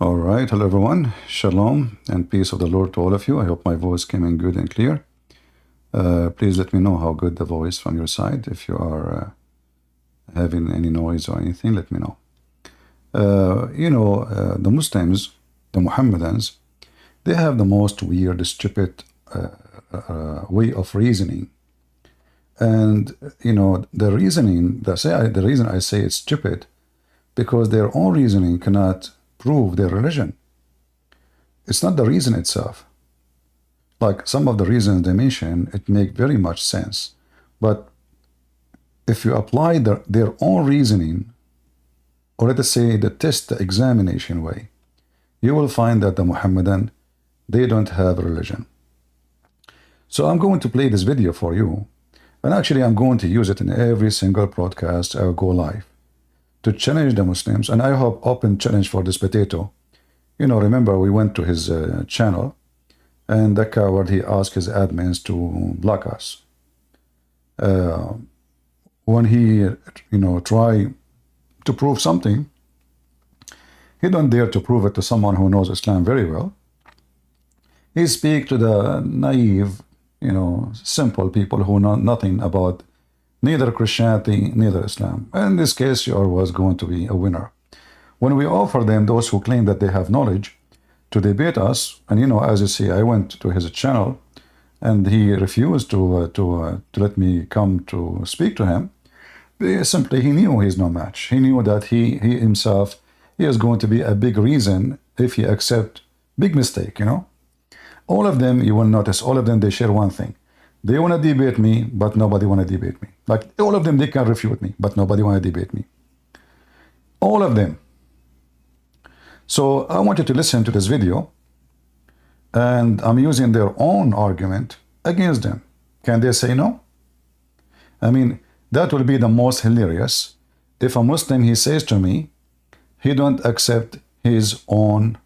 All right, hello everyone. Shalom and peace of the Lord to all of you. I hope my voice came in good and clear. Please let me know how good the voice from your side. If you are having any noise or anything, let me know. The Muslims, the Mohammedans, they have the most weird, stupid way of reasoning. And, the reasoning, the reason I say it's stupid, because their own reasoning cannot prove their religion. It's not the reason itself. Like some of the reasons they mention, it make very much sense. But if you apply their own reasoning, or let us say the test, the examination way, you will find that the Muhammadan, they don't have religion. So I'm going to play this video for you. And actually, I'm going to use it in every single broadcast I will go live to challenge the Muslims. And I hope open challenge for this potato. Remember we went to his channel, and the coward, he asked his admins to block us. When he, try to prove something, he don't dare to prove it to someone who knows Islam very well. He speak to the naive, simple people who know nothing about neither Christianity, neither Islam. And in this case, you was going to be a winner. When we offer them, those who claim that they have knowledge, to debate us, and as you see, I went to his channel, and he refused to let me come to speak to him. Simply, he knew he's no match. He knew that he himself, he is going to be a big reason if he accept big mistake, All of them, you will notice, all of them, they share one thing. They want to debate me, but nobody want to debate me. Like all of them, they can refute me, but nobody want to debate me. All of them. So I want you to listen to this video, and I'm using their own argument against them. Can they say no? I mean, that will be the most hilarious if a Muslim, he says to me, he don't accept his own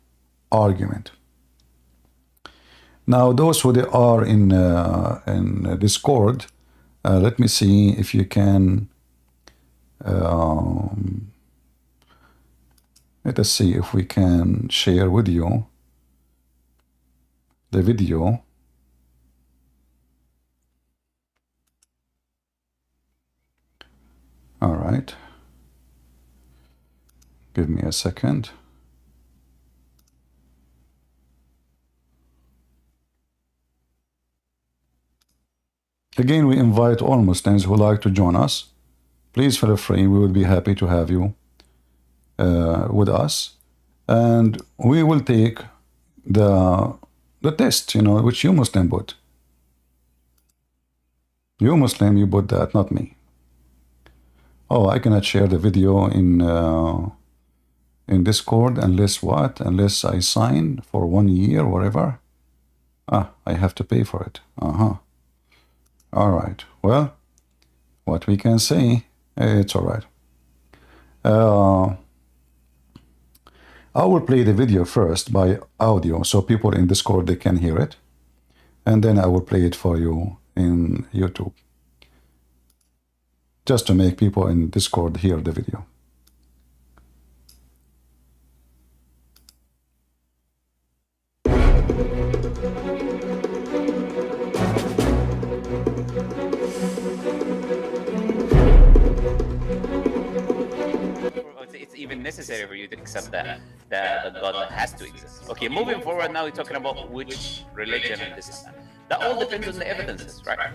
argument. Now, those who they are in Discord, let me see if you can. Let us see if we can share with you the video. All right. Give me a second. Again, we invite all Muslims who like to join us. Please feel free. We will be happy to have you with us. And we will take the test, which you Muslim put. You Muslim, you put that, not me. Oh, I cannot share the video in Discord unless what? Unless I sign for 1 year, whatever. I have to pay for it. All right. Well, what we can say, it's all right. I will play the video first by audio, so people in Discord, they can hear it. And then I will play it for you in YouTube, just to make people in Discord hear the video. It's even necessary for you to accept that God has to exist. Okay, moving forward now, we're talking about which religion this is. That all depends on the evidences, right?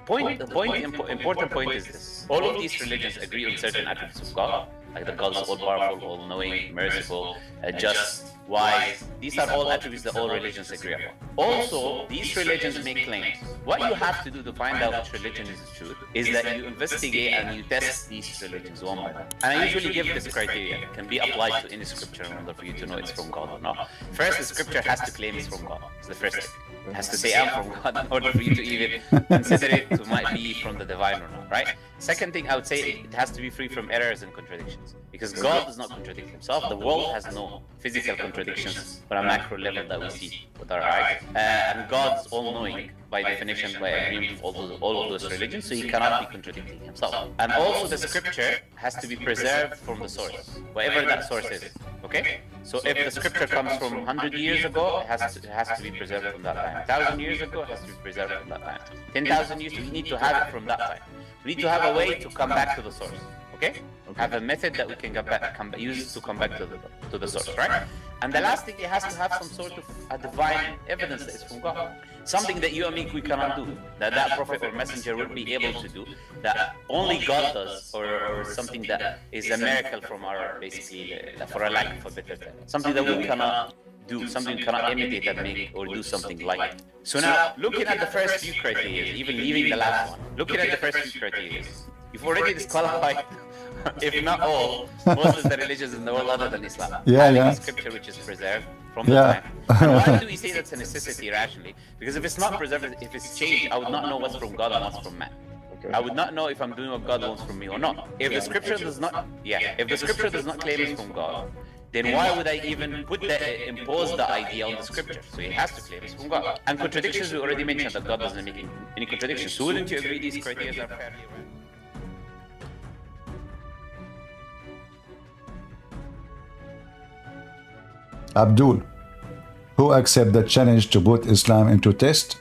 Important point is this: all of these religions agree on certain attributes of God, like that God is all-powerful, all-knowing, merciful, just, wise. These are all attributes that all religions agree upon. Also, these religions make claims. What you have to do to find out which religion is the truth is that you investigate and you test these religions one by one. And I usually give this criteria. It can be applied to any scripture in order for you to know it's from God or not. First, the scripture has to claim it's from God. It's the first thing. It has to say I'm from God in order for you to even consider it to might be from the divine or not, right? Second thing, I would say it has to be free from errors and contradictions, because God does not contradict himself. The world has no physical contradictions on a macro level that we see with our eyes, and God's all-knowing by definition, by agreement with all of those religions, so he cannot be contradicting himself. And also the scripture has to be preserved from the source, whatever that source is. Okay? So if the scripture comes from 100 years ago, it has to be preserved from that time. 1,000 years ago, it has to be preserved from that time. 10,000 years, we need to have it from that time. We need to have a way to come back to the source. Okay? Have a method that we can use to come back to the source, right? And the last thing, it has to have some sort of a divine evidence that is from God. Something that you and me, we cannot do, that prophet or messenger would be able to do, that only God does, or something that is a miracle from our, basically, for a lack of a better term. Something that we cannot do, something we cannot imitate and make, or do something like it. So now, looking at the first few criteria, even leaving the last one, looking at the first few criteria, you've already disqualified, if not all, most of the religions in the world other than Islam. Having a scripture which is preserved from the time. And why do we say that's a necessity rationally? Because if it's not preserved, if it's changed, I would not know what's from God and what's from man. I would not know if I'm doing what God wants from me or not. If the scripture does not, if the scripture does not claim it's from God, then why would I even impose the idea on the scripture? So it has to claim it's from God. And contradictions, we already mentioned that God doesn't make any contradictions. So wouldn't you agree these criteria are fairly right? Abdul, who accept the challenge to put Islam into test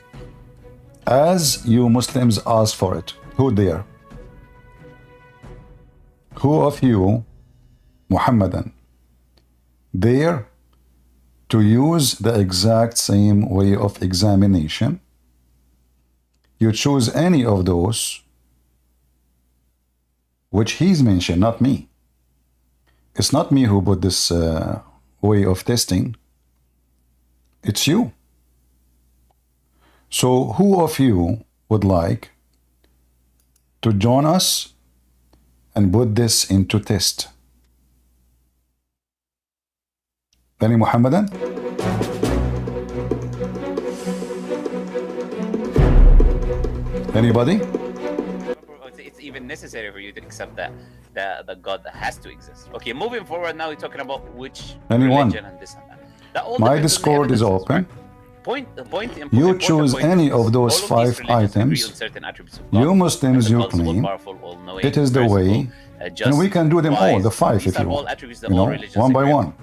as you Muslims ask for it? Who dare? Who of you, Muhammadan, dare to use the exact same way of examination? You choose any of those which he's mentioned, not me. It's not me who put this way of testing. It's you. So who of you would like to join us and put this into test? Any Muhammadan? Anybody? It's even necessary for you to accept that God has to exist. Okay, moving forward now, we're talking about which religion and this and that. My Discord is open. You choose any of those 5 items. You Muslims, you claim it is the way, and we can do them all, the 5 if you want, one by one.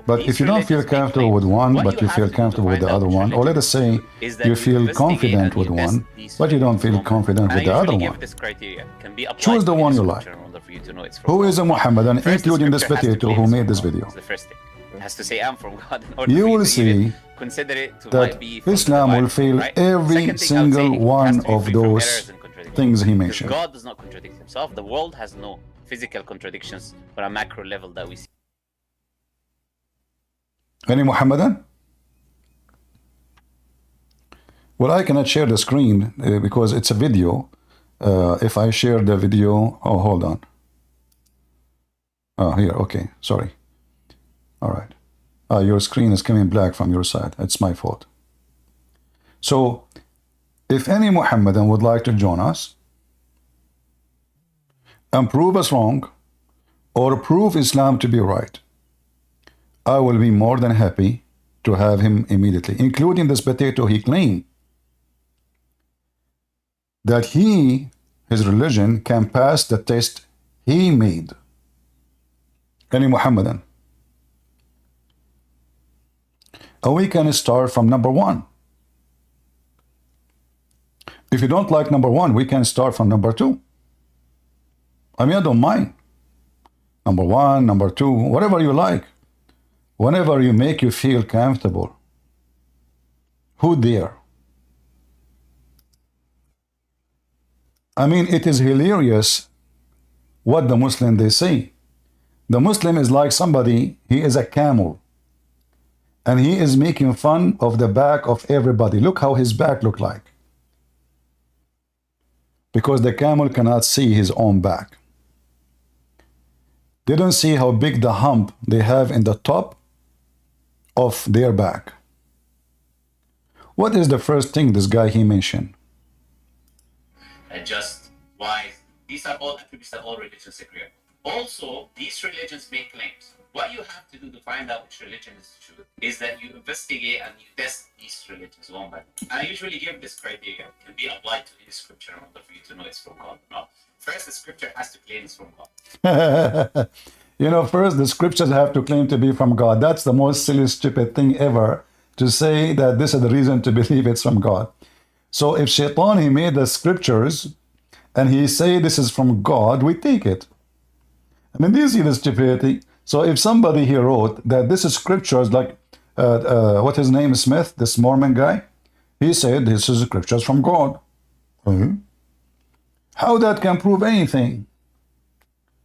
But if you don't feel comfortable with one, but you feel comfortable with the other one, or let us say you feel confident with one, but you don't feel confident with the other one, choose the one you like. Who is a Muhammadan, including this potato who made this video? Has to say I'm from God. You will see that Islam will fail every single one of those things he mentioned. God does not contradict himself. The world has no physical contradictions on a macro level that we see. Any Muhammadan? Well, I cannot share the screen because it's a video. If I share the video, oh, hold on. Oh, here, okay, sorry. All right. Your screen is coming black from your side. It's my fault. So, if any Muhammadan would like to join us and prove us wrong or prove Islam to be right, I will be more than happy to have him immediately, including this potato he claimed that his religion can pass the test he made. Any Muhammadan? And we can start from number 1. If you don't like number 1, we can start from number 2. I mean, I don't mind. Number 1, number 2, whatever you like. Whenever you make you feel comfortable. Who dare? I mean, it is hilarious what the Muslim they say. The Muslim is like somebody, he is a camel. And he is making fun of the back of everybody. Look how his back look like. Because the camel cannot see his own back. They don't see how big the hump they have in the top of their back. What is the first thing this guy he mentioned? Just wise. These are all attributes that all religions agree on. Also, these religions make claims. What you have to do to find out which religion is true is that you investigate and you test these religions one by one. And I usually give this criteria. It can be applied to any scripture in order for you to know it's from God or not. First, the scripture has to claim it's from God. You know, first, the scriptures have to claim to be from God. That's the most silly, stupid thing ever, to say that this is the reason to believe it's from God. So if Shaitan, he made the scriptures, and he say this is from God, we take it. I mean, do you see the stupidity? So if somebody here wrote that this is scriptures, like, what his name is, Smith, this Mormon guy, he said this is scriptures from God. How that can prove anything?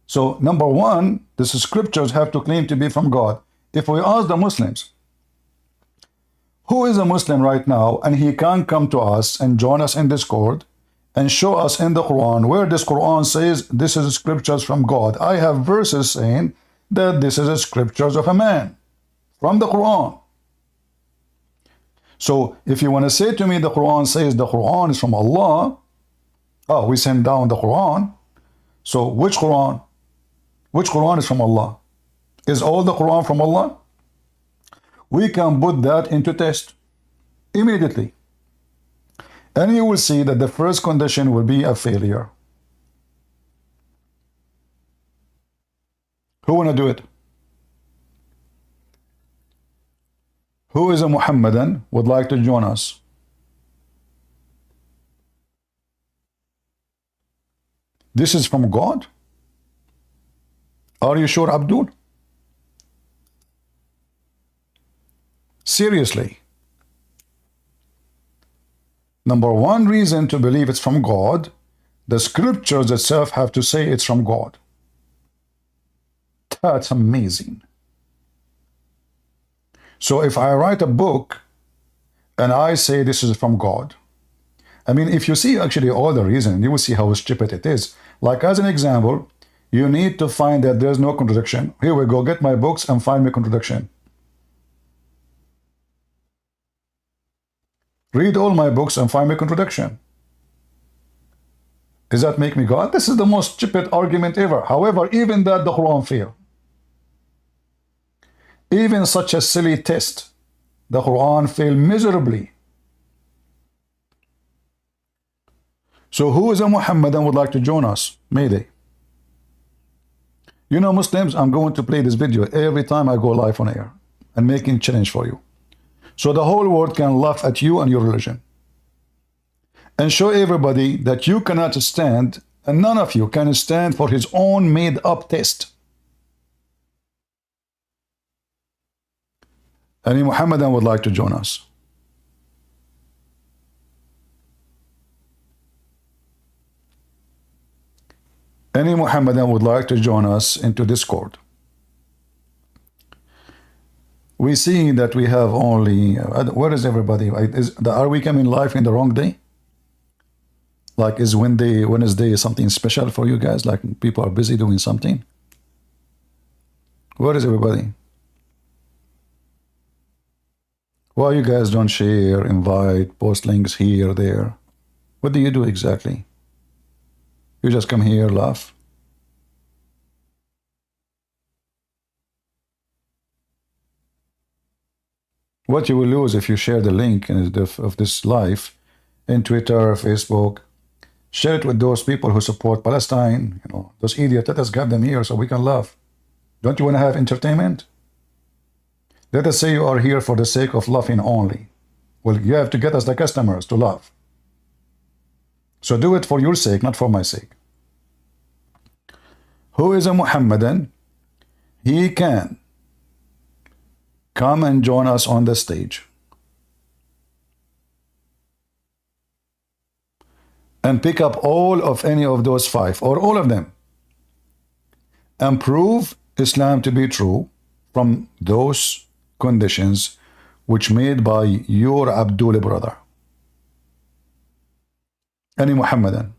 So, number one, the scriptures have to claim to be from God. If we ask the Muslims, who is a Muslim right now, and he can come to us and join us in Discord and show us in the Quran where this Quran says this is scriptures from God. I have verses saying that this is scriptures of a man from the Quran. So, if you want to say to me the Quran says the Quran is from Allah, oh, we send down the Quran. So, which Quran? Which Quran is from Allah? Is all the Quran from Allah? We can put that into test immediately. And you will see that the first condition will be a failure. Who want to do it? Who is a Muhammadan would like to join us? This is from God? Are you sure, Abdul? Seriously. Number one reason to believe it's from God, the scriptures itself have to say it's from God. That's amazing. So if I write a book and I say this is from God, I mean, if you see actually all the reason, you will see how stupid it is. Like as an example, you need to find that there's no contradiction. Here we go, get my books and find me contradiction. Read all my books and find me contradiction. Does that make me God? This is the most stupid argument ever. However, even that the Quran failed. Even such a silly test, the Quran failed miserably. So who is a Muhammadan would like to join us? Mayday. You know, Muslims, I'm going to play this video every time I go live on air and making challenge for you. So the whole world can laugh at you and your religion. And show everybody that you cannot stand, and none of you can stand for his own made up test. Any Muhammadan would like to join us? Any Muhammadan would like to join us into Discord? We see that we have only, where is everybody? Are we coming live in the wrong day? Like, is Wednesday something special for you guys? Like, people are busy doing something? Where is everybody? Why you guys don't share, invite, post links here, there? What do you do exactly? You just come here, laugh? What you will lose if you share the link of this live in Twitter, Facebook, share it with those people who support Palestine, you know, those idiots. Let us get them here so we can laugh. Don't you want to have entertainment? Let us say you are here for the sake of laughing only. Well, you have to get us the customers to laugh. So do it for your sake, not for my sake. Who is a Muhammadan? He can come and join us on the stage and pick up all of any of those five, or all of them, and prove Islam to be true from those conditions which made by your Abdul brother. Any Muhammadan?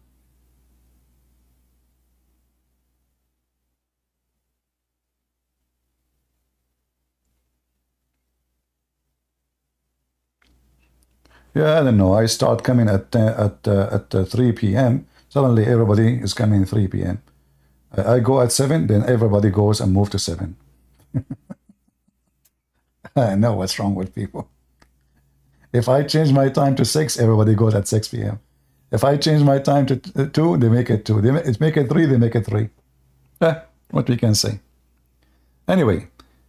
Yeah, I don't know. I start coming at 3 p.m. Suddenly everybody is coming at 3 p.m. I go at 7, then everybody goes and move to 7. I know what's wrong with people. If I change my time to 6, everybody goes at 6 p.m. If I change my time to 2, they make it 2. They make it 3, they make it 3. What we can say. Anyway,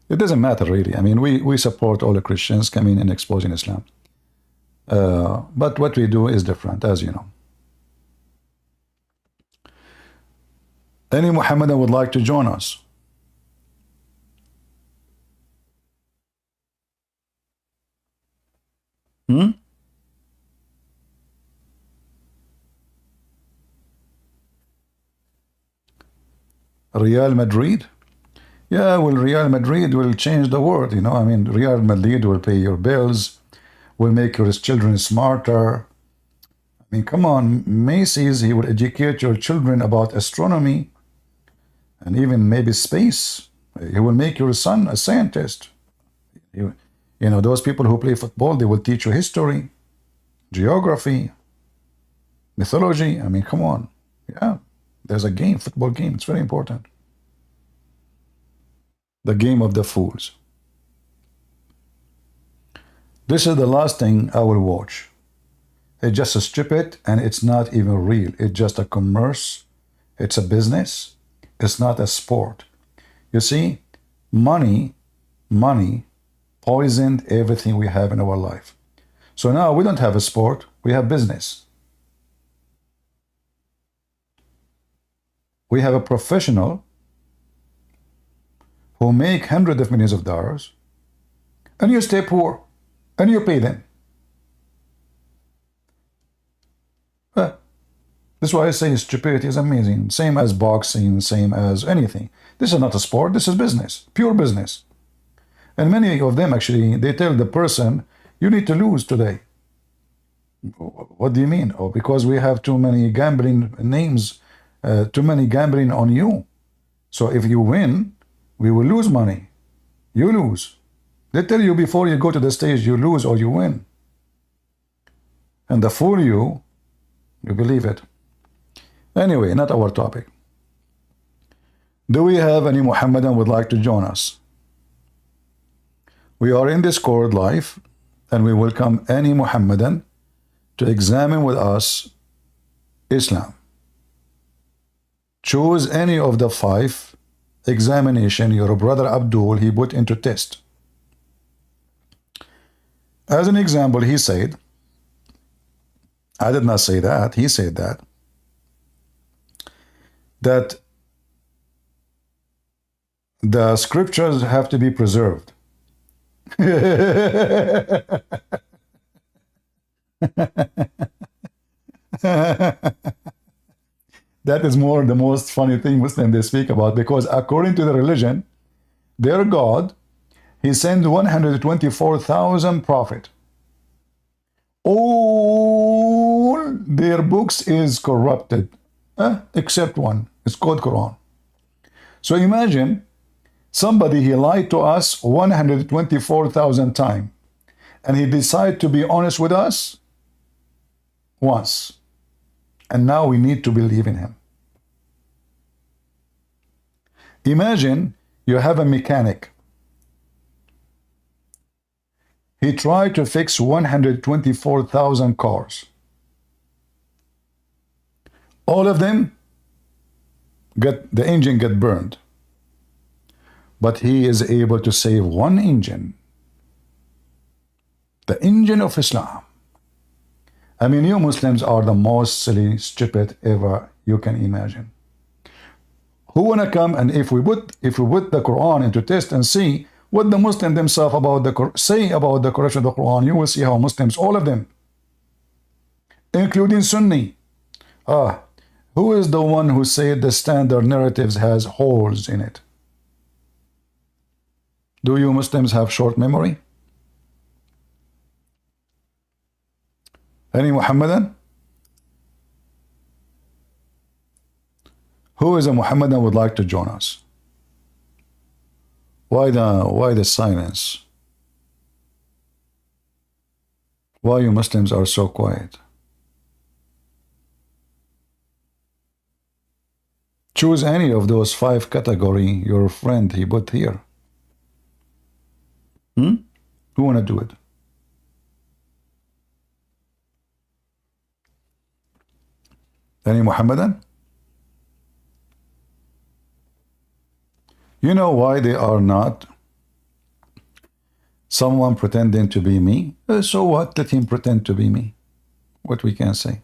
it doesn't matter really. I mean, we support all the Christians coming and exposing Islam. But what we do is different, as you know. Any Muhammadan would like to join us? Real Madrid? Yeah, well, Real Madrid will change the world, you know. I mean, Real Madrid will pay your bills, will make your children smarter. I mean, come on, Macy's, he will educate your children about astronomy and even maybe space. He will make your son a scientist. You know, those people who play football, they will teach you history, geography, mythology. I mean, come on. Yeah, there's a game, football game. It's very important. The game of the fools. This is the last thing I will watch. It's just stupid and it's not even real. It's just a commerce. It's a business. It's not a sport. You see, money poisoned everything we have in our life. So now we don't have a sport, we have business. We have a professional who make hundreds of millions of dollars, and you stay poor, and you pay them. That's why I say stupidity is amazing. Same as boxing, same as anything. This is not a sport, this is business, pure business. And many of them actually, they tell the person, you need to lose today. What do you mean? Oh, because we have too many gambling names, too many gambling on you. So if you win, we will lose money. You lose. They tell you before you go to the stage, you lose or you win. And they fool you, you believe it. Anyway, not our topic. Do we have any Muhammadan would like to join us? We are in Discord live, and we welcome any Muhammadan to examine with us Islam. Choose any of the 5 examination your brother Abdul he put into test. As an example, he said, I did not say that, he said that the scriptures have to be preserved. That is the most funny thing Muslims they speak about, because according to the religion, their God, he sent 124,000 prophets. All their books is corrupted, except one. It's called Quran. So imagine somebody, he lied to us 124,000 times, and he decided to be honest with us once. And now we need to believe in him. Imagine you have a mechanic. He tried to fix 124,000 cars. All of them the engine get burned. But he is able to save one engine. The engine of Islam. I mean, you Muslims are the most silly, stupid ever you can imagine. Who wanna come, and if we put the Quran into test and see what the Muslims themselves say about the corruption of the Quran, you will see how Muslims, all of them, including Sunni, who is the one who said the standard narratives has holes in it? Do you Muslims have short memory? Any Muhammadan? Who is a Muhammadan would like to join us? Why the silence? Why you Muslims are so quiet? Choose any of those 5 categories your friend he put here. Who wanna do it? Any Muhammadan? You know why they are not someone pretending to be me? So what? Let him pretend to be me. What we can say?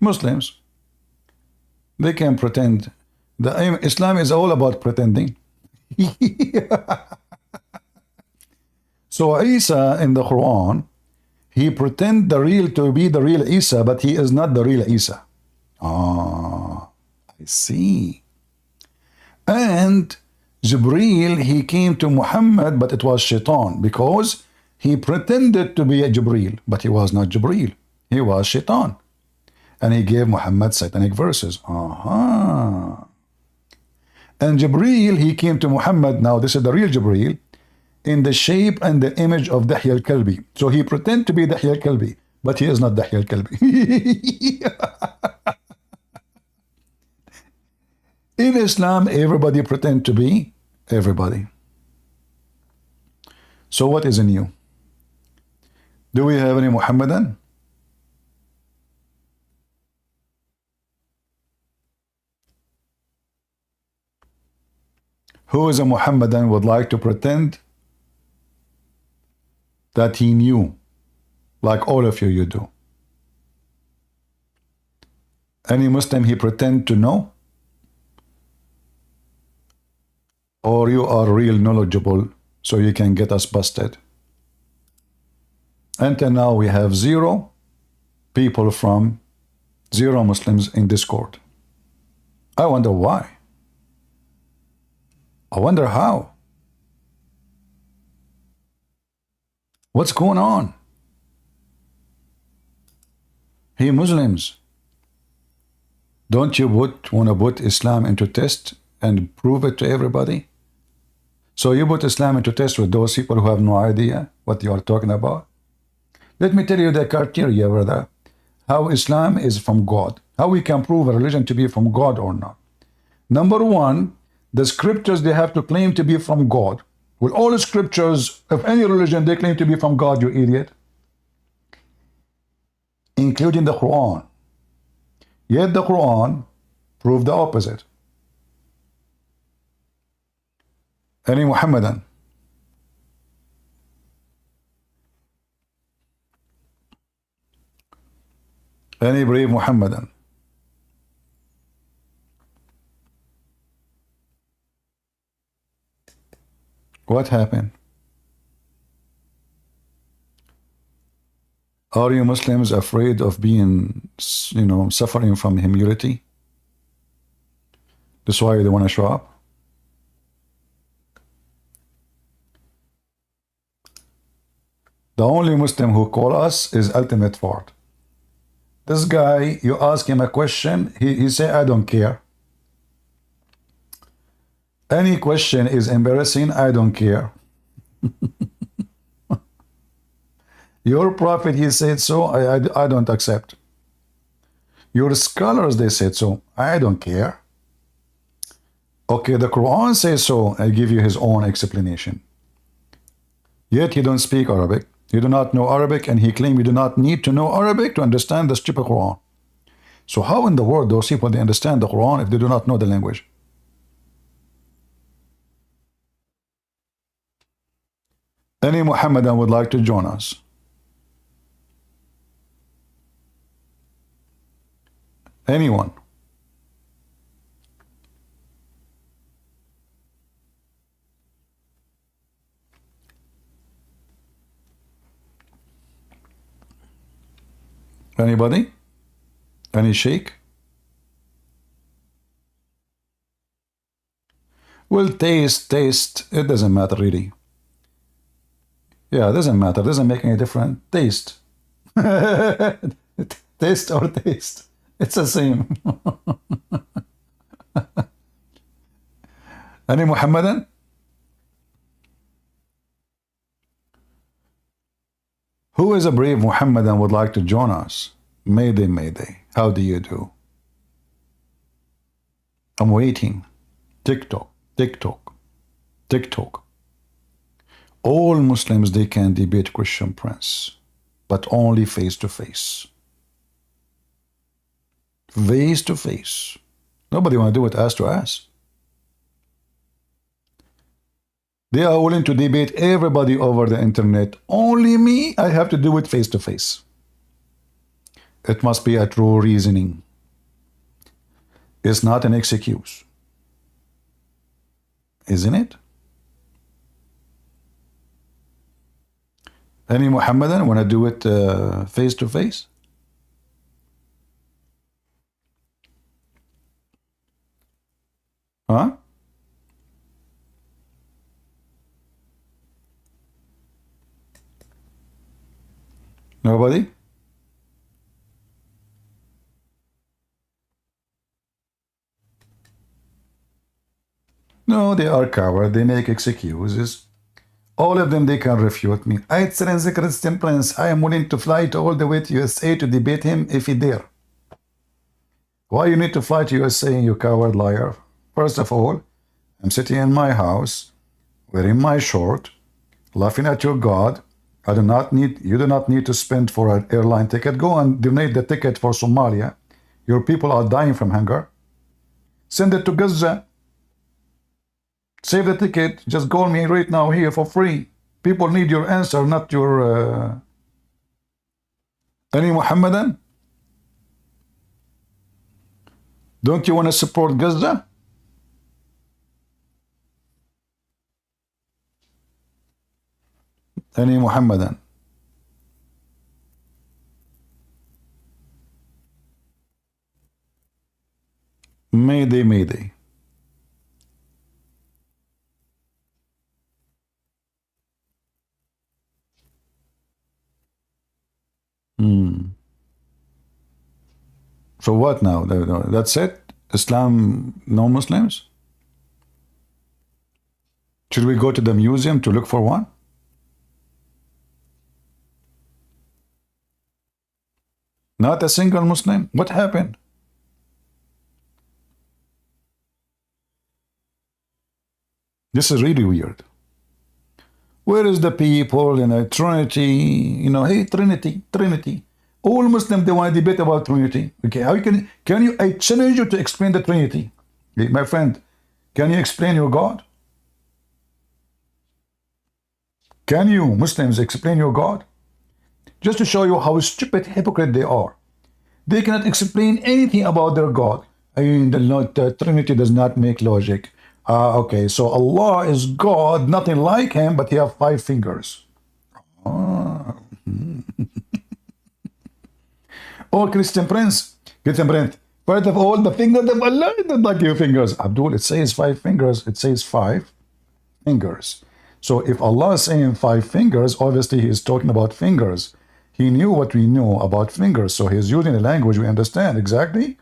Muslims, they can pretend. Islam is all about pretending. So Isa in the Quran, he pretend the real to be the real Isa, but he is not the real Isa. Ah, I see. And Jibreel, he came to Muhammad, but it was Shaitan, because he pretended to be a Jibreel, but he was not Jibreel. He was Shaitan. And he gave Muhammad satanic verses. Aha. And Jibreel, he came to Muhammad, now this is the real Jibreel, in the shape and the image of Dahya al-Kalbi. So he pretend to be Dahya al-Kalbi, but he is not Dahya al-Kalbi. In Islam, everybody pretend to be everybody. So what is in you? Do we have any Muhammadan? Who is a Muhammadan would like to pretend that he knew, like all of you do? Any Muslim he pretend to know? Or you are real knowledgeable so you can get us busted? Until now we have 0 people from 0 Muslims in Discord. I wonder why. I wonder how. What's going on? Hey Muslims, don't you want to put Islam into test and prove it to everybody? So you put Islam into test with those people who have no idea what you are talking about? Let me tell you the criteria, brother. How Islam is from God. How we can prove a religion to be from God or not. Number 1, the scriptures they have to claim to be from God. Well, all the scriptures of any religion, they claim to be from God, you idiot. Including the Quran. Yet the Quran proved the opposite. Any Muhammadan? Any brave Muhammadan? What happened? Are you Muslims afraid of being, suffering from humility? That's why they want to show up? The only Muslim who call us is Ultimate Ford. This guy, you ask him a question, he say, I don't care. Any question is embarrassing, I don't care. Your prophet, he said so, I don't accept. Your scholars, they said so, I don't care. Okay, the Quran says so, I give you his own explanation. Yet he don't speak Arabic. You do not know Arabic, and he claims you do not need to know Arabic to understand the stupid Quran. So how in the world those people they understand the Quran if they do not know the language? Any Muhammadan would like to join us? Anyone? Anybody? Any sheikh? Well, taste, it doesn't matter really. Yeah, it doesn't matter, it doesn't make any difference. Taste. Taste or taste. It's the same. Any Muhammadan? Who is a brave Muhammadan would like to join us? Mayday, mayday. How do you do? I'm waiting. TikTok, TikTok, TikTok. All Muslims, they can debate Christian Prince, but only face to face. Face to face. Nobody want to do it ass to ass. They are willing to debate everybody over the internet. Only me, I have to do it face to face. It must be a true reasoning. It's not an excuse. Isn't it? Any Muhammadan want to do it face to face? Huh? Nobody? No, they are cowards. They make excuses. All of them, they can refute me. Excellence, Christian Prince, I am willing to fly to all the way to USA to debate him if he dare. Why you need to fly to USA, you coward liar? First of all, I'm sitting in my house, wearing my short, laughing at your God. You do not need to spend for an airline ticket. Go and donate the ticket for Somalia. Your people are dying from hunger. Send it to Gaza. Save the ticket. Just call me right now here for free. People need your answer, not your... Any Muhammadan? Don't you want to support Gaza? Any Muhammadan? Mayday, mayday. So what now? That's it? Islam, no Muslims? Should we go to the museum to look for one? Not a single Muslim? What happened? This is really weird. Where is the people in a Trinity? You know, hey, Trinity, Trinity. All Muslims, they want to debate about Trinity. Okay, how can you, I challenge you to explain the Trinity. Okay, my friend, can you explain your God? Can you, Muslims, explain your God? Just to show you how stupid, hypocrite they are. They cannot explain anything about their God. I mean, the Trinity does not make logic. Okay, so Allah is God, nothing like him, but he has 5 fingers. Oh, Christian Prince, first of all, the fingers of Allah is not like your fingers. Abdul, it says 5 fingers, it says 5 fingers. So if Allah is saying 5 fingers, obviously he is talking about fingers. He knew what we know about fingers, so he's using a language we understand. Exactly?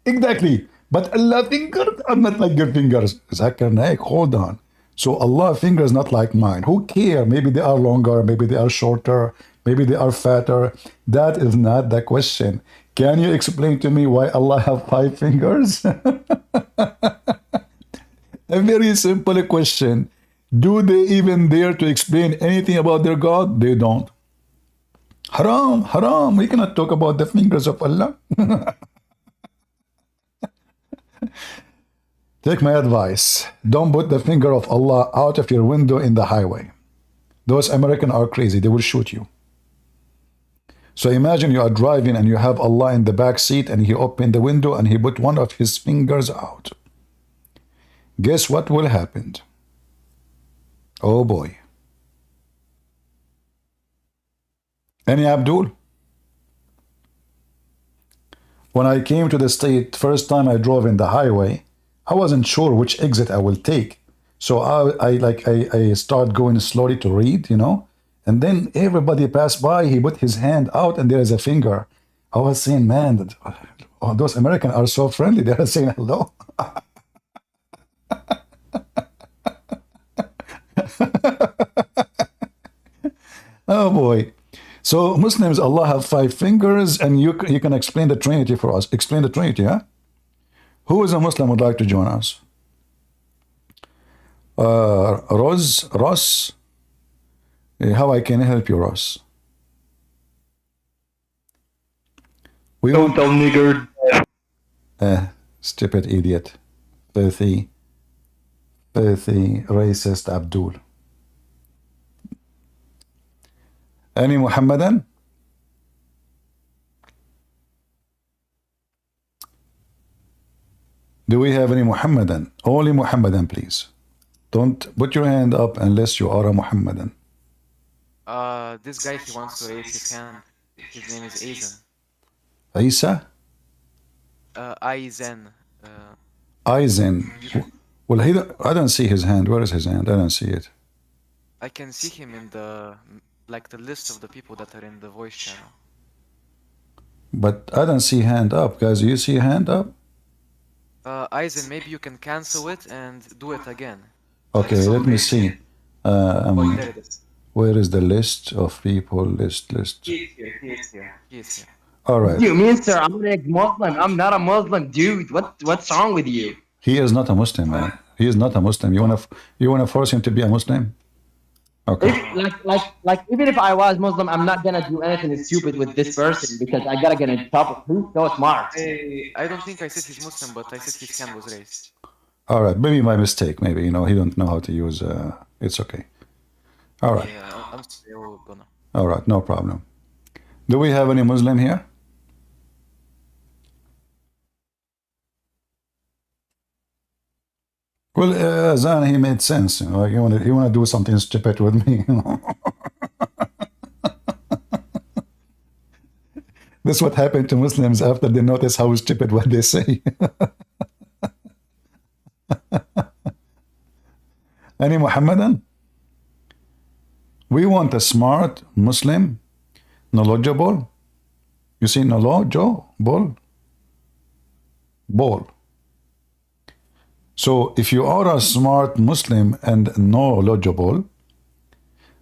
Exactly. But Allah fingers are not like your fingers. Zakir Naik, hold on. So Allah fingers not like mine. Who care? Maybe they are longer, maybe they are shorter, maybe they are fatter. That is not the question. Can you explain to me why Allah have 5 fingers? A very simple question. Do they even dare to explain anything about their God? They don't. Haram, haram. We cannot talk about the fingers of Allah. Take my advice. Don't put the finger of Allah out of your window in the highway. Those Americans are crazy. They will shoot you. So imagine you are driving and you have Allah in the back seat and he opened the window and he put one of his fingers out. Guess what will happen? Oh boy. Any Abdul? When I came to the state, first time I drove in the highway, I wasn't sure which exit I will take. So I start going slowly to read, you know, and then everybody passed by, he put his hand out and there is a finger. I was saying, man, those Americans are so friendly. They are saying hello. Oh boy. So Muslims, Allah have 5 fingers, and you can explain the Trinity for us. Explain the Trinity, huh? Who is a Muslim would like to join us? Ross? How I can help you, Ross? Don't tell nigger. Stupid idiot. Filthy. The racist Abdul. Any Muhammadan? Do we have any Muhammadan? Only Muhammadan, please. Don't put your hand up unless you are a Muhammadan. This guy, he wants to raise his hand. His name is Aizen. Isa? Aizen. Aizen. Well, I don't see his hand. Where is his hand? I don't see it. I can see him in the list of the people that are in the voice channel. But I don't see hand up, guys. Do you see hand up? Aizen, maybe you can cancel it and do it again. Okay, let me see. Oh, there it is. Where is the list of people? List. He is here. All right. You mean, sir, I'm an ex-Muslim. I'm not a Muslim, dude. What's wrong with you? He is not a Muslim, man. He is not a Muslim. You wanna force him to be a Muslim? Okay. Like, even if I was Muslim, I'm not gonna do anything stupid with this person because I gotta get in trouble. Who's so smart? I don't think I said he's Muslim, but I said his hand was raised. All right. Maybe my mistake. Maybe he don't know how to use. It's okay. All right. Yeah, I'm still gonna. All right. No problem. Do we have any Muslim here? Well, Zan, he made sense. Like you wanna do something stupid with me. This is what happened to Muslims after they notice how stupid what they say. Any Muhammadan? We want a smart Muslim, knowledgeable. You see, knowledgeable. So if you are a smart Muslim and knowledgeable,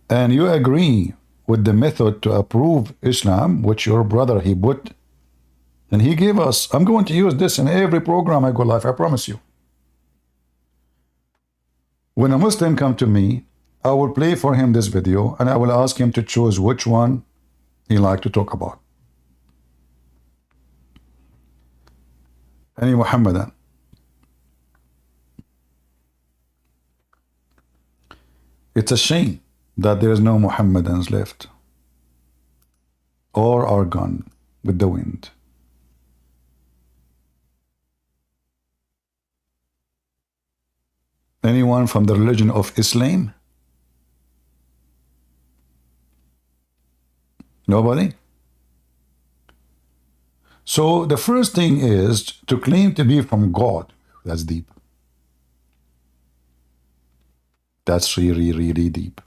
and you agree with the method to approve Islam, which your brother he put, and he gave us, I'm going to use this in every program I go live, I promise you. When a Muslim come to me, I will play for him this video and I will ask him to choose which one he like to talk about. Any Muhammadan? It's a shame that there is no Muhammadans left or are gone with the wind. Anyone from the religion of Islam? Nobody? So the first thing is to claim to be from God. That's deep. That's really, really deep.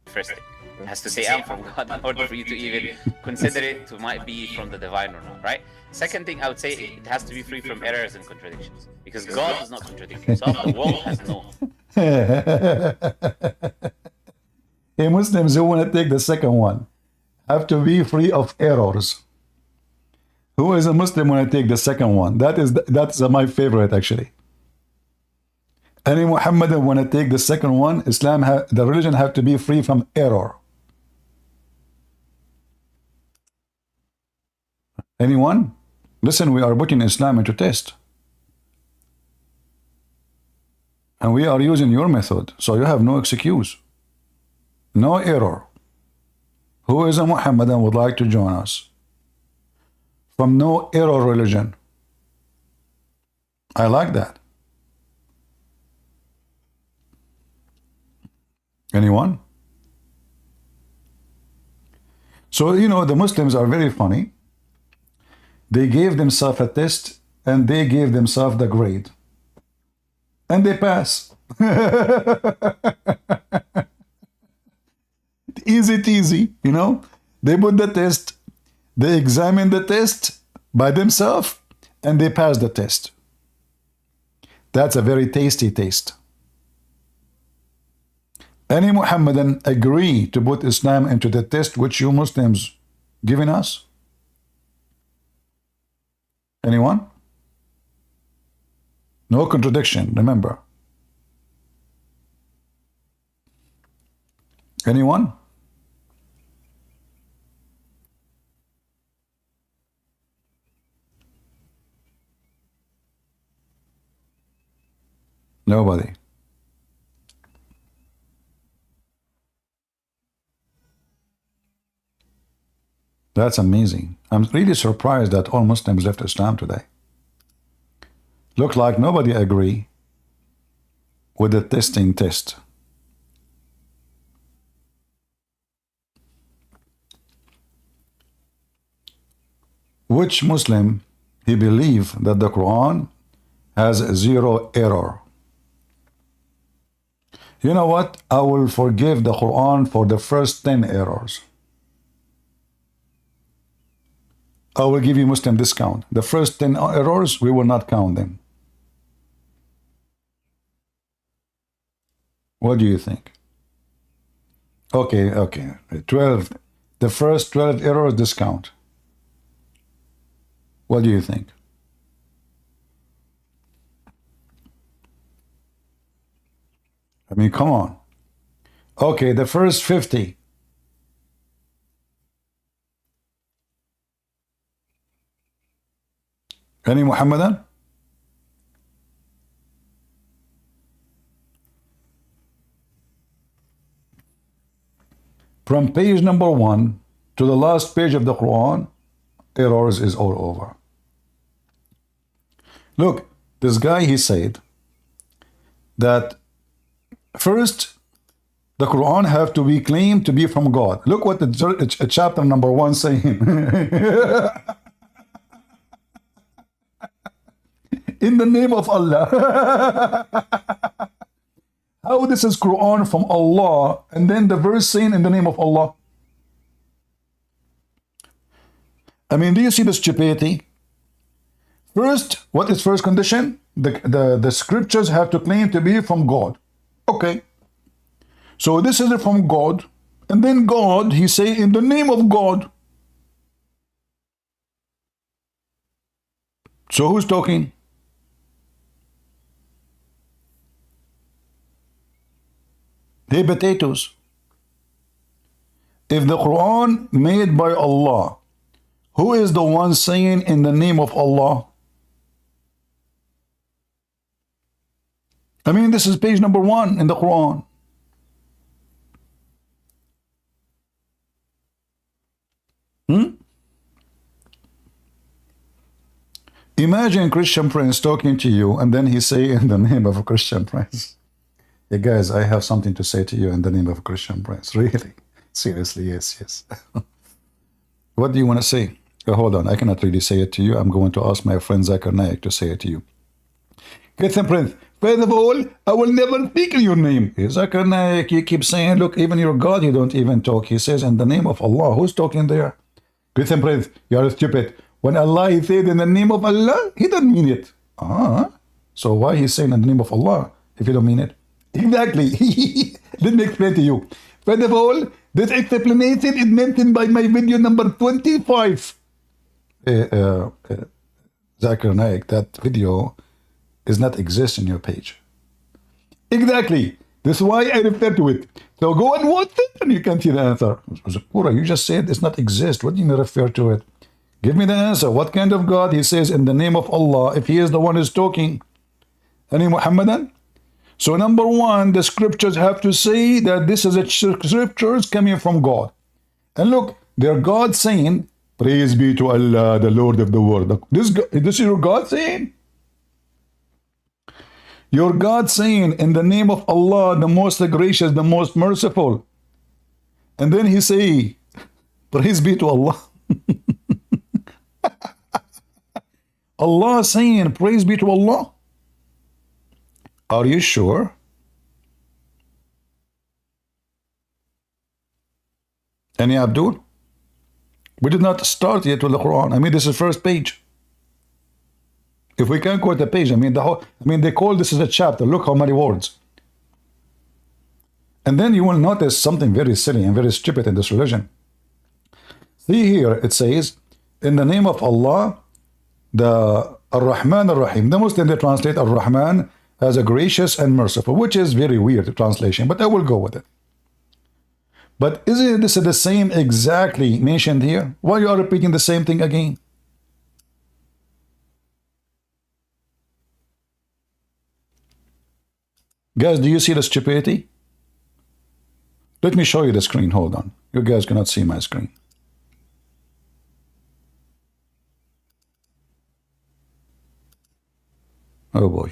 First thing, it has to say I'm from God in order for you to even consider it to might be from the divine or not, right? Second thing, I would say it has to be free from errors and contradictions, because God does not contradict himself. The world has no. Hey, Muslims who want to take the second one have to be free of errors. Who is a Muslim when I take the second one? That's my favorite actually. Any Muhammadan when I take the second one, the religion have to be free from error. Anyone? Listen, we are putting Islam into test. And we are using your method, so you have no excuse. No error. Who is a Muhammadan would like to join us? From no error religion. I like that. Anyone? So, the Muslims are very funny. They gave themselves a test and they gave themselves the grade. And they pass. Easy, They put the test, they examine the test by themselves, and they pass the test. That's a very tasty taste. Any Muhammadan agree to put Islam into the test which you Muslims giving us? Anyone? No contradiction, remember. Anyone? Nobody. That's amazing. I'm really surprised that all Muslims left Islam today. Looks like nobody agree with the testing test. Which Muslim he believe that the Quran has zero error? You know what? I will forgive the Quran for the first 10 errors. I will give you Muslim discount. The first 10 errors, we will not count them. What do you think? Okay, okay. 12. The first 12 errors discount. What do you think? I mean, come on. Okay, the first 50. Any Muhammadan? From page number 1 to the last page of the Quran, errors is all over. Look, this guy, he said that first, the Quran have to be claimed to be from God. Look what the chapter number 1 saying. In the name of Allah. How this is Quran from Allah, and then the verse saying in the name of Allah. I mean, do you see the stupidity? First, what is first condition? The scriptures have to claim to be from God. Okay. So this is from God, and then God, he say in the name of God. So who's talking? Hey, potatoes. If the Quran made by Allah, who is the one saying in the name of Allah? I mean, this is page number 1 in the Quran. Imagine Christian Prince talking to you, and then he say in the name of a Christian Prince. Hey guys, I have something to say to you in the name of a Christian Prince. Really? Seriously, yes. What do you want to say? Hold on, I cannot really say it to you. I'm going to ask my friend Akan Archive to say it to you. Christian Prince, first of all, I will never speak in your name. Akan Archive, you keep saying, look, even your God, you don't even talk. He says in the name of Allah. Who's talking there? Christian Prince, you are stupid. When Allah he said in the name of Allah, he doesn't mean it. So why he's saying in the name of Allah if you don't mean it? Exactly. Let me explain to you. First of all, this explanation is mentioned by my video number 25. Zakir Naik, that video does not exist in your page. Exactly. That's why I refer to it. So go and watch it and you can see the answer. Zakura, you just said it's not exist. What do you mean refer to it? Give me the answer. What kind of God? He says in the name of Allah, if he is the one who's talking. Any Muhammadan? So number 1, the scriptures have to say that this is a scriptures coming from God. And look, they're God saying, praise be to Allah, the Lord of the world. This is your God saying? Your God saying in the name of Allah, the most gracious, the most merciful. And then he say, praise be to Allah. Allah saying, praise be to Allah. Are you sure? Any Abdul? We did not start yet with the Quran. I mean, this is first page. If we can quote the page, I mean, they call this as a chapter. Look how many words. And then you will notice something very silly and very stupid in this religion. See here, it says, in the name of Allah, the Ar-Rahman Ar-Rahim. The Muslim, they translate Ar-Rahman as a gracious and merciful, which is very weird translation, but I will go with it. But isn't this the same exactly mentioned here? Why you are repeating the same thing again? Guys, do you see the stupidity? Let me show you the screen. Hold on. You guys cannot see my screen. Oh boy.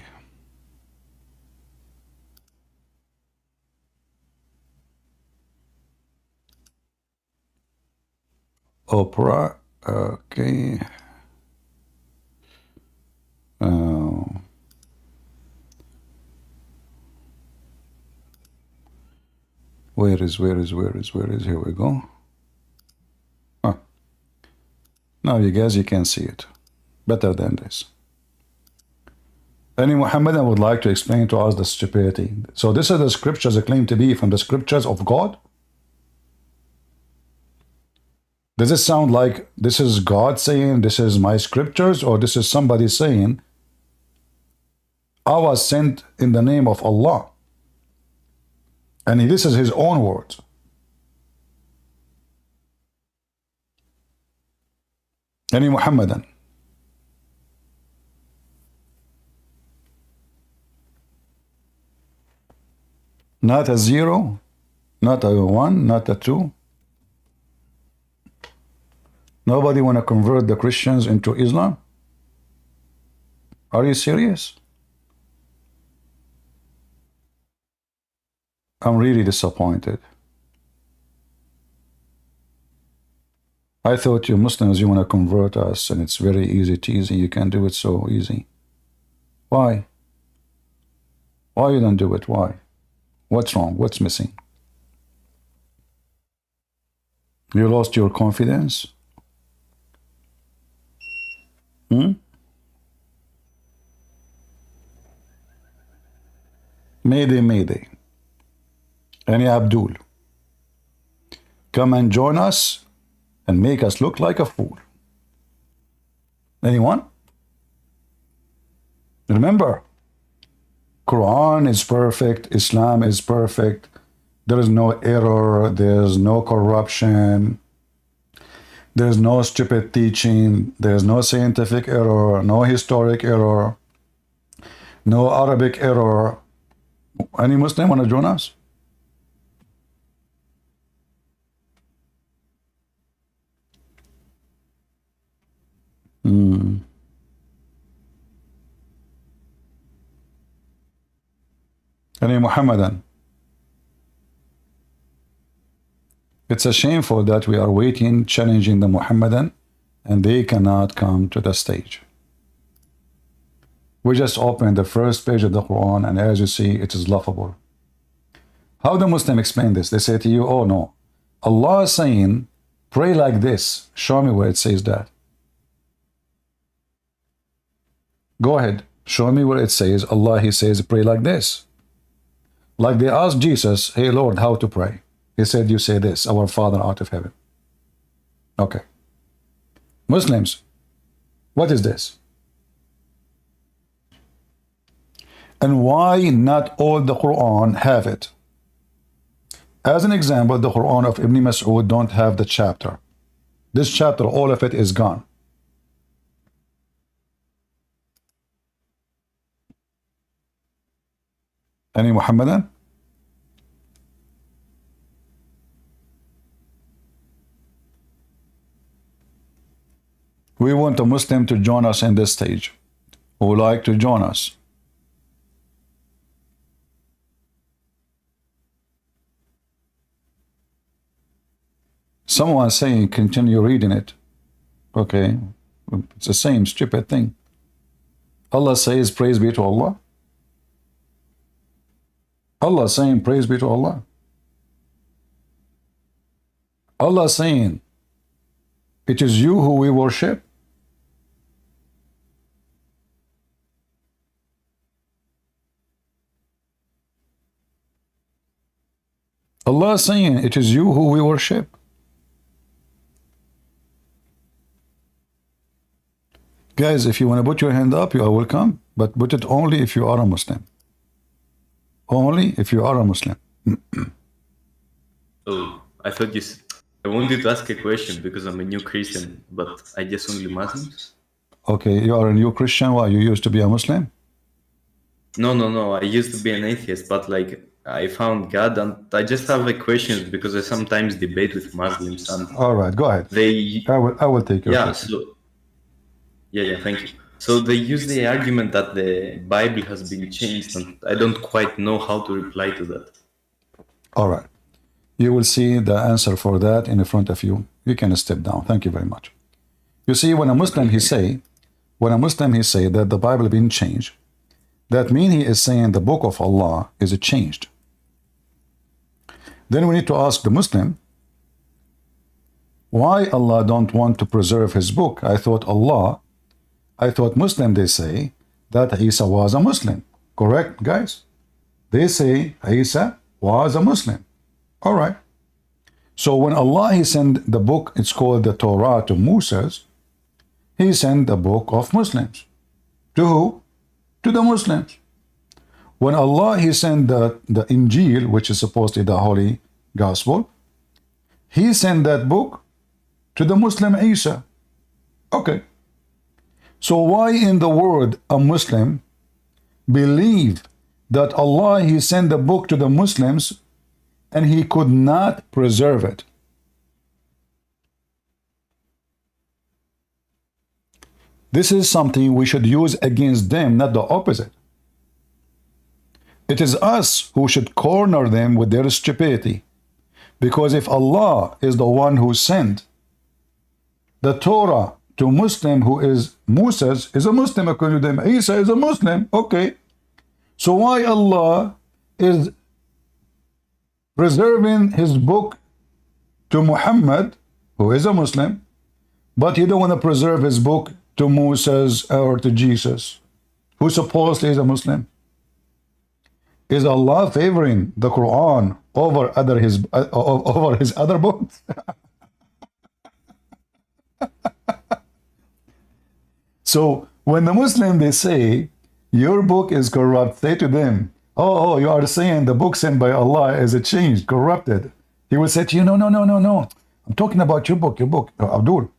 Opera. Okay. Where is, here we go. Ah. Now you guys, you can see it. Better than this. Any Muhammadan would like to explain to us the stupidity. So this is the scriptures that claim to be from the scriptures of God? Does it sound like this is God saying this is my scriptures, or this is somebody saying I was sent in the name of Allah? And this is his own words. Any Muhammadan? Not a 0, not a 1, not a 2. Nobody want to convert the Christians into Islam? Are you serious? I'm really disappointed. I thought you Muslims, you want to convert us, and it's very easy. You can do it so easy. Why? Why you don't do it? Why? What's wrong? What's missing? You lost your confidence? Mayday. Any Abdul, come and join us and make us look like a fool. Anyone? Remember, Quran is perfect, Islam is perfect, there is no error, there's no corruption, there's no stupid teaching, there's no scientific error, no historic error, no Arabic error. Any Muslim want to join us? Any Muhammadan? It's a shameful that we are waiting, challenging the Muhammadan, and they cannot come to the stage. We just opened the first page of the Quran, and as you see, it is laughable. How do Muslims explain this? They say to you, oh no, Allah is saying, pray like this. Show me where it says that. Go ahead, show me where it says, Allah, he says, pray like this. Like they asked Jesus, hey Lord, how to pray? He said, you say this, our Father out of heaven. Okay. Muslims, what is this? And why not all the Quran have it? As an example, the Quran of Ibn Mas'ud don't have the chapter. This chapter, all of it is gone. Any Muhammadan? We want a Muslim to join us in this stage. Who would like to join us? Someone saying, continue reading it. Okay, it's the same stupid thing. Allah says, praise be to Allah. Allah saying, praise be to Allah. Allah saying, it is you who we worship. Allah saying, it is you who we worship. Guys, if you want to put your hand up, you are welcome, but put it only if you are a Muslim. Only if you are a Muslim. Oh, I thought you. I wanted to ask a question because I'm a new Christian, but I guess only Muslims. Okay, you are a new Christian. Why? You used to be a Muslim? No. I used to be an atheist, but like I found God, and I just have like questions because I sometimes debate with Muslims, and All right, go ahead. they, I will take your yeah, question. so yeah, thank you. So they use the argument that the Bible has been changed, and I don't quite know how to reply to that. All right. You will see the answer for that in front of you. You can step down. Thank you very much. You see, when a Muslim he say that the Bible been changed, that means he is saying the book of Allah is changed. Then we need to ask the Muslim, why Allah don't want to preserve his book? I thought Muslim, they say that Isa was a Muslim. Correct, guys? They say Isa was a Muslim. All right. So when Allah he sent the book, it's called the Torah to Moses, he sent the book of Muslims. To who? To the Muslims. When Allah he sent the Injil, which is supposed to be the Holy Gospel, he sent that book to the Muslim Isa. Okay. So why in the world a Muslim believe that Allah he sent the book to the Muslims and he could not preserve it? This is something we should use against them, not the opposite. It is us who should corner them with their stupidity. Because if Allah is the one who sent the Torah to Muslim, who is Moses is a Muslim according to them, Isa is a Muslim, okay. So why Allah is preserving his book to Muhammad, who is a Muslim, but he don't want to preserve his book to Moses or to Jesus, who supposedly is a Muslim? Is Allah favoring the Quran over his other books? So when the Muslim they say your book is corrupt, say to them, oh, you are saying the book sent by Allah is changed, corrupted. He will say to you, no. I'm talking about your book, Abdul.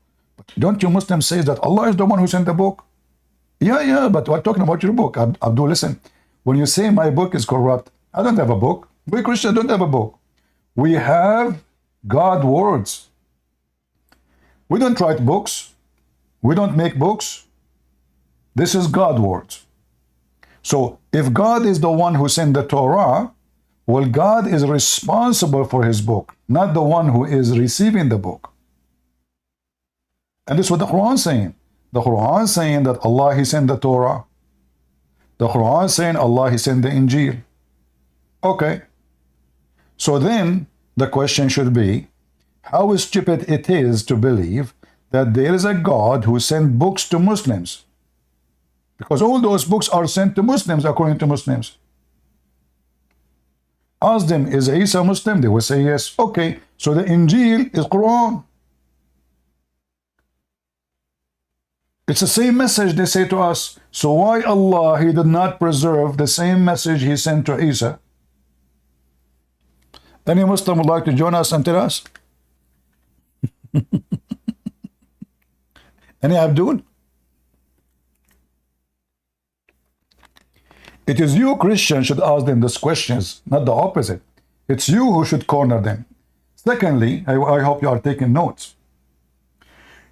Don't you Muslims say that Allah is the one who sent the book? Yeah, but we're talking about your book. Abdul, listen. When you say my book is corrupt, I don't have a book. We Christians don't have a book. We have God words. We don't write books. We don't make books. This is God words. So if God is the one who sent the Torah, well, God is responsible for his book, not the one who is receiving the book. And this is what the Quran is saying. The Quran is saying that Allah he sent the Torah. The Quran is saying Allah he sent the Injil. Okay. So then the question should be, how stupid it is to believe that there is a God who sent books to Muslims. Because all those books are sent to Muslims according to Muslims. Ask them, is Isa Muslim? They will say yes. Okay, so the Injil is Quran. It's the same message they say to us. So why Allah he did not preserve the same message he sent to Isa? Any Muslim would like to join us and tell us? Any Abdul? It is you Christians should ask them these questions, not the opposite. It's you who should corner them. Secondly, I hope you are taking notes.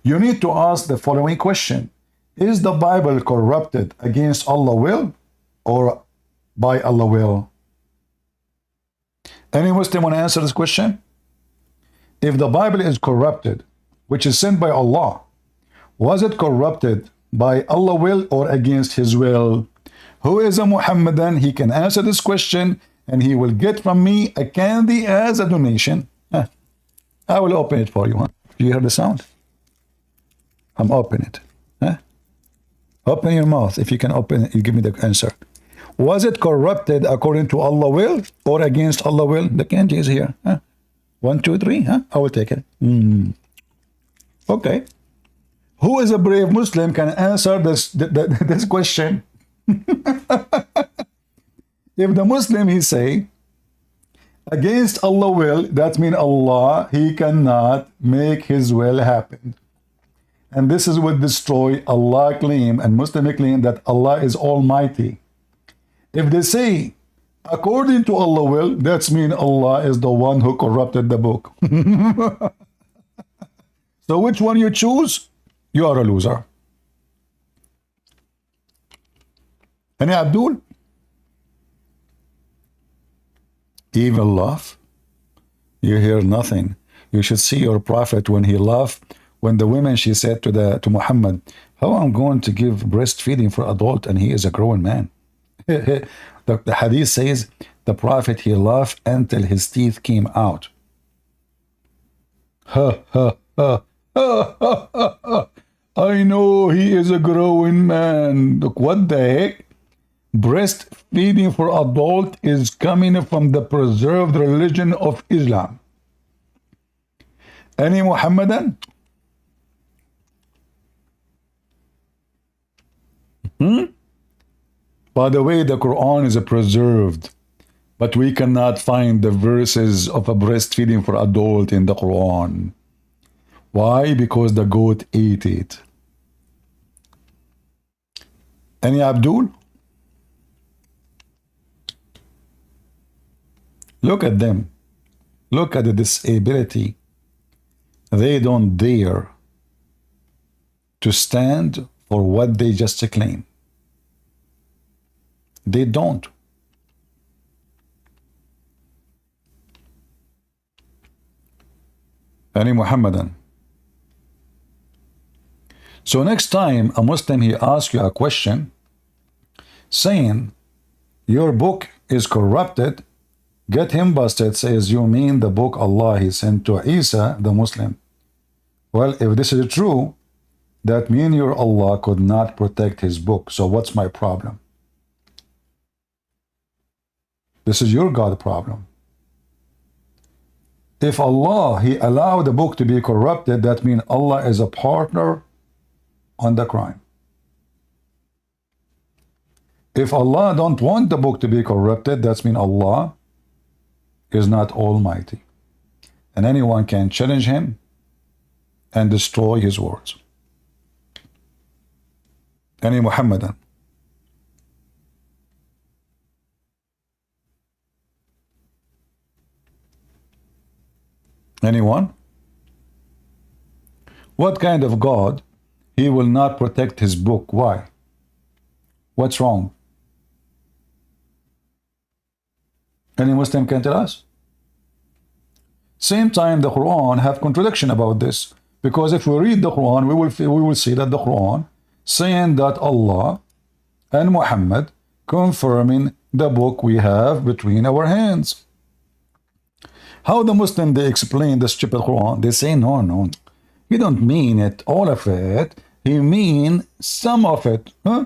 You need to ask the following question. Is the Bible corrupted against Allah's will or by Allah's will? Any Muslim want to answer this question? If the Bible is corrupted, which is sent by Allah, was it corrupted by Allah's will or against his will? Who is a Muhammadan? He can answer this question and he will get from me a candy as a donation. I will open it for you. Do you hear the sound? I'm opening it. Open your mouth. If you can open it, you give me the answer. Was it corrupted according to Allah's will or against Allah's will? The candy is here. 1, 2, 3. I will take it. Okay. Who is a brave Muslim can answer this question? If the Muslim he say against Allah's will, that means Allah he cannot make his will happen. And this is what destroy Allah claim and Muslim claim that Allah is almighty. If they say, according to Allah will, that's mean Allah is the one who corrupted the book. So which one you choose, you are a loser. And Abdul, evil laugh. You hear nothing. You should see your prophet when he laughed. When the women, she said to Muhammad, how I'm going to give breastfeeding for adult and he is a grown man. The hadith says the prophet, he laughed until his teeth came out. Ha ha ha ha ha ha ha. I know he is a growing man. Look, what the heck? Breastfeeding for adult is coming from the preserved religion of Islam. Any Muhammadan? By the way, the Quran is preserved, but we cannot find the verses of a breastfeeding for adult in the Quran. Why? Because the goat ate it. Any Abdul? Look at them. Look at the disability. They don't dare to stand for what they just claim. They don't. Any Muhammadan? So next time a Muslim, he asks you a question saying your book is corrupted, get him busted. Says, you mean the book Allah he sent to Isa the Muslim? Well, if this is true, that means your Allah could not protect his book. So what's my problem? This is your God problem. If Allah, he allowed the book to be corrupted, that means Allah is a partner on the crime. If Allah don't want the book to be corrupted, that means Allah is not almighty. And anyone can challenge him and destroy his words. Any Muhammadan? Anyone? What kind of God he will not protect his book? Why? What's wrong? Any Muslim can tell us? Same time the Quran have contradiction about this, because if we read the Quran, we will see that the Quran saying that Allah and Muhammad confirming the book we have between our hands. How the Muslim, they explain the stupid Quran? They say, no, he don't mean it, all of it. He mean some of it. Huh?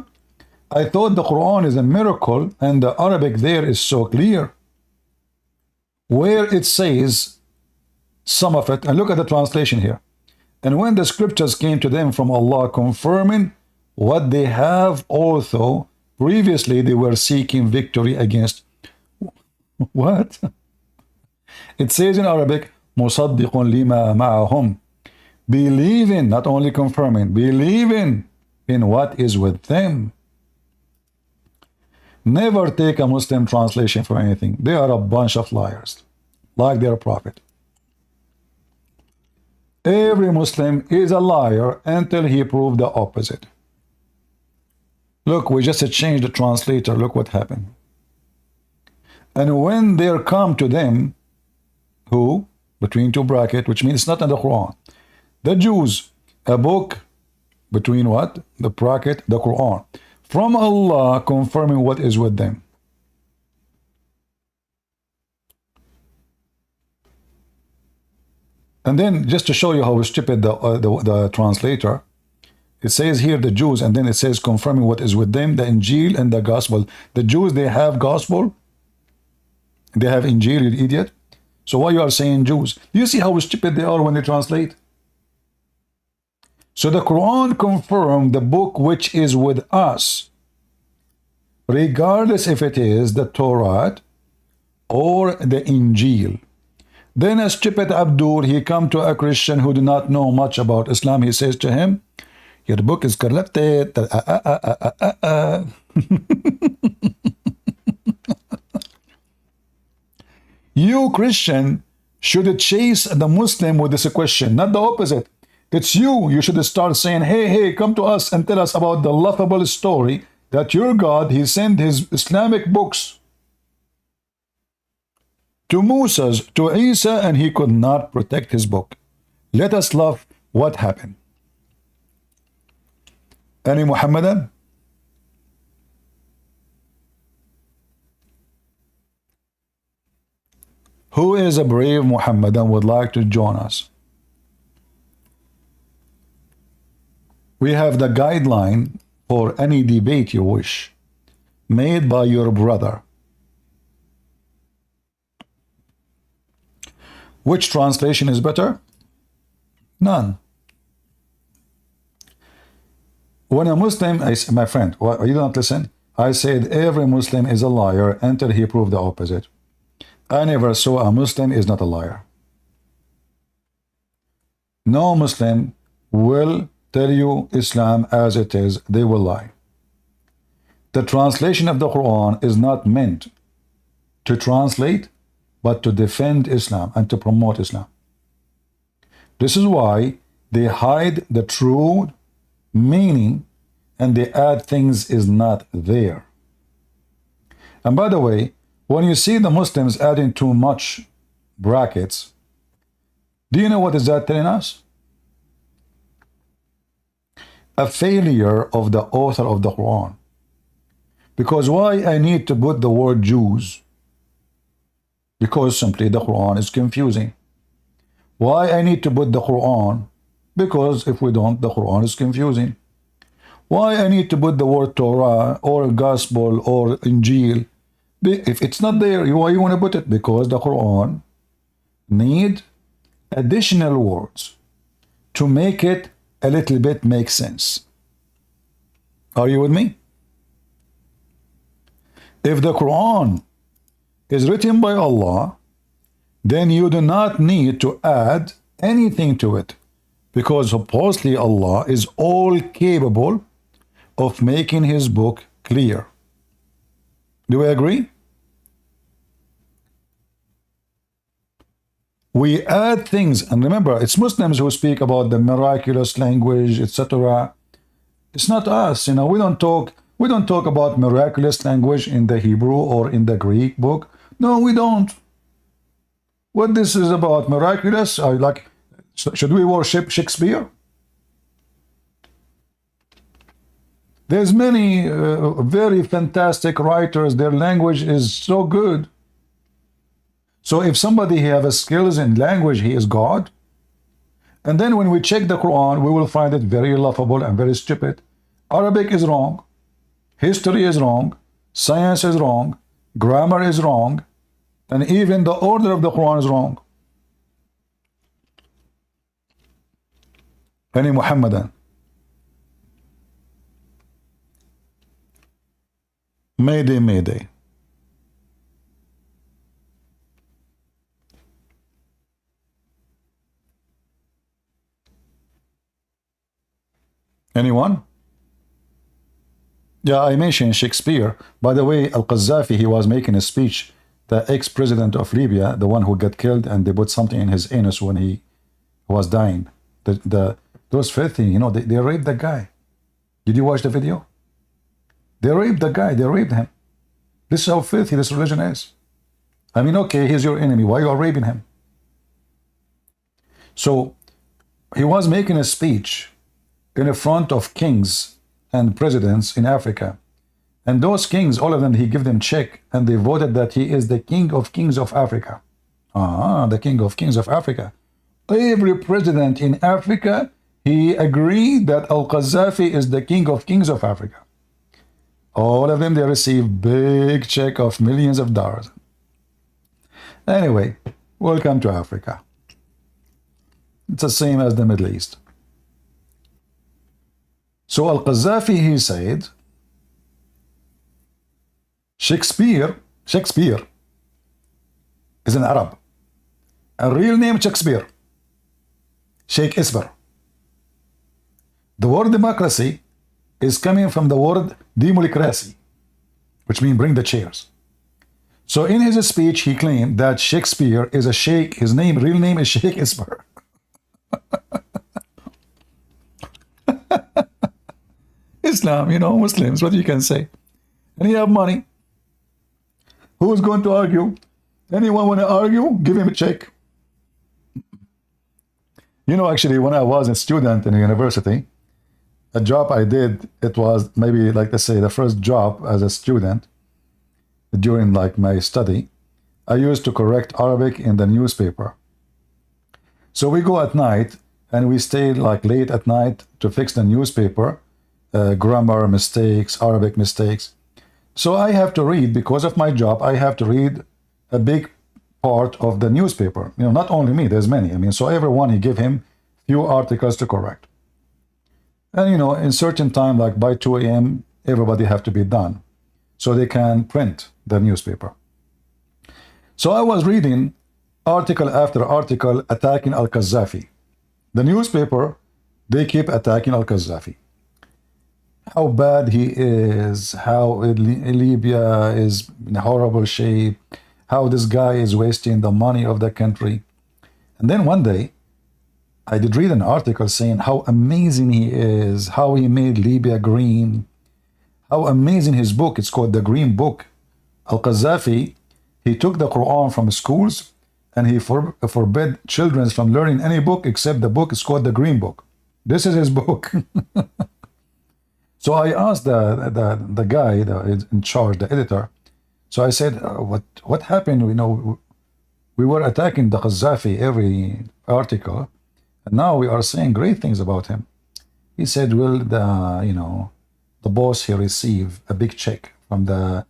I thought the Quran is a miracle and the Arabic there is so clear. Where it says some of it, and look at the translation here. And when the scriptures came to them from Allah confirming what they have, although previously they were seeking victory against. What? It says in Arabic, مُصَدِّقٌ لِمَا مَعَهُمْ, believing, not only confirming, believing in what is with them. Never take a Muslim translation for anything. They are a bunch of liars, like their prophet. Every Muslim is a liar until he proved the opposite. Look, we just changed the translator. Look what happened. And when there come to them, who? Between two brackets, which means it's not in the Quran. The Jews, a book between what? The bracket, the Quran. From Allah confirming what is with them. And then just to show you how stupid the translator, it says here the Jews, and then it says confirming what is with them, the Injil and the Gospel. The Jews, they have Gospel. They have Injil, you idiot. So why you are saying Jews? Do you see how stupid they are when they translate? So the Quran confirmed the book which is with us, regardless if it is the Torah or the Injil. Then a stupid Abdul, he come to a Christian who do not know much about Islam. He says to him, your book is corrupted. You, Christian, should chase the Muslim with this question, not the opposite. It's you. You should start saying, hey, hey, come to us and tell us about the laughable story that your God, he sent his Islamic books to Moses, to Isa, and he could not protect his book. Let us laugh. What happened? Any Muhammadan? Who is a brave Muhammadan would like to join us? We have the guideline for any debate you wish, made by your brother. Which translation is better? None. When a Muslim, my friend, you don't listen. I said every Muslim is a liar until he proved the opposite. I never saw a Muslim is not a liar. No Muslim will tell you Islam as it is. They will lie. The translation of the Quran is not meant to translate, but to defend Islam and to promote Islam. This is why they hide the true meaning and they add things is not there. And by the way, when you see the Muslims adding too much brackets, do you know what is that telling us? A failure of the author of the Quran. Because why I need to put the word Jews? Because simply the Quran is confusing. Why I need to put the Quran? Because if we don't, the Quran is confusing. Why I need to put the word Torah or Gospel or Injil? If it's not there, why you want to put it? Because the Quran need additional words to make it a little bit make sense. Are you with me? If the Quran is written by Allah, then you do not need to add anything to it, because supposedly Allah is all capable of making his book clear. Do we agree? We add things, and remember, it's Muslims who speak about the miraculous language, etc. It's not us, you know. We don't talk about miraculous language in the Hebrew or in the Greek book. No, we don't. What this is about, miraculous? Should we worship Shakespeare? There's many very fantastic writers. Their language is so good. So if somebody has skills in language, he is God. And then when we check the Quran, we will find it very laughable and very stupid. Arabic is wrong. History is wrong. Science is wrong. Grammar is wrong. And even the order of the Quran is wrong. Any Muhammadan? Mayday, Mayday. Anyone? Yeah, I mentioned Shakespeare. By the way, Al-Qaddafi, he was making a speech, the ex-president of Libya, the one who got killed, and they put something in his anus when he was dying. Those filthy, you know, they raped the guy. Did you watch the video? They raped the guy. They raped him. This is how filthy this religion is. I mean, okay, he's your enemy. Why you are raping him? So he was making a speech in front of kings and presidents in Africa. And those kings, all of them, he gave them check, and they voted that he is the king of kings of Africa. The king of kings of Africa. Every president in Africa, he agreed that Al-Qaddafi is the king of kings of Africa. All of them, they received big check of millions of dollars. Anyway, welcome to Africa. It's the same as the Middle East. So Al-Qaddafi, he said, Shakespeare is an Arab. A real name Shakespeare. Sheikh Isber. The word democracy is coming from the word democracy, which means bring the chairs. So in his speech, he claimed that Shakespeare is a sheikh. His real name is Sheikh Isbar. Islam, you know, Muslims, what you can say. And he have money. Who's going to argue? Anyone want to argue? Give him a check. You know, actually, when I was a student in a university, a job I did, it was maybe, like, let's say, the first job as a student during, like, my study. I used to correct Arabic in the newspaper. So we go at night, and we stay, like, late at night to fix the newspaper, grammar mistakes, Arabic mistakes. So I have to read, because of my job, I have to read a big part of the newspaper. You know, not only me, there's many. I mean, so everyone, he give him few articles to correct. And, you know, in certain time, like by 2 a.m., everybody have to be done so they can print the newspaper. So I was reading article after article attacking Al-Qaddafi. The newspaper, they keep attacking Al-Qaddafi. How bad he is, how Libya is in horrible shape, how this guy is wasting the money of the country. And then one day, I did read an article saying how amazing he is, how he made Libya green, how amazing his book, it's called The Green Book. Al-Qaddafi, he took the Quran from schools and he forbid children from learning any book except the book is called The Green Book. This is his book. So I asked the guy that is in charge, the editor. So I said, what happened? You know, we were attacking the Qaddafi every article, and now we are saying great things about him. He said, well, the boss, he received a big check from the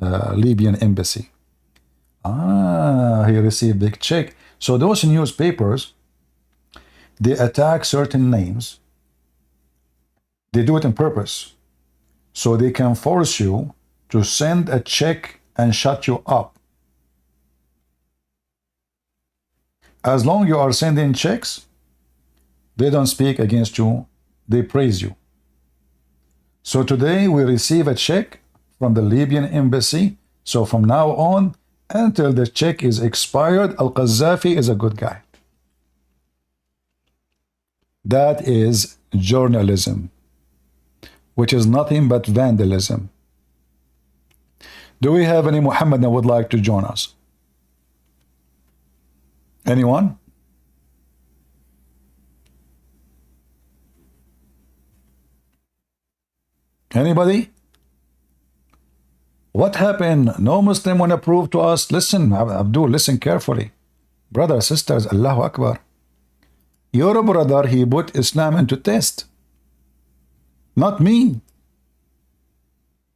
Libyan embassy. He received a big check. So those newspapers, they attack certain names. They do it on purpose. So they can force you to send a check and shut you up. As long as you are sending checks, they don't speak against you, they praise you. So today we receive a check from the Libyan embassy. So from now on, until the check is expired, Al-Qaddafi is a good guy. That is journalism, which is nothing but vandalism. Do we have any Muhammad that would like to join us? Anyone? Anybody? What happened? No Muslim want to prove to us. Listen, Abdul, listen carefully. Brothers, sisters, Allahu Akbar. Your brother, he put Islam into test. Not me.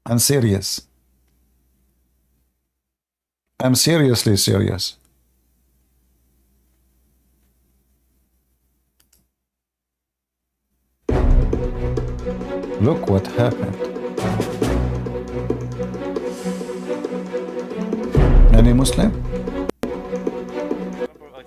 I'm serious. I'm seriously serious. Look what happened. Any Muslim?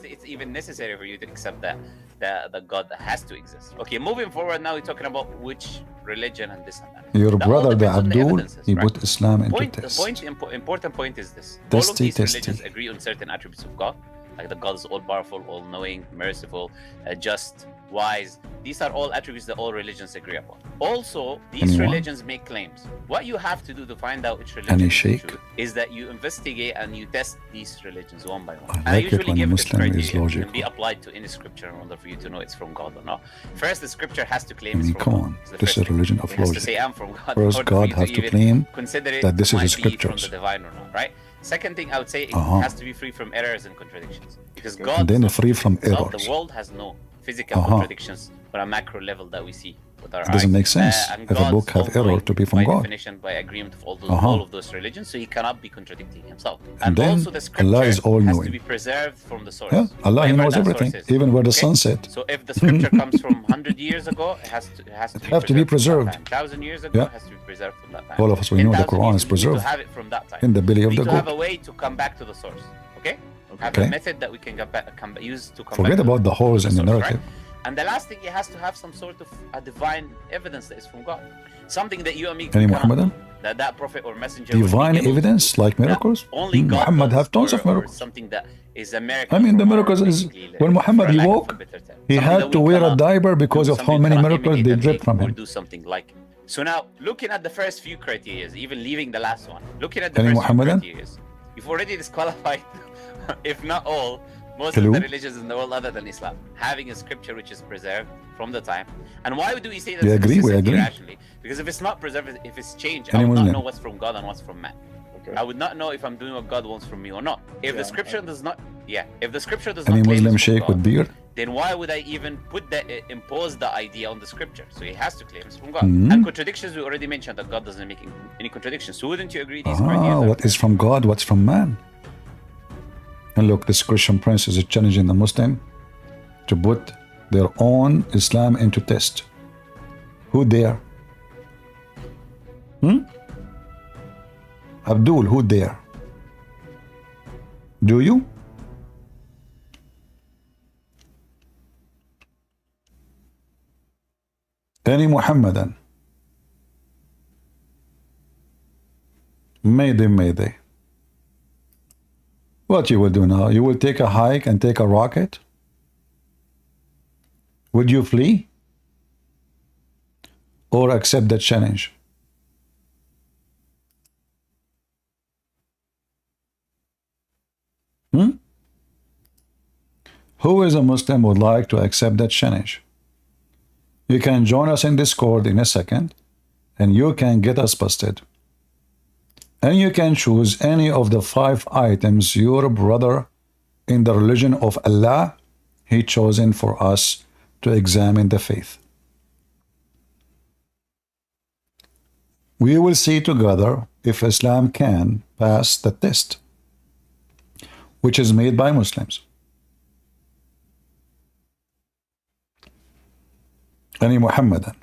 It's even necessary for you to accept that God has to exist. Okay, moving forward now, we're talking about which religion and this and that. Your brother, the Abdul, he right? put Islam into test. Important point is this. Testy, all of these testy. religions agree on certain attributes of God. Like the God is all-powerful, all-knowing, merciful, just, wise. These are all attributes that all religions agree upon. Also, these religions make claims. What you have to do to find out which religion is true is that you investigate and you test these religions one by one. I like it when a Muslim is logical. It can be applied to any scripture in order for you to know it's from God or not. First, the scripture has to claim I mean, it's from come God. on. This is a religion of It has to logic. say, I'm from God. First, God has to claim that this is the From scriptures. the divine or not, right? Second thing, I would say it has to be free from errors and contradictions. Because God And then free from errors. The world has no physical contradictions on a macro level that we see with our eyes. It doesn't make sense if a book have error to be from by God. definition, by agreement of all of those religions, so he cannot be contradicting himself. And then also the scripture Allah is all has knowing. to be preserved from the source. Yeah, Allah, he knows everything, even where the sun set. So if the scripture comes from 100 years ago, it has to be preserved. 1,000 years ago, it has to be preserved from that time. All of us, we know the Quran is preserved to have it from that time. in the belly of the to have goat. a way to come back to the source. Okay? Have a method that we can use to come Forget back about to the holes in the narrative. Right? And the last thing, it has to have some sort of a divine evidence that is from God. Something that you and me Any Muhammadan? that that prophet or messenger would be Divine able to evidence, do, like that miracles? only God Muhammad does, have tons or, of miracles. or something that is a miracle. I mean, the from our, miracles is basically, when for Muhammad a he lack of woke, a better term. he Something had that to we wear a cannot diaper because do, of how something we many cannot miracles they imitate and dripped make from or him. do something like it. So now, looking at the first few criteria, even leaving the last one, looking at the Any first few Muhammadan? criteria, you've already disqualified, if not all, most Hello? of the religions in the world other than Islam, having a scripture which is preserved from the time. And why do we say that We it's agree, we necessity agree. rationally? Because if it's not preserved, if it's changed, Any I would Muslim? not know what's from God and what's from man. Okay. I would not know if I'm doing what God wants from me or not. If the scripture does not, if the scripture does Any not claim Muslim it's from sheikh God, with beard? then why would I even put that, impose the idea on the scripture? So he has to claim it's from God. Hmm. And contradictions, we already mentioned that God doesn't make any contradictions. So wouldn't you agree these criteria? What is from God, what's from man? And look, this Christian prince is challenging the Muslim to put their own Islam into test. Who dare? Abdul, who dare? Do you? Any Muhammadan? Mayday, mayday. What you will do now? You will take a hike and take a rocket? Would you flee? Or accept that challenge? Who is a Muslim would like to accept that challenge? You can join us in Discord in a second, and you can get us busted. And you can choose any of the 5 items your brother in the religion of Allah he chosen for us to examine the faith. We will see together if Islam can pass the test, which is made by Muslims. Any Muhammadan?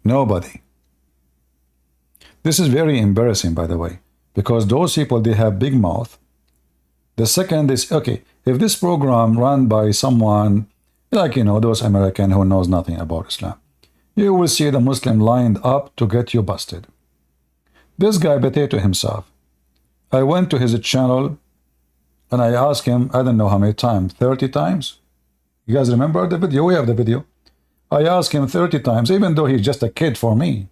Nobody. This is very embarrassing, by the way, because those people, they have big mouth. The second is, okay, if this program run by someone like, those American who knows nothing about Islam, you will see the Muslim lined up to get you busted. This guy potato himself. I went to his channel and I asked him, I don't know how many times, 30 times? You guys remember the video? We have the video. I asked him 30 times, even though he's just a kid for me.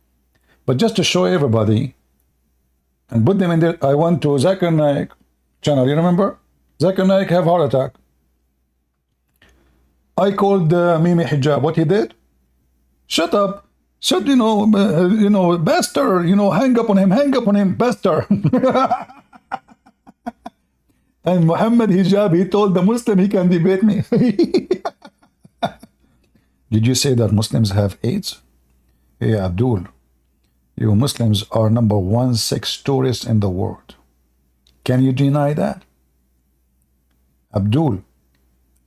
But just to show everybody and put them in there, I went to Zakir Naik channel, you remember? Zakir Naik have heart attack. I called Mimi Hijab. What he did? Shut up. Said, Bester, hang up on him, Bester. And Muhammad Hijab, he told the Muslim he can debate me. Did you say that Muslims have AIDS? Hey, Abdul, you Muslims are #1 sex tourists in the world. Can you deny that? Abdul,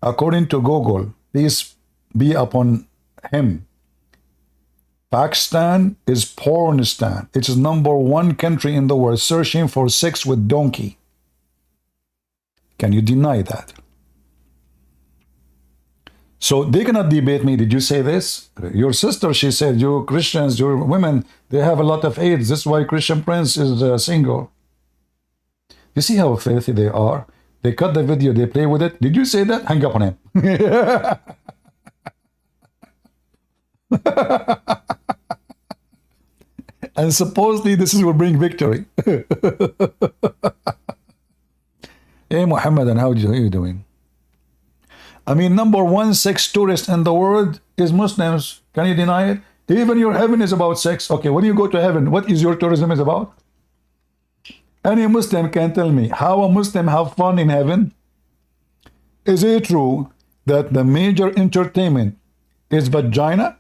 according to Google, peace be upon him, Pakistan is pornistan. It's #1 country in the world searching for sex with donkey. Can you deny that? So they cannot debate me. Did you say this? Your sister, she said, you Christians, your women, they have a lot of AIDS. That's why Christian Prince is single. You see how filthy they are? They cut the video, they play with it. Did you say that? Hang up on him. And supposedly this will bring victory. Hey, Muhammadan, how are you doing? I mean, #1 sex tourist in the world is Muslims. Can you deny it? Even your heaven is about sex. Okay, when you go to heaven, what is your tourism is about? Any Muslim can tell me how a Muslim have fun in heaven? Is it true that the major entertainment is vagina?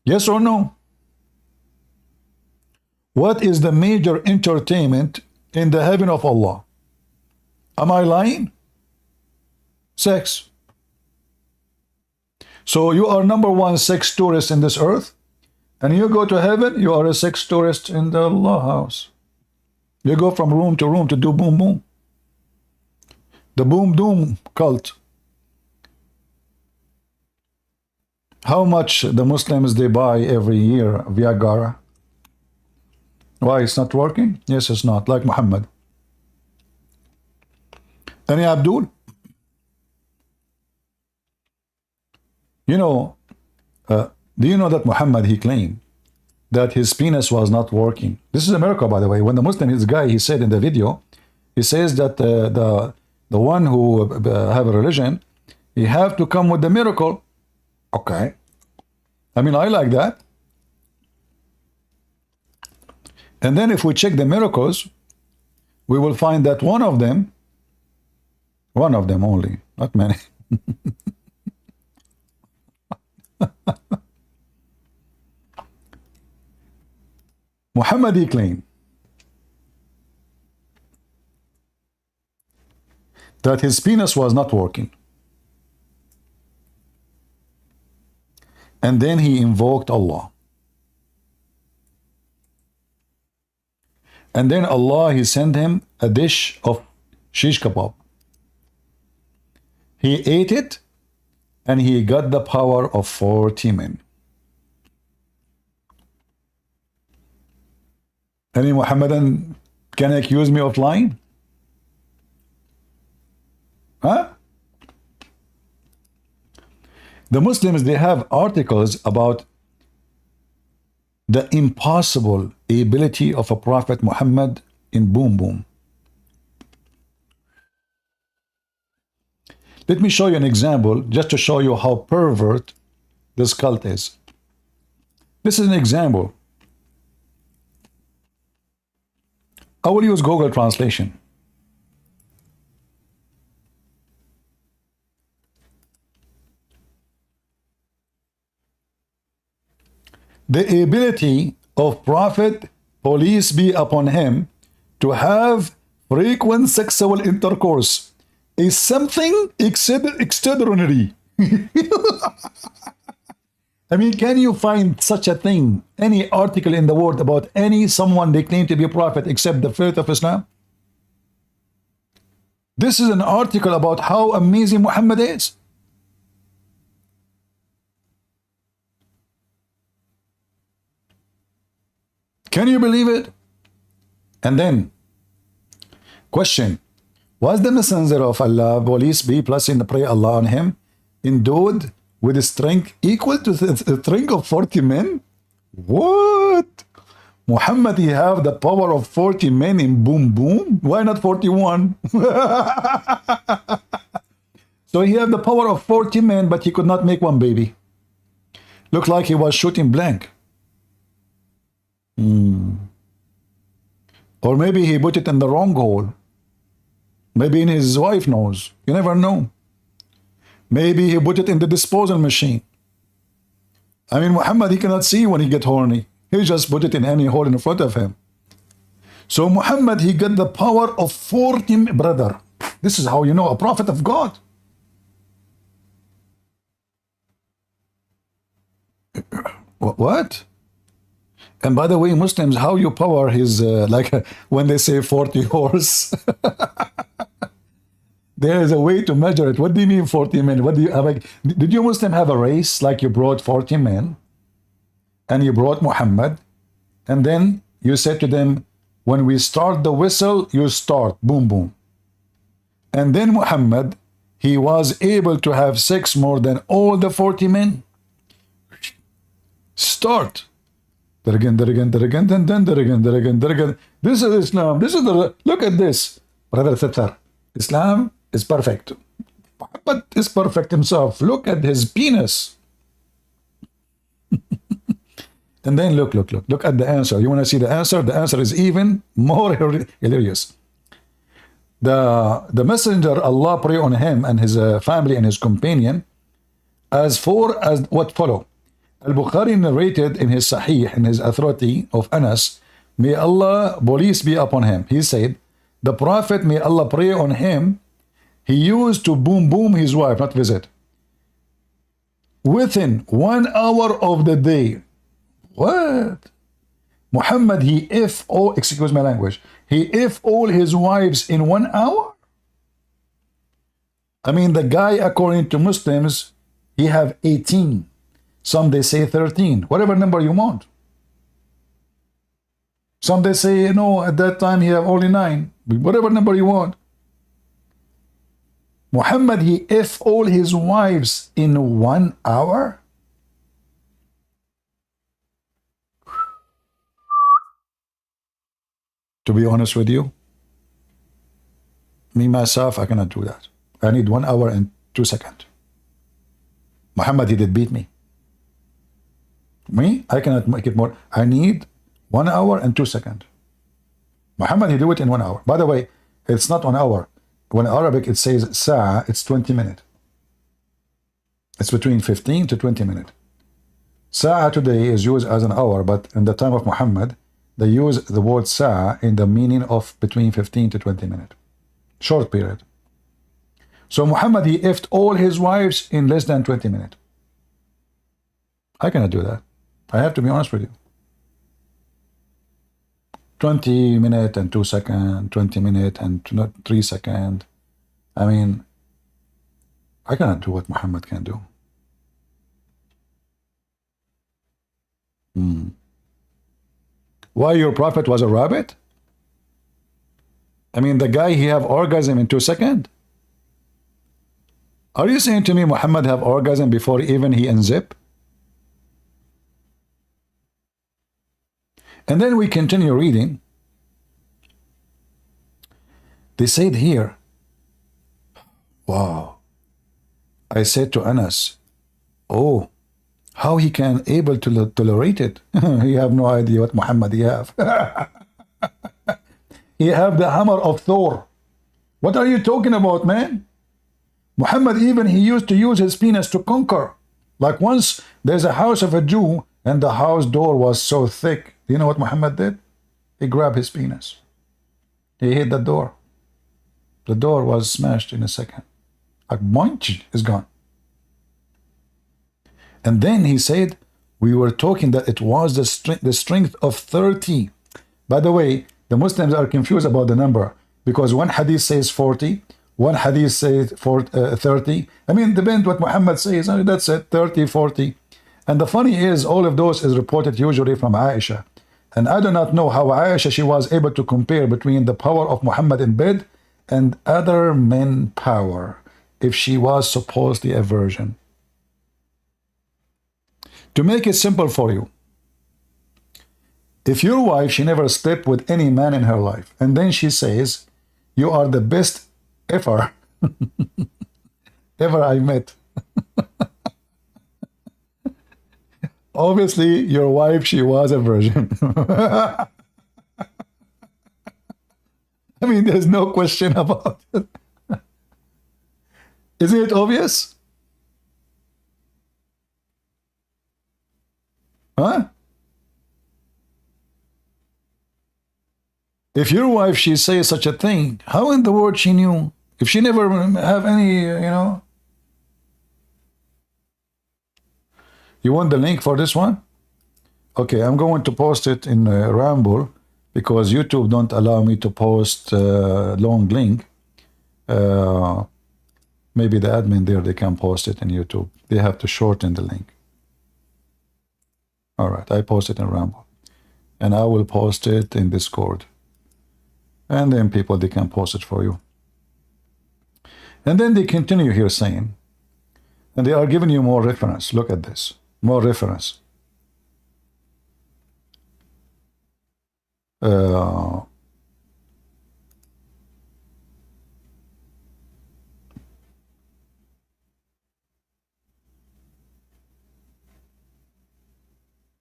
Yes or no? What is the major entertainment in the heaven of Allah? Am I lying? Sex. So you are #1 sex tourist in this earth, and you go to heaven, you are a sex tourist in the Allah house. You go from room to do boom boom. The boom doom cult. How much the Muslims they buy every year Viagra? Why it's not working? Yes, it's not. Like Muhammad. Any Abdul? You know, do you know that Muhammad, he claimed that his penis was not working? This is a miracle, by the way. When the Muslim, this guy, he said in the video, he says that the one who have a religion, he have to come with the miracle. Okay. I mean, I like that. And then if we check the miracles, we will find that one of them only, not many. Muhammad, he claimed that his penis was not working. And then he invoked Allah. And then Allah, he sent him a dish of shish kebab. He ate it, and he got the power of 40 men. Any Muhammadan can accuse me of lying? Huh? The Muslims, they have articles about the impossible ability of a Prophet Muhammad in boom boom. Let me show you an example just to show you how pervert this cult is. This is an example. I will use Google Translation. The ability of Prophet, peace be upon him, to have frequent sexual intercourse is something extraordinary. I mean, can you find such a thing, any article in the world about someone they claim to be a prophet except the faith of Islam? This is an article about how amazing Muhammad is. Can you believe it? And then, question, was the messenger of Allah, peace be plus in the prayer Allah on him, endowed with a strength equal to the strength of 40 men? What? Muhammad, he have the power of 40 men in boom boom? Why not 41? So he have the power of 40 men, but he could not make one baby. Looked like he was shooting blank. Or maybe he put it in the wrong hole. Maybe in his wife nose. You never know. Maybe he put it in the disposal machine. I mean, Muhammad, he cannot see when he get horny. He just put it in any hole in front of him. So Muhammad, he got the power of 40, brother. This is how you know a prophet of God. What? And by the way, Muslims, how you power his, when they say 40 horse. There is a way to measure it. What do you mean 40 men? What do you, did you Muslim have a race like you brought 40 men and you brought Muhammad, and then you said to them, when we start the whistle, you start, boom, boom. And then Muhammad, he was able to have sex more than all the 40 men. Start. This is Islam. This is the, look at this. Brother sister, Islam is perfect. Muhammad is perfect himself. Look at his penis. And then look at the answer. You want to see the answer? The answer is even more hilarious. The messenger, Allah pray on him and his family and his companion, as for as what follow. Al-Bukhari narrated in his Sahih, in his authority of Anas, may Allah, peace be upon him, he said, the Prophet, may Allah pray on him, he used to boom boom his wife, not visit, within 1 hour of the day. What? Muhammad, he if all, excuse my language, he if all his wives in 1 hour? I mean, the guy, according to Muslims, he have 18. Some they say 13, whatever number you want. Some they say, no, at that time he have only 9, whatever number you want. Muhammad, he F all his wives in 1 hour? To be honest with you, me myself, I cannot do that. I need 1 hour and 2 seconds. Muhammad, he did beat me. Me, I cannot make it more. I need 1 hour and 2 seconds. Muhammad, he do it in 1 hour. By the way, it's not 1 hour. When in Arabic it says sa'a, it's 20 minutes. It's between 15 to 20 minutes. Sa'a today is used as an hour, but in the time of Muhammad, they use the word sa'a in the meaning of between 15 to 20 minutes. Short period. So Muhammad, he effed all his wives in less than 20 minutes. I cannot do that. I have to be honest with you. 20 minutes and 2 seconds, 20 minutes and 3 seconds. I mean, I cannot do what Muhammad can do. Why your prophet was a rabbit? I mean, the guy, he have orgasm in 2 seconds? Are you saying to me Muhammad have orgasm before even he unzip? And then we continue reading. They said here, wow. I said to Anas, oh, how he can able to tolerate it? He have no idea what Muhammad he have. He have the hammer of Thor. What are you talking about, man? Muhammad, even he used to use his penis to conquer. Like once there's a house of a Jew and the house door was so thick. Do you know what Muhammad did? He grabbed his penis. He hit the door. The door was smashed in a second. Like boink, is gone. And then he said, we were talking that it was the strength of 30. By the way, the Muslims are confused about the number because one hadith says 40, one hadith says 30. I mean, depends what Muhammad says. I mean, that's it, 30, 40. And the funny is, all of those is reported usually from Aisha. And I do not know how Aisha, she was able to compare between the power of Muhammad in bed and other men power, if she was supposedly a virgin. To make it simple for you, if your wife, she never slept with any man in her life, and then she says, you are the best ever, ever I met. Obviously, your wife, she was a virgin. I mean, there's no question about it. Isn't it obvious? Huh? If your wife, she says such a thing, how in the world she knew? If she never have any, You want the link for this one? Okay, I'm going to post it in Ramble because YouTube don't allow me to post long link. Maybe the admin there, they can post it in YouTube. They have to shorten the link. All right, I post it in Ramble. And I will post it in Discord. And then people, they can post it for you. And then they continue here saying, and they are giving you more reference. Look at this. More reference.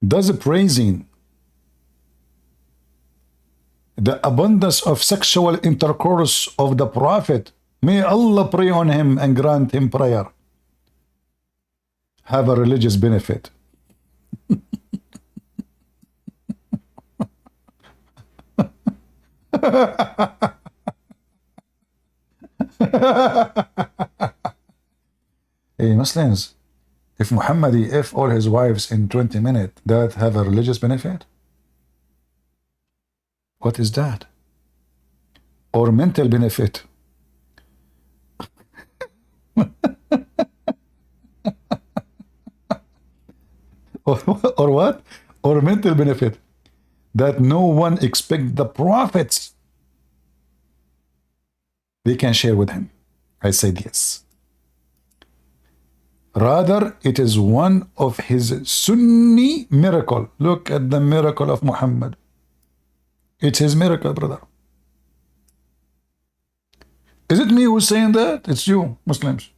Does praising the abundance of sexual intercourse of the Prophet, may Allah pray on him and grant him prayer, have a religious benefit? Hey Muslims, if Muhammad if all his wives in 20 minutes, that have a religious benefit? What is that? Or mental benefit? or what? Or mental benefit that no one expect the prophets they can share with him. I said yes. Rather, it is one of his Sunni miracle. Look at the miracle of Muhammad. It's his miracle, brother. Is it me who's saying that? It's you, Muslims.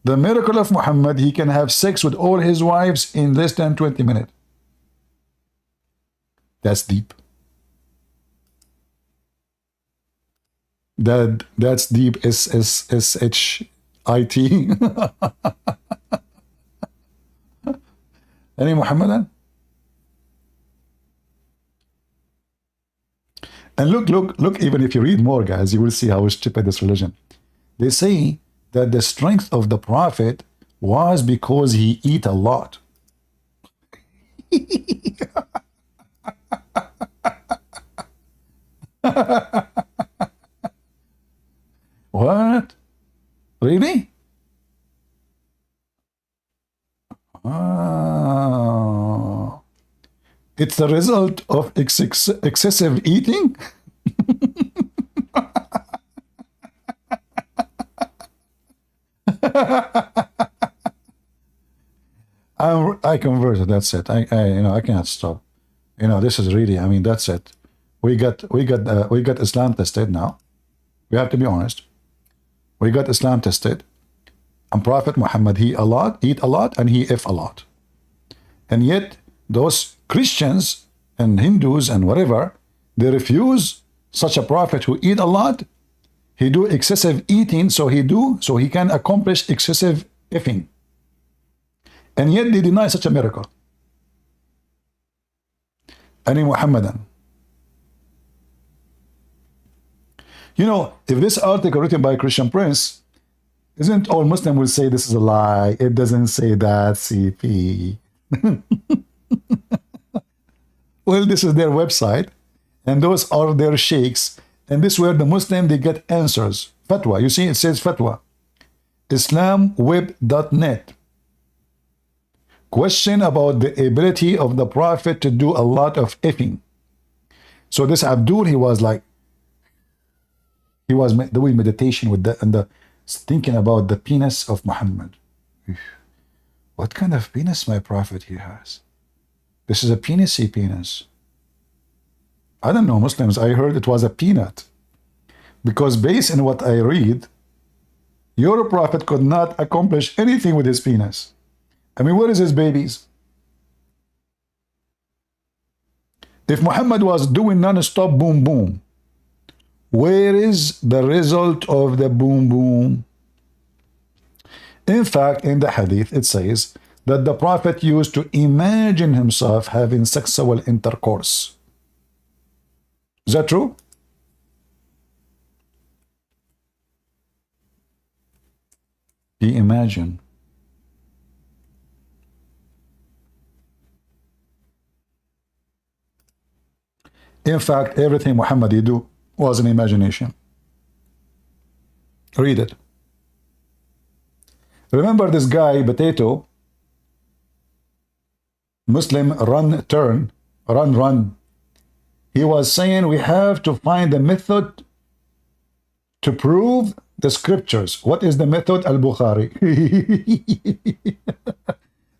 The miracle of Muhammad, he can have sex with all his wives in less than 20 minutes. That's deep. That's deep. SSSHIT. Any Muhammadan? And look, even if you read more, guys, you will see how stupid this religion. They say that the strength of the Prophet was because he eat a lot. What? Really? Ah. It's the result of excessive eating? I converted, that's it. I can't stop. This is really, that's it. We got Islam tested now. We have to be honest. We got Islam tested. And Prophet Muhammad, he eat a lot, and he if a lot. And yet, those Christians and Hindus and whatever, they refuse such a prophet who eat a lot. He do excessive eating, so he can accomplish excessive effing. And yet they deny such a miracle. Any Muhammadan. If this article written by Christian Prince, isn't all Muslim will say this is a lie? It doesn't say that, CP. Well, this is their website, and those are their sheikhs, and this is where the Muslim, they get answers. Fatwa, you see, it says fatwa. Islamweb.net. Question about the ability of the Prophet to do a lot of effing. So this Abdul, he was doing meditation with and thinking about the penis of Muhammad. What kind of penis my Prophet he has? This is a penisy penis. I don't know, Muslims, I heard it was a peanut. Because based on what I read, your Prophet could not accomplish anything with his penis. Where is his babies? If Muhammad was doing non-stop boom boom, where is the result of the boom boom? In fact, in the hadith, it says that the Prophet used to imagine himself having sexual intercourse. Is that true? He imagined. In fact, everything Muhammad do was an imagination. Read it. Remember this guy, Potato, Muslim run. He was saying we have to find a method to prove the scriptures. What is the method? Al-Bukhari.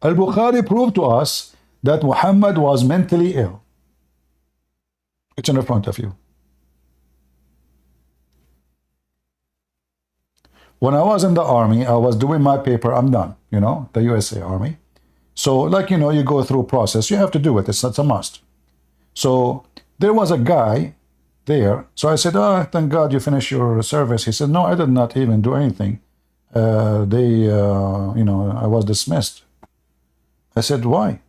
Al-Bukhari proved to us that Muhammad was mentally ill. It's in front of you. When I was in the army, I was doing my paper. I'm done, the USA Army. So, you go through a process. You have to do it. It's a must. So, there was a guy there. So I said, thank God you finished your service. He said, no, I did not even do anything. I was dismissed. I said, why?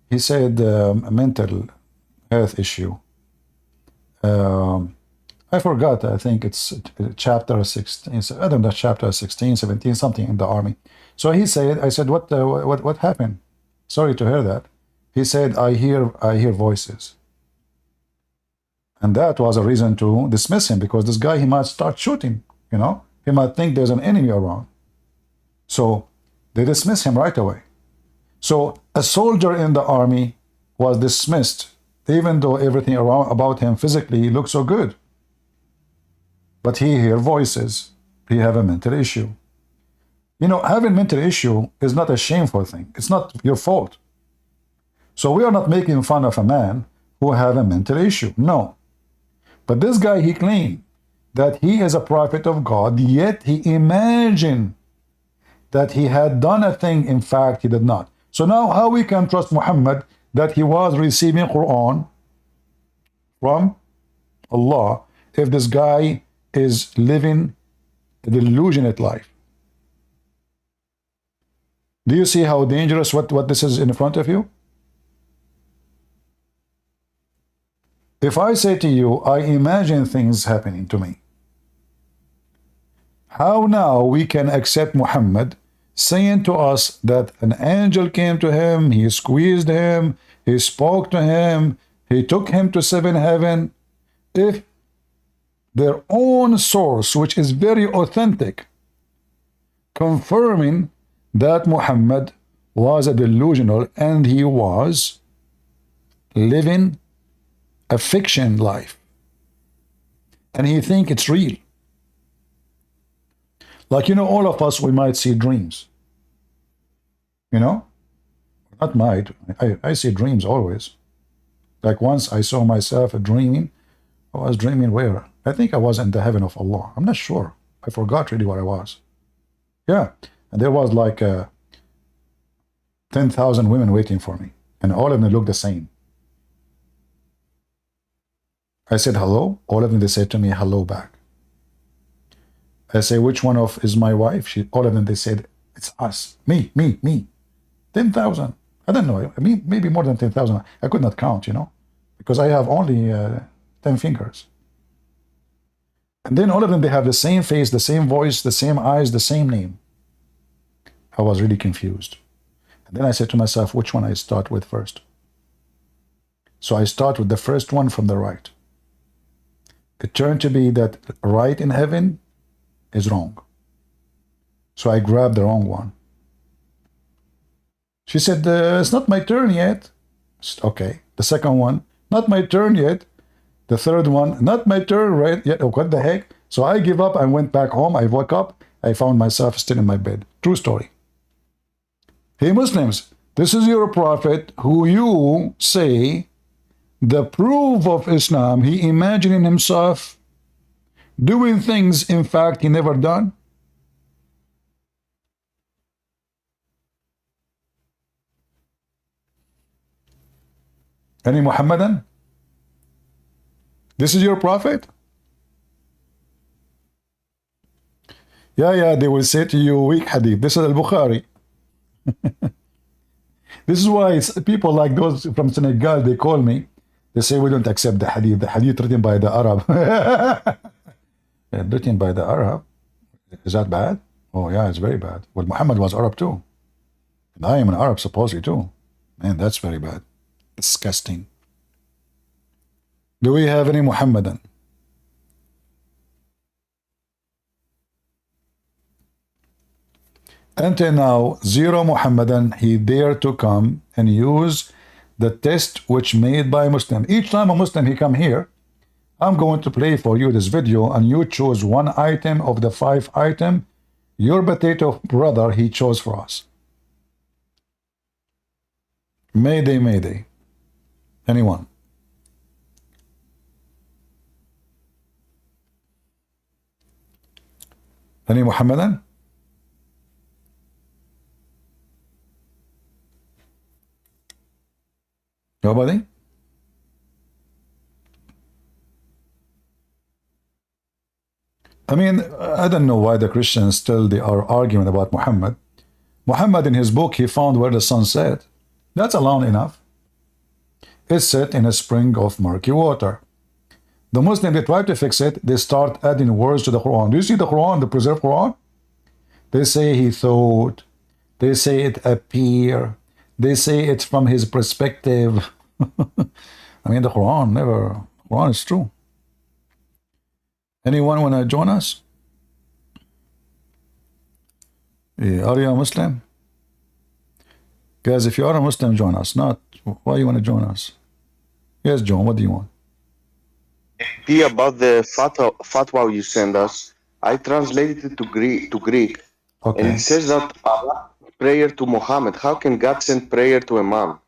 He said, a mental health issue. I forgot, I think it's chapter 16, I don't know, chapter 16, 17, something in the army. So he said, I said, what happened? Sorry to hear that. He said, I hear voices. And that was a reason to dismiss him, because this guy, he might start shooting, he might think there's an enemy around. So they dismiss him right away. So a soldier in the army was dismissed, even though everything around about him physically looked so good. But he hear voices. He have a mental issue. You know, having mental issue is not a shameful thing. It's not your fault. So we are not making fun of a man who have a mental issue. No. But this guy, he claimed that he is a prophet of God, yet he imagined that he had done a thing. In fact, he did not. So now how we can trust Muhammad that he was receiving Quran from Allah if this guy is living a delusionate life? Do you see how dangerous what this is in front of you? If I say to you, I imagine things happening to me, how now we can accept Muhammad saying to us that an angel came to him, he squeezed him, he spoke to him, he took him to seven heaven, if their own source, which is very authentic, confirming that Muhammad was a delusional and he was living a fiction life, and he think it's real. Like, you know, all of us, we might see dreams. You know? Not might. I see dreams always. Like once I saw myself dreaming. I was dreaming where? I think I was in the heaven of Allah. I'm not sure. I forgot really where I was. Yeah. And there was like 10,000 women waiting for me. And all of them looked the same. I said hello. All of them, they said to me hello back. I say, which one of is my wife? All of them, they said, it's us. Me. 10,000. I don't know. I mean, maybe more than 10,000. I could not count, you know, because I have only 10 fingers. And then all of them, they have the same face, the same voice, the same eyes, the same name. I was really confused. And then I said to myself, which one I start with first? So I start with the first one from the right. It turned to be that right in heaven is wrong. So I grabbed the wrong one. She said, it's not my turn yet. Okay. The second one, not my turn yet. The third one, not my turn right yet. Oh, what the heck? So I give up and went back home. I woke up. I found myself still in my bed. True story. Hey, Muslims, this is your prophet who you say the proof of Islam, he imagining himself doing things, in fact, he never done. Any Muhammadan? This is your prophet? Yeah, they will say to you, weak hadith. This is al-Bukhari. This is why it's people like those from Senegal, they call me. They say we don't accept the hadith written by the Arab. Written by the Arab? Is that bad? Oh yeah, it's very bad. Well, Muhammad was Arab too. And I am an Arab supposedly too. Man, that's very bad. Disgusting. Do we have any Muhammadan? Until now, zero Muhammadan, he dared to come and use the test which made by Muslim. Each time a Muslim he come here, I'm going to play for you this video and you choose one item of the 5 items your potato brother he chose for us. Mayday, mayday. Anyone? Any Muhammadan? Nobody? I mean, I don't know why the Christians still they are arguing about Muhammad. Muhammad in his book, he found where the sun set. That's alone enough. It's set in a spring of murky water. The Muslims, they try to fix it. They start adding words to the Quran. Do you see the Quran, the preserved Quran? They say he thought. They say it appear. They say it's from his perspective. I mean, the Quran never. Quran is true. Anyone want to join us? Are you a Muslim? Guys, if you are a Muslim, join us. Not, why you want to join us? Yes, John, what do you want? P, about the fatwa you send us, I translated it to Greek, and Okay. it says that Allah prayer to Muhammad. How can God send prayer to a man?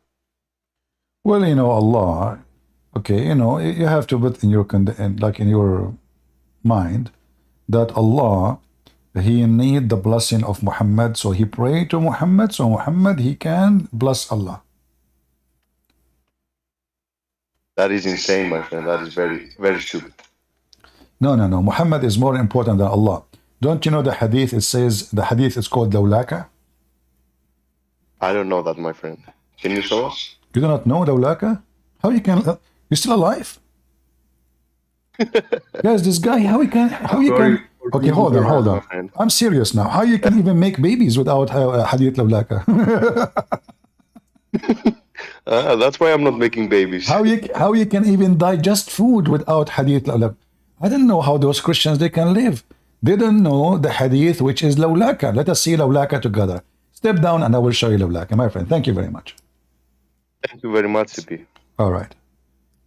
Well, you know, Allah, okay, you know, you have to put in your, like in your mind that Allah, he need the blessing of Muhammad, so he prayed to Muhammad, so Muhammad, he can bless Allah. That is insane, my friend. That is very, very stupid. No, no, no. Muhammad is more important than Allah. Don't you know the hadith? It says, the hadith is called Lawlaka. I don't know that, my friend. Can you show us? You do not know Lawlaka? How you can, you're still alive? Guys, this guy, how he can, okay, hold on. I'm serious now. How you can even make babies without hadith Lawlaka? That's why I'm not making babies. How you can even digest food without hadith Lawlaka? I don't know how those Christians, they can live. They don't know the hadith, which is Lawlaka. Let us see Lawlaka together. Step down and I will show you Lawlaka, my friend. Thank you very much. Thank you very much, CP. All right.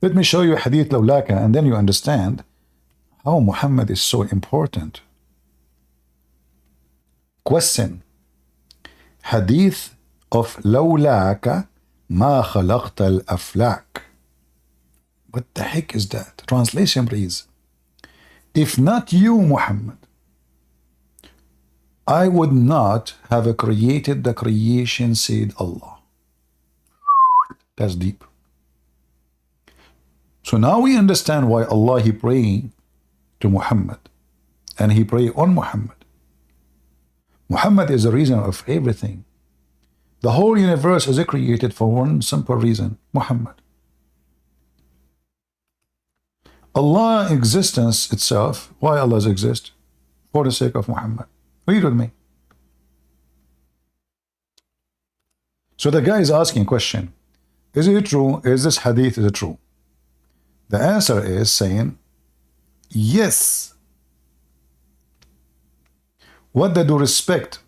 Let me show you hadith Lawlaka, and then you understand how Muhammad is so important. Question. Hadith of Lawlaka ma khalaqta al-aflak. What the heck is that? Translation, please. If not you, Muhammad, I would not have created the creation, said Allah. That's deep. So now we understand why Allah, he prayed to Muhammad and he prayed on Muhammad. Muhammad is the reason of everything. The whole universe is created for one simple reason, Muhammad. Allah existence itself, why Allah exists? For the sake of Muhammad. Read with me. So the guy is asking a question. Is it true? Is this hadith, is it true? The answer is saying, yes. What they do respect,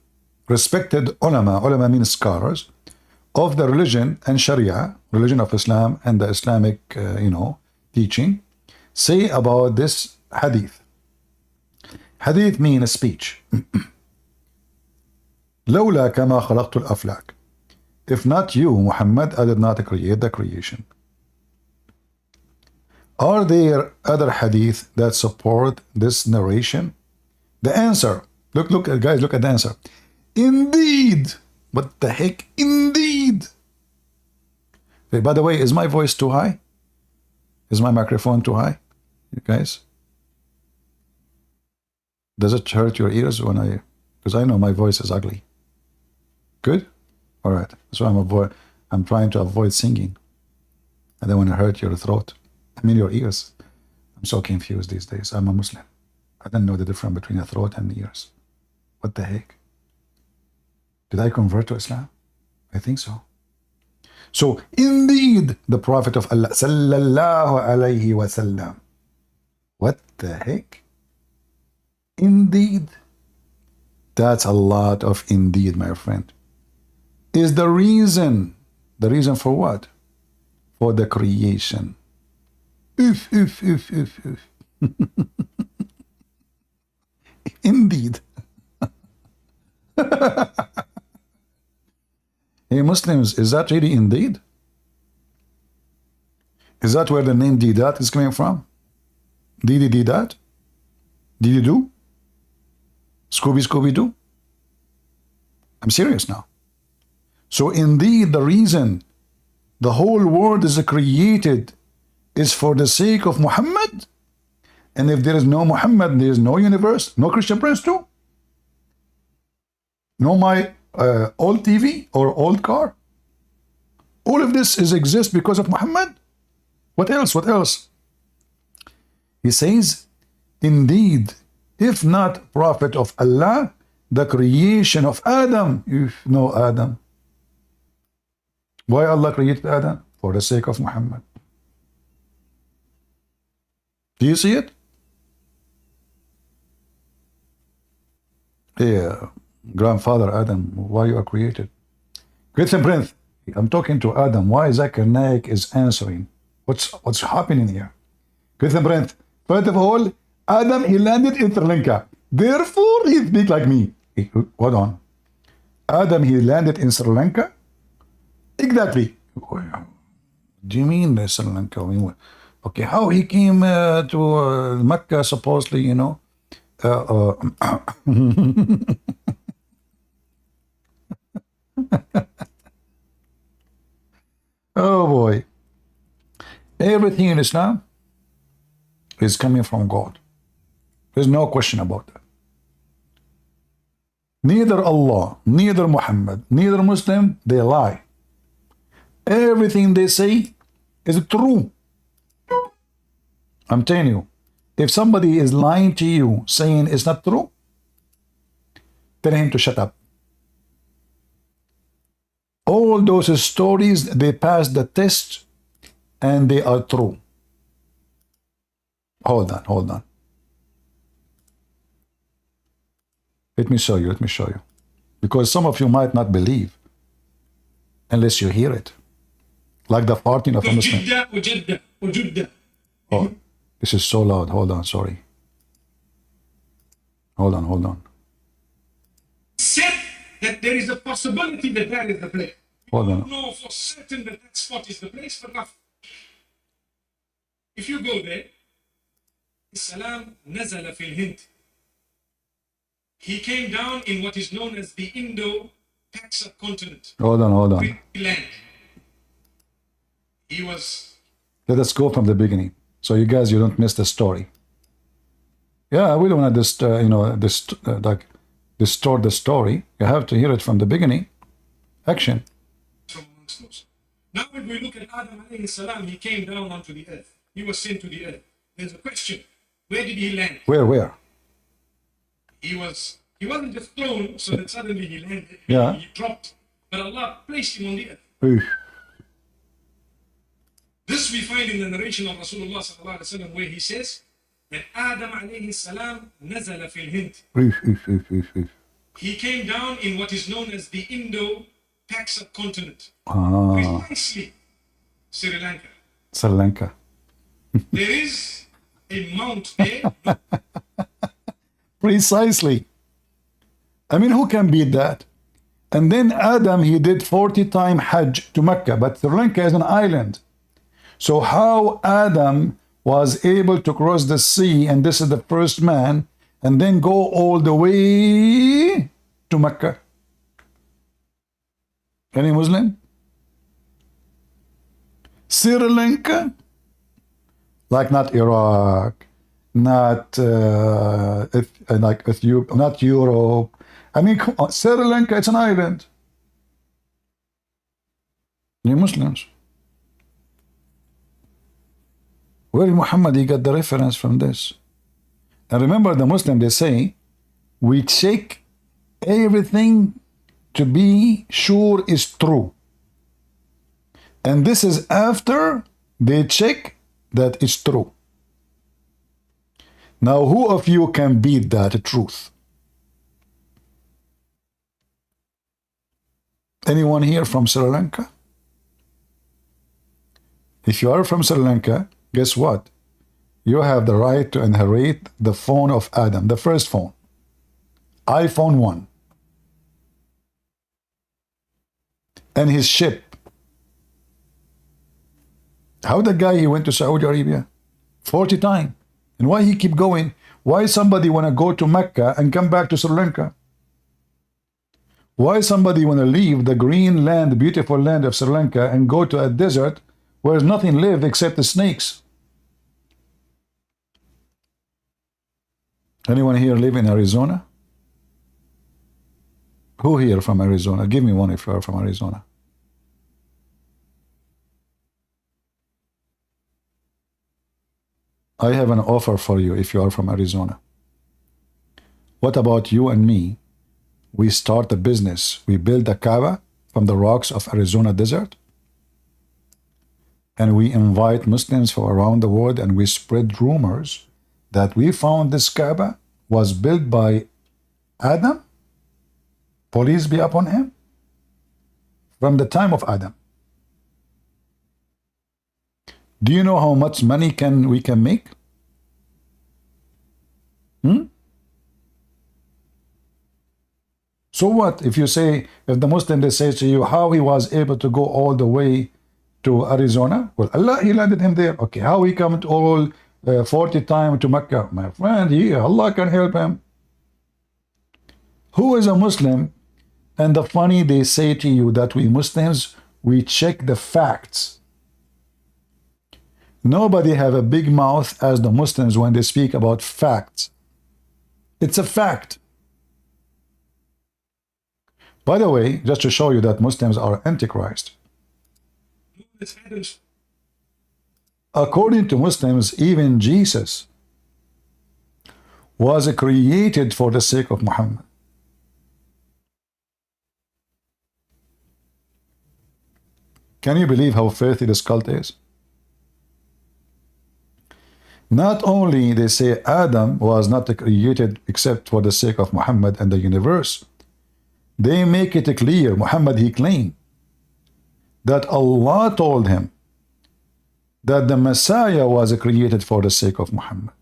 respected ulama means scholars, of the religion and Sharia, religion of Islam and the Islamic, teaching, say about this hadith. Hadith means speech. لولا كما خلقت الأفلاك. If not you, Muhammad, I did not create the creation. Are there other hadith that support this narration? The answer, look, guys, look at the answer. Indeed. What the heck? Indeed. Hey, by the way, is my voice too high? Is my microphone too high? You guys? Does it hurt your ears when because I know my voice is ugly. Good? All right. So I'm trying to avoid singing. I don't want to hurt your throat. I mean your ears. I'm so confused these days. I'm a Muslim. I don't know the difference between a throat and ears. What the heck? Did I convert to Islam? I think so. So indeed, the Prophet of Allah, sallallahu alayhi wasallam. What the heck? Indeed. That's a lot of indeed, my friend. Is the reason for what? For the creation. If. Indeed. Hey Muslims, is that really indeed? Is that where the name Didat is coming from? Didi Didat? Didi Do? Scooby Doo? I'm serious now. So indeed the reason the whole world is created is for the sake of Muhammad. And if there is no Muhammad, there is no universe, no Christian Prince too. No my old TV or old car. All of this exists because of Muhammad. What else? What else? He says, indeed, if not Prophet of Allah, the creation of Adam, if no Adam. Why Allah created Adam? For the sake of Muhammad. Do you see it? Yeah. Grandfather Adam, why you are created? Christian Prince, I'm talking to Adam. Why Zakir Naik is answering? What's happening here? Christian Prince, first of all, Adam, he landed in Sri Lanka. Therefore, he speaks like me. Hold on. Adam, he landed in Sri Lanka? Exactly. Do you mean Sri Lanka? Okay, how he came to Mecca, supposedly, you know? Oh boy. Everything in Islam is coming from God. There's no question about that. Neither Allah, neither Muhammad, neither Muslim, they lie. Everything they say is true. I'm telling you, if somebody is lying to you, saying it's not true, tell him to shut up. All those stories, they pass the test and they are true. Hold on. Let me show you. Because some of you might not believe unless you hear it. Like the farting of a Muslim. Oh, this is so loud. Hold on, sorry. Hold on. Said that there is a possibility that that is the place. Hold We on. don't know for certain that that spot is the place, but now, if you go there, Islam nazala fil Hind. He came down in what is known as the Indo-Pak subcontinent. Hold on. Free land. He was Let us go from the beginning, so you guys, you don't miss the story. Yeah, we don't want to distort the story. You have to hear it from the beginning. Action. from amongst those. Now, when we look at Adam alayhi salam, he came down onto the earth. He was sent to the earth. There's a question: where did he land? Where? He wasn't just thrown so that suddenly he landed. Yeah. He dropped, but Allah placed him on the earth. Oof. This we find in the narration of Rasulullah sallallahu alaihi wasallam, where he says that Adam alayhi salam nazala fil Hind. Oof. He came down in what is known as the Indo-Pak subcontinent, Ah, precisely Sri Lanka. Sri Lanka. There is a mount there. Precisely. I mean, who can beat that? And then Adam, he did 40 times Hajj to Mecca, but Sri Lanka is an island. So how Adam was able to cross the sea, and this is the first man, and then go all the way to Mecca? Any Muslim? Sri Lanka? Like not Iraq, not like Ethiopia, not Europe. I mean, come on, Sri Lanka, it's an island. You Muslims. Where Muhammad, he got the reference from this. And remember, the Muslim, they say, we check everything to be sure is true. And this is after they check that it's true. Now, who of you can beat that truth? Anyone here from Sri Lanka? If you are from Sri Lanka, guess what? You have the right to inherit the phone of Adam, the first phone, iPhone 1, and his ship. How the guy, he went to Saudi Arabia 40 times. And why he keep going? Why somebody want to go to Mecca and come back to Sri Lanka? Why somebody want to leave the green land, beautiful land of Sri Lanka and go to a desert where nothing live except the snakes? Anyone here live in Arizona? Who here from Arizona? Give me one if you are from Arizona. I have an offer for you if you are from Arizona. What about you and me? We start a business. We build a Kaaba from the rocks of Arizona desert. And we invite Muslims from around the world, and we spread rumors that we found this Kaaba was built by Adam, peace be upon him, from the time of Adam. Do you know how much money we can make? So what if you say, if the Muslim, they say to you how he was able to go all the way to Arizona? Well, Allah, he landed him there. Okay, how he come to all 40 times to Mecca? My friend, Allah can help him. Who is a Muslim? And the funny, they say to you that we Muslims, we check the facts. Nobody have a big mouth as the Muslims when they speak about facts. It's a fact. By the way, just to show you that Muslims are Antichrist. According to Muslims, even Jesus was created for the sake of Muhammad. Can you believe how filthy this cult is? Not only they say Adam was not created except for the sake of Muhammad and the universe, they make it clear, Muhammad, he claimed that Allah told him that the Messiah was created for the sake of Muhammad.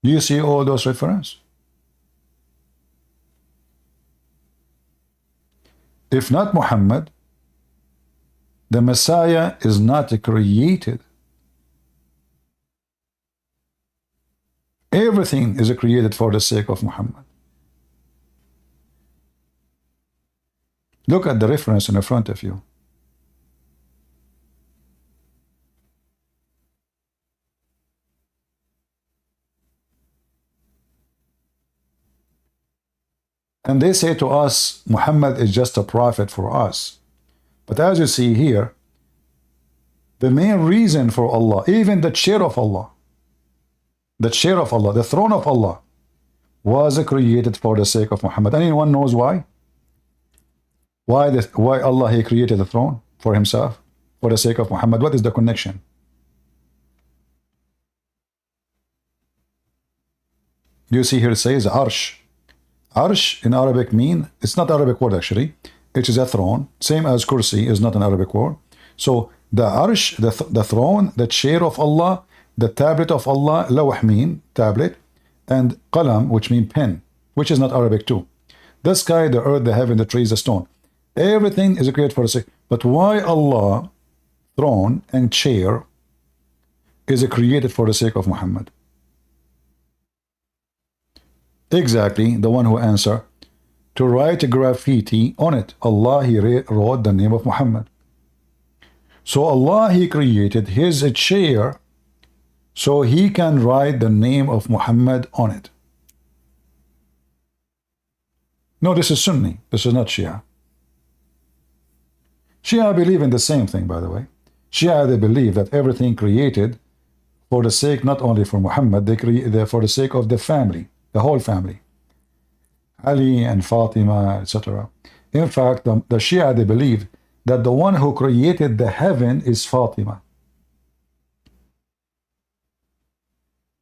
Do you see all those references? If not Muhammad, the Messiah is not created. Everything is created for the sake of Muhammad. Look at the reference in front of you. And they say to us, Muhammad is just a prophet for us. But as you see here, the main reason for Allah, even the chair of Allah, the throne of Allah, was created for the sake of Muhammad. Anyone knows why? Why Allah, he created the throne for himself, for the sake of Muhammad? What is the connection? You see here it says Arsh. Arsh in Arabic mean, it's not Arabic word actually, it is a throne, same as Kursi is not an Arabic word. So the Arsh, the throne, the chair of Allah, the tablet of Allah, lawh mean tablet, and qalam, which mean pen, which is not Arabic too. The sky, the earth, the heaven, the trees, the stone, everything is created for the sake. But why Allah, throne and chair, is created for the sake of Muhammad? Exactly, the one who answered, to write graffiti on it. Allah, he wrote the name of Muhammad. So Allah, he created his chair so he can write the name of Muhammad on it. No, this is Sunni, this is not Shia. Shia believe in the same thing, by the way. Shia, they believe that everything created for the sake, not only for Muhammad, they create for the sake of the family, the whole family. Ali and Fatima, etc. In fact, the Shia, they believe that the one who created the heaven is Fatima.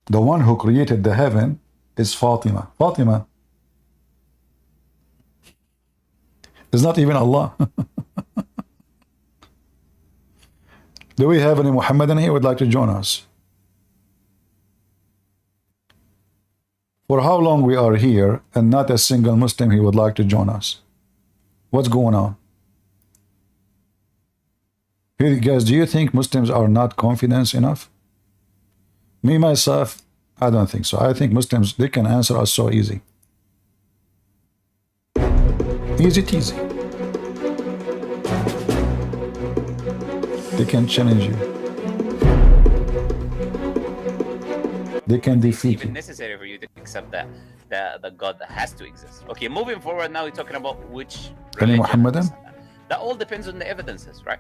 The one who created the heaven is Fatima. Fatima is not even Allah. Do we have any Muhammadan here who would like to join us? For how long we are here and not a single Muslim he would like to join us? What's going on? Hey guys, do you think Muslims are not confident enough? Me, myself, I don't think so. I think Muslims, they can answer us so easy. Easy teasy. They can challenge you. They can defeat even you. necessary for you to accept that the God has to exist. Okay, moving forward now, we're talking about which Any religion. Muhammadan? That all depends on the evidences, right?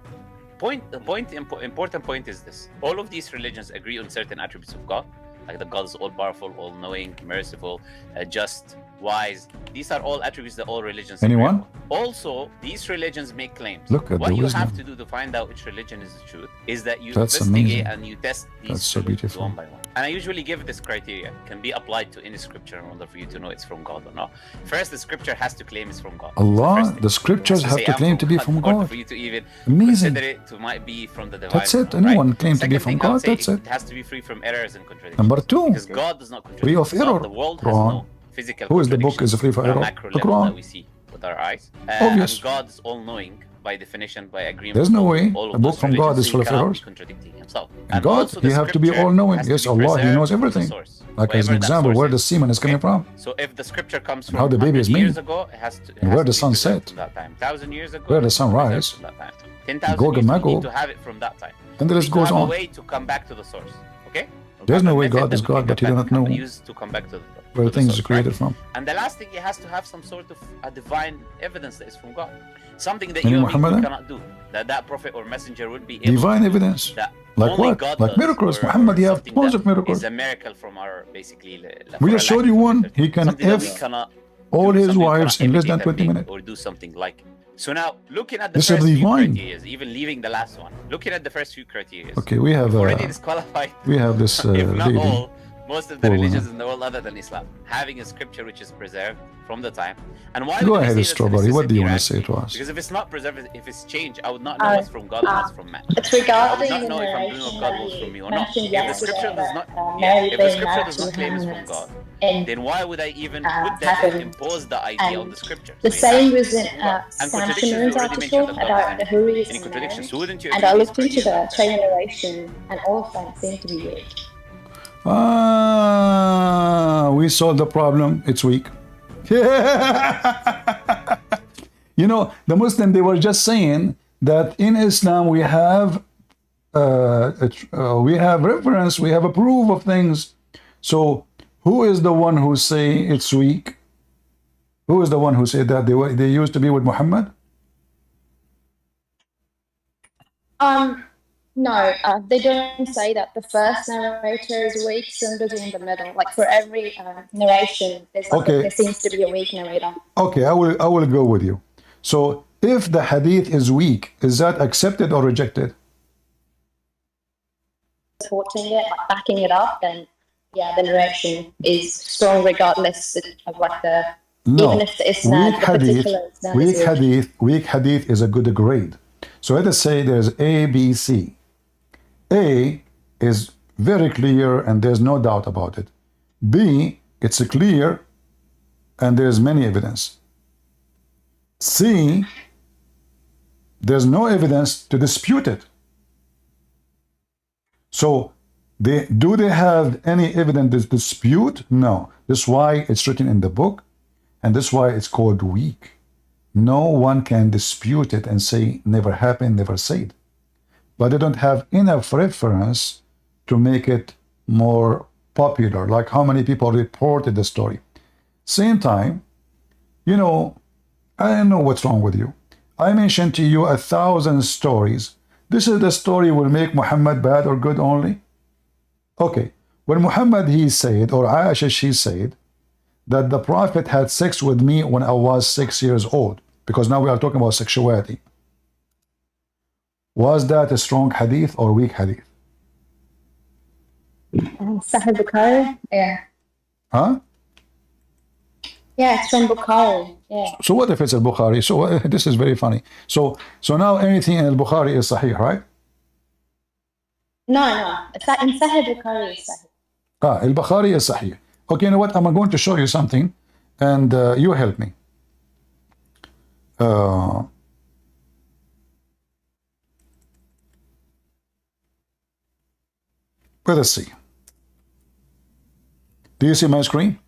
Important point is this: all of these religions agree on certain attributes of God, like the God is all-powerful, all-knowing, merciful, just, wise. These are all attributes that all religions agree Anyone? on. Also, these religions make claims. Look at what the you wisdom. have to do to find out which religion is the truth is that you That's investigate amazing. and you test these That's so religions beautiful. one by one. And I usually give this criteria. It can be applied to any scripture in order for you to know it's from God or not. First, the scripture has to claim it's from God. Allah, It the scriptures has have say, to "I'm claim to be from in order God. for you to even Amazing. consider it to might be from the divine. That's it. or not, Anyone right? claim to be Second from thing, I would God, say that's it. It has to be free from errors and contradictions. Number two, Because God does not contradict. free of God, error. the world has Quran. no physical Who is the book is contradictions free for on a error? macro The level Quran. that we see with our eyes. Obvious. And God's all-knowing by definition, by agreement. There's no of way all of a book those from God religions, is so full he of cannot errors. be contradicting himself. And God, also the you have to be scripture all-knowing. has to Yes, be Allah, He preserved knows from the everything. source, Like as wherever an that example, source where the is. semen is coming from, So if the scripture comes and from how the baby is 100 years made, ago, it has to and where the be sun preserved set, from that time. 1,000 years ago, where the it has to sun be preserved rise, from that time. 10,000 Gog years, and we Magog, need to have it from that time. and the We list need to goes have a on. way to come back to the source. Okay? There's Have no a way method God that is we God, can but you do not know use to come back to where the things source, are created right? from. And the last thing, it has to have some sort of a divine evidence that is from God. Something that Any you and me Muhammadan? cannot do. That prophet or messenger would be able Divine to do. evidence. That Like only what? God Like does, miracles. or Muhammad, you have something tons that of miracles. is a miracle from our, basically, We for just a lack showed you of a one. better He term. can Something that we F cannot all do, his something we wives cannot in less than imitate 20 and make minutes. or do something like it. So now, looking at the This is first few divine. criteria, even leaving the last one, looking at the first few criteria, Okay, we have we've already disqualified, this if not lady. all, most of the Poor religions woman. in the world other than Islam, having a scripture which is preserved from the time. And why Go would we ahead, say that's a Strawberry. What do you want to necessity, say to right? us? Because if it's not preserved, if it's changed, I would not know what's from God and what's from man. It's I would regarding not the know if I'm doing what narration God that wants from you me or not. mentioned If the yesterday scripture does not, about yeah, Mary if the being scripture married does to not claim it's from Muhammad God, and then why would I even put that and happened. impose the idea on the And scripture? the So it has same to was be in from God. And Sam contradictions, we Shimon's already article mentioned that God about the has any Hurries and contradictions. Mary. So wouldn't you And agree I these looked into criteria are the fair? chain narration, and all of them seem to be weak. We solved the problem. It's weak. You know, the Muslim, they were just saying that in Islam we have reference, we have a proof of things. So who is the one who say it's weak? Who is the one who said that they used to be with Muhammad? No, they don't say that. The first narrator is weak, somebody in the middle. Like for every narration, there's like Okay. there seems to be a weak narrator. Okay, I will go with you. So if the hadith is weak, is that accepted or rejected? Supporting it, like backing it up, then yeah, the narration is strong regardless of like the even if the isnad, weak the hadith, particular isnad is weak. weak hadith is a good grade. So let us say there's A, B, C. A is very clear and there's no doubt about it. B, it's clear and there's many evidence. C, there's no evidence to dispute it. So do they have any evidence to dispute? No. That's why it's written in the book, and that's why it's called weak. No one can dispute it and say never happened, never said. But they don't have enough reference to make it more popular, like how many people reported the story. Same time, you know, I don't know what's wrong with you. I mentioned to you 1,000 stories. This is the story will make Muhammad bad or good only? Okay, when Muhammad, he said, or Aisha, she said, that the Prophet had sex with me when I was 6 years old, because now we are talking about sexuality. Was that a strong hadith or weak hadith? Sahih Bukhari, yeah. Huh? Yeah, it's from Bukhari, yeah. So what if it's al-Bukhari? So this is very funny. So now anything in al-Bukhari is sahih, right? No. In Sahih Bukhari is Sahih. Al-Bukhari is sahih. Okay, you know what? I'm going to show you something, and you help me. Let us see. Do you see my screen?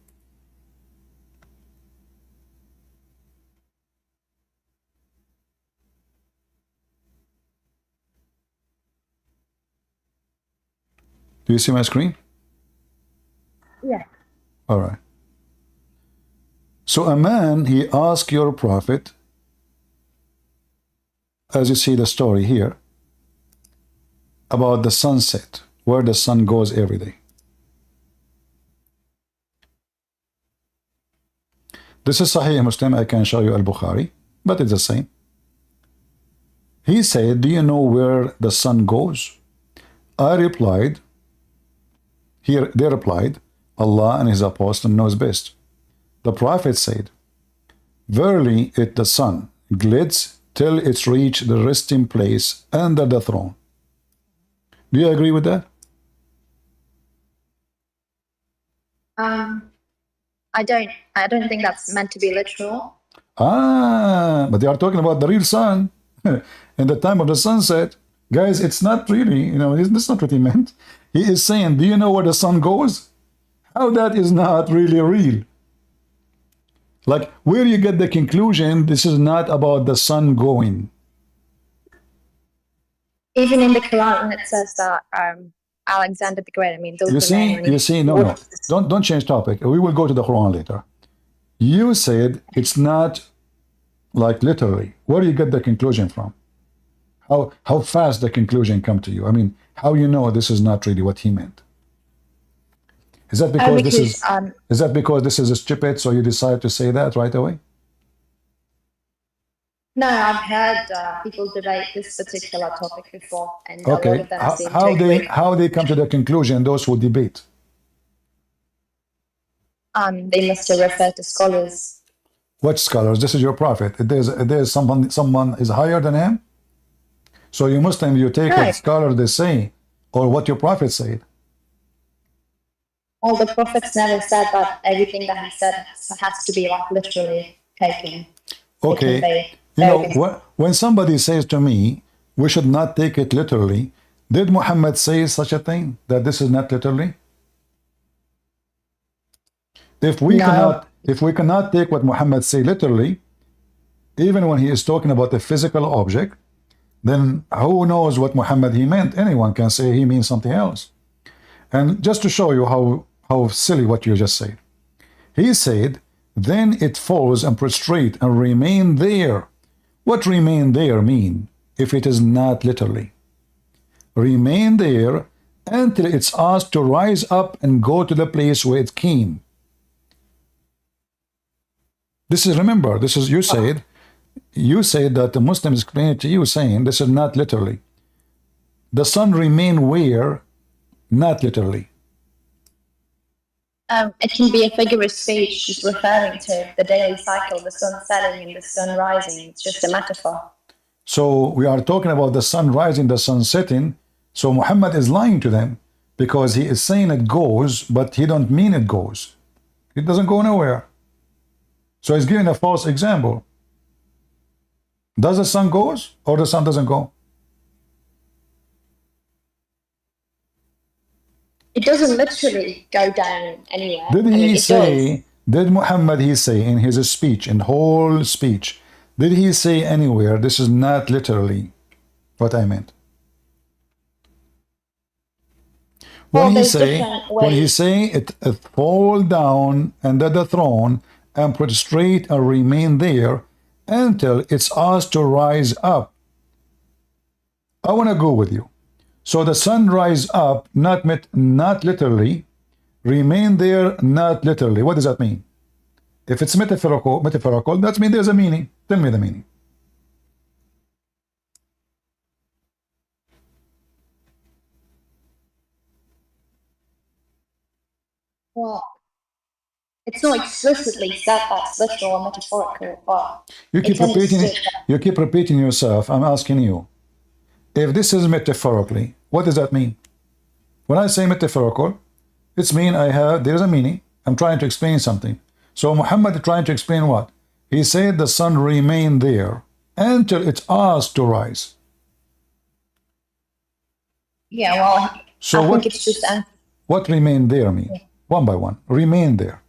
Do you see my screen? Yeah. All right. So a man, he asked your prophet, as you see the story here, about the sunset, where the sun goes every day. This is Sahih Muslim. I can show you Al-Bukhari. but it's the same. He said, do you know where the sun goes? I replied, they replied, Allah and his apostle knows best. The Prophet said, verily it the sun glides till it's reached the resting place under the throne. Do you agree with that? I don't think that's meant to be literal. But they are talking about the real sun. In the time of the sunset. Guys, it's not really, that's not what he meant. He is saying, do you know where the sun goes? How that is not really real? Like, where you get the conclusion, this is not about the sun going. Even in the Quran, it says that Alexander the Great. I mean, those you see, no, don't change topic. We will go to the Quran later. You said it's not like literally. Where do you get the conclusion from? How fast the conclusion come to you? I mean, how you know this is not really what he meant? Is that because this is stupid, so you decide to say that right away? No, I've heard people debate this particular topic before, and a lot Okay, of them seem to agree. how they come to the conclusion? Those who debate. They must refer to scholars. What scholars? This is your prophet. There's someone is higher than him. So you Muslim, you take what scholars they say, or what your prophet said. All the prophets never said that everything that he said has to be like literally taken. Okay, when somebody says to me, we should not take it literally, did Muhammad say such a thing, that this is not literally? If we cannot take what Muhammad say literally, even when he is talking about a physical object, then who knows what Muhammad he meant? Anyone can say he means something else. And just to show you how silly what you just said, he said, then it falls and prostrate and remain there. What remain there mean if it is not literally? Remain there until it's asked to rise up and go to the place where it came. This is, remember, this is, you said that the Muslims explained it to you saying this is not literally. The sun remain where? Not literally. It can be a figure of speech just referring to the daily cycle, the sun setting and the sun rising. It's just a metaphor. So we are talking about the sun rising, the sun setting. So Muhammad is lying to them because he is saying it goes, but he don't mean it goes. It doesn't go nowhere. So he's giving a false example. Does the sun goes or the sun doesn't go? It doesn't literally go down anywhere. Did Muhammad he say in his speech, in whole speech, did he say anywhere this is not literally what I meant? When he say it fall down under the throne and prostrate and remain there until it's asked to rise up. I want to go with you. So the sun rise up, not literally, remain there, not literally. What does that mean? If it's metaphorical, that means there's a meaning. Tell me the meaning. Well, it's not explicitly said that's literal or metaphorical, but you keep repeating yourself. I'm asking you, if this is metaphorically, what does that mean? When I say metaphorical, it's mean there's a meaning. I'm trying to explain something. So Muhammad is trying to explain what? He said the sun remained there until it's asked to rise. Yeah, well, so I think it's just what remained there mean? Yeah. One by one, remain there.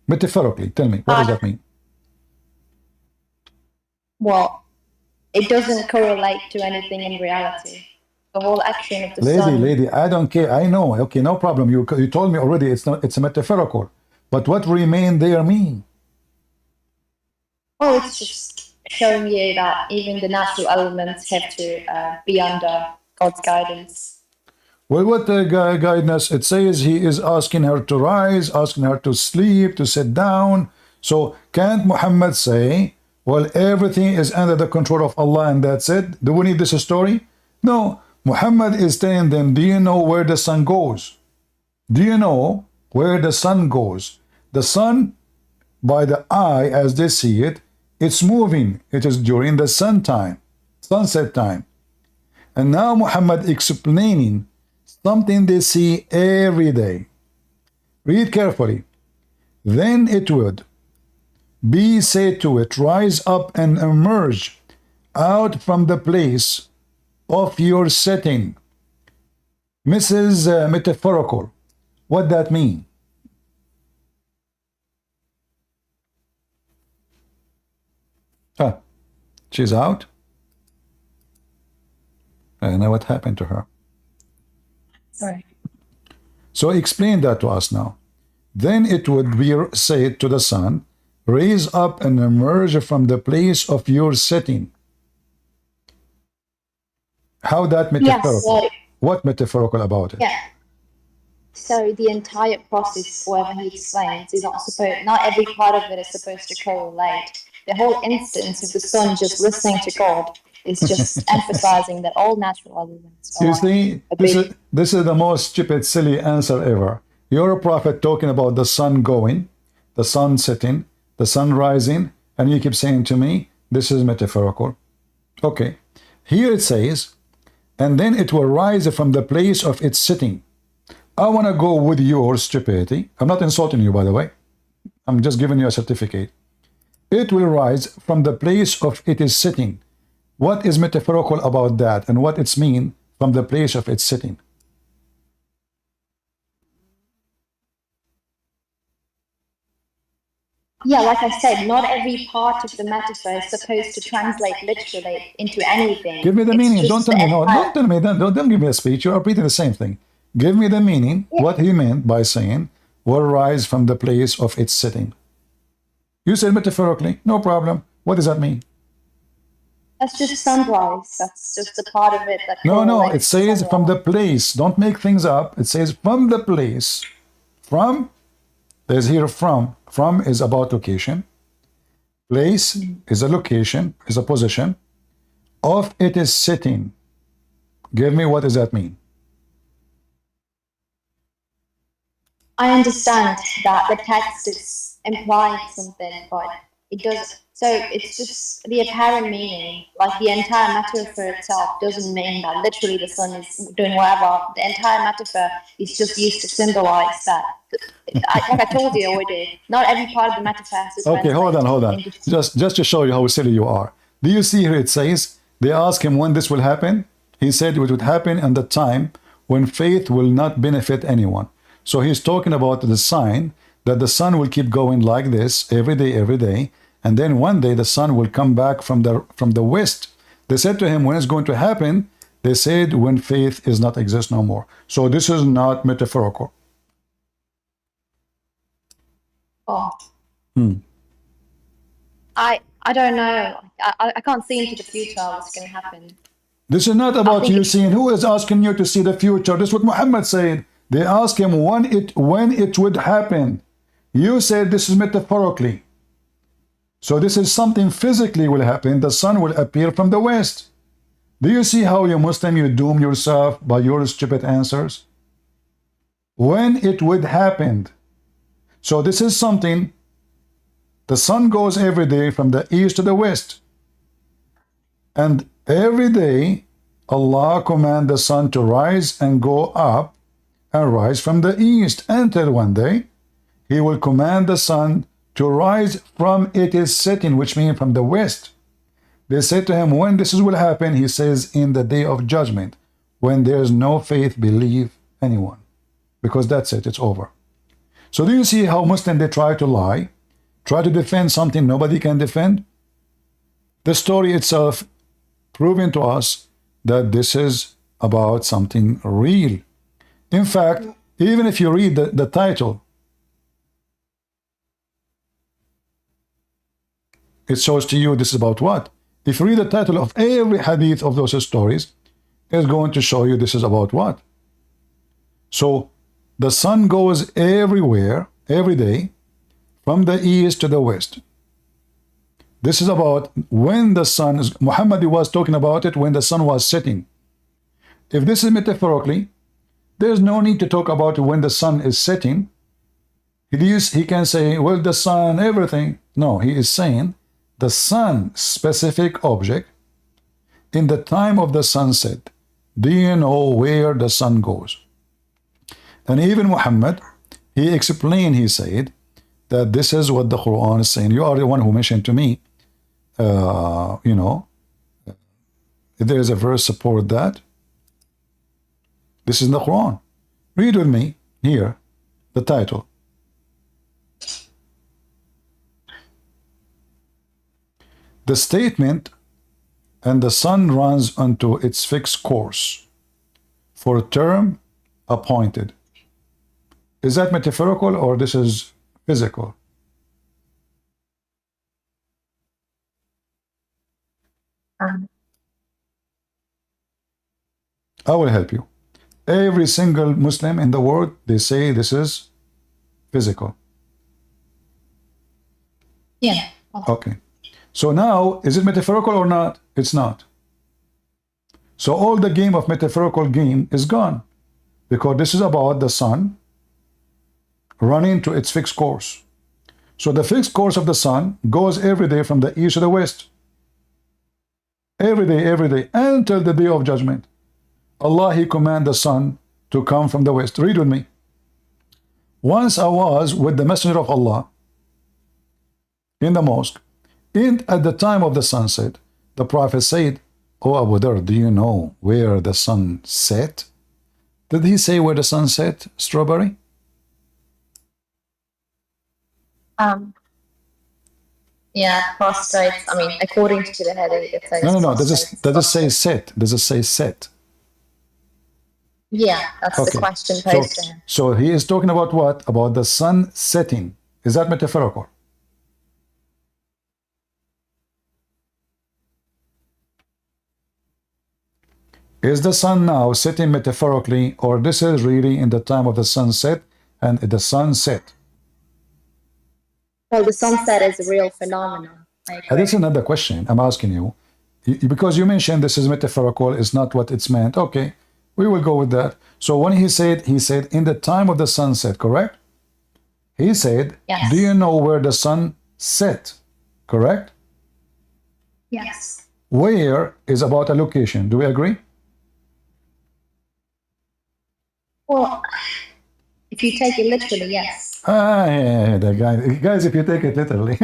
Metaphorically, tell me, what does that mean? Well, it doesn't correlate to anything in reality. The whole action of the sun. Lady, I don't care. I know. Okay, no problem. You told me already it's a metaphorical. But what remain there mean? Well, it's just showing you that even the natural elements have to be under God's guidance. Well, what guidance? It says he is asking her to rise, asking her to sleep, to sit down. So can't Muhammad say, Well, everything is under the control of Allah and that's it. Do we need this story? No. Muhammad is telling them, do you know where the sun goes? Do you know where the sun goes? The sun, by the eye as they see it, it's moving. It is during the sunset time. And now Muhammad explaining something they see every day. Read carefully. Then it would be said to it, rise up and emerge out from the place of your setting. Mrs. Metaphorical. What that mean? She's out. I don't know what happened to her. Sorry. So explain that to us now. Then it would be said to the sun, raise up and emerge from the place of your setting. How that metaphorical? Yes, What metaphorical about it? yeah. So the entire process, whatever he explains, is not every part of it is supposed to correlate. The whole instance of the sun just listening to God is just emphasizing that all natural elements are You see, this is the most stupid, silly answer ever. You're a prophet talking about the sun going, the sun setting, the sun rising, and you keep saying to me, this is metaphorical. Okay. Here it says, and then it will rise from the place of its sitting. I want to go with your stupidity. I'm not insulting you, by the way. I'm just giving you a certificate. It will rise from the place of it is sitting. What is metaphorical about that and what it's mean from the place of its sitting? Yeah, like I said, not every part of the metaphor is supposed to translate literally into anything. Give me the It's meaning. just Don't tell the me, no, entire- don't tell me that. Don't give me a speech. You're repeating the same thing. Give me the meaning, what he meant by saying, will rise from the place of its sitting. You said metaphorically, no problem. What does that mean? That's just sunrise. That's just the part of it that. No, it correlates to says from the sunrise. place. Don't make things up. It says from the place. From, there's here from. From is about location. Place is a location, is a position. Of it is sitting. Give me, what does that mean? I understand that the text is implying something, but it does. So it's just the apparent meaning, like the entire metaphor itself doesn't mean that literally the sun is doing whatever. The entire metaphor is just used to symbolize that. Like I told you already, not every part of the metaphor has to Okay, hold on. Just to show you how silly you are. Do you see here it says, they ask him when this will happen? He said it would happen in the time when faith will not benefit anyone. So he's talking about the sign that the sun will keep going like this every day, and then one day the sun will come back from the west. They said to him, when it's going to happen? They said, when faith is not exist no more. So this is not metaphorical. Oh. I don't know. I can't see into the future what's going to happen. This is not about you seeing. Who is asking you to see the future? This is what Muhammad said. They asked him when it would happen. You said this is metaphorically. So this is something physically will happen. The sun will appear from the west. Do you see how you Muslim, you doom yourself by your stupid answers? When it would happen. So this is something, the sun goes every day from the east to the west. And every day, Allah commands the sun to rise and go up and rise from the east until one day, He will command the sun to rise from its setting, which means from the west. They said to him, when this will happen? He says, in the day of judgment, when there's no faith, believe anyone. Because that's it, it's over. So do you see how Muslims, they try to lie, try to defend something nobody can defend? The story itself proving to us that this is about something real. In fact, even if you read the title, it shows to you this is about what? If you read the title of every hadith of those stories, it's going to show you this is about what? So the sun goes everywhere, every day, from the east to the west. This is about when the sun is, Muhammad was talking about it when the sun was setting. If this is metaphorically, there's no need to talk about when the sun is setting. He can say, well, the sun, everything. No, he is saying the sun, specific object, in the time of the sunset. Do you know where the sun goes? And even Muhammad, he explained, he said, that this is what the Quran is saying. You are the one who mentioned to me, you know, if there is a verse support that. This is in the Quran. Read with me here, the title. The statement, and the sun runs onto its fixed course for a term appointed. Is that metaphorical or this is physical? I will help you. Every single Muslim in the world, they say this is physical. Yeah. Okay. So now, is it metaphorical or not? It's not. So all the game of metaphorical game is gone, because this is about the sun running to its fixed course. So the fixed course of the sun goes every day from the east to the west. Every day, until the day of judgment. Allah, He command the sun to come from the west. Read with me. Once I was with the Messenger of Allah in the mosque, and at the time of the sunset, the Prophet said, "Oh Abu Dhar, do you know where the sun set?" Did he say where the sun set, Strawberry? Yeah, prostrate. I mean, according to the heading, it says. No. Does it say set? Does it say set? Yeah, that's Okay. the question posed to him. So he is talking about what? About the sun setting. Is that metaphorical? Is the sun now setting metaphorically, or this is really in the time of the sunset and the sunset? Well, the sunset is a real phenomenon. That's another question I'm asking you. Because you mentioned this is metaphorical, is not what it's meant. Okay, we will go with that. So when he said in the time of the sunset, correct? He said, yes. Do you know where the sun set? Correct? Yes. Where is about a location. Do we agree? Well, if you take it literally, yes. Yeah, the guys, if you take it literally.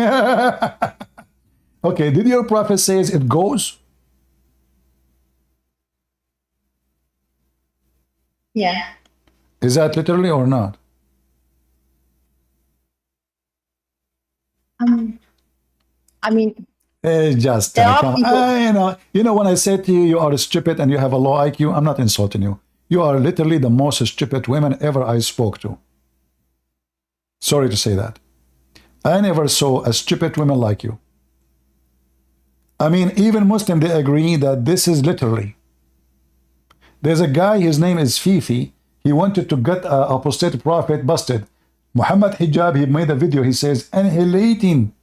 Okay, did your prophet says it goes? Yeah. Is that literally or not? I mean, just there are come. people. You know, when I say to you, you are stupid and you have a low IQ, I'm not insulting you. You are literally the most stupid women ever I spoke to. Sorry to say that. I never saw a stupid woman like you. I mean, even Muslim, they agree that this is literally. There's a guy, his name is Fifi. He wanted to get an apostate prophet busted. Muhammad Hijab, he made a video, he says, annihilating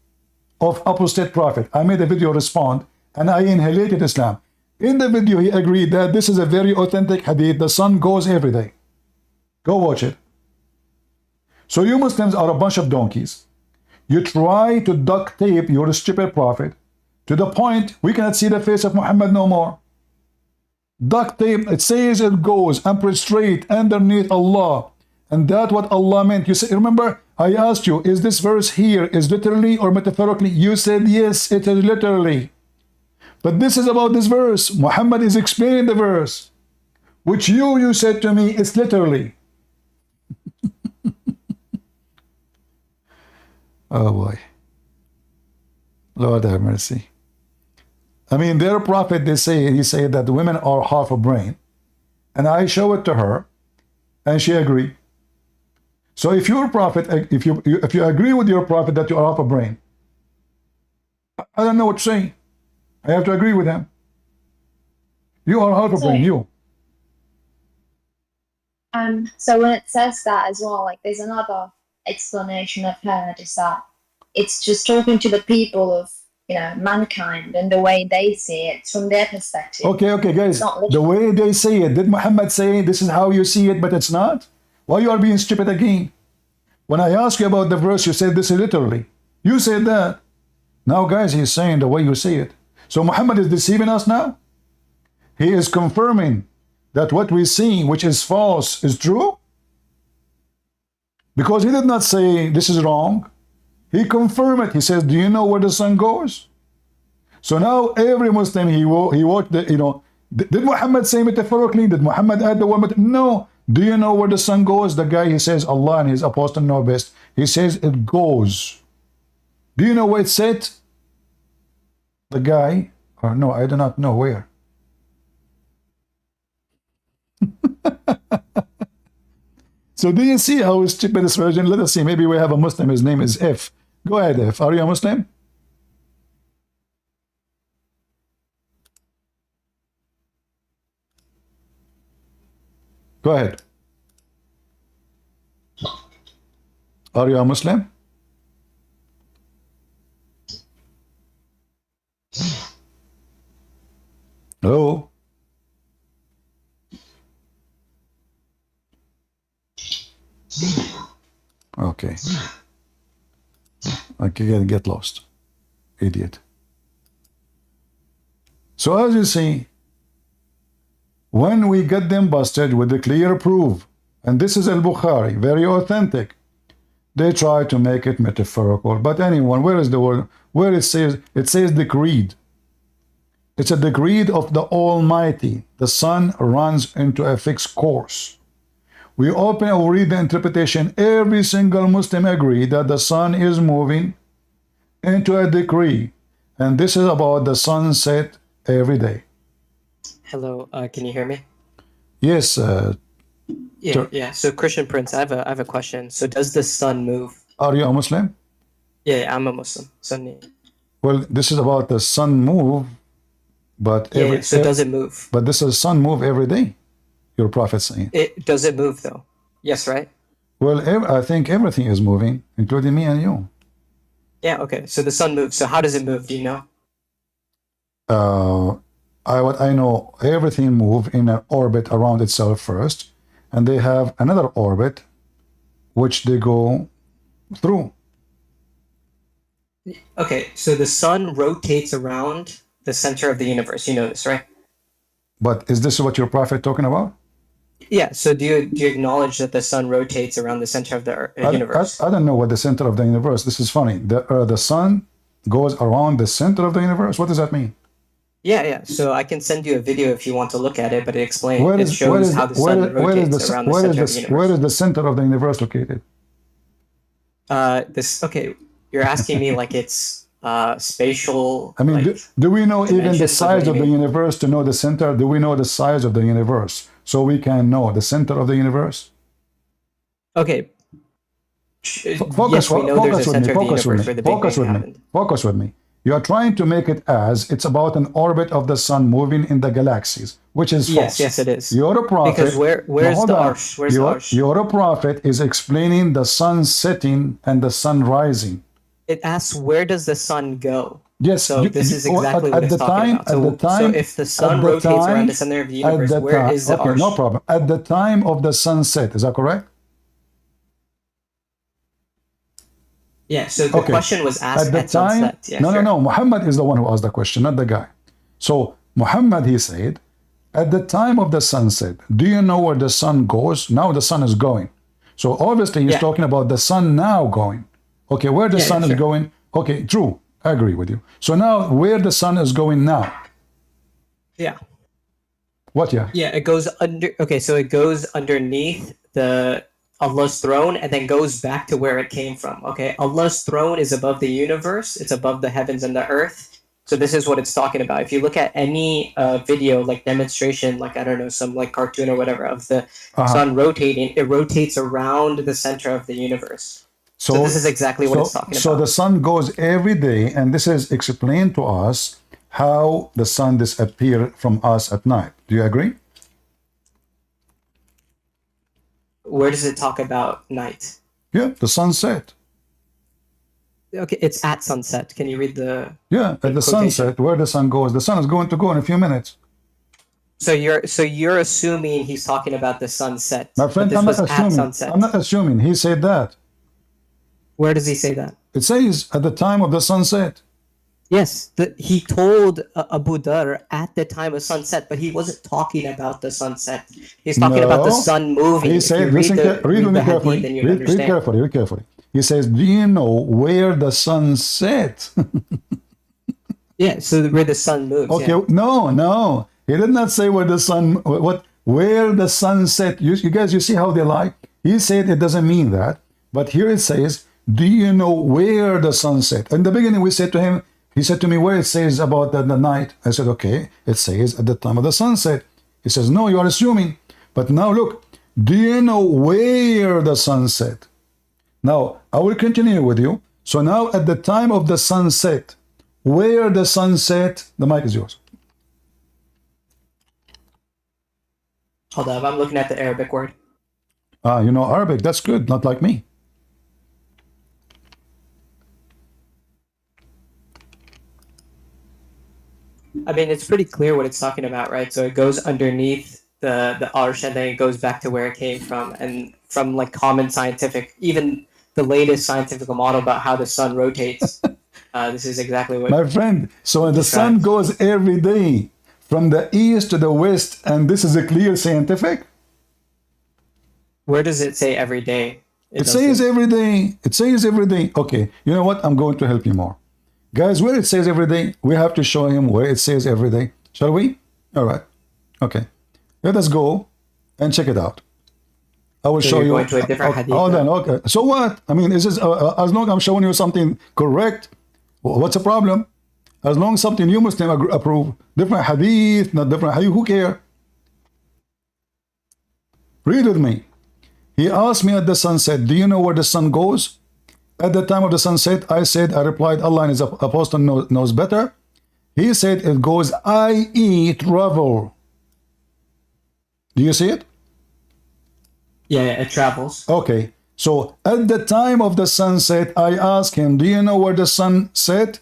of apostate prophet. I made a video respond, and I annihilated Islam. In the video, he agreed that this is a very authentic hadith. The sun goes every day. Go watch it. So you Muslims are a bunch of donkeys. You try to duct tape your stupid prophet to the point we cannot see the face of Muhammad no more. Duct tape, it says it goes and prostrate underneath Allah. And that's what Allah meant. You say, remember, I asked you, is this verse here is literally or metaphorically? You said, yes, it is literally. But this is about this verse. Muhammad is explaining the verse, which you said to me, it's literally. Oh boy. Lord have mercy. I mean, their prophet, he said that women are half a brain. And I show it to her, and she agreed. So if your prophet, if you agree with your prophet that you are half a brain, I don't know what to say. I have to agree with him. You are half a brain, you. So when it says that as well, like there's another explanation I've heard is that it's just talking to the people of you know, mankind and the way they see it from their perspective. Okay, guys. Not The way they say it, did Muhammad say this is how you see it, but it's not? Why you are being stupid again? When I ask you about the verse, you said this literally. You said that. Now, guys, he's saying the way you see it. So Muhammad is deceiving us now? He is confirming that what we see, which is false, is true? Because he did not say this is wrong. He confirmed it. He says, do you know where the sun goes? So now every Muslim, he watched the, you know, did Muhammad say metaphorically? Did Muhammad add the word? No. Do you know where the sun goes? The guy, he says, Allah and his apostle know best. He says it goes. Do you know where it's set? The guy, or no, I do not know where. So do you see how stupid this version? Let us see. Maybe we have a Muslim. His name is F. Go ahead, F. Are you a Muslim? Go ahead. Are you a Muslim? Hello? Okay. I can get lost. Idiot. So as you see, when we get them busted with the clear proof, and this is al-Bukhari, very authentic, they try to make it metaphorical. But anyone, where is the word? Where it says decreed. It's a decree of the Almighty. The sun runs into a fixed course. We open or read the interpretation. Every single Muslim agree that the sun is moving into a decree. And this is about the sunset every day. Hello, can you hear me? Yes. Yeah. So Christian Prince, I have a question. So does the sun move? Are you a Muslim? Yeah, I'm a Muslim. Sunni. Well, this is about the sun move, but so does it move? But this is sun move every day. Your prophet saying. Does it move though? Yes, right? Well, I think everything is moving, including me and you. Yeah. Okay. So the sun moves. So how does it move? Do you know? What I know, everything move in an orbit around itself first, and they have another orbit which they go through. Okay, so the sun rotates around the center of the universe. You know this, right? But is this what your prophet talking about? Yeah. So do you acknowledge that the sun rotates around the center of the universe? I don't know what the center of the universe. This is funny. The sun goes around the center of the universe. What does that mean? Yeah. So I can send you a video if you want to look at it, but it explains. It shows how the sun rotates around the center of the universe. Where is the center of the universe located? Okay, you're asking me like it's spatial. I mean, like, do we know even the dimensions of size what of you the mean? universe to know the center? Do we know the size of the universe so we can know the center of the universe? Okay. Focus with me. You are trying to make it as it's about an orbit of the sun moving in the galaxies, which is false. Yes, it is. You're a prophet. Because where's the arsh? Where's the arsh? You're a prophet is explaining the sun setting and the sun rising. It asks, where does the sun go? Yes. So this is exactly what it's talking about. So if the sun rotates around the center of the universe, where is the arsh? No problem. At the time of the sunset, is that correct? Yeah, so the question was asked at sunset. Yeah, no. Muhammad is the one who asked the question, not the guy. So Muhammad, he said, at the time of the sunset, do you know where the sun goes? Now the sun is going. So obviously he's talking about the sun now going. Okay, where the sun is going. Okay, true. I agree with you. So now where the sun is going now. Yeah. What, yeah? Yeah, it goes under. Okay, so it goes underneath the Allah's throne and then goes back to where it came from. Okay, Allah's throne is above the universe. It's above the heavens and the earth. So this is what it's talking about. If you look at any video, like demonstration, like, I don't know, some like cartoon or whatever of the sun rotating, it rotates around the center of the universe. So this is exactly what it's talking about. So the sun goes every day, and this is explained to us how the sun disappears from us at night. Do you agree? Where does it talk about night? Yeah, the sunset. Okay, it's at sunset. Can you read the? Yeah, at the quotation? sunset, where the sun goes. The sun is going to go in a few minutes. So you're assuming he's talking about the sunset. My friend, but I'm this not was at assuming. sunset. I'm not assuming. He said that. Where does he say that? It says at the time of the sunset. Yes, he told Abu Dhar at the time of sunset, but he wasn't talking about the sunset. He's talking about the No. sun moving. He If said, you listen, read with the me hadith, carefully. then you Read understand. carefully, read carefully. He says, do you know where the sun set? Yeah, so where the sun moves. Okay, Yeah. no. He did not say where the sun, where the sun set. You guys, you see how they lie? He said it doesn't mean that. But here it says, do you know where the sun set? In the beginning, we said to him, he said to me, where it says about the night. I said, okay, it says at the time of the sunset. He says, no, you are assuming. But now look, do you know where the sun set? Now, I will continue with you. So now at the time of the sunset, where the sun set, the mic is yours. Hold up, I'm looking at the Arabic word. Ah, you know Arabic, that's good, not like me. I mean, it's pretty clear what it's talking about, right? So it goes underneath the arsh, and then it goes back to where it came from, and from like common scientific, even the latest scientific model about how the sun rotates. This is exactly what. My friend, so the sun goes every day from the east to the west, and this is a clear scientific? Where does it say every day? It says every day. It says every day. Okay, you know what? I'm going to help you more. Guys, where it says every day, we have to show him where it says every day. Shall we? All right. Okay. Let us go and check it out. I will show you. Going to a different hadith. Hold on. Okay. So what? I mean, is this, as long as I'm showing you something correct, what's the problem? As long as something you Muslim approve, different hadith, not different hadith, who care? Read with me. He asked me at the sunset, do you know where the sun goes? At the time of the sunset, I replied, Allah and his apostle knows better. He said, it goes, i.e. travel. Do you see it? Yeah, it travels. Okay. So at the time of the sunset, I asked him, do you know where the sun set?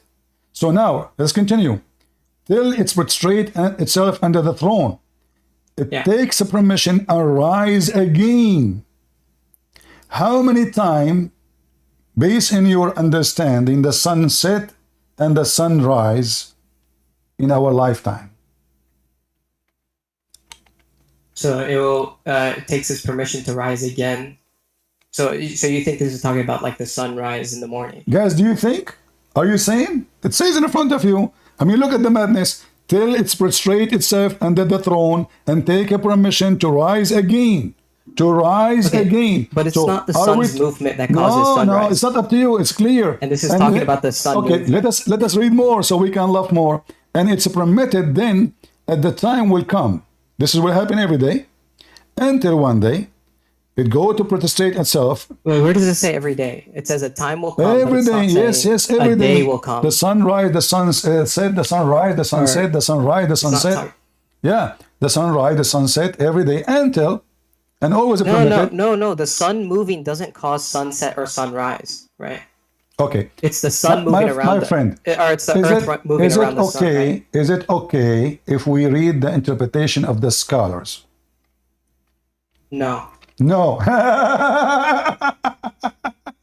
So now, let's continue. Till it's prostrate itself under the throne. It takes a permission and rise again. How many times, based on your understanding, the sun set and the sunrise in our lifetime? So it will it takes its permission to rise again. So you think this is talking about like the sunrise in the morning? Guys, do you think? Are you saying? It says in front of you. I mean, look at the madness. Till it's prostrate itself under the throne and take a permission to rise again. To rise again. But it's So not the sun's movement that causes no, sunrise. No, it's not up to you. It's clear. And this is talking about the sun Okay, movement. let us read more so we can laugh more. And it's permitted then at the time will come. This is what happen every day. Until one day, it go to prostrate itself. Wait, where does it say every day? It says a time will come. Every day, yes, every day. A day will come. The sunrise, the sunset, the sunrise, the sunset, the sunrise, the sunset. Yeah, the sunrise, the sunset every day until, and always a permitted. No. The sun moving doesn't cause sunset or sunrise, right? Okay. It's the sun moving around. My friend. Or it's the earth moving around the sun. Right? Is it okay if we read the interpretation of the scholars? No. No.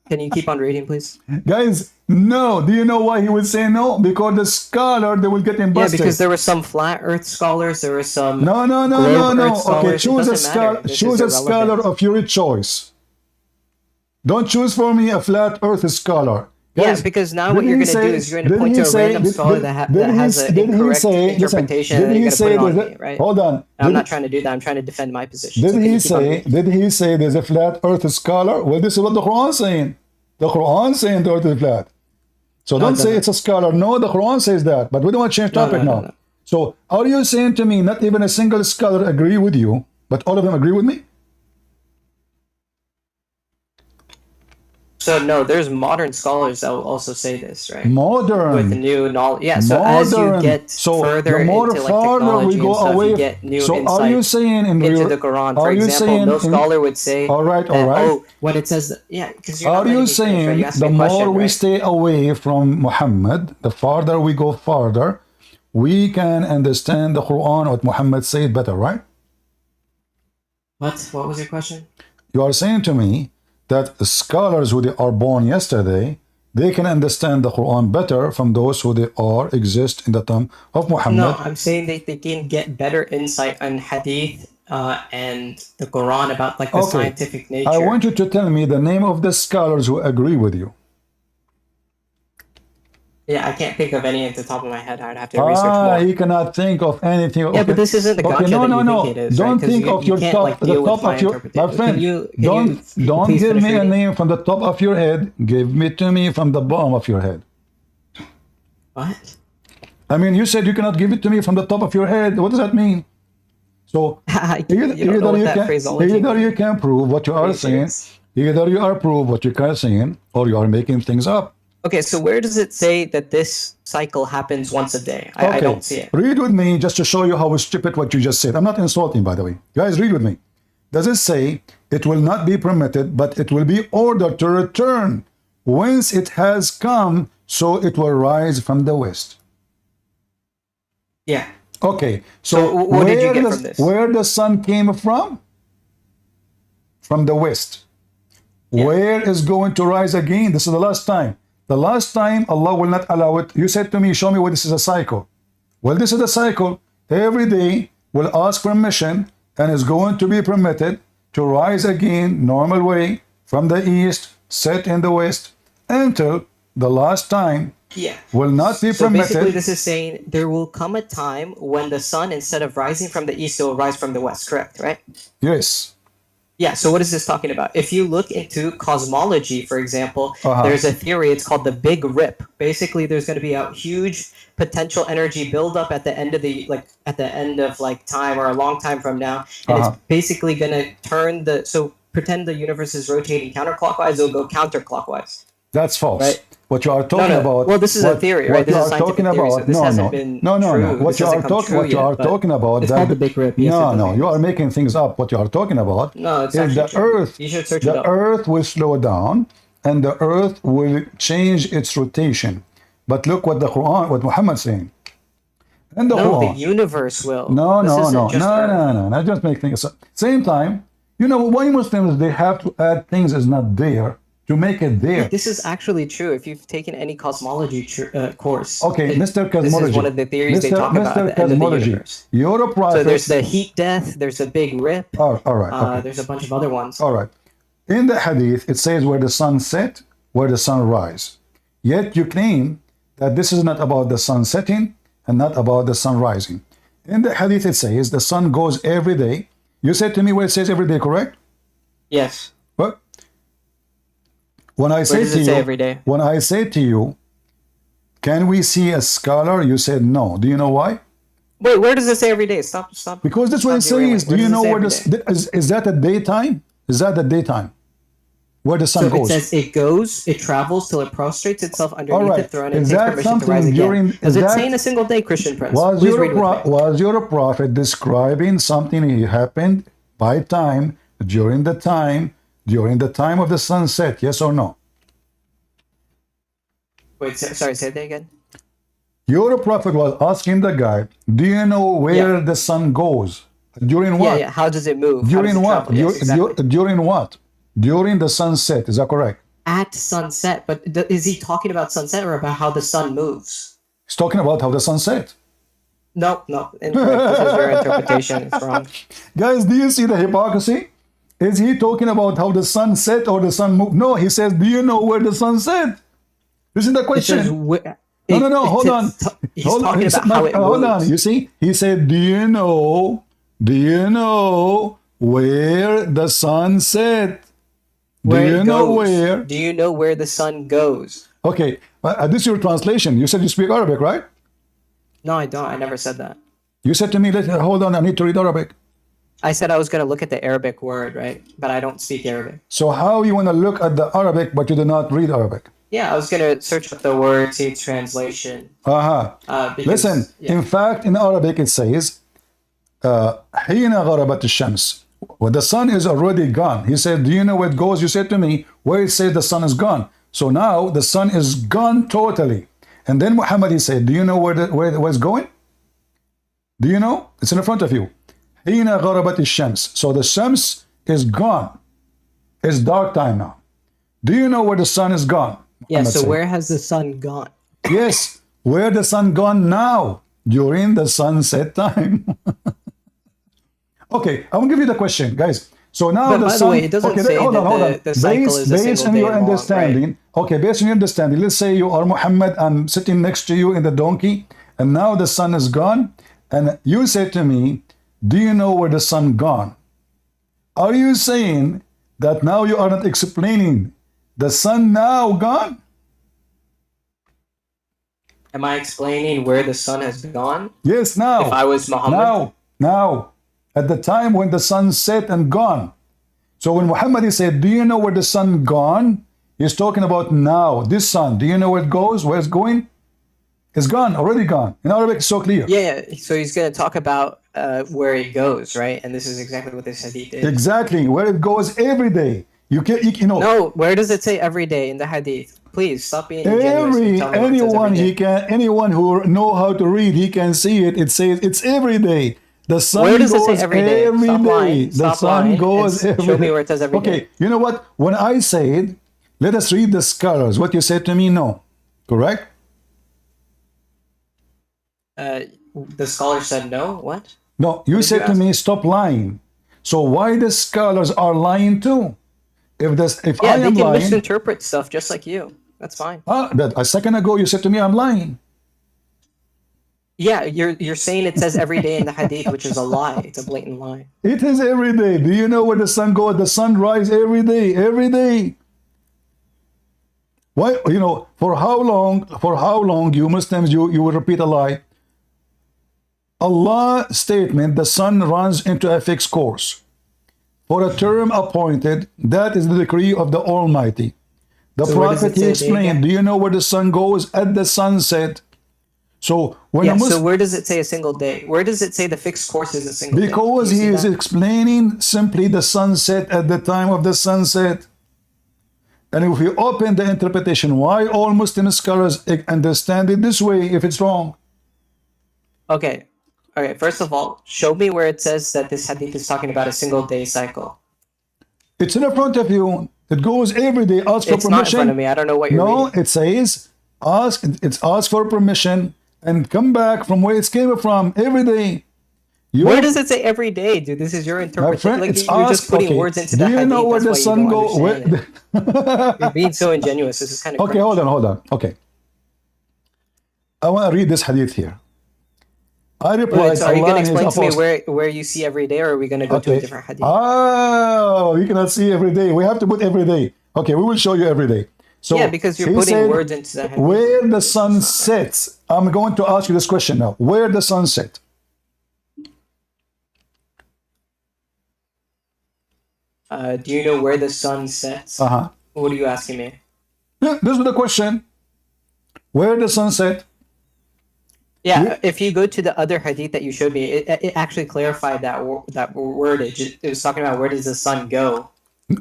Can you keep on reading, please? Guys, no. Do you know why he would say no? Because the scholar, they will get him busted. Yeah, because there were some flat earth scholars, there were some No. Okay, choose a scholar of your choice. Don't choose for me a flat earth scholar. Guys, yeah, because now what you're going to do is you're going to point to a random scholar that has an incorrect interpretation and you're going to put it on me, right? Hold on. I'm not trying to do that. I'm trying to defend my position. Did he say there's a flat earth scholar? Well, this is what the Quran is saying. The Quran is saying the earth is flat. So don't say it's a scholar. No, the Quran says that. But we don't want to change topic now. No. So are you saying to me not even a single scholar agree with you, but all of them agree with me? So no, there's modern scholars that will also say this, right? Modern. With new knowledge, yeah. So as you Modern. get So further the more into like farther we technology go and stuff, away. you get new So insight are you saying in into real? the Quran. Are For you example, saying no scholar would say all right, that, all right. oh, when it says that, yeah, because you're Are not letting you me finish, right? saying You asked the me a question, more we right? stay away from Muhammad, the farther we go farther, we can understand the Quran, what Muhammad said better, right? What was your question? You are saying to me that the scholars who they are born yesterday, they can understand the Quran better from those who they are exist in the time of No, Muhammad. I'm saying they can get better insight on Hadith and the Quran about like the Okay, scientific nature. I want you to tell me the name of the scholars who agree with you. Yeah, I can't think of any at the top of my head. I'd have to research more. He cannot think of anything. Yeah, but this isn't the gotcha no, that no, you no. think it is, right? Don't 'Cause think of you your can't, top, like, the deal with top my of your, my interpretation. friend. Can you Don't please give finish me a reading? name from the top of your head. Give me to me from the bottom of your head. What? I mean, you said you cannot give it to me from the top of your head. What does that mean? So You don't know what that phraseology either you means. can prove what you are saying, either you are prove what you are saying, or you are making things up. Okay, so where does it say that this cycle happens once a day? I don't see it. Read with me just to show you how stupid what you just said. I'm not insulting, by the way. Guys, read with me. Does it say it will not be permitted, but it will be ordered to return whence it has come, so it will rise from the west? Yeah. Okay, so what did you get from this? Where the sun came from? From the west. Yeah. Where is going to rise again? This is the last time. The last time Allah will not allow it. You said to me, show me where this is a cycle. Well, this is a cycle. Every day will ask permission and is going to be permitted to rise again, normal way, from the east, set in the west, until the last time will not be So permitted. basically this is saying there will come a time when the sun, instead of rising from the east, it will rise from the west, correct, right? Yes. Yeah, so what is this talking about? If you look into cosmology, for example, there's a theory, it's called the Big Rip. Basically, there's going to be a huge potential energy buildup at the end of time or a long time from now, and it's basically going to turn pretend the universe is rotating counterclockwise, it'll go counterclockwise. That's false. Right? What you are talking about. Well, this is a theory, right? This is a scientific theory, so this hasn't been true. What you are talking about. It's called the Big Rip. Yes, No, you are making things up. What you are talking about No, it's is the actually true. Earth. You should search it The up. Earth will slow down, and the Earth will change its rotation. But look what the Quran, what Muhammad is saying. And the Quran. The universe will. No. Not Just make things up. Same time, you know why Muslims they have to add things is not there to make it there. This is actually true. If you've taken any cosmology course, okay, Mr. Cosmology. This is one of the theories they talk about at the end of the universe. You're a prophet. So there's the heat death. There's a big rip. All right. Okay. There's a bunch of other ones. All right. In the hadith, it says where the sun set, where the sun rise. Yet you claim that this is not about the sun setting and not about the sun rising. In the hadith, it says the sun goes every day. You said to me where it says every day, correct? Yes. What? When I say to you, every day? When I say to you, can we see a scholar? You said no. Do you know why? Wait, where does it say every day? Stop. Because that's what it says. Do you know where this is that the daytime? Is that the daytime? Where the sun goes? It says it travels till it prostrates itself underneath the throne and Is takes that permission to something rise again. Does it that- say in a single day, Christian Prince? Was Please read with me. your prophet describing something that happened by time during the time of the sunset? Yes or no? Wait, sorry, say that again. Your prophet was asking the guy, "Do you know where the sun goes? During what? Yeah. How does it move? During what? Travel? Yes, exactly. During what? During the sunset. Is that correct?" At sunset, but is he talking about sunset or about how the sun moves? He's talking about how the sun set. No. Incorrect. This is your interpretation. It's wrong. Guys, do you see the hypocrisy? Is he talking about how the sun set or the sun moved? No, he says, "Do you know where the sun set?" This is the question. No. Hold on. He's talking about how it moves. Hold on. You see, he said, "Do you know where the sun set? Do you know where?" Do you know where the sun goes? Okay, this is your translation. You said you speak Arabic, right? No, I don't. I never said that. You said to me, hold on, I need to read Arabic. I said I was going to look at the Arabic word, right? But I don't speak Arabic. So how you want to look at the Arabic, but you do not read Arabic? Yeah, I was going to search up the word, see its translation. Because, Listen, yeah. in fact, in Arabic it says, حين غربت الشمس. When the sun is already gone. He said, do you know where it goes? You said to me, where it says the sun is gone. So now the sun is gone totally. And then Muhammad, he said, do you know where it's going? Do you know? It's in front of you. حين غربت الشمس. So the shams is gone. It's dark time now. Do you know where the sun is gone? Yeah, Muhammad so said. where has the sun gone? Yes, where the sun gone now? During the sunset time. Okay, I will give you the question, guys. So now But the by the sun. way, it doesn't okay, say hold on, that hold on. the cycle is a Based single on day your long, understanding. Okay, based on your understanding. Let's say you are Muhammad. I'm sitting next to you in the donkey, and now the sun is gone. And you say to me, "Do you know where the sun gone?" Are you saying that now you are not explaining the sun now gone? Am I explaining where the sun has gone? Yes, now. If I was Muhammad? Now. At the time when the sun set and gone. So when Muhammad he said, do you know where the sun gone? He's talking about now. This sun, do you know where it goes? Where it's going? It's gone, already gone. In Arabic, it's so clear. Yeah, so he's going to talk about where it goes, right? And this is exactly what this hadith is. Exactly, where it goes every day. You can't, you know. No, where does it say every day in the hadith? Please stop being ingenuous and tell me what it says every day. Anyone who know how to read, he can see it. It says it's every day. The sun Where does goes it say every day? every Stop day. lying. The Stop sun lying goes and every show me day. where it says every Okay, day. you know what? When I said, let us read the scholars, what you said to me, no. Correct? The scholar said no. What? No, you did said you to ask? me, stop lying. So why the scholars are lying too? If Yeah, I they am can lying, misinterpret stuff just like you. That's fine. but a second ago you said to me I'm lying. Yeah, you're saying it says every day in the hadith, which is a lie. It's a blatant lie. It is every day. Do you know where the sun goes? The sun rises every day, every day. Why, you know, for how long you Muslims, you will repeat a lie? Allah statement, the sun runs into a fixed course. For a term appointed, that is the decree of the Almighty. The So where does Prophet, it he say day explained, again? do you know where the sun goes? At the sunset. So when Yeah, a so Muslim, where does it say a single day? Where does it say the fixed course is a single day? because Do you he see is that? explaining simply the sunset at the time of the sunset. And if we open the interpretation, why all Muslim scholars understand it this way if it's wrong? Okay. Okay, first of all, show me where it says that this hadith is talking about a single day cycle. It's in front of you. It goes every day. Ask for It's permission. not in front of me. I don't know what you're No, reading. it says ask for permission and come back from where it came from every day. Where does it say every day, dude? This is your My interpretation. friend, Like it's you're ask. just putting Okay. words into Do the you hadith. know where That's the why you sun don't goes? understand it. You're being so ingenuous. This is kind of Okay, hold on. Okay. I want to read this hadith here. I replied, So are you Allah going to and His explain to me Apostle. where you see every day, or are we going to go to a different hadith? Oh, you cannot see every day. We have to put every day. Okay, we will show you every day. So Yeah, because you're he putting said, words into the hadith. where the sun sets. I'm going to ask you this question now. Where the sun set? Do you know where the sun sets? What are you asking me? Yeah, this is the question. Where the sun set? Yeah, if you go to the other hadith that you showed me, it actually clarified that wordage. It was talking about where does the sun go.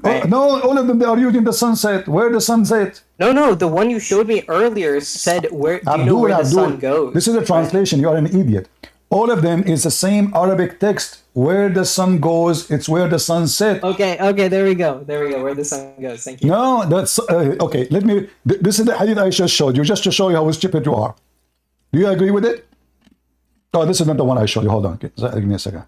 Right? No, all of them, they are using the sunset. Where the sun set? No, the one you showed me earlier said where. Do you know where the sun goes? This is a translation. You are an idiot. All of them is the same Arabic text. Where the sun goes, it's where the sun set. Okay, there we go. Where the sun goes. Thank you. No, that's okay. Let me. This is the hadith I just showed you, just to show you how stupid you are. Do you agree with it? Oh, this is not the one I showed you. Hold on. Give me a second.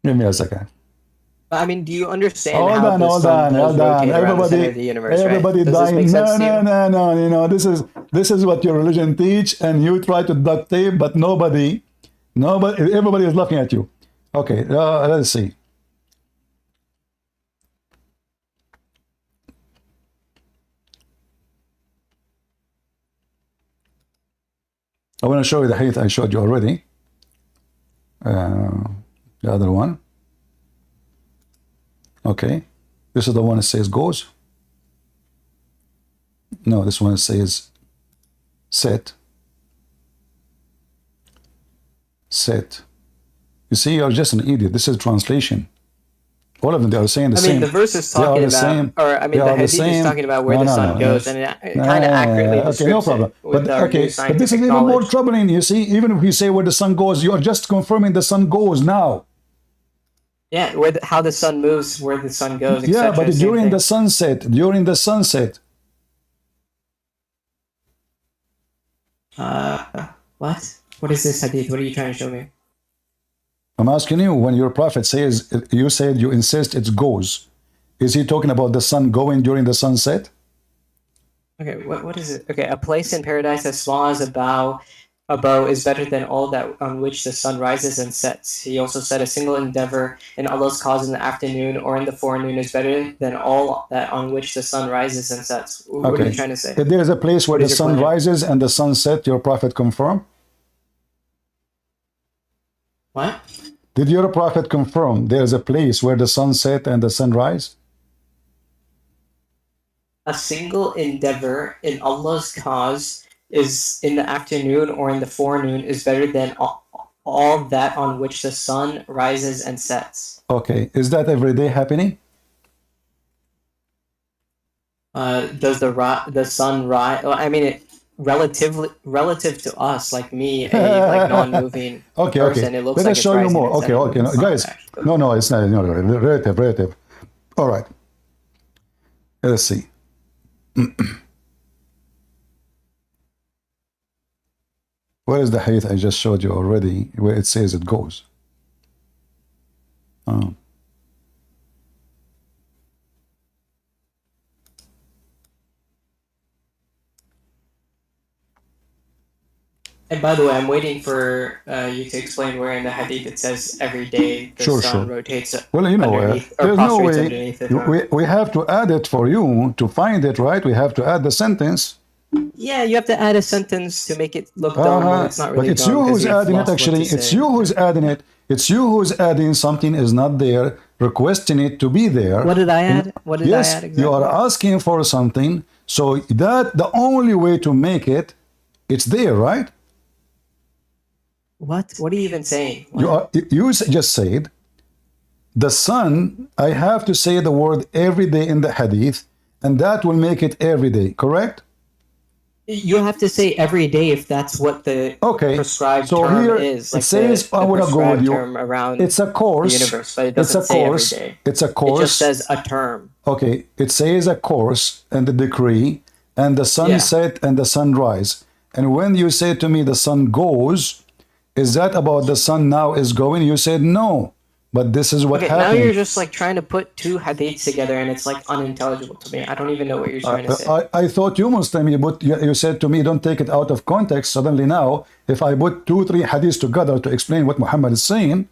Give me a second. I mean, do you understand Hold how on, the hold sun on, does hold on. rotate around the center of the universe, Everybody right? Does this dying. make sense to you? No. You know, this is what your religion teach, and you try to duct tape, but nobody, everybody is laughing at you. Okay, let's see. I want to show you the hadith I showed you already. The other one. Okay. This is the one that says goes. No, this one says set. Set. You see, you're just an idiot. This is translation. All of them, they are saying the same. I mean, the verse is talking about, or I mean, the hadith is talking about where the sun goes, and it kind of accurately describes no problem. But okay, but this is even more troubling. You see, even if you say where the sun goes, you are just confirming the sun goes now. Yeah, how the sun moves, where the sun goes. Yeah, but during the sunset, What? What is this hadith? What are you trying to show me? I'm asking you, when your prophet says, you said you insist it goes, is he talking about the sun going during the sunset? Okay, what is it? Okay, a place in paradise as small as a bow is better than all that on which the sun rises and sets. He also said a single endeavor in Allah's cause in the afternoon or in the forenoon is better than all that on which the sun rises and sets. What are you trying to say? If there is a place where the sun rises and the sun sets, your prophet confirm? What? Did your prophet confirm there is a place where the sun set and the sun rise? A single endeavor in Allah's cause is in the afternoon or in the forenoon is better than all that on which the sun rises and sets. Okay, is that every day happening? Does the sun rise? Well, I mean, relative to us, like me, a like non-moving person, it looks Let like us show you more. Okay, no, guys. No, it's not. No, relative. All right. Let's see. Where is the hadith I just showed you already, where it says it goes? And by the way, I'm waiting for you to explain where in the hadith it says every day the sun rotates. Well, you know, there's no way. We have to add it for you to find it, right? We have to add the sentence. Yeah, you have to add a sentence to make it look dumb, but it's not really but it's dumb. You who's adding it, actually. It's you who's adding it. It's you who's adding something is not there, requesting it to be there. What did I add? What did I add exactly? You are asking for something, so that the only way to make it, it's there, right? What? What are you even saying? You just said, the sun, I have to say the word every day in the hadith, and that will make it every day, correct? You have to say every day if that's what the prescribed term here is. Like it says, I want to go with you. It's a course. The universe, but it doesn't say every day. It's a course. It just says a term. Okay, it says a course and the decree, and the sunset and the sunrise. And when you say to me the sun goes, is that about the sun now is going? You said no. But this is what happened. Now you're just like trying to put two hadiths together, and it's like unintelligible to me. I don't even know what you're trying to say. I thought you Muslim, you said to me, don't take it out of context. Suddenly now, if I put 2-3 hadiths together to explain what Muhammad is saying,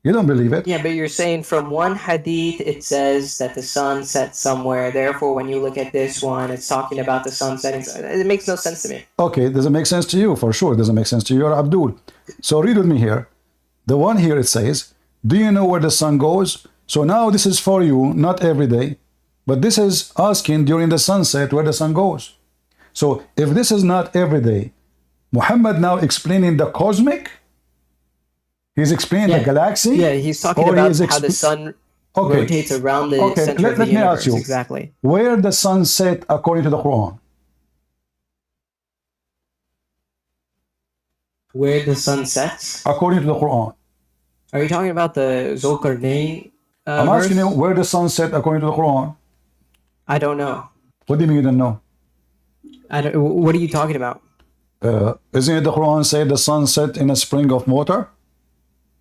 you don't believe it. Yeah, but you're saying from one hadith, it says that the sun sets somewhere. Therefore, when you look at this one, it's talking about the sun setting. It makes no sense to me. Okay, it doesn't make sense to you, for sure. It doesn't make sense to you. You're Abdul. So read with me here. The one here, it says, do you know where the sun goes? So now this is for you, not every day, but this is asking during the sunset where the sun goes. So if this is not every day, Muhammad now explaining the cosmic, he's explaining the galaxy. Yeah, he's talking about how the sun rotates around the center of the universe. Let me ask you, exactly. Where the sun set according to the Quran? Where the sun sets? According to the Quran. Are you talking about the Zulkarnain I'm asking you where the sun set according to the Quran. I don't know. What do you mean you don't know? What are you talking about? Isn't it the Quran say the sun set in a spring of water?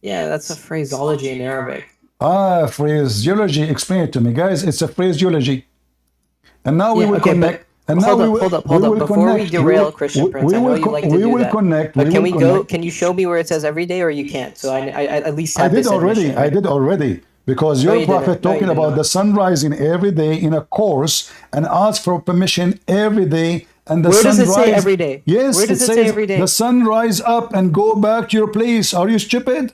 Yeah, that's a phraseology in Arabic. Phraseology. Explain it to me, guys. It's a phraseology. And now we will connect. And now hold up. Before we derail Christian Prince, I know you like to do that. But can we go? Can you show me where it says every day, or you can't? So I at least have this admission, right? I did already. Because your prophet talking about the sun rising every day in a course and ask for permission every day and the Where sun does it say rise. every day? Yes, Where does it says say every day? the sun rise up and go back to your place. Are you stupid?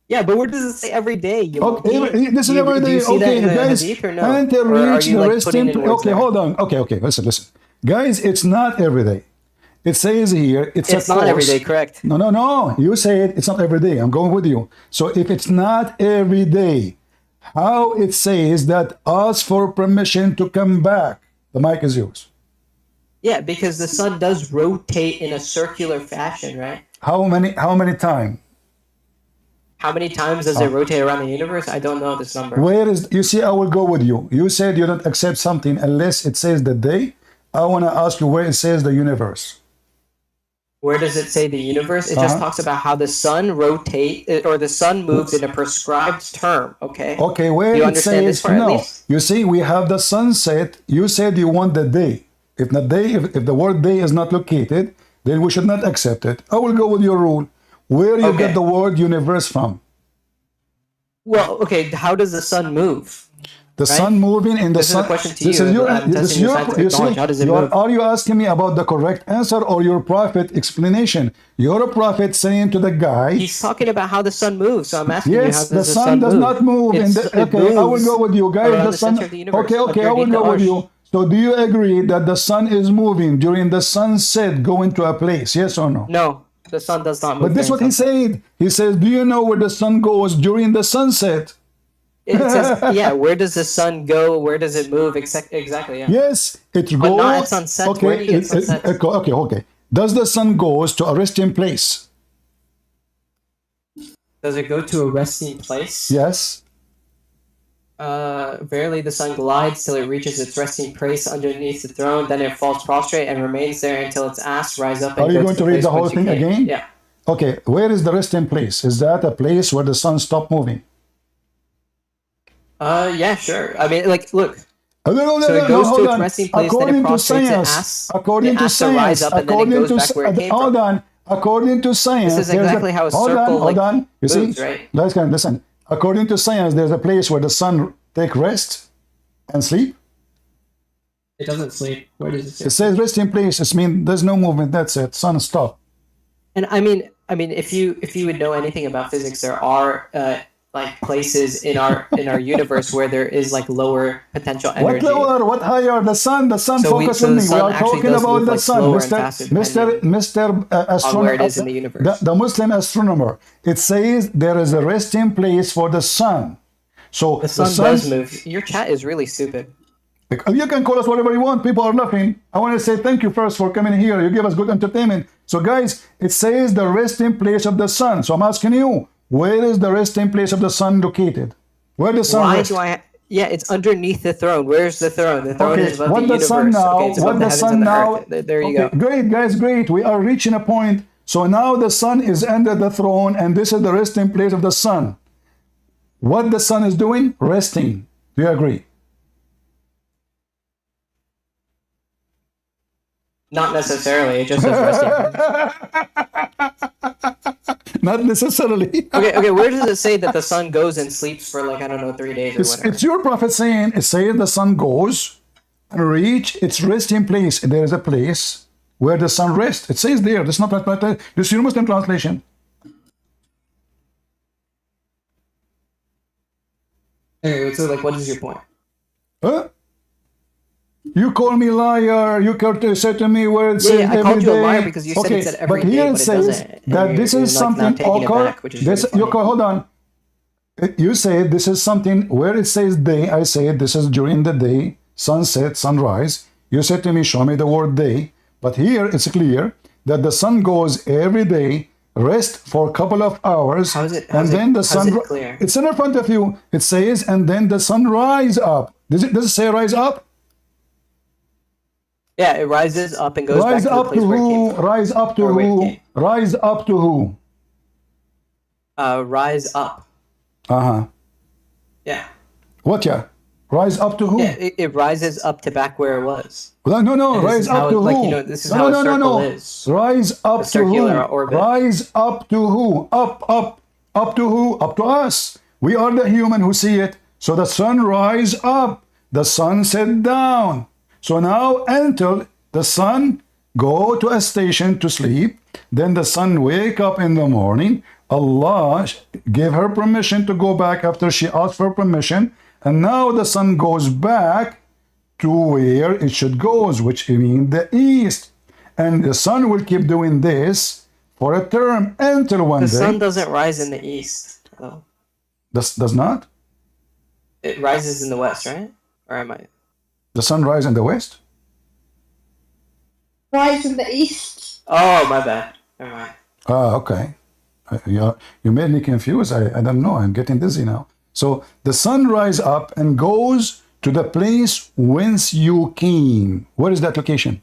Yeah, but where does it say every day? You Okay, this is do you, every do day. you see Okay, that in the guys, hadith or no? and to Or are reach you the like resting. putting in words Okay, there? hold on. Okay, listen. Guys, it's not every day. It says here it's It's a not every course. day, correct? No. You said it's not every day. I'm going with you. So if it's not every day, how it says that ask for permission to come back? The mic is yours. Yeah, because the sun does rotate in a circular fashion, right? How many time? How many times does it rotate around the universe? I don't know this number. Where is, you see, I will go with you. You said you don't accept something unless it says the day. I want to ask you where it says the universe. Where does it say the universe? It just talks about how the sun rotates, or the sun moves in a prescribed term, okay? Okay, where Do you it understand this says, part at no. least? You see, we have the sunset. You said you want the day. If the day, if the word day is not located, then we should not accept it. I will go with your rule. Where you get the word universe from? Well, okay, how does the sun move? The sun moving in the This is sun. a question to This you. is your. I'm This is testing your your. scientific You see, knowledge. How does it move? are you asking me about the correct answer or your prophet explanation? You're a prophet saying to the guy. He's talking about how the sun moves, so I'm asking you, how Yes, does the sun does move? not move. Okay, I will go with you, guys. around The the sun. center of the universe, Okay, I will underneath go the with arsh. you. So, do you agree that the sun is moving during the sunset, going to a place? Yes or no? No, the sun does not move. But this is what during he sunset. said. He says, "Do you know where the sun goes during the sunset?" It says, yeah, where does the sun go? Where does it move? Exactly, yeah. Yes, it goes. But not at sunset. Okay, Where do you get sunset? okay. Does the sun goes to a resting place? Does it go to a resting place? Yes. Verily the sun glides till it reaches its resting place underneath the throne, then it falls prostrate and remains there until its ass rise up and Are you go going to to read the place whole whence you thing came. again? Yeah. Okay, where is the resting place? Is that a place where the sun stopped moving? Yeah, sure. I mean, like, look. So So it goes to its resting place, then According it to prostrates, science, it asks to rise up, and then it goes back where it came hold from. on. According to science, This is there's exactly how a hold circle, on. You moves, see, right? guys, can listen. According to science, there's a place where the sun take rest and sleep. It doesn't sleep. Where does it sleep? It says resting place. It means there's no movement. That's it. Sun stop. And I mean, if you would know anything about physics, there are like places in our universe where there is like lower potential What energy. lower? What higher? The sun. The sun. Focus so on the me. We sun are actually talking does about move, the like, sun, slower and faster Mr. on where it is in the universe. The Muslim astronomer. It says there is a resting place for the sun. So The sun does move. Your chat is really stupid. You can call us whatever you want. People are laughing. I want to say thank you first for coming here. You give us good entertainment. So, guys, it says the resting place of the sun. So I'm asking you, where is the resting place of the sun located? Where the sun Why rests? do I? Yeah, it's underneath the throne. Where's the throne? The throne Okay, is above what the the universe. sun now? Okay, it's What above the the heavens sun and the now? earth. There you go. Great, guys, great. We are reaching a point. So now the sun is under the throne, and this is the resting place of the sun. What the sun is doing? Resting. Do you agree? Not necessarily. It just says resting. Not necessarily. Okay. Where does it say that the sun goes and sleeps for like, I don't know, 3 days or whatever? It's your prophet saying, it says the sun goes and reach its resting place. There is a place where the sun rests. It says there. This is not this is your Muslim translation. Okay, so like, what is your point? Huh? You call me liar. You say to me where it says Yeah, I every called you a day. liar because you said it said every but here day, it but it says doesn't. And that you're- this you're, is like, something. now taking it back, which is really funny. Hold on. You say this is something where it says day. I say this is during the day, sunset, sunrise. You said to me, show me the word day. But here it's clear that the sun goes every day, rest for a couple of hours, and then the sun. Clear? It's in front of you. It says, and then the sun rise up. Does it say rise up? Yeah, it rises up and goes Rise back to the up place to where it came who? from. Rise up to Or where it who? came. Rise up to who? Rise up. Uh-huh. Yeah. What, yeah? Rise up to who? Yeah, it rises up to back where it was. No, And rise this is up how to it- like, who? you know, this is how a circle is. Rise up A to circular who? orbit. Rise up to who? Up to who? Up to us. We are the human who see it. So the sun rise up, the sun set down. So now until The son go to a station to sleep. Then the son wake up in the morning. Allah gave her permission to go back after she asked for permission. And now the sun goes back to where it should go, which means the east. And the sun will keep doing this for a term until one day. The sun doesn't rise in the east. Oh. Does not? It rises in the west, right? Or am I? The sun rises in the west? Rise in the east. Oh, my bad. Never mind. Ah, okay. You made me confused. I don't know. I'm getting dizzy now. So the sun rises up and goes to the place whence you came. Where is that location?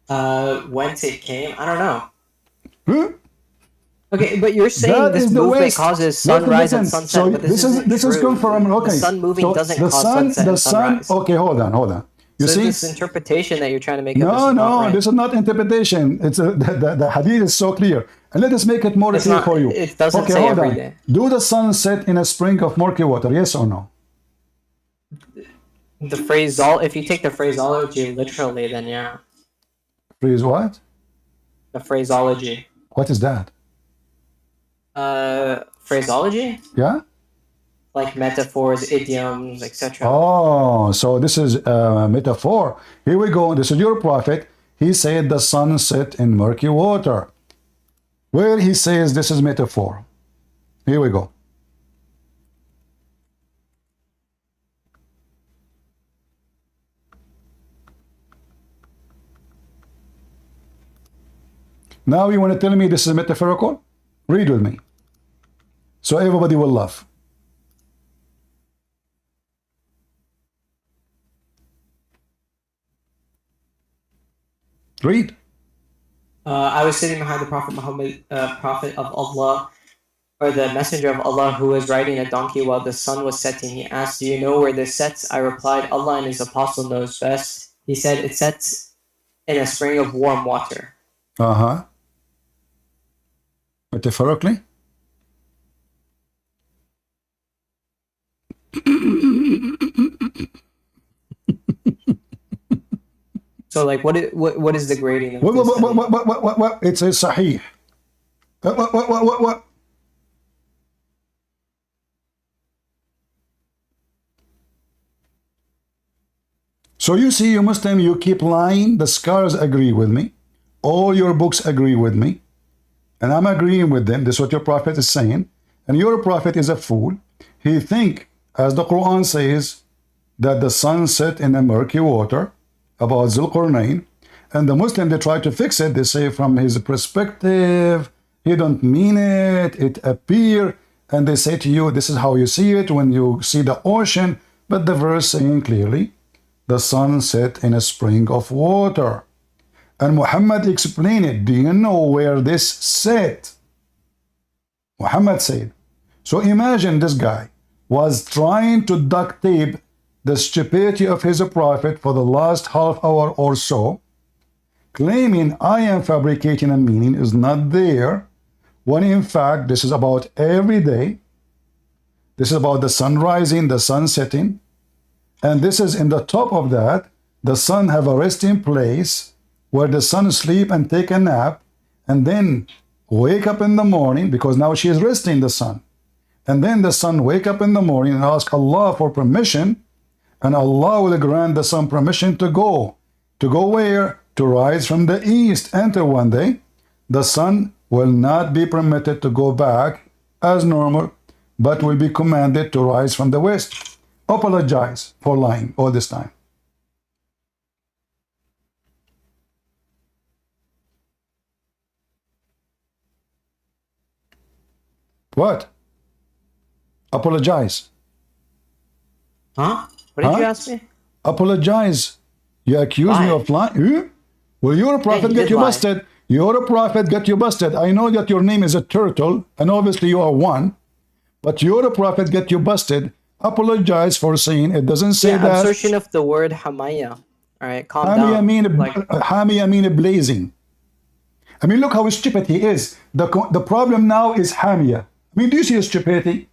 Whence it came? I don't know. Huh? Okay, but you're saying That this is the movement west. causes sunrise and sunset, So but this is true. confirmed. Okay. The sun moving So doesn't the cause sun, sunset the and sun. sunrise. Okay, hold on. You So see? this interpretation that you're trying to make up No, is not right. this is not interpretation. It's the hadith is so clear. And let us make it more It's clear not- for you. it doesn't okay, say hold every on. day. Do the sun set in a spring of murky water? Yes or no? The phrase, if you take the phraseology literally, then yeah. Please what? The phraseology. What is that? Phraseology? Yeah? Like metaphors, idioms, etc. Oh, so this is a metaphor. Here we go. This is your prophet. He said the sun set in murky water. Where he says this is metaphor. Here we go. Now you want to tell me this is metaphorical? Read with me. So everybody will laugh. Read. I was sitting behind the Prophet Muhammad, Prophet of Allah, or the Messenger of Allah, who was riding a donkey while the sun was setting. He asked, "Do you know where this sets?" I replied, "Allah and His Apostle knows best." He said, "It sets in a spring of warm water." Uh-huh. Metaphorically? So, like, what is the grading of this? What? It's a sahih. What? So you see, you Muslim, you keep lying. The scholars agree with me. All your books agree with me. And I'm agreeing with them. This is what your prophet is saying. And your prophet is a fool. He think, as the Quran says, that the sun set in a murky water about Zulqarnain. And the Muslim, they try to fix it. They say from his perspective, he don't mean it. It appear. And they say to you, this is how you see it when you see the ocean. But the verse saying clearly, the sun set in a spring of water. And Muhammad explained it. Do you know where this set? Muhammad said. So imagine this guy was trying to duct tape the stupidity of his prophet for the last half hour or so, claiming I am fabricating a meaning is not there, when in fact this is about every day. This is about the sun rising, the sun setting, and this is in the top of that, the sun have a resting place where the sun sleep and take a nap, and then wake up in the morning, because now she is resting the sun. And then the sun wake up in the morning and ask Allah for permission, and Allah will grant the sun permission to go. To go where? To rise from the east. Until one day, the sun will not be permitted to go back as normal, but will be commanded to rise from the west. Apologize for lying all this time. What? Apologize. Huh? What did you ask me? Apologize. You accuse me of lying? Well, your prophet you get did you lie. busted. Your prophet get you busted. I know that your name is a turtle, and obviously you are one, but your prophet get you busted. Apologize for saying it doesn't say Yeah, that. I'm searching up the word Hamaya. All right, calm Hami, down. I mean blazing. I mean, look how stupid he is. The problem now is Hamia. I mean, do you see his stupidity?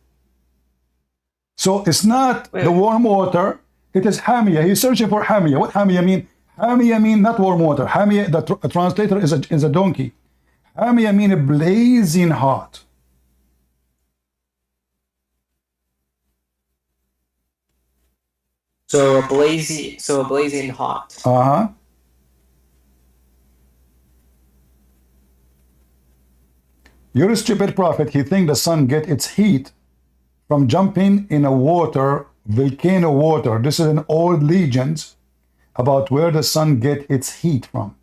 So it's not the warm water, It is Hamia. He's searching for Hamia. What Hamia mean? Hamia mean not warm water. Hamia, the translator is a donkey. Hamia mean blazing hot. So a blazing hot. Uh-huh. You're a stupid prophet. He think the sun get its heat from jumping in a water, volcano water. This is an old legend about where the sun get its heat from.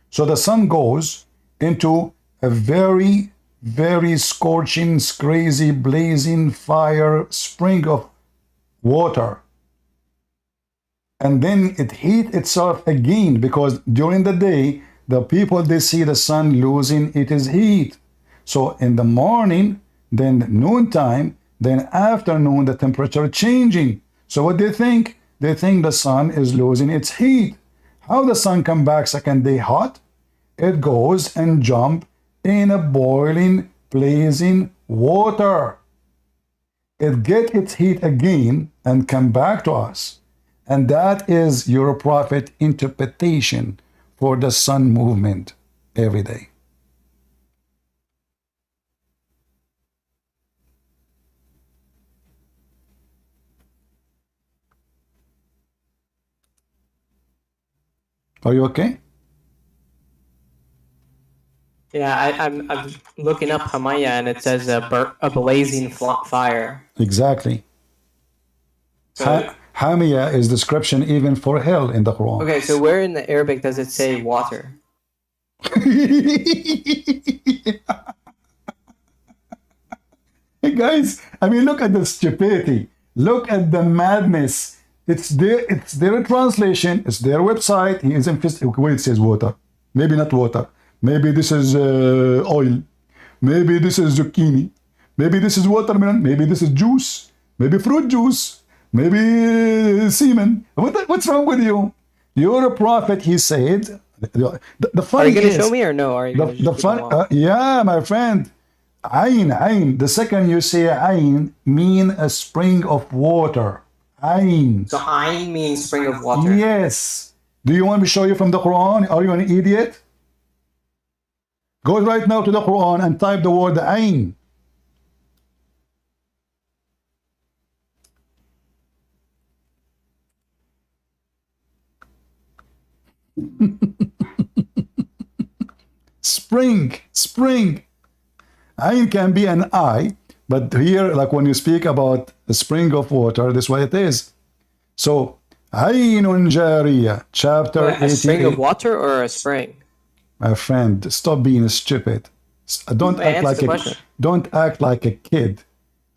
So the sun goes into a very, very scorching, crazy, blazing fire spring of water. And then it heat itself again, because during the day, the people, they see the sun losing its heat. So in the morning, then noontime, then afternoon, the temperature changing. So what they think? They think the sun is losing its heat. How the sun come back second day hot? It goes and jump in a boiling, blazing water. It get its heat again and come back to us. And that is your prophet interpretation for the sun movement every day. Are you okay? Yeah, I'm looking up Hamaya, and it says a blazing fire. Exactly. So, Hamia is description even for hell in the Quran. okay, so where in the Arabic does it say water? Guys, I mean, look at the stupidity. Look at the madness. It's their translation. It's their website. He is where it says water. Maybe not water. Maybe this is oil. Maybe this is zucchini. Maybe this is watermelon. Maybe this is juice. Maybe fruit juice. Maybe semen. What's wrong with you? You're a prophet, he said. The fun Are you going is, to show me or no? Are you gonna just keep fun, them off? yeah, my friend. Ayn. The second you say ayn, mean a spring of water. Ayn. So Ayn means spring of water. Yes. Do you want me to show you from the Quran? Are you an idiot? Go right now to the Quran and type the word ayn. Spring. Ayn can be an eye, but here, like when you speak about the spring of water, this is what it is. So, Aynun Jariya, chapter 88. A spring of water or a spring? My friend, stop being stupid. Don't act like a kid.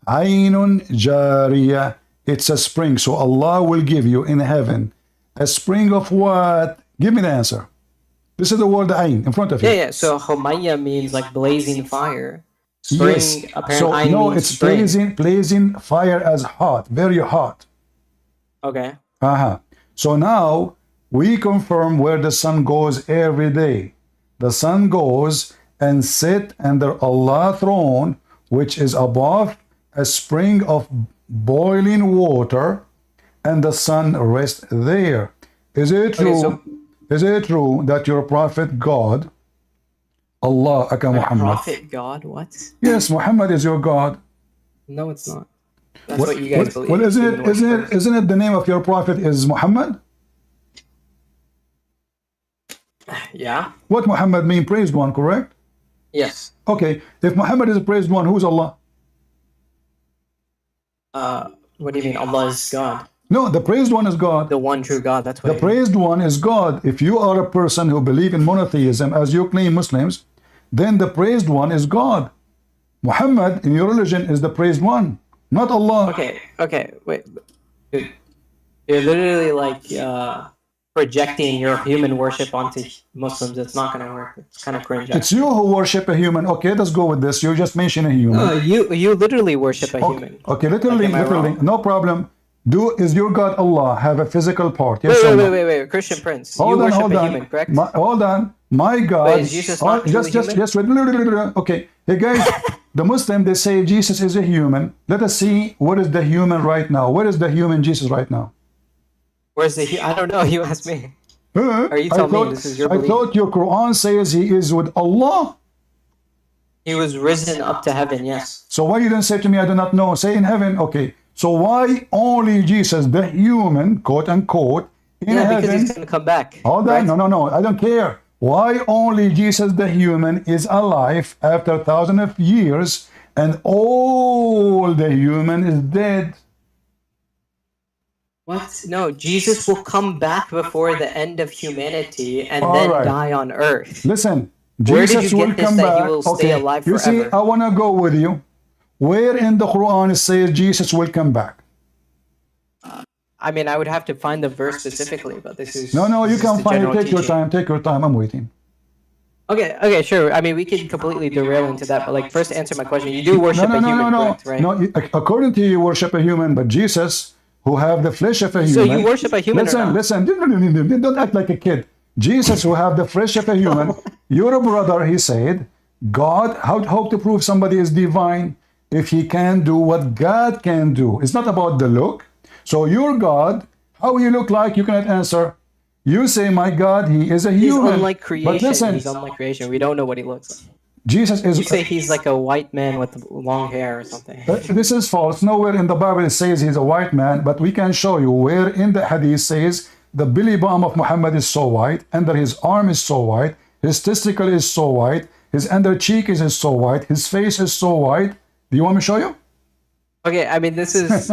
Aynun Jariya, it's a spring. So Allah will give you in heaven a spring of what? Give me the answer. This is the word Ayn in front of you. Yeah. So Humayya means like blazing fire. Spring, Yes. apparently So Ayn no, means it's spring. blazing fire as hot, very hot. Okay. So now we confirm where the sun goes every day. The sun goes and sit under Allah's throne, which is above a spring of boiling water, and the sun rests there. Is it true? Is it true that your prophet God, Allah, Akan Muhammad? Prophet God? What? Yes, Muhammad is your God. No, it's not. That's what you guys believe. Well, isn't it the name of your prophet is Muhammad? Yeah. What Muhammad mean? Praised one, correct? Yes. Okay, if Muhammad is a praised one, who's Allah? What do you mean? Allah is God. No, the praised one is God. The one true God. That's what The I mean. praised one is God. If you are a person who believe in monotheism, as you claim Muslims, then the praised one is God. Muhammad in your religion is the praised one, not Allah. Okay, wait. Dude, you're literally like projecting your human worship onto Muslims. It's not gonna work. It's kind of cringe. It's you who worship a human. Okay, let's go with this. You just mentioned a human. No, you literally worship a human. Okay, literally, Like, am I wrong? no problem. Is your God Allah have a physical part? Yes or no? Wait, Christian Prince. Hold You on, worship hold a on. human, correct? Hold on. My God. Wait, is Jesus not truly human? Wait. Okay. Hey guys, the Muslim, they say Jesus is a human. Let us see what is the human right now. What is the human Jesus right now? Where's the? I don't know. You asked me. Huh? Or you tell me. This is your I belief. thought your Quran says he is with Allah. He was risen up to heaven. Yes. So why you didn't say to me, I do not know? Say in heaven. Okay. So why only Jesus, the human, quote unquote, in Yeah, because heaven? he's gonna come back. Hold on. right? No. I don't care. Why only Jesus, the human, is alive after thousands of years, and all the human is dead? What? No, Jesus will come back before the end of humanity and All then right. die on earth. Listen, Where did Jesus you will get this come that back. he will stay alive You see, forever? I want to go with you. Where in the Quran it says Jesus will come back? I mean, I would have to find the verse specifically, but this is No, you this is can the find it. general Take your teaching. time. Take your time. I'm waiting. Okay, sure. I mean, we can completely derail into that, but like, first answer my question. You do worship a human, correct, right? No, according to you, worship a human, but Jesus, who have the flesh of a So human. you worship a human or not? Listen. Don't act like a kid. Jesus, who have the flesh of a human, your brother, he said, God, how to prove somebody is divine if he can do what God can do? It's not about the look. So your God, how he look like, you cannot answer. You say, my God, he is a He's human. unlike creation. But listen, He's unlike creation. We don't know what he looks like. Jesus is. You say he's like a white man with long hair or something. This is false. Nowhere in the Bible it says he's a white man, but we can show you where in the hadith says the belly button of Muhammad is so white, under his arm is so white, his testicle is so white, his under cheek is so white, his face is so white. Do you want me to show you? Okay, I mean, this is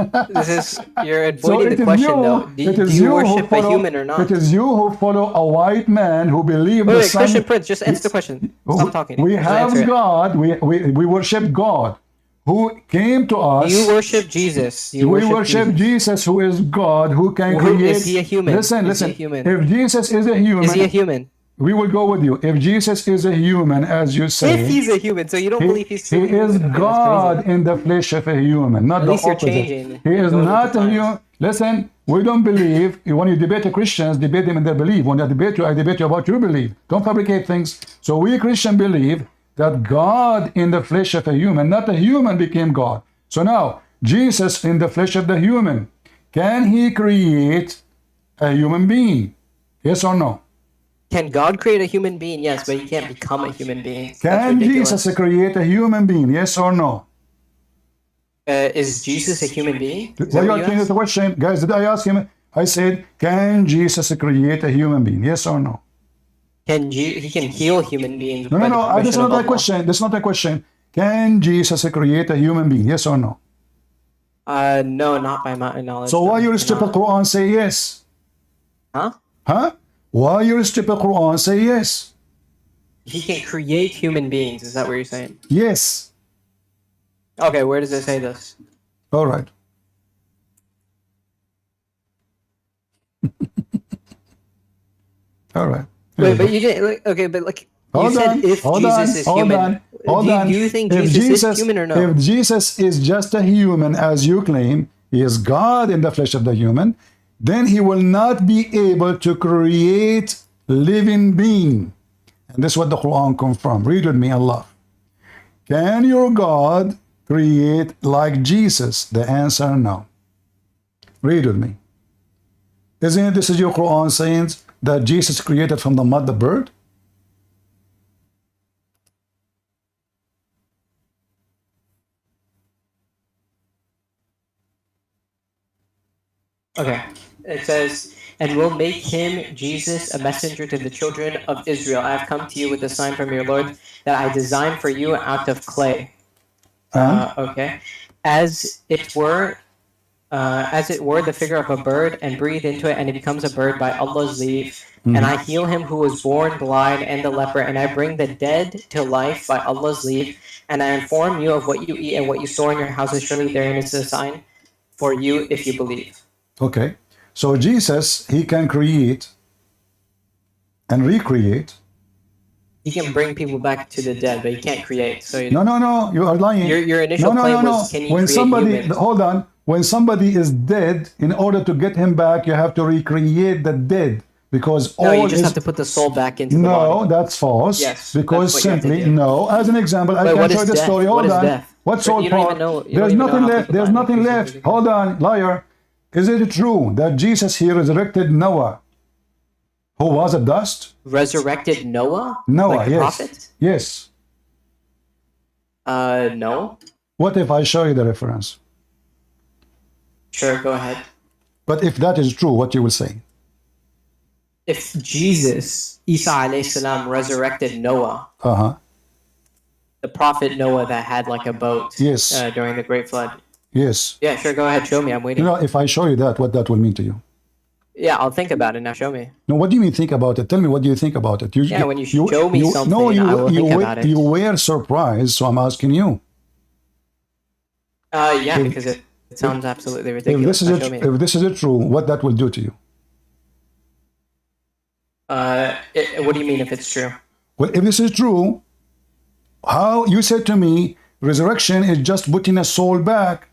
you're avoiding the question though. Do you worship a human or not? It is you who follow a white man who believes the Wait, sun. Christian Prince, just answer the question. Stop talking. We Just have answer it. God. We worship God, who came to us. You worship Jesus. We worship Jesus, who is God, who can create. Is he a human? Listen. Is he a human? If Jesus is a human, Is he a human? we will go with you. If Jesus is a human, as you say, If he's a human, so you don't believe he's he is God in the flesh of a human, not At the least you're opposite. changing. He is Going not with the a times. human. Listen, we don't believe. When you debate the Christians, debate them in their belief. When I debate you about your belief. Don't fabricate things. So we Christians believe that God in the flesh of a human, not a human, became God. So now, Jesus in the flesh of the human, can he create a human being? Yes or no? Can God create a human being? Yes, but he can't become a human being. That's Can ridiculous. Jesus create a human being? Yes or no? Is Jesus a human being? Is Why that you what are you changing asked? the question? Guys, did I ask him? I said, can Jesus create a human being? Yes or no? He can heal human beings? No, by the that's permission not of my Allah? question. That's not my question. Can Jesus create a human being? Yes or no? No, not by my knowledge. So why no, your stupid not. Quran say yes? Huh? Huh? Why your stupid Quran say yes? He can create human beings. Is that what you're saying? Yes. Okay, where does it say this? All right. All right. Wait, but you didn't. Okay, but like you Hold said, on, if hold Jesus on, is hold human, on, hold on. do you think If Jesus is human or no? If Jesus is just a human, as you claim, he is God in the flesh of the human, then he will not be able to create living being. And this is what the Quran confirms. Read with me, Allah. Can your God create like Jesus? The answer, no. Read with me. Isn't it this is your Quran saying that Jesus created from the mud the bird? Okay. It says, and will make him, Jesus, a messenger to the children of Israel. I have come to you with a sign from your Lord that I designed for you out of clay. Okay. As it were the figure of a bird, and breathe into it, and it becomes a bird by Allah's leave. And I heal him who was born blind and the leper, and I bring the dead to life by Allah's leave. And I inform you of what you eat and what you store in your houses. Surely therein is a sign for you if you believe. Okay, so Jesus, he can create and recreate. He can bring people back to the dead, but he can't create. So No, you are lying. Your initial claim was, can he When create somebody, humans? hold on, when somebody is dead, in order to get him back, you have to recreate the dead. Because No, all you just is, have to put the soul back into the no, body. that's false. Yes, because that's what you have to simply, do. no. As an example, I Wait, can what show is you the death? story. What Hold is on. death? What's But soul you don't part? even know- you There's don't even know nothing how left. people There's die. nothing This is left. ridiculous. Hold on, liar. Is it true that Jesus he resurrected Noah, who was a dust? Resurrected Noah? Noah, Like the yes. prophet? Yes. No. What if I show you the reference? Sure, go ahead. But if that is true, what you will say? If Jesus, Isa alayhi salam, resurrected Noah, the prophet Noah that had like a boat Yes. During the Great Flood. Yes. Yeah, sure, go ahead, show me, I'm waiting. You know, if I show you that, what that will mean to you? Yeah, I'll think about it, now show me. No, what do you mean think about it? Tell me, what do you think about it? Yeah, when you show me something, I will think about it. You were surprised, so I'm asking you. Yeah, because it sounds absolutely ridiculous. If this is true, what that will do to you? What do you mean if it's true? Well, if this is true, how you said to me, resurrection is just putting a soul back.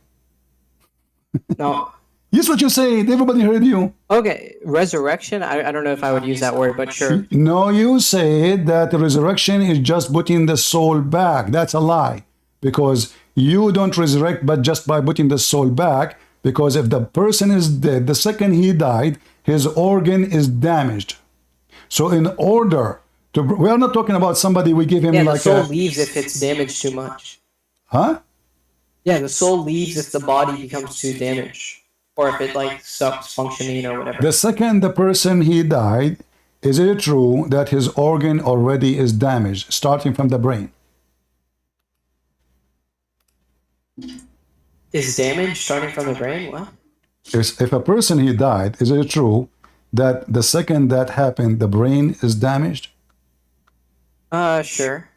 No. Yes, what you said. Everybody heard you. Okay, resurrection? I don't know if I would use that word, but sure. No, you said that the resurrection is just putting the soul back. That's a lie. Because you don't resurrect but just by putting the soul back. Because if the person is dead, the second he died, his organ is damaged. So in order to... We are not talking about somebody we give him yeah, like the soul leaves if it's damaged too much. Huh? Yeah, the soul leaves if the body becomes too damaged. Or if it like stops functioning or whatever. The second the person he died, is it true that his organ already is damaged, starting from the brain? Is damage starting from the brain? What? If a person he died, is it true that the second that happened, the brain is damaged? Sure.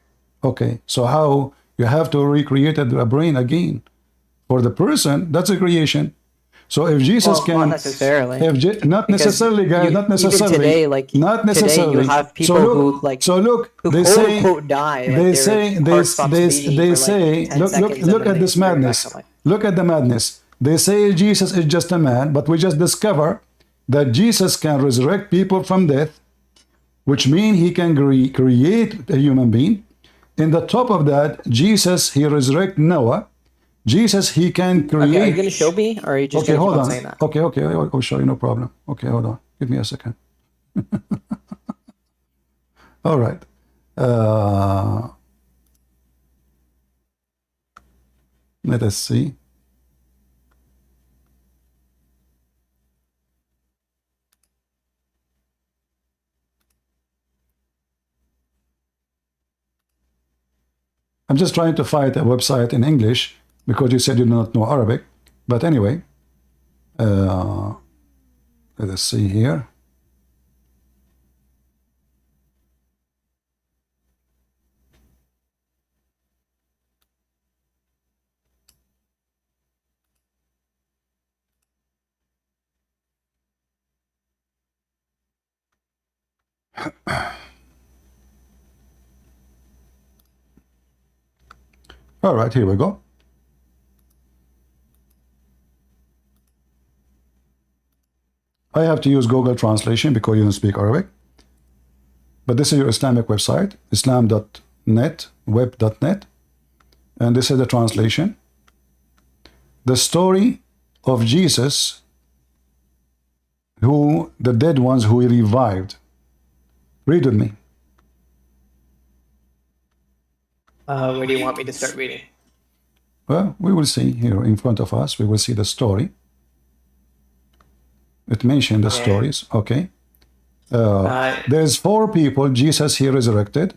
Okay, so how you have to recreate a brain again? For the person, that's a creation. So if Jesus can, not necessarily. Not necessarily, guys, not necessarily. Even today, like not necessarily. Today you have people who like who they say, die. They say look at this madness. Look at the madness. They say Jesus is just a man, but we just discover that Jesus can resurrect people from death, which means he can create a human being. In the top of that, Jesus, he resurrect Noah. Jesus, he can create... Okay, are you going to show me? Or are you just okay, going to hold on. saying that? Okay, I'll show you, no problem. Okay, hold on. Give me a second. All right. Let us see. I'm just trying to find a website in English because you said you do not know Arabic. But anyway, let us see here. All right, here we go. I have to use Google Translation because you don't speak Arabic. But this is your Islamic website, islam.net, web.net. And this is the translation. The story of Jesus, who the dead ones who he revived. Read with me. Where do you want me to start reading? Well, we will see here in front of us. We will see the story. It mentioned the stories. Okay. There's 4 people Jesus he resurrected.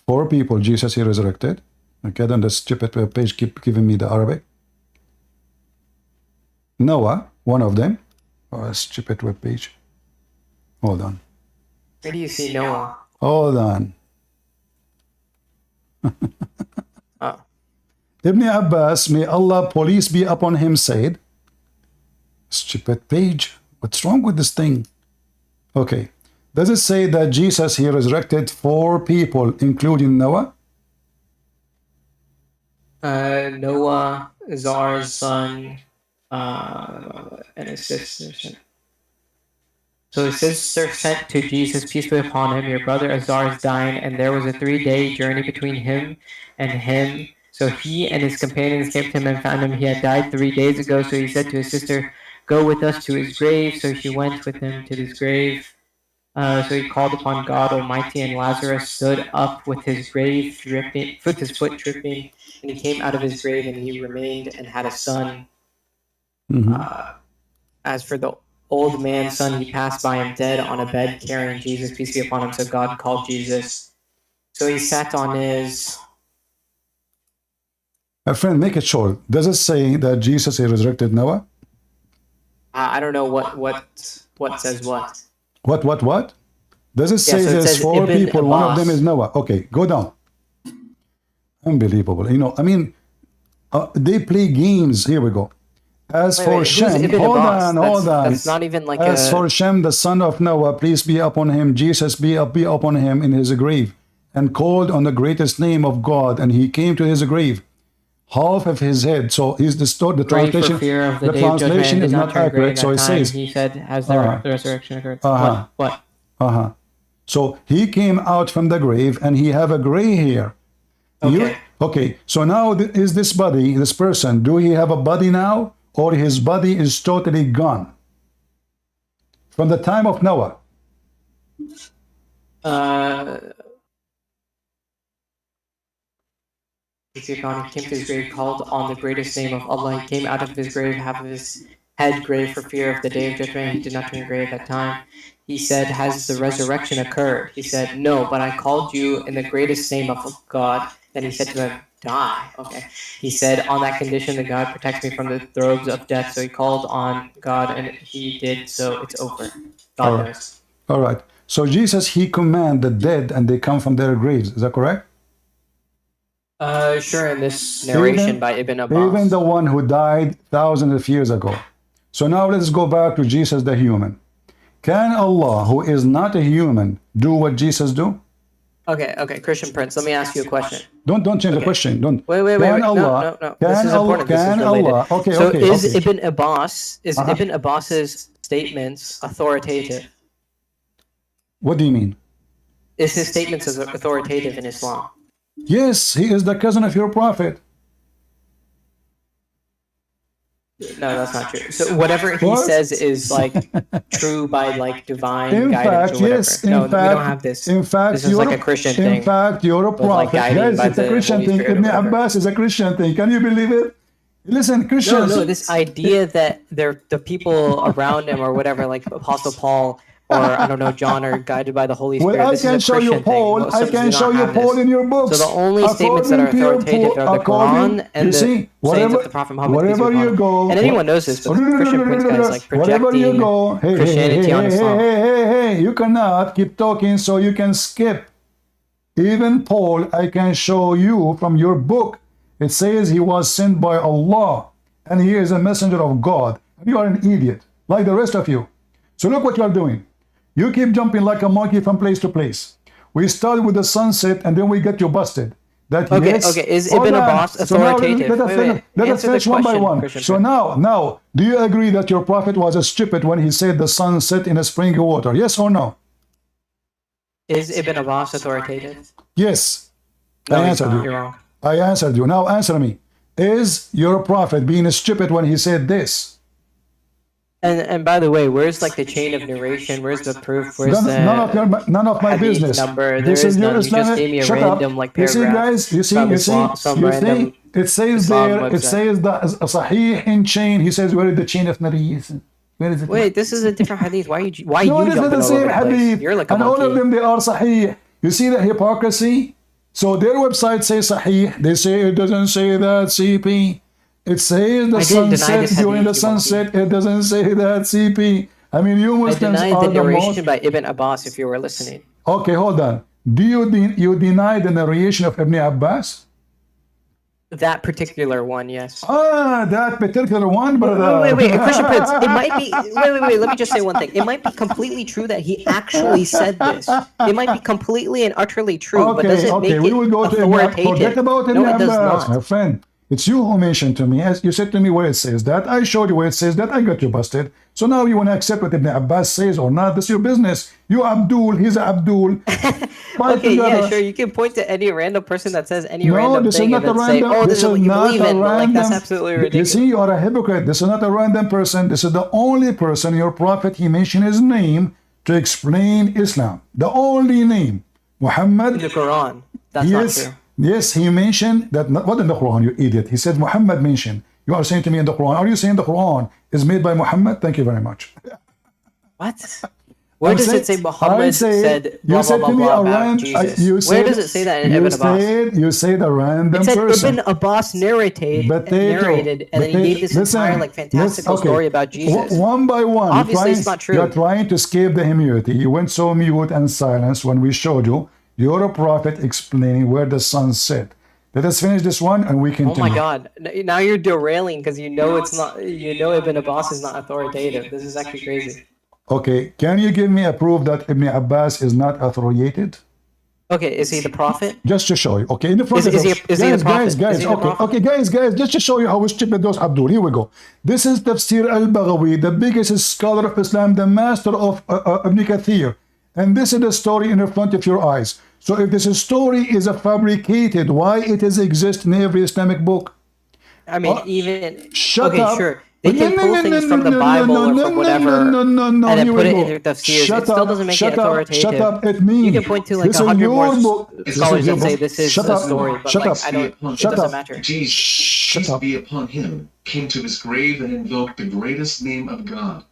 4 people Jesus he resurrected. Okay, then the stupid page keep giving me the Arabic. Noah, one of them. Oh, stupid web page. Hold on. Where do you see Noah? Hold on. Oh. Ibn Abbas, may Allah police be upon him, said, stupid page, what's wrong with this thing? Okay, does it say that Jesus, he resurrected 4 people, including Noah? Noah, Zar's son, and his sister. So his sister sent to Jesus, peace be upon him, your brother Azar is dying, and there was a 3-day journey between him and him. So he and his companions came to him and found him. He had died 3 days ago. So he said to his sister, "Go with us to his grave." So she went with him to his grave. So he called upon God Almighty, and Lazarus stood up with his grave dripping, with his foot dripping, and he came out of his grave, and he remained and had a son. As for the old man's son, he passed by him dead on a bed carrying Jesus, peace be upon him. So God called Jesus. So he sat on his... My friend, make it short. Does it say that Jesus resurrected Noah? I don't know what says what. What? Does it say so it there's says 4 Ibn people, one of Abbas. them is Noah? Okay, go down. Unbelievable. You know, I mean, they play games. Here we go. As for who's Shem, Ibn hold Abbas? on. That's not even like As for Shem, the son of Noah, peace be upon him, Jesus be upon him in his grave, and called on the greatest name of God, and he came to his grave. Half of his head. So he's the translation. For fear of the, the day of translation judgment, is did not turn gray accurate. So that it time. says, He said, "Has the resurrection occurred?" What? So he came out from the grave, and he have a gray hair. Okay. So now is this body, this person, do he have a body now, or his body is totally gone? From the time of Noah. He came to his grave, called on the greatest name of Allah. He came out of his grave, half of his head gray for fear of the day of judgment. He did not turn gray at that time. He said, "Has the resurrection occurred?" He said, "No, but I called you in the greatest name of God." Then he said to him, "Die." Okay. He said, "On that condition, that God protects me from the throes of death." So he called on God, and he did. So it's over. God knows. All right. So Jesus, he command the dead, and they come from their graves. Is that correct? Sure. In this narration by Ibn Abbas. Even the one who died thousands of years ago. So now let's go back to Jesus, the human. Can Allah, who is not a human, do what Jesus do? Okay, Christian Prince, let me ask you a question. Don't change the question. Don't. Wait. Allah, No. This is important. This is related. Allah. Okay. So is Ibn Abbas's statements authoritative? What do you mean? Is his statements authoritative in Islam? Yes, he is the cousin of your prophet. No, that's not true. So whatever he says is like true by like divine guidance or whatever. Yes, we don't have this. In fact, this is like a Christian thing. In fact, you're a prophet. Yes, it's a Christian thing. Ibn Abbas is a Christian thing. Can you believe it? Listen, Christians. No, this idea that the people around him or whatever, like Apostle Paul or I don't know, John, are guided by the Holy Spirit. Well, I can show you Paul. I can show you Paul in your books. So the only statements that are authoritative are the Quran and the sayings of the Prophet Muhammad. Wherever you go, and anyone knows this, but Christian Prince guys like projecting Christianity on Islam. Hey, you cannot keep talking, so you can skip. Even Paul, I can show you from your book. It says he was sent by Allah, and he is a messenger of God. You are an idiot, like the rest of you. So look what you are doing. You keep jumping like a monkey from place to place. We start with the sunset, and then we get you busted. That Is Ibn Abbas authoritative? So let us finish one by one. So now, do you agree that your prophet was a stupid when he said the sun set in a spring of water? Yes or no? Is Ibn Abbas authoritative? Yes. No, I answered you. You're wrong. I answered you. Now answer me. Is your prophet being stupid when he said this? And by the way, where's like the chain of narration? Where's the proof? Where's none of my business. Number? There is none. You just gave me a random like paragraph. You see, it says there, it says the Sahih in chain. He says, where is the chain of narration? Where is it? Wait, this is a different hadith. Why you no, jumping this is the same hadith. You're like a and monkey. all of them, they are Sahih. You see the hypocrisy? So their website says Sahih. They say it doesn't say that, CP. It says the sunset during the sunset. It doesn't say that, CP. I mean, you Muslims I are denied the narration most... by Ibn Abbas, if you were listening. Okay, hold on. Do you deny the narration of Ibn Abbas? That particular one, yes. That particular one, brother. Wait, Christian Prince. It might be. Wait. Let me just say one thing. It might be completely true that he actually said this. It might be completely and utterly true, but does it make it we will go authoritative? To forget about Ibn No, it does Abbas, not. my friend. It's you who mentioned to me, as you said to me where it says that. I showed you where it says that. I got you busted. So now you want to accept what Ibn Abbas says or not? That's your business. You Abdul, he's Abdul. Okay, yeah, sure. You can point to any random person that says any random this is thing not and a then say, random. "Oh, this This is is what you not believe a in." But like that's random. absolutely You ridiculous. see, you are a hypocrite. This is not a random person. This is the only person your prophet he mentioned his name to explain Islam. The only name, Muhammad. In the Quran, that's not true. Yes, he mentioned that. What in the Quran, you idiot? He said Muhammad mentioned. You are saying to me in the Quran. Are you saying the Quran is made by Muhammad? Thank you very much. What? Where does it say Muhammad said blah blah blah blah about Jesus? Where does it say that in Ibn Abbas? You said a random person. It said Ibn Abbas narrated, and then he gave this entire like fantastical story about Jesus. One by one. Obviously, it's not true. You're trying to escape the humility. You went so mute and silent when we showed you. You're a prophet explaining where the sun set. Let us finish this one and we continue. Oh my God! Now you're derailing because you know it's not. You know Ibn Abbas is not authoritative. This is actually crazy. Okay, can you give me a proof that Ibn Abbas is not authoritated? Okay, is he the prophet? Just to show you. Okay, in the process is he the prophet? Guys, okay, guys, just to show you how stupid those Abdul. Here we go. This is Tafsir al-Baghawi, the biggest scholar of Islam, the master of Ibn Kathir. And this is the story in front of your eyes. So if this story is a fabricated, why it is exist in every Islamic book? I mean, even... Shut okay, up. Sure. They can pull things from the Bible or from whatever and then put it in their tafsirs. It still doesn't make it authoritative. Shut up. It means you can point to like 100 more scholars that say this is the story, but like, I don't, it doesn't matter. Jesus, peace be upon him, came to his grave and invoked the greatest name of God.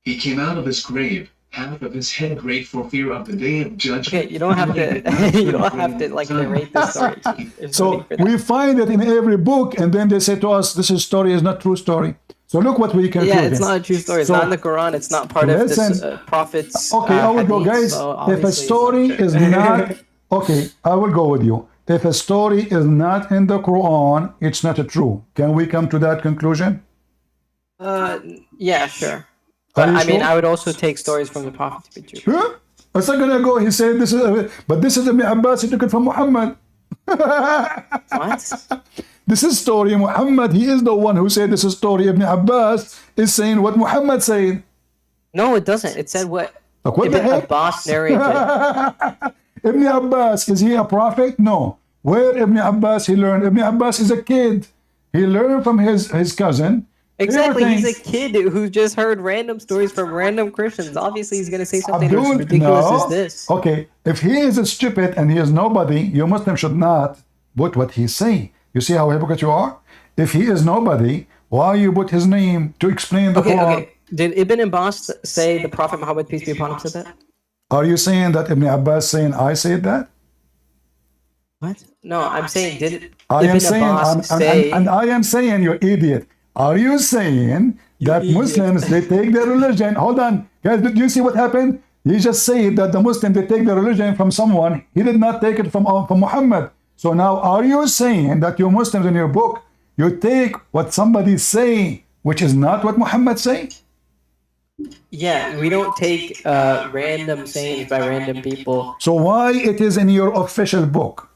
He came out of his grave, half of his head great for fear of the day of judgment. Okay, you don't have to. You don't have to like narrate the story. So we find it in every book, and then they say to us, "This story is not true story." So look what we can. Yeah, it's not a true story. It's not in the Quran. It's not part of this prophet's. Okay, I will go, guys. So if a story is not okay, I will go with you. If a story is not in the Quran, it's not true. Can we come to that conclusion? Yeah, sure. But I mean, I would also take stories from the prophet to be true. Huh? A second ago, he said this is, but this is Ibn Abbas. He took it from Muhammad. What? This is story Muhammad. He is the one who said this is story. Ibn Abbas is saying what Muhammad said. No, it doesn't. It said what Ibn Abbas narrated. Ibn Abbas, is he a prophet? No. Where Ibn Abbas he learned? Ibn Abbas is a kid. He learned from his cousin. Exactly, he's a kid who just heard random stories from random Christians. Obviously, he's going to say something as ridiculous as this. Okay, if he is a stupid and he is nobody, you Muslim should not put what he say. You see how hypocrite you are? If he is nobody, why you put his name to explain the Quran? Okay. Did Ibn Abbas say the Prophet Muhammad, peace be upon him, said that? Are you saying that Ibn Abbas saying I said that? What? No, I'm saying did I Ibn Abbas say... And I am saying, you idiot. Are you saying that Muslims, they take their religion? Hold on. Guys, did you see what happened? He just said that the Muslims, they take their religion from someone. He did not take it from Muhammad. So now, are you saying that you Muslims in your book, you take what somebody say, which is not what Muhammad say? Yeah, we don't take random sayings by random people. So why it is in your official book?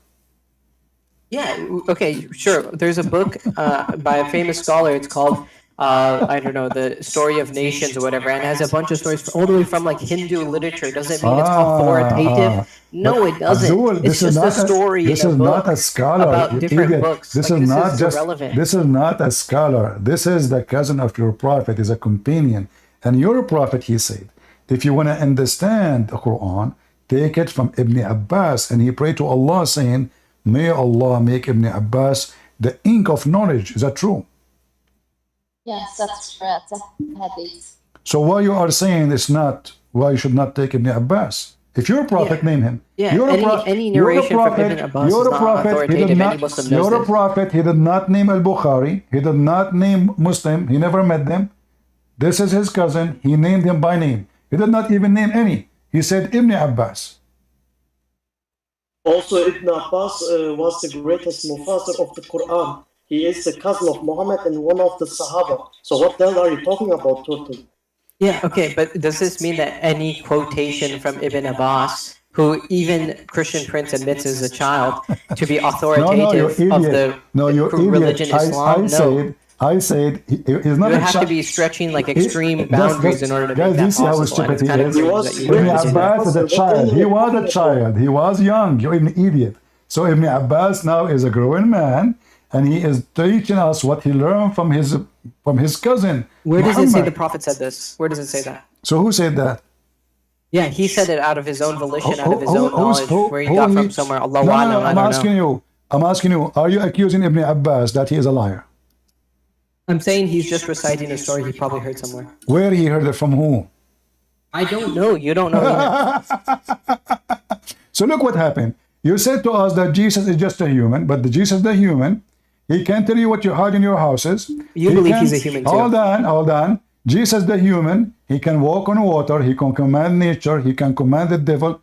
Yeah, okay, sure. There's a book by a famous scholar. It's called, I don't know, The Story of Nations or whatever, and it has a bunch of stories all the way from like Hindu literature. Does it mean it's authoritative? No, it doesn't. Abdul, it's just a story this is not a scholar about different books. This like, is not is just irrelevant. This is not a scholar. This is the cousin of your prophet, is a companion. And your prophet, he said, if you want to understand the Quran, take it from Ibn Abbas. And he prayed to Allah saying, may Allah make Ibn Abbas the ink of knowledge. Is that true? Yes, that's true. That's a hadith. So why you are saying it's not, why you should not take Ibn Abbas? If your prophet, name him. Yeah, any narration from Ibn Abbas is not authoritative. Any Muslim knows You're a prophet, he did not name al-Bukhari, he did not name Muslim, he never met them. This is his cousin, he named him by name. He did not even name any. He said Ibn Abbas. Also, Ibn Abbas was the greatest mufassir of the Quran. He is the cousin of Muhammad and one of the Sahaba. So what the hell are you talking about, totally? Yeah, okay, but does this mean that any quotation from Ibn Abbas, who even Christian Prince admits is a child, to be No, authoritative you of idiot. the No, you religion idiot. Islam? No. I said he's not You a would have to child. be stretching like extreme boundaries in order to guys, make that you see how possible. And stupid it's he kind of is? crazy was that you Ibn would do that. Abbas is a child. He was a child. He was young. You're an idiot. So Ibn Abbas now is a grown man, and he is teaching us what he learned from his cousin. Where does it say the Muhammad. Prophet said this? Where does it say that? So who said that? Yeah, he said it out of his own volition, out of his own Who's- knowledge, where he got from somewhere. Allah No, A'lam, I I'm don't asking know. you. I'm asking you. Are you accusing Ibn Abbas that he is a liar? I'm saying he's just reciting a story he probably heard somewhere. Where he heard it from who? I don't know. You don't know either. So look what happened. You said to us that Jesus is just a human, but the Jesus the human, he can tell you what you hide in your houses. You He believe can- he's a human too. Hold on. Jesus the human, he can walk on water, he can command nature, he can command the devil.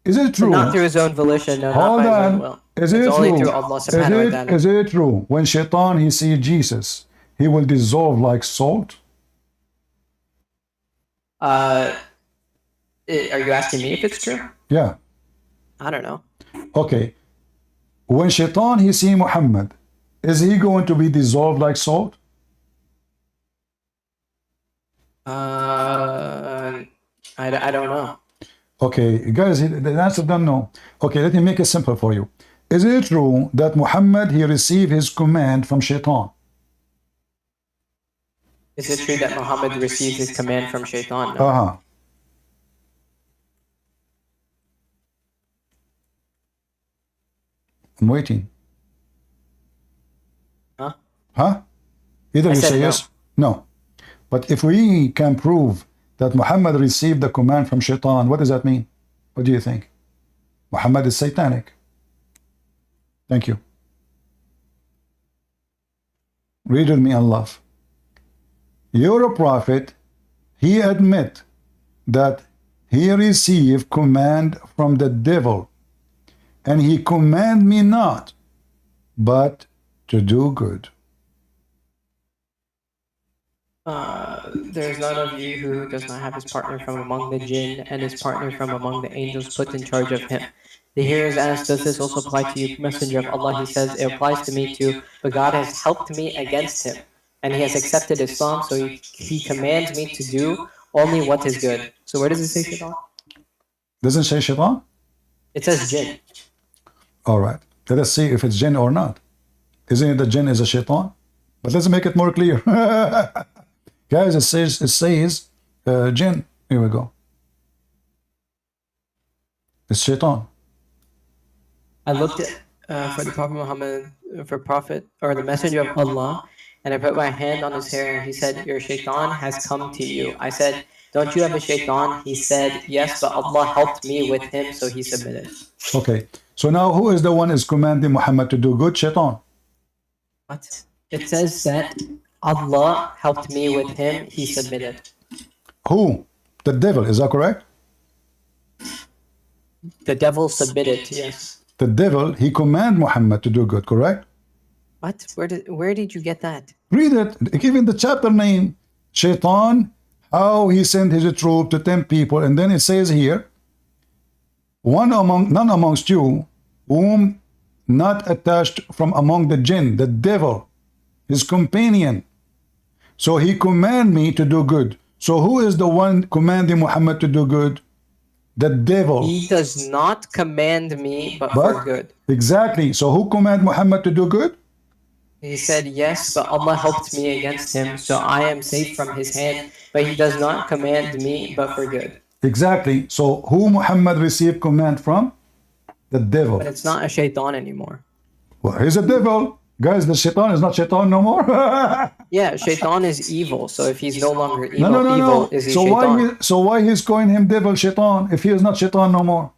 Is it true? Not through his own volition, no, Hold not by his own on. will. Is It's it only true? through Allah subhanahu wa ta'ala. Is it true? When Shaitan he sees Jesus, he will dissolve like salt? Are you asking me if it's true? Yeah. I don't know. Okay. When Shaitan he see Muhammad, is he going to be dissolved like salt? I don't know. Okay, guys, the answer don't know. Okay, let me make it simple for you. Is it true that Muhammad he received his command from Shaitan? Is it true that Muhammad received his command from Shaitan? No. Uh-huh. I'm waiting. Huh? Huh? Either I you said say no. yes, no. But if we can prove that Muhammad received the command from Shaitan, what does that mean? What do you think? Muhammad is satanic. Thank you. Read with me and love. Your prophet, he admit that he received command from the devil, and he command me not, but to do good. There's none of you who does not have his partner from among the jinn and his partner from among the angels put in charge of him. The hearers asked, does this also apply to you, Messenger of Allah? He says, it applies to me too, but God has helped me against him, and he has accepted Islam, so he commands me to do only what is good. So where does it say Shaitan? Doesn't say Shaitan? It says jinn. All right. Let us see if it's jinn or not. Isn't it the jinn is a Shaitan? But let's make it more clear. Guys, it says jinn. Here we go. It's Shaitan. I looked at for the Prophet Muhammad, for Prophet, or the Messenger of Allah, and I put my hand on his hair, and he said, your Shaitan has come to you. I said, don't you have a Shaitan? He said, yes, but Allah helped me with him, so he submitted. Okay. So now who is the one is commanding Muhammad to do good? Shaitan. What? It says that Allah helped me with him, he submitted. Who? The devil. Is that correct? The devil submitted, yes. The devil, he command Muhammad to do good, correct? What? Where did you get that? Read it. Even the chapter name, Shaitan, how he sent his troop to tempt people. And then it says here, none amongst you, whom not attached from among the jinn, the devil, his companion. So he command me to do good. So who is the one commanding Muhammad to do good? The devil. He does not command me, but for good. Exactly. So who command Muhammad to do good? He said, yes, but Allah helped me against him, so I am safe from his hand, but he does not command me, but for good. Exactly. So who Muhammad received command from? The devil. But it's not a shaitan anymore. Well, he's a devil. Guys, the shaitan is not shaitan no more. Yeah, shaitan is evil, so if he's no longer evil, No. evil is he So shaitan. why he's calling him devil shaitan if he is not shaitan no more?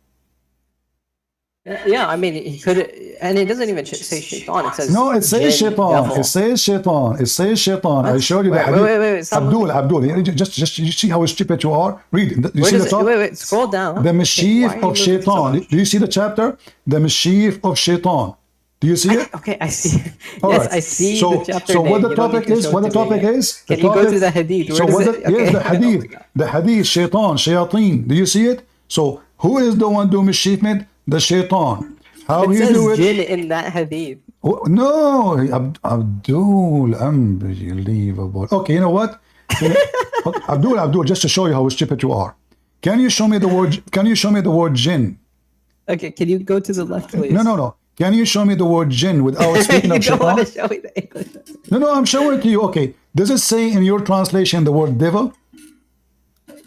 Yeah, I mean, he could, and it doesn't even say shaitan, it says No, it says jinn, shaitan. devil. It says shaitan. It says shaitan. I showed you the hadith. Wait, stop. Abdul, just you see how stupid you are? Read. You Where see does the it, top? wait, scroll down. The mischief Why are you of moving so shaitan. much? Do you see the chapter? The mischief of shaitan. Do you see it? Okay, I see. All Yes, right. I see So, the chapter so name. what the You don't topic need to is? show What it the to me topic yet. is? Can The you go topic- to the hadith? So Where what does the, it? Okay. yes, the Oh my hadith. God. The hadith, shaitan, shayateen. Do you see it? So Who is the one doing mischievement? The shaitan. How It he says do it? jinn in that hadith. Oh, no, Abdul, unbelievable. Okay, you know what? Okay, Abdul, just to show you how stupid you are. Can you show me the word? Can you show me the word jinn? Okay, can you go to the left, please? No. Can you show me the word jinn without speaking You of don't want shaitan? to show me the English. No, I'm showing it to you. Okay, does it say in your translation the word devil?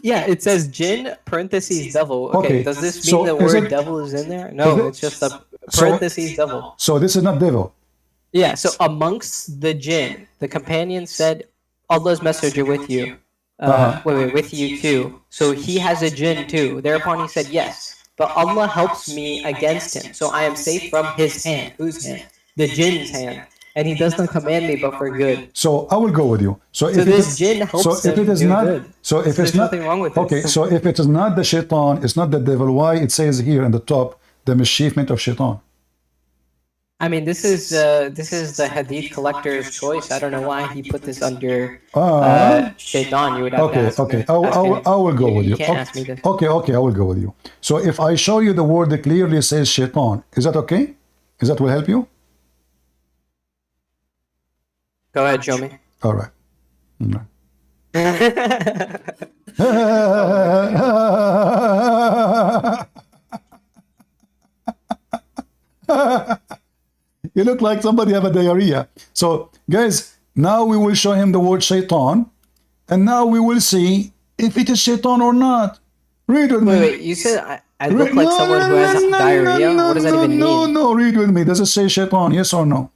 Yeah, it says jinn parentheses devil. Okay, Okay, does this so mean the is word it- devil is in there? is No, it- it's just a so- parentheses devil. So this is not devil. Yeah, so amongst the jinn, the companion said, Allah's messenger with you. With you too. So he has a jinn too. Thereupon he said, yes, but Allah helps me against him. So I am safe from his hand. Whose hand? The jinn's hand. And he does not command me but for good. So I will go with you. So if this jinn helps if him it is do not, good. so if There's it's not, nothing wrong with this. okay, so if it is not the shaitan, it's not the devil. Why it says here in the top the mischievement of shaitan? I mean, this is the hadith collector's choice. I don't know why he put this under shaitan. You would have to ask Okay. him. I will go with you. You can't ask me this. Okay, I will go with you. So if I show you the word that clearly says shaitan, is that okay? Is that will help you? Go ahead, show me. All right. You look like somebody have a diarrhea. So, guys, now we will show him the word shaitan, and now we will see if it is shaitan or not. Read with me. Wait, you said I look like someone who has diarrhea? What does that even mean? No, read with me. Does it say shaitan? Yes or no?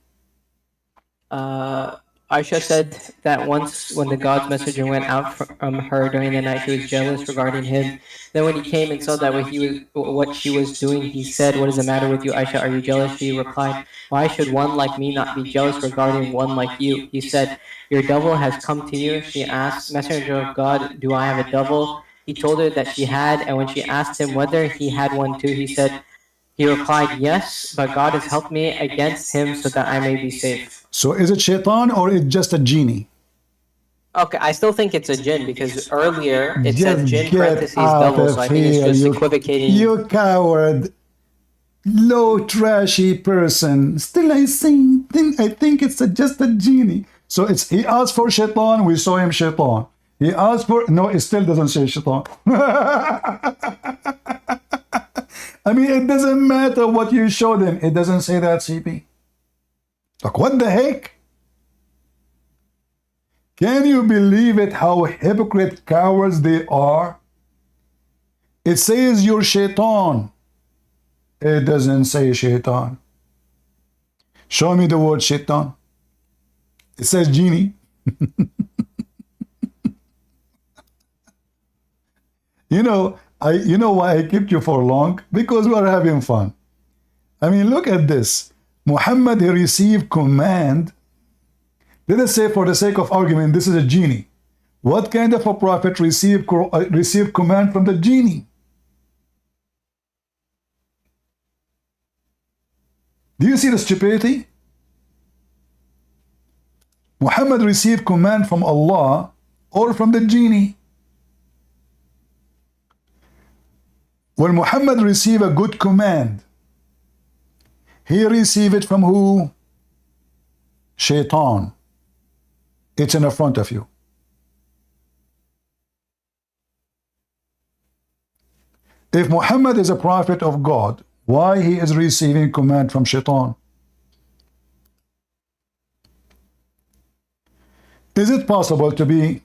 Aisha said that once when the God's messenger went out from her during the night, she was jealous regarding him. Then when he came and saw that what she was doing, he said, "What is the matter with you, Aisha? Are you jealous?" She replied, "Why should one like me not be jealous regarding one like you?" He said, "Your double has come to you." She asked, "Messenger of God, do I have a double?" He told her that she had, and when she asked him whether he had one too, he replied, "Yes, but God has helped me against him so that I may be safe." So is it shaitan or is it just a genie? Okay, I still think it's a jinn because earlier it said Just jinn get parentheses out double, of so I think it's here, just you- equivocating. You coward, low trashy person. Still I think it's just a genie. So he asked for shaitan, we saw him shaitan. He asked for, no, it still doesn't say shaitan. I mean, it doesn't matter what you show them. It doesn't say that, CP. Like, what the heck? Can you believe it, how hypocrite cowards they are? It says you're shaitan. It doesn't say shaitan. Show me the word shaitan. It says genie. You know why I kept you for long? Because we are having fun. I mean, look at this. Muhammad, he received command. Let us say, for the sake of argument, this is a genie. What kind of a prophet received command from the genie? Do you see the stupidity? Muhammad received command from Allah or from the genie. When Muhammad received a good command, he received it from who? Shaitan. It's in the front of you. If Muhammad is a prophet of God, why he is receiving command from Shaitan? Is it possible to be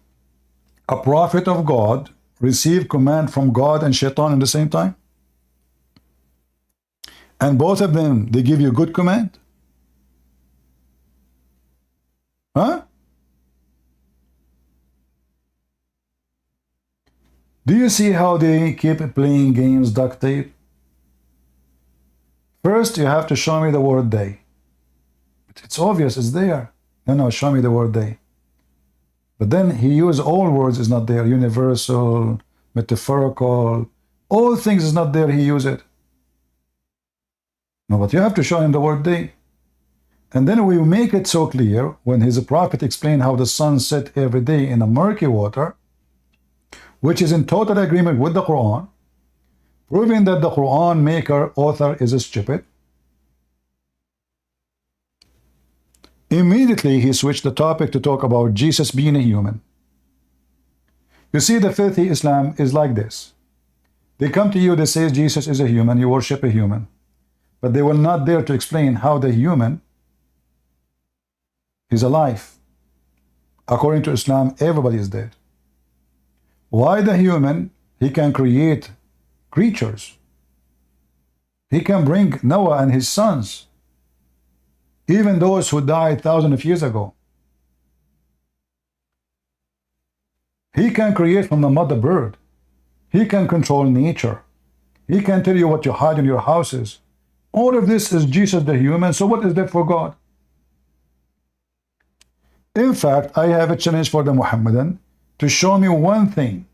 a prophet of God, receive command from God and Shaitan at the same time? And both of them, they give you good command? Huh? Do you see how they keep playing games, duct tape? First, you have to show me the word they. It's obvious, it's there. No, show me the word they. But then he used all words is not there. Universal, metaphorical, all things is not there, he used it. No, but you have to show him the word they. And then we make it so clear when his prophet explained how the sun set every day in a murky water, which is in total agreement with the Quran. proving that the Quran maker, author is stupid. Immediately he switched the topic to talk about Jesus being a human. You see, the filthy Islam is like this. They come to you, they say Jesus is a human, you worship a human. But they will not dare to explain how the human is alive. According to Islam, everybody is dead. Why the human? He can create creatures. He can bring Noah and his sons, even those who died thousands of years ago. He can create from the mother bird. He can control nature. He can tell you what you hide in your houses. All of this is Jesus the human, so what is that for God? In fact, I have a challenge for the Muhammadan to show me one thing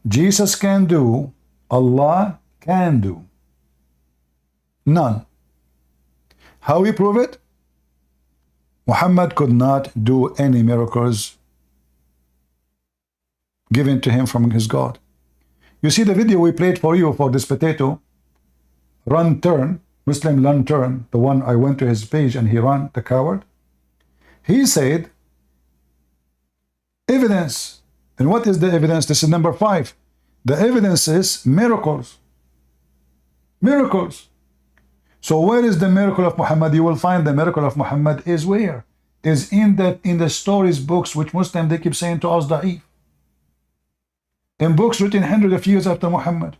Jesus can do, Allah can do. None. How we prove it? Muhammad could not do any miracles given to him from his God. You see the video we played for you for this potato, run turn, Muslim run turn, the one I went to his page and he ran, the coward. He said, evidence. And what is the evidence? This is number 5. The evidence is miracles. Miracles. So where is the miracle of Muhammad? You will find the miracle of Muhammad is where? Is in the stories books which Muslims they keep saying to us da'if. In books written hundreds of years after Muhammad.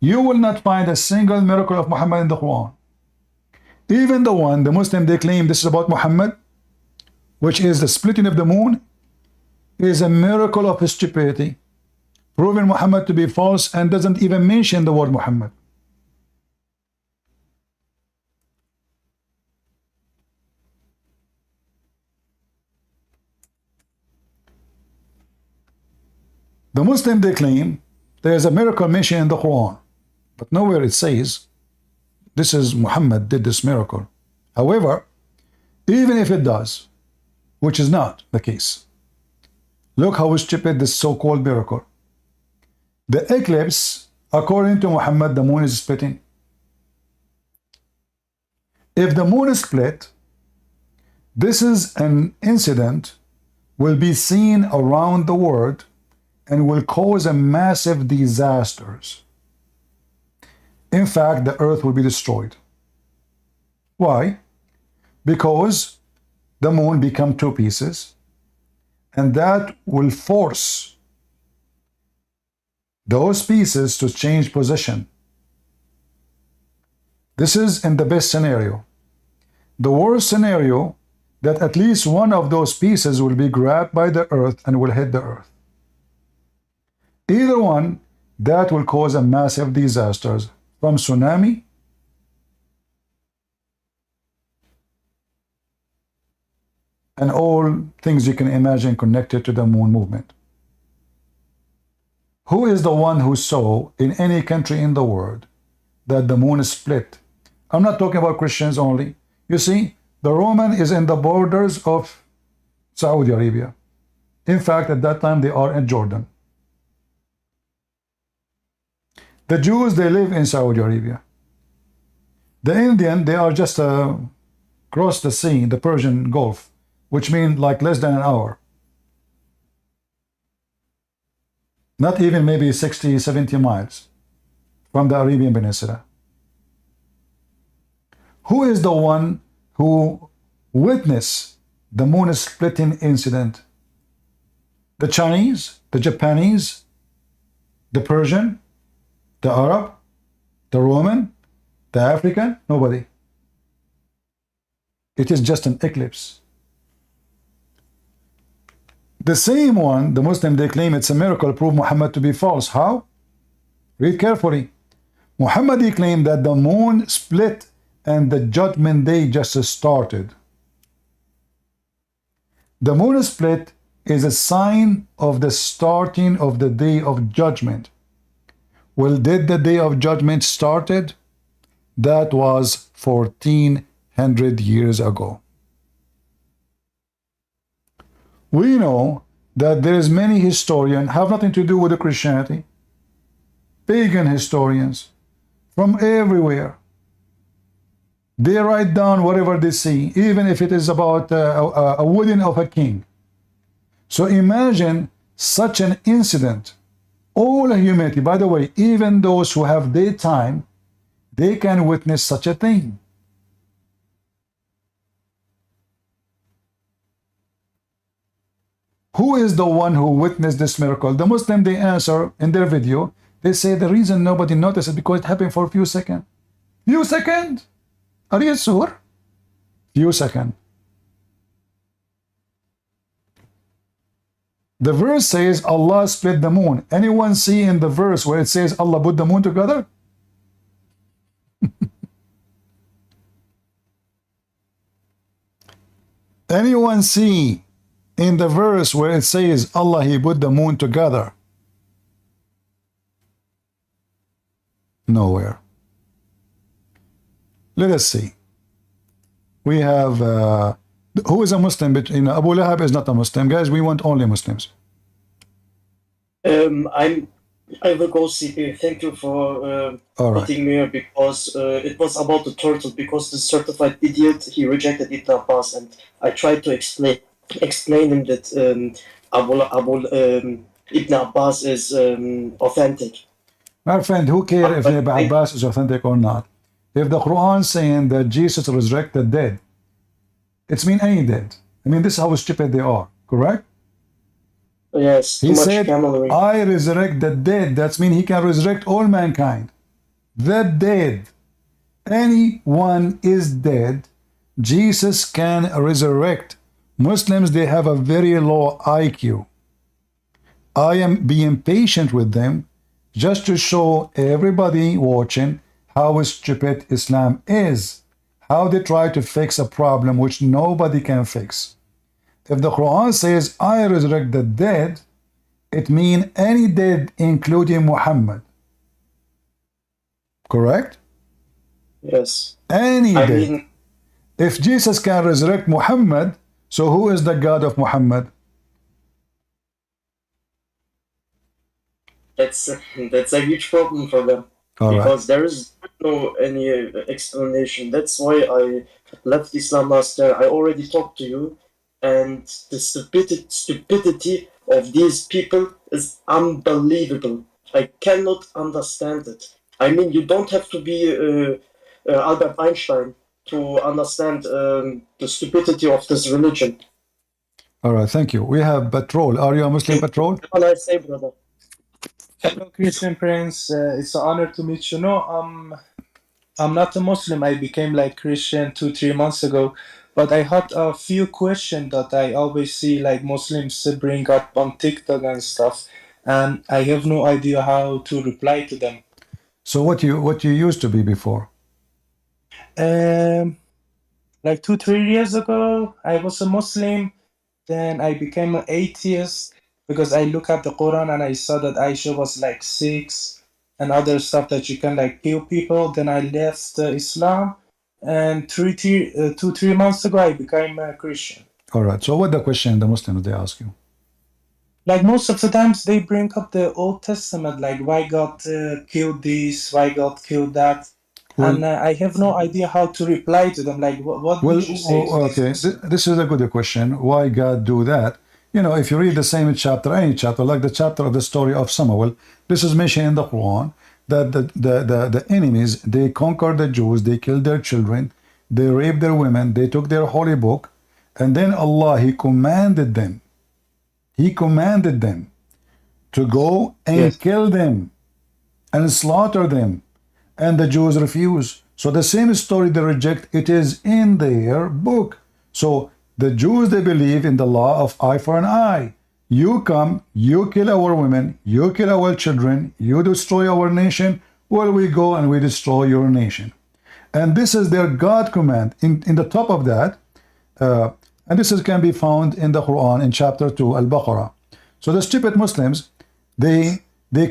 You will not find a single miracle of Muhammad in the Quran. Even the one, the Muslim they claim this is about Muhammad, which is the splitting of the moon, is a miracle of stupidity, proving Muhammad to be false and doesn't even mention the word Muhammad. The Muslim they claim there is a miracle mentioned in the Quran, but nowhere it says this is Muhammad did this miracle. However, even if it does, which is not the case, look how stupid this so-called miracle. The eclipse, according to Muhammad, the moon is splitting. If the moon is split, this is an incident will be seen around the world and will cause a massive disasters. In fact, the earth will be destroyed. Why? Because the moon become 2 pieces, and that will force those pieces to change position. This is in the best scenario. The worst scenario, that at least one of those pieces will be grabbed by the earth and will hit the earth. Either one, that will cause a massive disasters, from tsunami and all things you can imagine connected to the moon movement. Who is the one who saw in any country in the world that the moon is split? I'm not talking about Christians only. You see, the Roman is in the borders of Saudi Arabia. In fact, at that time they are in Jordan. The Jews, they live in Saudi Arabia. The Indian, they are just across the sea, the Persian Gulf, which means like less than an hour. Not even maybe 60, 70 miles from the Arabian Peninsula. Who is the one who witnessed the moon splitting incident? The Chinese, the Japanese, the Persian, the Arab, the Roman, the African? Nobody. It is just an eclipse. The same one, the Muslim, they claim it's a miracle, prove Muhammad to be false. How? Read carefully. Muhammad, he claimed that the moon split and the judgment day just started. The moon split is a sign of the starting of the day of judgment. Well, did the day of judgment started? That was 1400 years ago. We know that there is many historians have nothing to do with the Christianity. pagan historians from everywhere. They write down whatever they see, even if it is about a wedding of a king. So imagine such an incident. All humanity, by the way, even those who have daytime, they can witness such a thing. Who is the one who witnessed this miracle? The Muslim, they answer in their video, they say the reason nobody noticed it because it happened for a few seconds. Few seconds? Are you sure? Few seconds. The verse says Allah split the moon. Anyone see in the verse where it says Allah put the moon together? Anyone see in the verse where it says Allah he put the moon together? Nowhere. Let us see. We have who is a Muslim? Abu Lahab is not a Muslim. Guys, we want only Muslims. I will go see. Thank you for putting me here because it was about the turtle. Because the certified idiot he rejected Ibn Abbas, and I tried to explain him that Ibn Abbas is authentic. My friend, who cares if Ibn Abbas is authentic or not? If the Quran is saying that Jesus resurrected dead, it's mean any dead. I mean, this is how stupid they are, correct? Yes, he said, I resurrect the dead. That's mean he can resurrect all mankind. The dead. Anyone is dead. Jesus can resurrect. Muslims, they have a very low IQ. I am being patient with them just to show everybody watching how stupid Islam is. How they try to fix a problem which nobody can fix. If the Quran says, I resurrect the dead, it means any dead, including Muhammad. Correct? Yes. Any dead. If Jesus can resurrect Muhammad, so who is the God of Muhammad? That's a huge problem for them. Because there is no any explanation. That's why I left Islam last year. I already talked to you. And the stupidity of these people is unbelievable. I cannot understand it. I mean, you don't have to be Albert Einstein to understand the stupidity of this religion. All right, thank you. We have Patrol. Are you a Muslim, Patrol? What I say, brother? Hello, Christian Prince. It's an honor to meet you. No, I'm not a Muslim. I became like Christian 2-3 months ago. But I had a few questions that I always see like Muslims bring up on TikTok and stuff, and I have no idea how to reply to them. So what you used to be before? Like 2-3 years ago, I was a Muslim. Then I became an atheist because I look at the Quran and I saw that Aisha was like 6 and other stuff that you can like kill people. Then I left Islam. And 2-3 months ago, I became a Christian. All right. So what the question the Muslims they ask you? Like most of the times, they bring up the Old Testament, like why God killed this, why God killed that, and I have no idea how to reply to them. Like what would you say? Okay, this is a good question. Why God do that? You know, if you read the same chapter, any chapter, like the chapter of the story of Samuel, this is mentioned in the Quran. That the enemies, they conquered the Jews, they killed their children, they raped their women, they took their holy book, and then Allah, He commanded them to go and kill them and slaughter them, and the Jews refuse. So the same story they reject, it is in their book. So the Jews, they believe in the law of eye for an eye. You come, you kill our women, you kill our children, you destroy our nation, well, we go and we destroy your nation. And this is their God command. In the top of that, and this can be found in the Quran in chapter 2, Al-Baqarah. So the stupid Muslims, they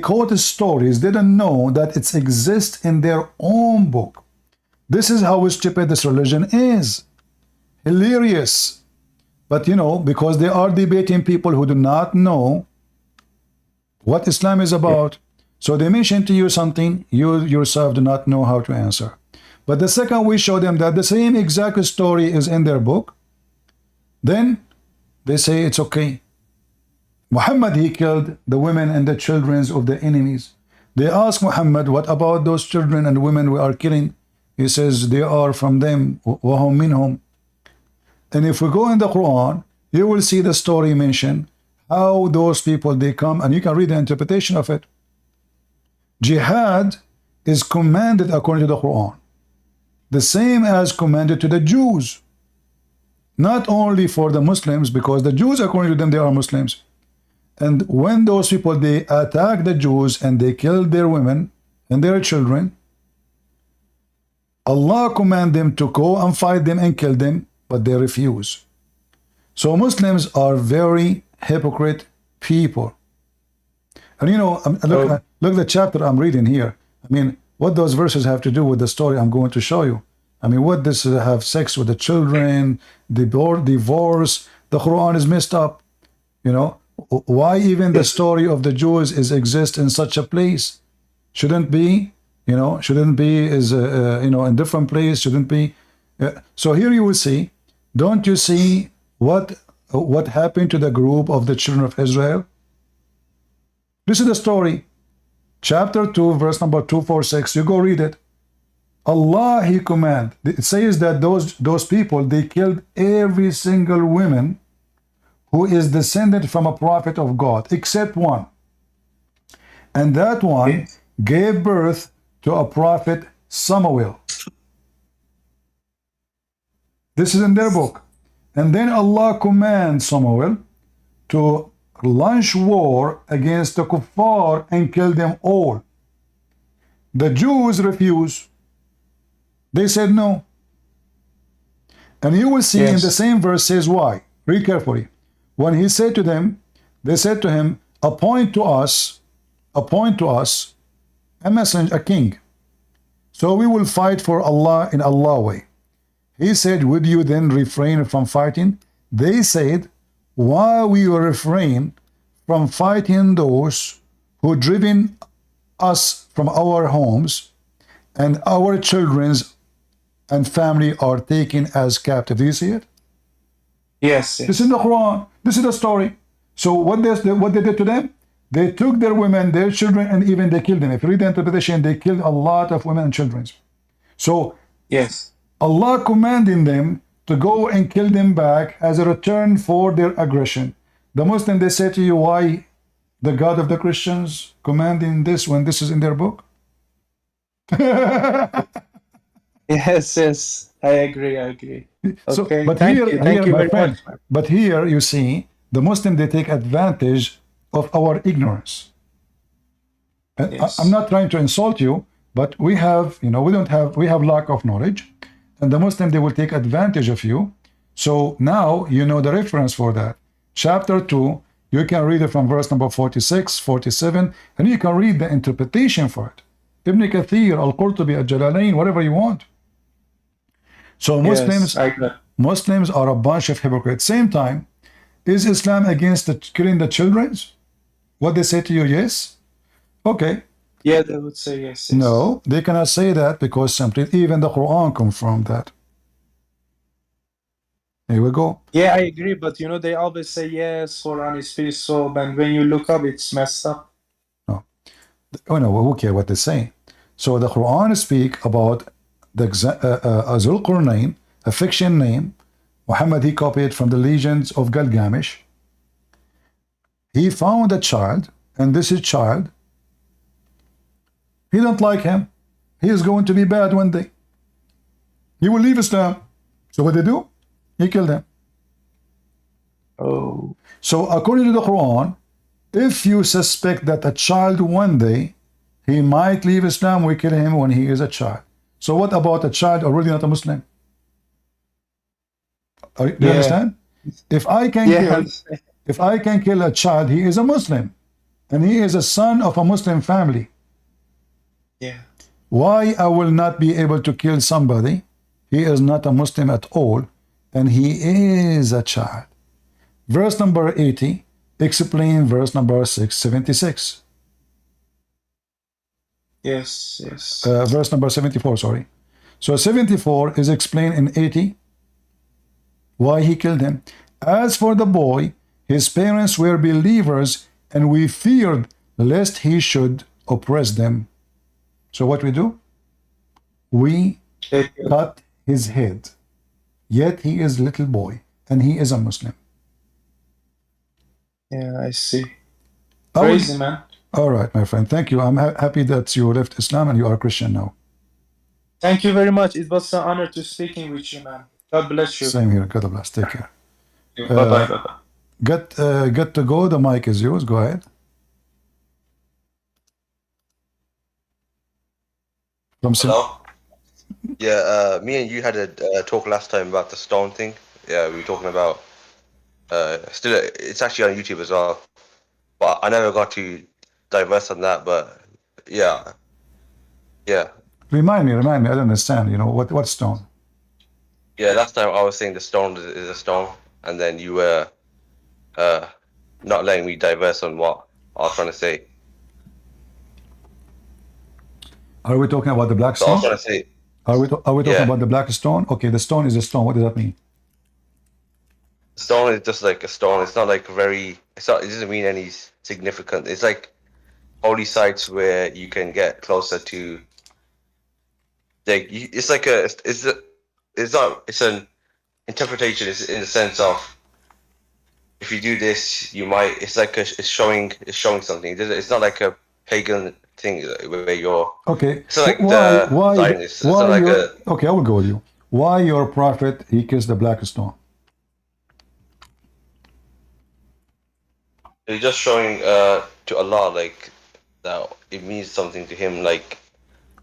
quote stories, they don't know that it exists in their own book. This is how stupid this religion is. Hilarious. But you know, because they are debating people who do not know what Islam is about. So they mention to you something you yourself do not know how to answer. But the second we show them that the same exact story is in their book, then they say it's okay. Muhammad, he killed the women and the children of the enemies. They ask Muhammad, what about those children and women we are killing? He says, they are from them. وَهُمْ مِنْهُمْ. And if we go in the Quran, you will see the story mentioned, how those people, they come, and you can read the interpretation of it. Jihad is commanded according to the Quran, the same as commanded to the Jews. Not only for the Muslims, because the Jews, according to them, they are Muslims. And when those people, they attack the Jews and they kill their women and their children, Allah command them to go and fight them and kill them, but they refuse. So Muslims are very hypocrite people. And you know, look the chapter I'm reading here. I mean, what those verses have to do with the story I'm going to show you. I mean, what this have sex with the children, divorce, the Quran is messed up. You know, why even the story of the Jews is exist in such a place? Shouldn't be, you know, shouldn't be is, you know, in different place, shouldn't be. So here you will see, don't you see what happened to the group of the children of Israel? This is the story. Chapter 2, verse number 246. You go read it. Allah, he command. It says that those people, they killed every single woman who is descended from a prophet of God, except one. And that one gave birth to a prophet Samuel. This is in their book. And then Allah commands Samuel to launch war against the kuffar and kill them all. The Jews refuse. They said no. And you will see in the same verse says why. Read carefully. When he said to them, they said to him, appoint to us a messenger, a king. So we will fight for Allah in Allah's way. He said, would you then refrain from fighting? They said, why we will refrain from fighting those who driven us from our homes, and our children's and family are taken as captive. Do you see it? Yes. This is in the Quran. This is the story. So what they did to them? They took their women, their children, and even they killed them. If you read the interpretation, they killed a lot of women and children. So yes, Allah commanding them to go and kill them back as a return for their aggression. The Muslim, they say to you, why the God of the Christians commanding this when this is in their book? Yes, I agree. So, Okay, but thank here, you very friend, much. but here you see, the Muslim, they take advantage of our ignorance. And Yes. I'm not trying to insult you, but we have, you know, we have lack of knowledge, and the Muslim, they will take advantage of you. So now you know the reference for that. Chapter 2, you can read it from verse number 46, 47, and you can read the interpretation for it. Ibn Kathir, Al-Qurtubi, Al-Jalalain, whatever you want. So Muslims are a bunch of hypocrites. Same time, is Islam against killing the children? What they say to you, yes? Okay. Yeah, they would say yes. No, they cannot say that because simply even the Quran confirmed that. Here we go. Yeah, I agree, but you know, they always say yes, Quran is peaceful, and when you look up, it's messed up. No. Oh no, who care what they say? So the Quran speak about the Zulqarnain, a fiction name. Muhammad, he copied from the legends of Gilgamesh. He found a child, and this is child. He don't like him. He is going to be bad one day. He will leave Islam. So what they do? He killed him. Oh. So according to the Quran, if you suspect that a child one day, he might leave Islam, we kill him when he is a child. So what about a child already not a Muslim? Do you understand? If I can kill a child, he is a Muslim, and he is a son of a Muslim family. Yeah. Why I will not be able to kill somebody? He is not a Muslim at all, and he is a child. Verse number 80 explain verse number 676. Yes, yes. Verse number 74, sorry. So 74 is explained in 80 why he killed him. As for the boy, his parents were believers, and we feared lest he should oppress them. So what we do? We cut his head. Yet he is little boy, and he is a Muslim. Yeah, I see. Crazy, man. All right, my friend. Thank you. I'm happy that you left Islam and you are Christian now. Thank you very much. It was an honor to speaking with you, man. God bless you. Same here. God bless. Take care. Bye-bye. Bye-bye. Get to go. The mic is yours. Go ahead. Hello? Yeah, me and you had a talk last time about the stone thing. Yeah, we were talking about still it's actually on YouTube as well. But I never got to diverse on that, but yeah. Remind me. I don't understand. You know, what stone? Yeah, last time I was saying the stone is a stone, and then you were not letting me diverse on what I was trying to say. Are we talking about the black So I stone? was trying to say, Are we talking about the black stone? Okay, the stone is a stone. What does that mean? stone is just like a stone. It's not like it doesn't mean any significant. It's like holy sites where you can get closer to. Like it's an interpretation. It's in the sense of if you do this, you might. It's like it's showing something. It's not like a pagan thing where you're. Okay. It's like why Zionists. It's not like okay, I will go with you. Why your prophet he kissed the black stone? It's just showing to Allah like that it means something to him. Like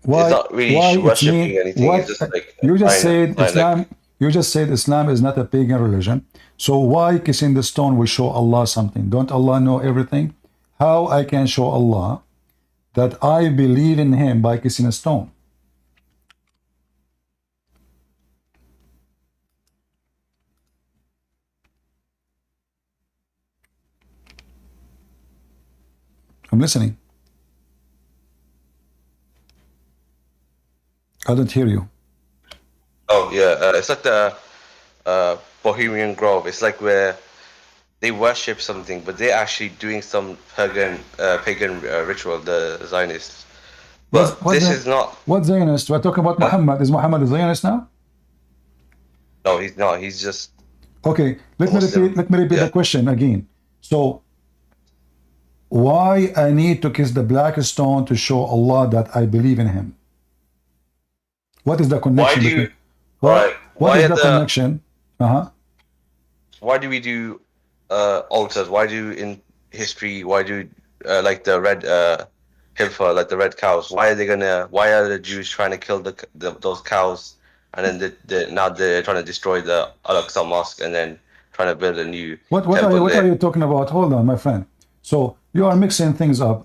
Why? it's not really Why worshipping anything. What, It's just like you just said like, Islam. You just said Islam is not a pagan religion. So why kissing the stone will show Allah something? Don't Allah know everything? How I can show Allah that I believe in Him by kissing a stone? I'm listening. I don't hear you. Oh yeah, it's like the Bohemian Grove. It's like where they worship something, but they're actually doing some pagan ritual. The Zionists, but this is not. What Zionist? We're talking about Muhammad. Is Muhammad a Zionist now? No, he's not. He's just. Okay, let me repeat the question again. So, why I need to kiss the black stone to show Allah that I believe in Him? What is the connection? Why do you? What is the connection? Why do we do altars? Why do in history? Why do like the red heifer, like the red cows? Why are the Jews trying to kill those cows? And then now they're trying to destroy the Al-Aqsa Mosque and then trying to build a new. What are you talking about? Hold on, my friend. So you are mixing things up.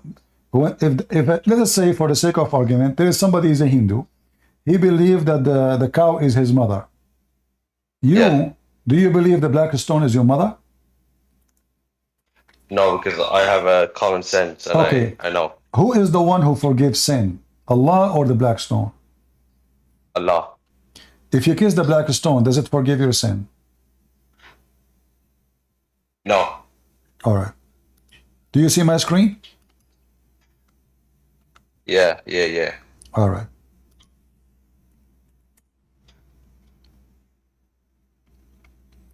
If let us say, for the sake of argument, there is somebody is a Hindu. He believes that the cow is his mother. Do you believe the black stone is your mother? No, because I have a common sense and I know. Who is the one who forgives sin? Allah or the black stone? Allah. If you kiss the black stone, does it forgive your sin? No. All right. Do you see my screen? Yeah. All right.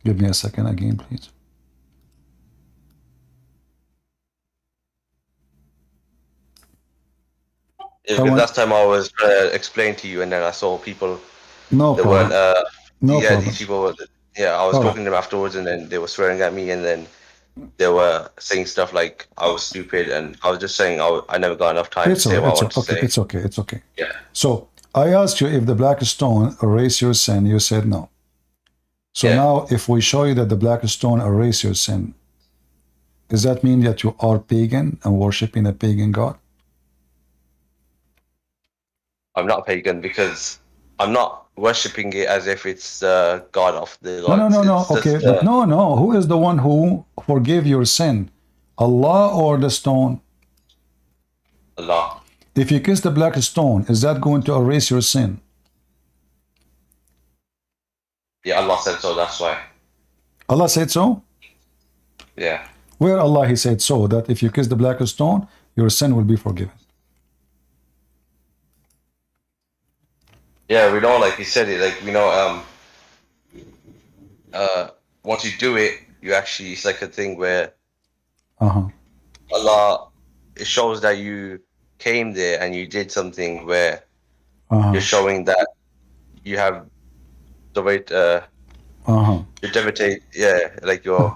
Give me a second again, please. Because last time I was trying to explain to you, and then I saw people. No problem. Problem. These people were. Yeah, I was talking to them afterwards, and then they were swearing at me, and then they were saying stuff like I was stupid, and I was just saying I never got enough time to say what I wanted to say. It's okay. It's okay. Yeah. So I asked you if the black stone erased your sin. You said no. So now, if we show you that the black stone erased your sin, does that mean that you are pagan and worshiping a pagan god? I'm not pagan because I'm not worshipping it as if it's the god of the gods. No. Okay, no. Who is the one who forgave your sin? Allah or the stone? Allah. If you kiss the black stone, is that going to erase your sin? Yeah, Allah said so. That's why. Allah said so? Yeah. Where Allah He said so, that if you kiss the black stone, your sin will be forgiven. Yeah, we know, like he said it, like we know, once you do it, you actually, it's like a thing where Allah, it shows that you came there and you did something where you're showing that you have the way, you're devoted, yeah, like you're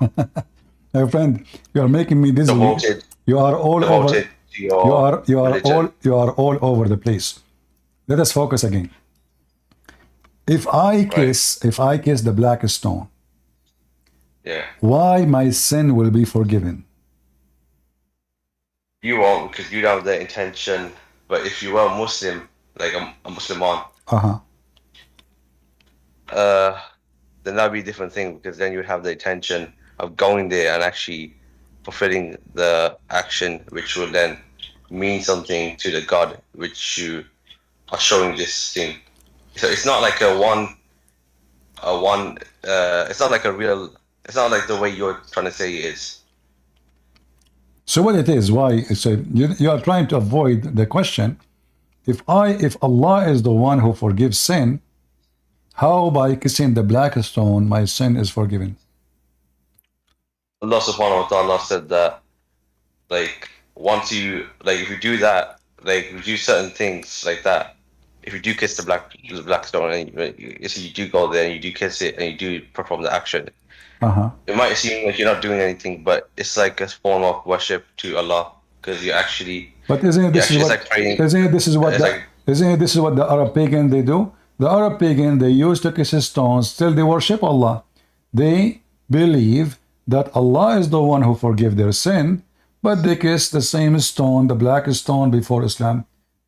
My friend, you are making me dizzy. devoted, You are all over. devoted to your religion. You are all over the place. Let us focus again. If I kiss the black stone, Yeah. why my sin will be forgiven? You won't, because you have the intention, but if you were a Muslim, like a Musliman, then that'd be a different thing, because then you'd have the intention of going there and actually fulfilling the action, which will then mean something to the God which you are showing this thing. So it's not like it's not like a real, it's not like the way you're trying to say it is. So what it is, why? So you are trying to avoid the question. If Allah is the one who forgives sin, how by kissing the black stone my sin is forgiven? Allah subhanahu wa ta'ala said that, like, once you, like, if you do that, like, if you do certain things like that, if you do kiss the black stone and you do go there and you do kiss it and you do perform the action, it might seem like you're not doing anything, but it's like a form of worship to Allah, because you actually. But isn't this what the Arab pagan they do? The Arab pagan, they used to kiss stones, still they worship Allah. They believe that Allah is the one who forgives their sin, but they kiss the same stone, the black stone, before Islam.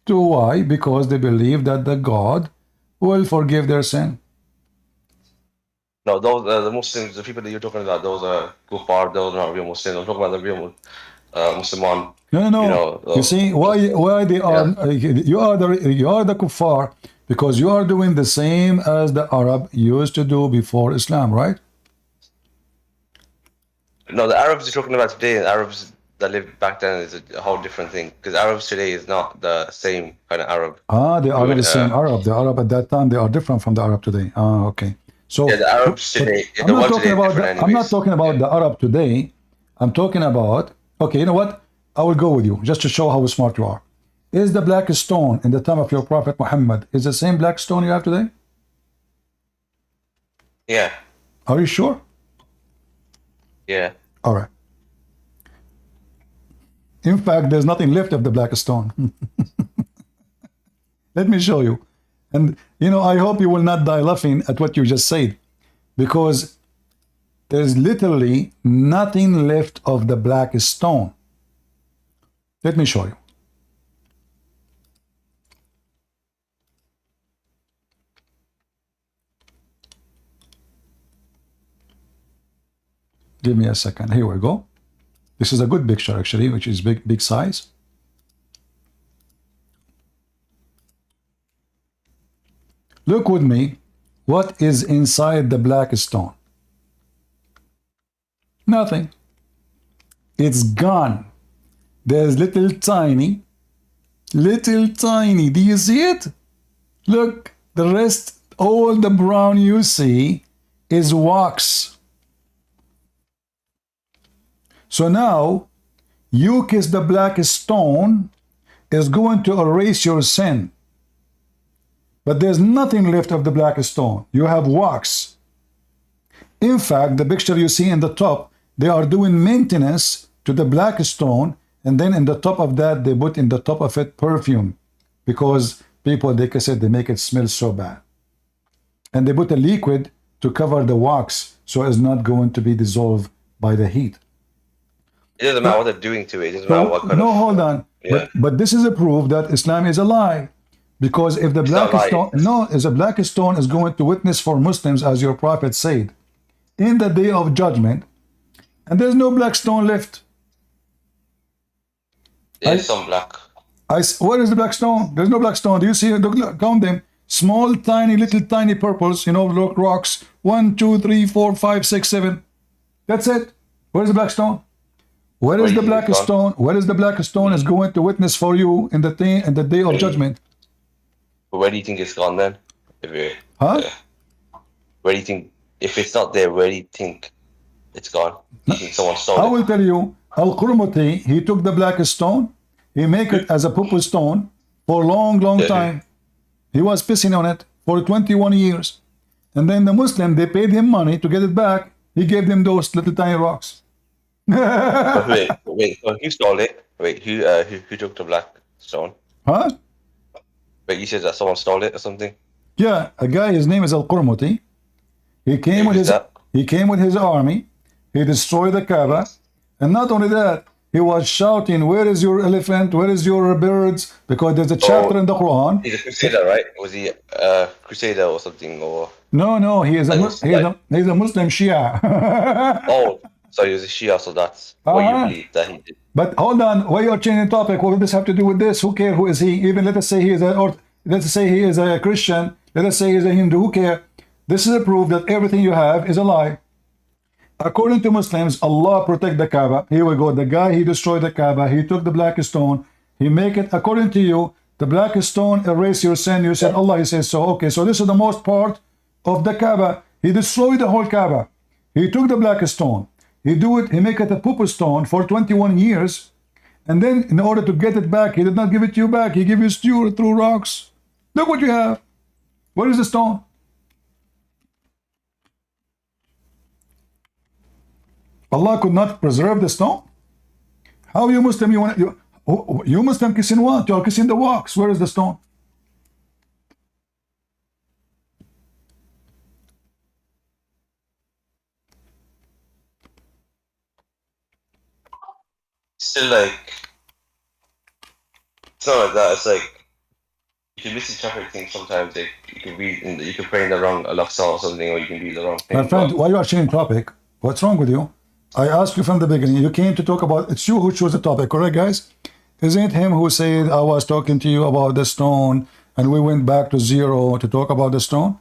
To why? Because they believe that the God will forgive their sin. No, those the Muslims, the people that you're talking about, those are kuffar. Those are not real Muslims. I'm talking about the real Musliman. No. You know, you see why they are? You are the kuffar because you are doing the same as the Arab used to do before Islam, right? No, the Arabs you're talking about today, the Arabs that lived back then, is a whole different thing. Because Arabs today is not the same kind of Arab. They are not the same Arab. The Arab at that time, they are different from the Arab today. Okay. So yeah, the Arabs today. I'm not talking about the Arab today. I'm talking about. Okay, you know what? I will go with you just to show how smart you are. Is the black stone in the time of your Prophet Muhammad is the same black stone you have today? Yeah. Are you sure? Yeah. All right. In fact, there's nothing left of the black stone. Let me show you. And, you know, I hope you will not die laughing at what you just said, because there's literally nothing left of the black stone. Let me show you. Give me a second. Here we go. This is a good picture, actually, which is big size. Look with me. What is inside the black stone? Nothing. It's gone. There's little tiny. Do you see it? Look, the rest, all the brown you see is wax. So now, you kiss the black stone is going to erase your sin. But there's nothing left of the black stone. You have wax. In fact, the picture you see in the top, they are doing maintenance to the black stone, and then in the top of that, they put in the top of it perfume, because people, they kiss it, they make it smell so bad. And they put a liquid to cover the wax, so it's not going to be dissolved by the heat. It doesn't matter what they're doing to it. It doesn't matter what kind of. Hold on. Yeah. But this is a proof that Islam is a lie. Because if the black stone is going to witness for Muslims, as your Prophet said, in the day of judgment, and there's no black stone left. There's some black. Where is the black stone? There's no black stone. Do you see? Look, count them. Small, tiny, little, tiny purples. Look, rocks. 1, 2, 3, 4, 5, 6, 7. That's it. Where's the black stone? Where is the black stone? Where is the black stone is going to witness for you in the day of judgment? Where do you think it's gone then? Huh? Where do you think, if it's not there, where do you think it's gone? Do you think someone stole it? I will tell you, Al-Qurmuti, he took the black stone, he make it as a purple stone for a long, long time. He was pissing on it for 21 years. And then the Muslim, they paid him money to get it back. He gave them those little tiny rocks. wait, so who stole it? Wait, who took the black stone? Huh? Wait, you said that someone stole it or something? Yeah, a guy, his name is Al-Qurmuti. He came with his army. He destroyed the Kaaba. And not only that, he was shouting, where is your elephant? Where is your birds? Because there's a chapter in the Quran. He's a crusader, right? Was he a crusader or something? Or No, he is he's a Muslim Shia. oh, so he was a Shia, so that's what you believe that he did. But hold on, why you're changing topic? What does this have to do with this? Who cares? Who is he? Even let us say he is a Christian. Let us say he is a Hindu. Who cares? This is a proof that everything you have is a lie. According to Muslims, Allah protect the Kaaba. Here we go. The guy, he destroyed the Kaaba. He took the black stone. He make it, according to you, the black stone erase your sin. You said Allah, he says so. Okay, so this is the most part of the Kaaba. He destroyed the whole Kaaba. He took the black stone. He make it a purple stone for 21 years. And then in order to get it back, he did not give it to you back. He gave you stew through rocks. Look what you have. Where is the stone? Allah could not preserve the stone? How you Muslim, you Muslim kissing what? You are kissing the rocks. Where is the stone? Still, it's not like that. It's like you can misinterpret things sometimes. You can pray in the wrong Al-Aqsa or something, or you can do the wrong thing. My friend, why you are changing topic? What's wrong with you? I asked you from the beginning. You came to talk about. It's you who chose the topic, correct, guys? Isn't it him who said I was talking to you about the stone, and we went back to zero to talk about the stone?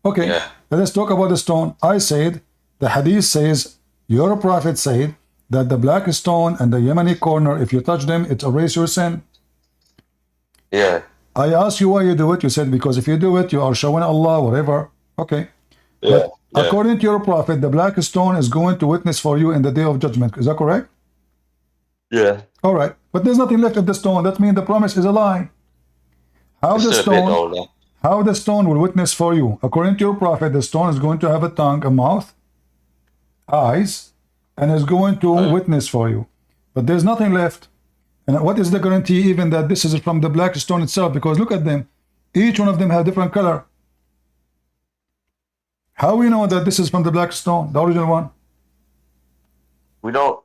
Okay, let us talk about the stone. I said the Hadith says your Prophet said that the black stone and the Yemeni corner, if you touch them, it erases your sin. Yeah. I asked you why you do it. You said because if you do it, you are showing Allah, whatever. Okay. Yeah. According to your Prophet, the black stone is going to witness for you in the day of judgment. Is that correct? Yeah. All right. But there's nothing left of the stone. That means the promise is a lie. How the stone will witness for you? According to your Prophet, the stone is going to have a tongue, a mouth, eyes, and is going to witness for you. But there's nothing left. And what is the guarantee even that this is from the black stone itself? Because look at them. Each one of them have different color. How we know that this is from the black stone, the original one? We don't.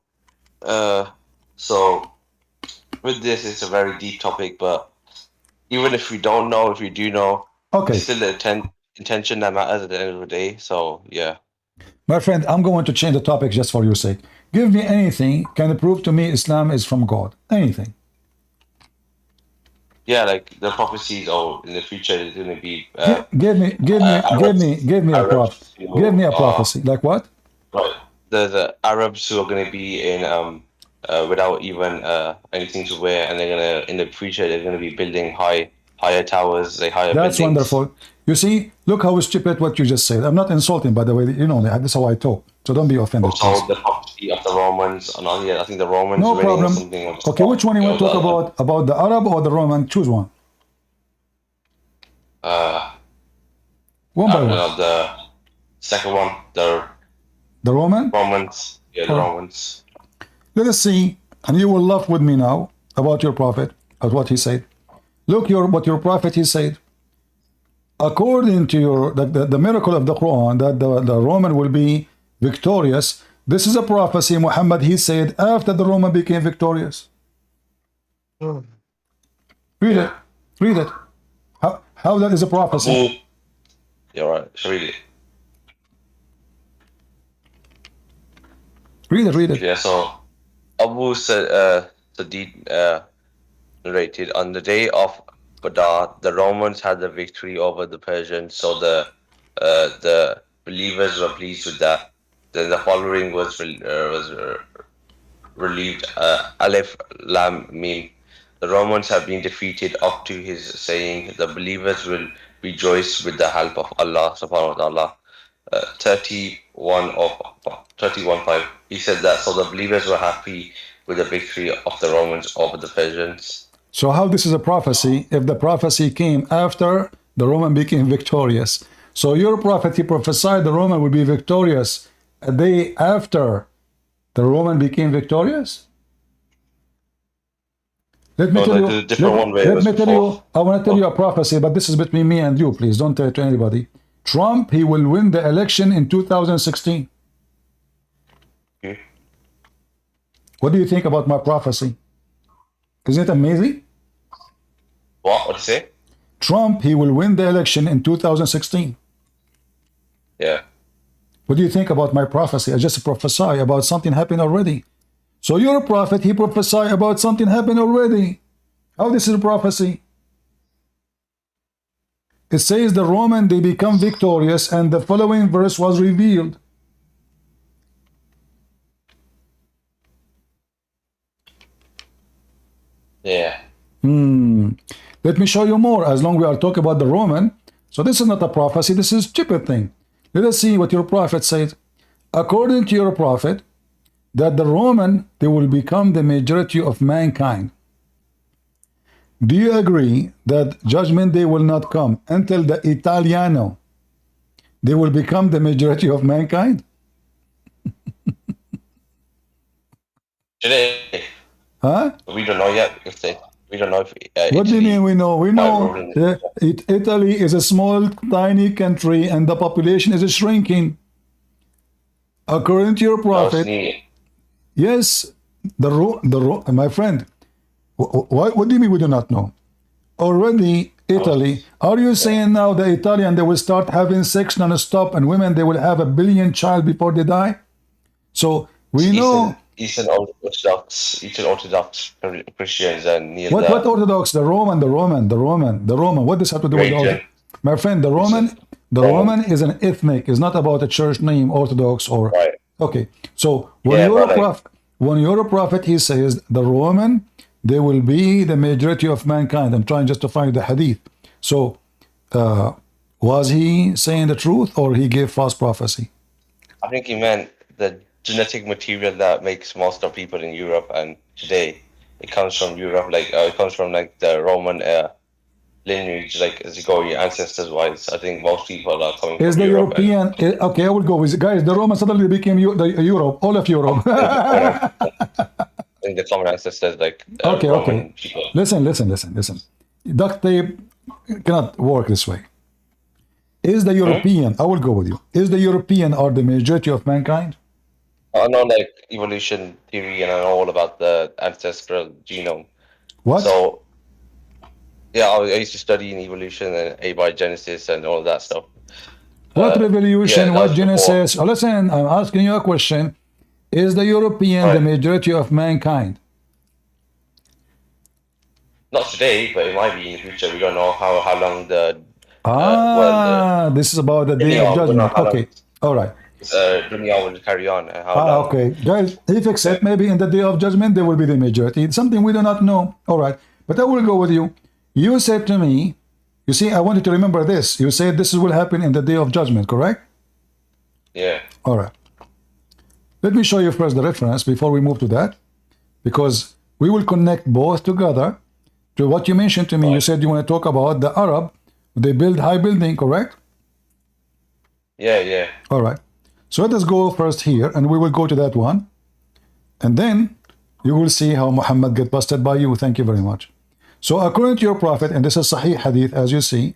So with this, it's a very deep topic, but even if we don't know, if we do know, it's still the intention that matters at the end of the day. So yeah. My friend, I'm going to change the topic just for your sake. Give me anything can prove to me Islam is from God. Anything. Yeah, like the prophecies. Oh, in the future there's going to be. Give me a prophecy. Like what? Right. The Arabs who are going to be in without even anything to wear, and they're gonna in the future they're going to be building higher towers, higher. That's buildings. Wonderful. You see, look how stupid what you just said. I'm not insulting, by the way. You know, that's how I talk. So don't be offended. Also, the prophecy of the Romans, and I think the Romans. No problem. Or something okay, which one you want to talk about the Arab or the Roman? Choose one. One by one. The second one, the Roman. Romans. Yeah, the Romans. Let us see, and you will laugh with me now about your prophet, at what he said. Look, what your prophet he said. According to the miracle of the Quran, that the Roman will be victorious. This is a prophecy. Muhammad, he said after the Roman became victorious. Read it. Read it. How that is a prophecy? You're right. Read it. Read it. Read it. Yeah. So Abu said, narrated on the day of Badr, the Romans had the victory over the Persians, so the believers were pleased with that. Then the following was relieved: Aleph Lam Mim. The Romans have been defeated up to his saying, the believers will rejoice with the help of Allah subhanahu wa ta'ala. 31:5. He said that, so the believers were happy with the victory of the Romans over the Persians. So how this is a prophecy if the prophecy came after the Roman became victorious? So your prophet, he prophesied the Roman would be victorious a day after the Roman became victorious? Let me tell you, I want to tell you a prophecy, but this is between me and you, please. Don't tell it to anybody. Trump, he will win the election in 2016. Okay. What do you think about my prophecy? Isn't it amazing? What did you say? Trump, he will win the election in 2016. Yeah. What do you think about my prophecy? I just prophesy about something happened already. So you're a prophet, he prophesied about something happened already. How this is a prophecy? It says the Roman, they become victorious, and the following verse was revealed. Yeah. Let me show you more, as long as we are talking about the Roman. So this is not a prophecy, this is a stupid thing. Let us see what your prophet said. According to your prophet, that the Roman, they will become the majority of mankind. Do you agree that judgment day will not come until the Italiano, they will become the majority of mankind? Today. Huh? We don't know yet if they. We don't know if. What do you mean we know? We know Italy is a small, tiny country, and the population is shrinking. According to your prophet, yes, my friend. What do you mean we do not know? Already, Italy. Are you saying now the Italian they will start having sex non-stop, and women they will have 1 billion child before they die? So we know. Eastern Orthodox Christians and what Orthodox? The Roman. What does have to do with all? My friend, the Roman is an ethnic. It's not about a church name, Orthodox or. Right. Okay. So when you're a prophet, he says the Roman, they will be the majority of mankind. I'm trying just to find the hadith. So was he saying the truth, or he gave false prophecy? I think he meant the genetic material that makes most of people in Europe and today. It comes from Europe, it comes from the Roman lineage, as you go your ancestors wise. I think most people are coming is from the Europe. European okay, I will go with guys. The Romans suddenly became Europe, all of Europe. I think the common ancestors Roman people. Listen. Duct tape cannot work this way. Is the European, I will go with you. Is the European or the majority of mankind? I know evolution theory, and I know all about the ancestral genome. What? So yeah, I used to study in evolution and abiogenesis and all that stuff. What revolution? What Genesis? Oh, listen, I'm asking you a question. Is the European the majority of mankind? Not today, but it might be in the future. We don't know how long the this is about the day of judgment. Okay, all right. Dunya will carry on. Okay, guys, if accept, maybe in the day of judgment they will be the majority. It's something we do not know. All right, but I will go with you. You said to me, you see, I want you to remember this. You said this will happen in the day of judgment, correct? Yeah. All right. Let me show you first the reference before we move to that, because we will connect both together to what you mentioned to me. Right. You said you want to talk about the Arab, they build high building, correct? Yeah. All right. So let us go first here, and we will go to that one. And then you will see how Muhammad get busted by you. Thank you very much. So according to your prophet, and this is Sahih Hadith, as you see,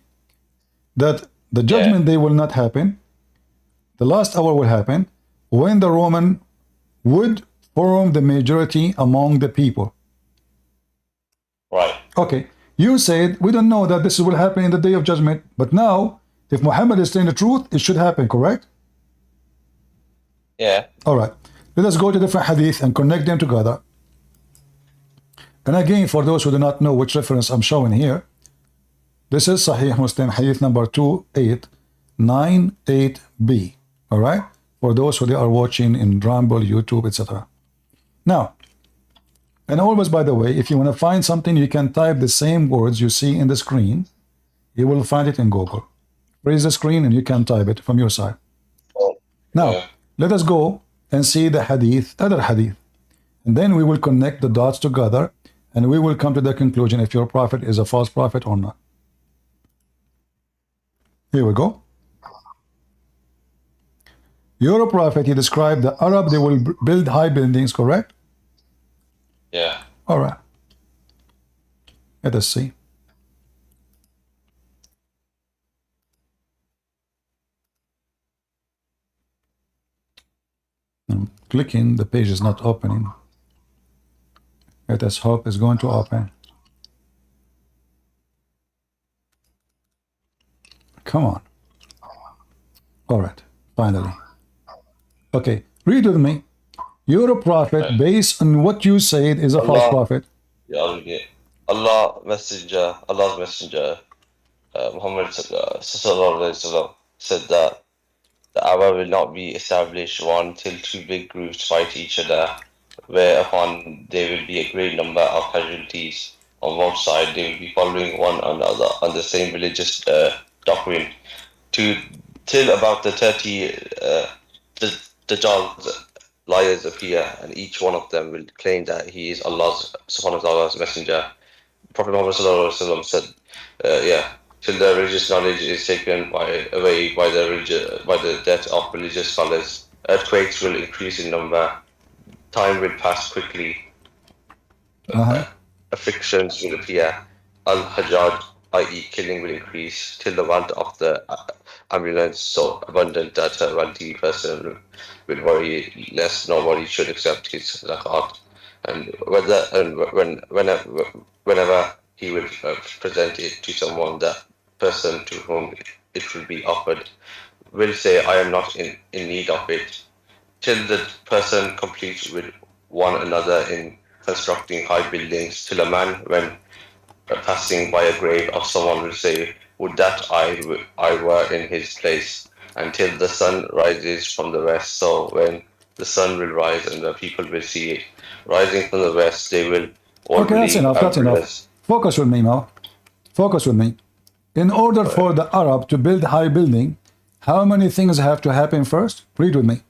that the judgment day will not happen. The last hour will happen when the Roman would form the majority among the people. Right. Okay. You said, we don't know that this will happen in the day of judgment, but now, if Muhammad is saying the truth, it should happen, correct? Yeah. All right. Let us go to different hadith and connect them together. And again, for those who do not know which reference I'm showing here, this is Sahih Muslim, hadith number 2898b. All right? For those who are watching in Rumble, YouTube, etc. Now, and always, by the way, if you want to find something, you can type the same words you see in the screen. You will find it in Google. Raise the screen and you can type it from your side. Now, let us go and see the hadith, other hadith. And then we will connect the dots together and we will come to the conclusion if your prophet is a false prophet or not. Here we go. Your prophet, he described the Arab, they will build high buildings, correct? Yeah. All right. Let us see. I'm clicking, the page is not opening. Let us hope it's going to open. Come on. All right, finally. Okay, read with me. You're a prophet based on what you said is a false prophet. Yeah, Allah's messenger, Muhammad sallallahu alaihi wasallam said that the hour will not be established one till two big groups fight each other, whereupon there will be a great number of casualties on both sides. They will be following one another on the same religious doctrine till about the 30 Dajjals liars appear, and each one of them will claim that he is Allah's subhanahu wa ta'ala's messenger. Prophet Muhammad sallallahu alaihi wasallam said, till the religious knowledge is taken away by the death of religious scholars, earthquakes will increase in number, time will pass quickly, afflictions will appear, al-hajjaj, i.e. killing, will increase, till the want of the ambulance so abundant that a wealthy person will worry lest nobody should accept his zakat, and whenever he will present it to someone, that person to whom it will be offered will say, I am not in need of it, till the person completes with one another in constructing high buildings, till a man, when passing by a grave of someone, will say, would that I were in his place, until the sun rises from the west. So when the sun will rise and the people will see it rising from the west, they will all okay, that's enough, that's enough. Focus with me now. Focus with me. In order for the Arab to build high building, how many things have to happen first? Read with me.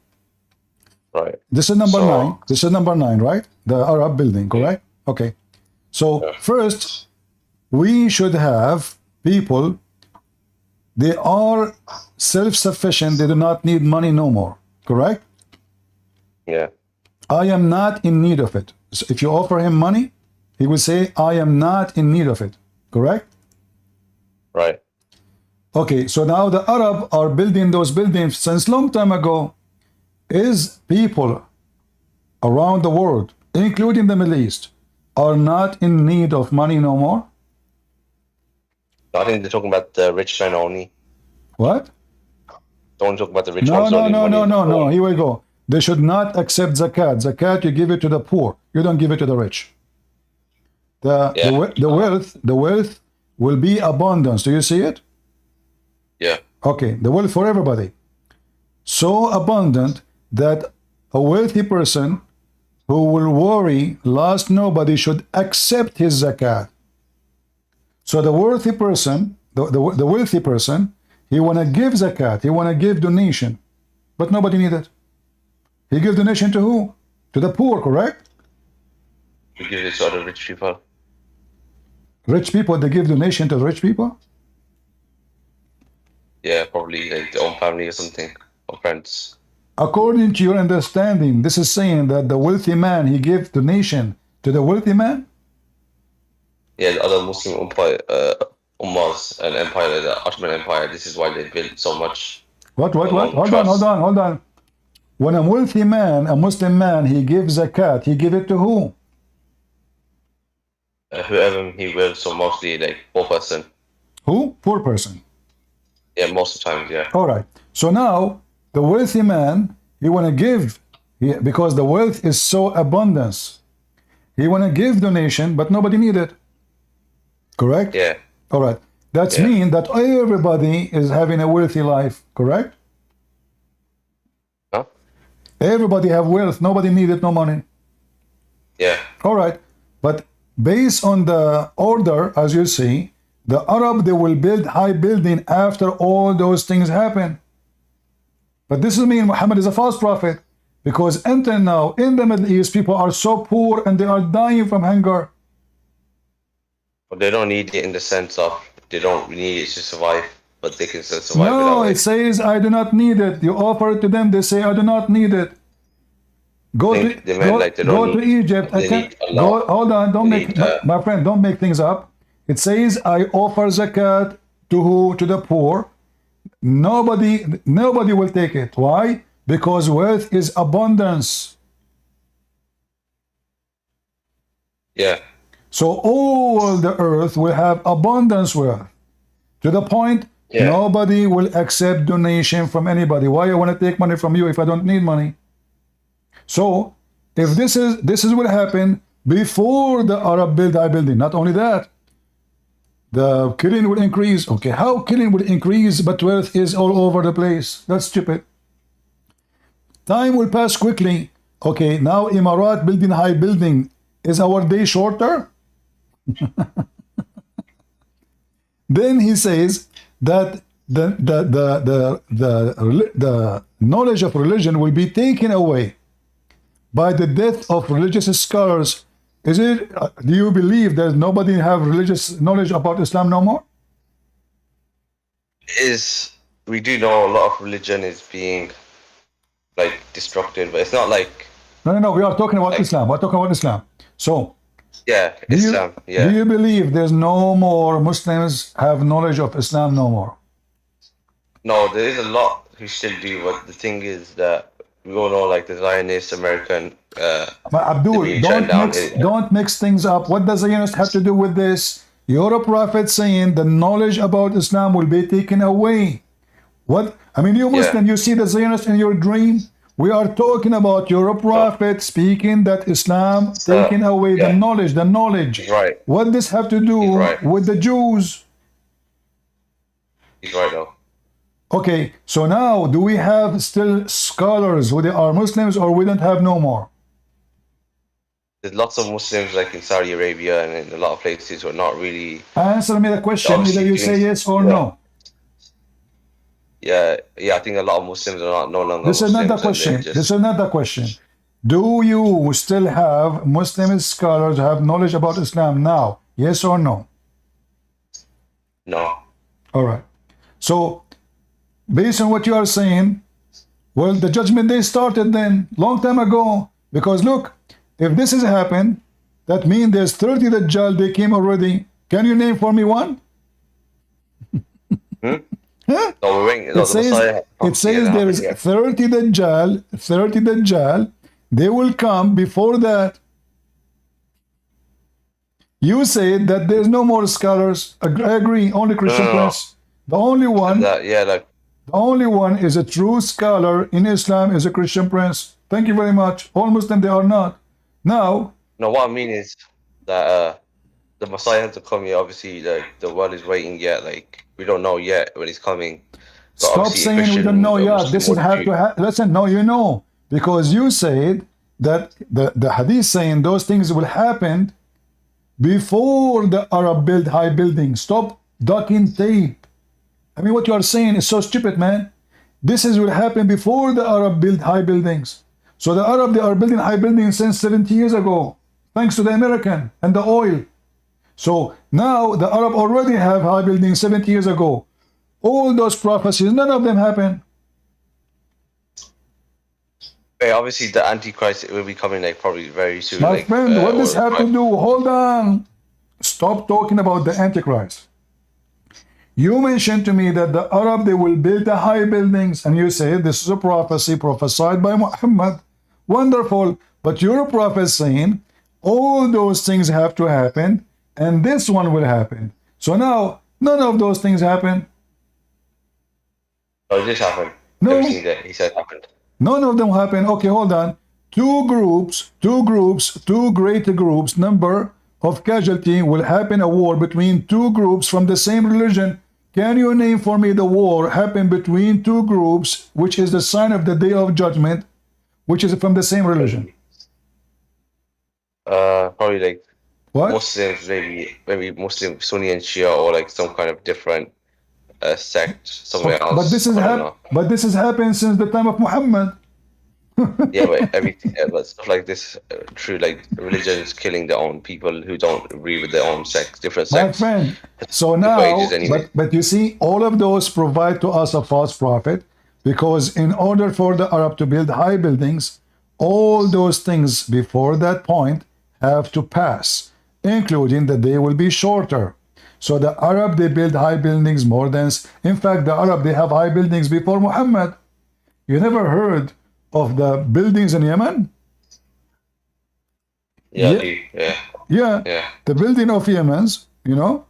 Right. This is number 9. This is number 9, right? The Arab building, correct? Okay. So first, we should have people, they are self-sufficient, they do not need money no more, correct? Yeah. I am not in need of it. So if you offer him money, he will say, I am not in need of it, correct? Right. Okay, so now the Arab are building those buildings since long time ago. Is people around the world, including the Middle East, are not in need of money no more? I think they're talking about the rich man only. What? Don't talk about the rich No, ones no, only. no, no, no, no. Here we go. They should not accept zakat. Zakat, you give it to the poor. You don't give it to the rich. The wealth will be abundance. Do you see it? Yeah. Okay, the wealth for everybody. So abundant that a wealthy person who will worry last nobody should accept his zakat. So the wealthy person, the wealthy person, he want to give zakat, he want to give donation, but nobody need it. He give donation to who? To the poor, correct? We give it to other rich people. Rich people, they give donation to the rich people? Yeah, probably like their own family or something, or friends. According to your understanding, this is saying that the wealthy man, he gives donation to the wealthy man? Yeah, the other Muslim ummas and empire, the Ottoman Empire, this is why they built so much. What? Hold on. When a wealthy man, a Muslim man, he gives zakat, he give it to who? Whoever he will, so mostly like poor person. Who? Poor person. Yeah, most of the time, yeah. All right. So now, the wealthy man, he want to give, because the wealth is so abundance. He want to give donation, but nobody need it. Correct? Yeah. All right. That's Yeah. mean that everybody is having a wealthy life. Correct? Huh? Everybody have wealth. Nobody needed no money. Yeah. All right. But based on the order, as you see, the Arab, they will build high building after all those things happen. But this is mean Muhammad is a false prophet, because until now in the Middle East, people are so poor and they are dying from hunger. But they don't need it in the sense of they don't need it to survive, but they can still survive No, without it says, I do not need it. You offer it to them, they say, I do not need it. Go I to, think they meant go, like they go don't to need, Egypt. I they can, need Allah. go, hold on, don't They make, need, my friend, don't make things up. It says, I offer zakat to who? To the poor. Nobody will take it. Why? Because wealth is abundance. Yeah. So all the earth will have abundance wealth. To the point, nobody will accept donation from anybody. Why I want to take money from you if I don't need money? So if this is what happened before the Arab build high building. Not only that, the killing will increase. Okay, how killing will increase, but wealth is all over the place? That's stupid. Time will pass quickly. Okay, now Emirat building high building. Is our day shorter? Then he says that the knowledge of religion will be taken away by the death of religious scholars. Is it? Do you believe that nobody have religious knowledge about Islam no more? We do know a lot of religion is being like destructive, but it's not like No. We are talking about Islam. We're talking about Islam. So Islam. Do you believe there's no more Muslims have knowledge of Islam no more? No, there is a lot who still do, but the thing is that we all know like the Zionist American Abdul, don't mix things up. What does Zionist have to do with this? You're a prophet saying the knowledge about Islam will be taken away. What? I mean, you Muslim, you see the Zionist in your dream? We are talking about your prophet speaking that Islam taking away the knowledge. Right. What does have to do with the Jews? He's right though. Okay, so now do we have still scholars who they are Muslims, or we don't have no more? There's lots of Muslims like in Saudi Arabia and in a lot of places who are not really. Answer me the question. Either you say yes or no. Yeah, I think a lot of Muslims are no longer. This is not the question. This is not the question. Do you still have Muslim scholars have knowledge about Islam now? Yes or no? No. All right. So, based on what you are saying, well, the judgment day started then, long time ago. Because look, if this has happened, that means there's 30 Dajjal, they came already. Can you name for me one? Huh? No, we're waiting. It says there is 30 Dajjal, they will come before that. You say that there's no more scholars. I agree, only Christian Prince. The only one, the only one is a true scholar in Islam is a Christian Prince. Thank you very much. All Muslim, they are not. Now. No, what I mean is that the Messiah has to come here. Obviously, the world is waiting yet. Like, we don't know yet when he's coming. But stop saying we don't know yet. This is have to happen. Listen, no, you know. Because you said that the hadith saying those things will happen before the Arab build high buildings. Stop ducking tape. I mean, what you are saying is so stupid, man. This is will happen before the Arab build high buildings. So the Arab, they are building high buildings since 70 years ago, thanks to the American and the oil. So now the Arab already have high buildings 70 years ago. All those prophecies, none of them happen. Hey, obviously the Antichrist will be coming like probably very soon. My like, friend, what does have to do? Hold on. Stop talking about the Antichrist. You mentioned to me that the Arab, they will build the high buildings, and you say this is a prophecy prophesied by Muhammad. Wonderful. But you're a prophet saying all those things have to happen, and this one will happen. So now, none of those things happen. Oh, this happened. No. Everything that he said happened. None of them happen. Okay, hold on. two great groups, number of casualty will happen a war between two groups from the same religion. Can you name for me the war happen between two groups, which is the sign of the day of judgment, which is from the same religion? Probably like What? Muslims, maybe Muslim, Sunni and Shia, or like some kind of different sect somewhere else. But this has happened since the time of Muhammad. Yeah, but but stuff like this, true, like religions killing their own people who don't agree with their own sects, different sects. My friend, so now, anyway. but you see, all of those provide to us a false prophet, because in order for the Arab to build high buildings, all those things before that point have to pass, including that they will be shorter. So the Arab, they build high buildings more than, in fact, the Arab, they have high buildings before Muhammad. You never heard of the buildings in Yemen? Yeah. The building of Yemen's, you know,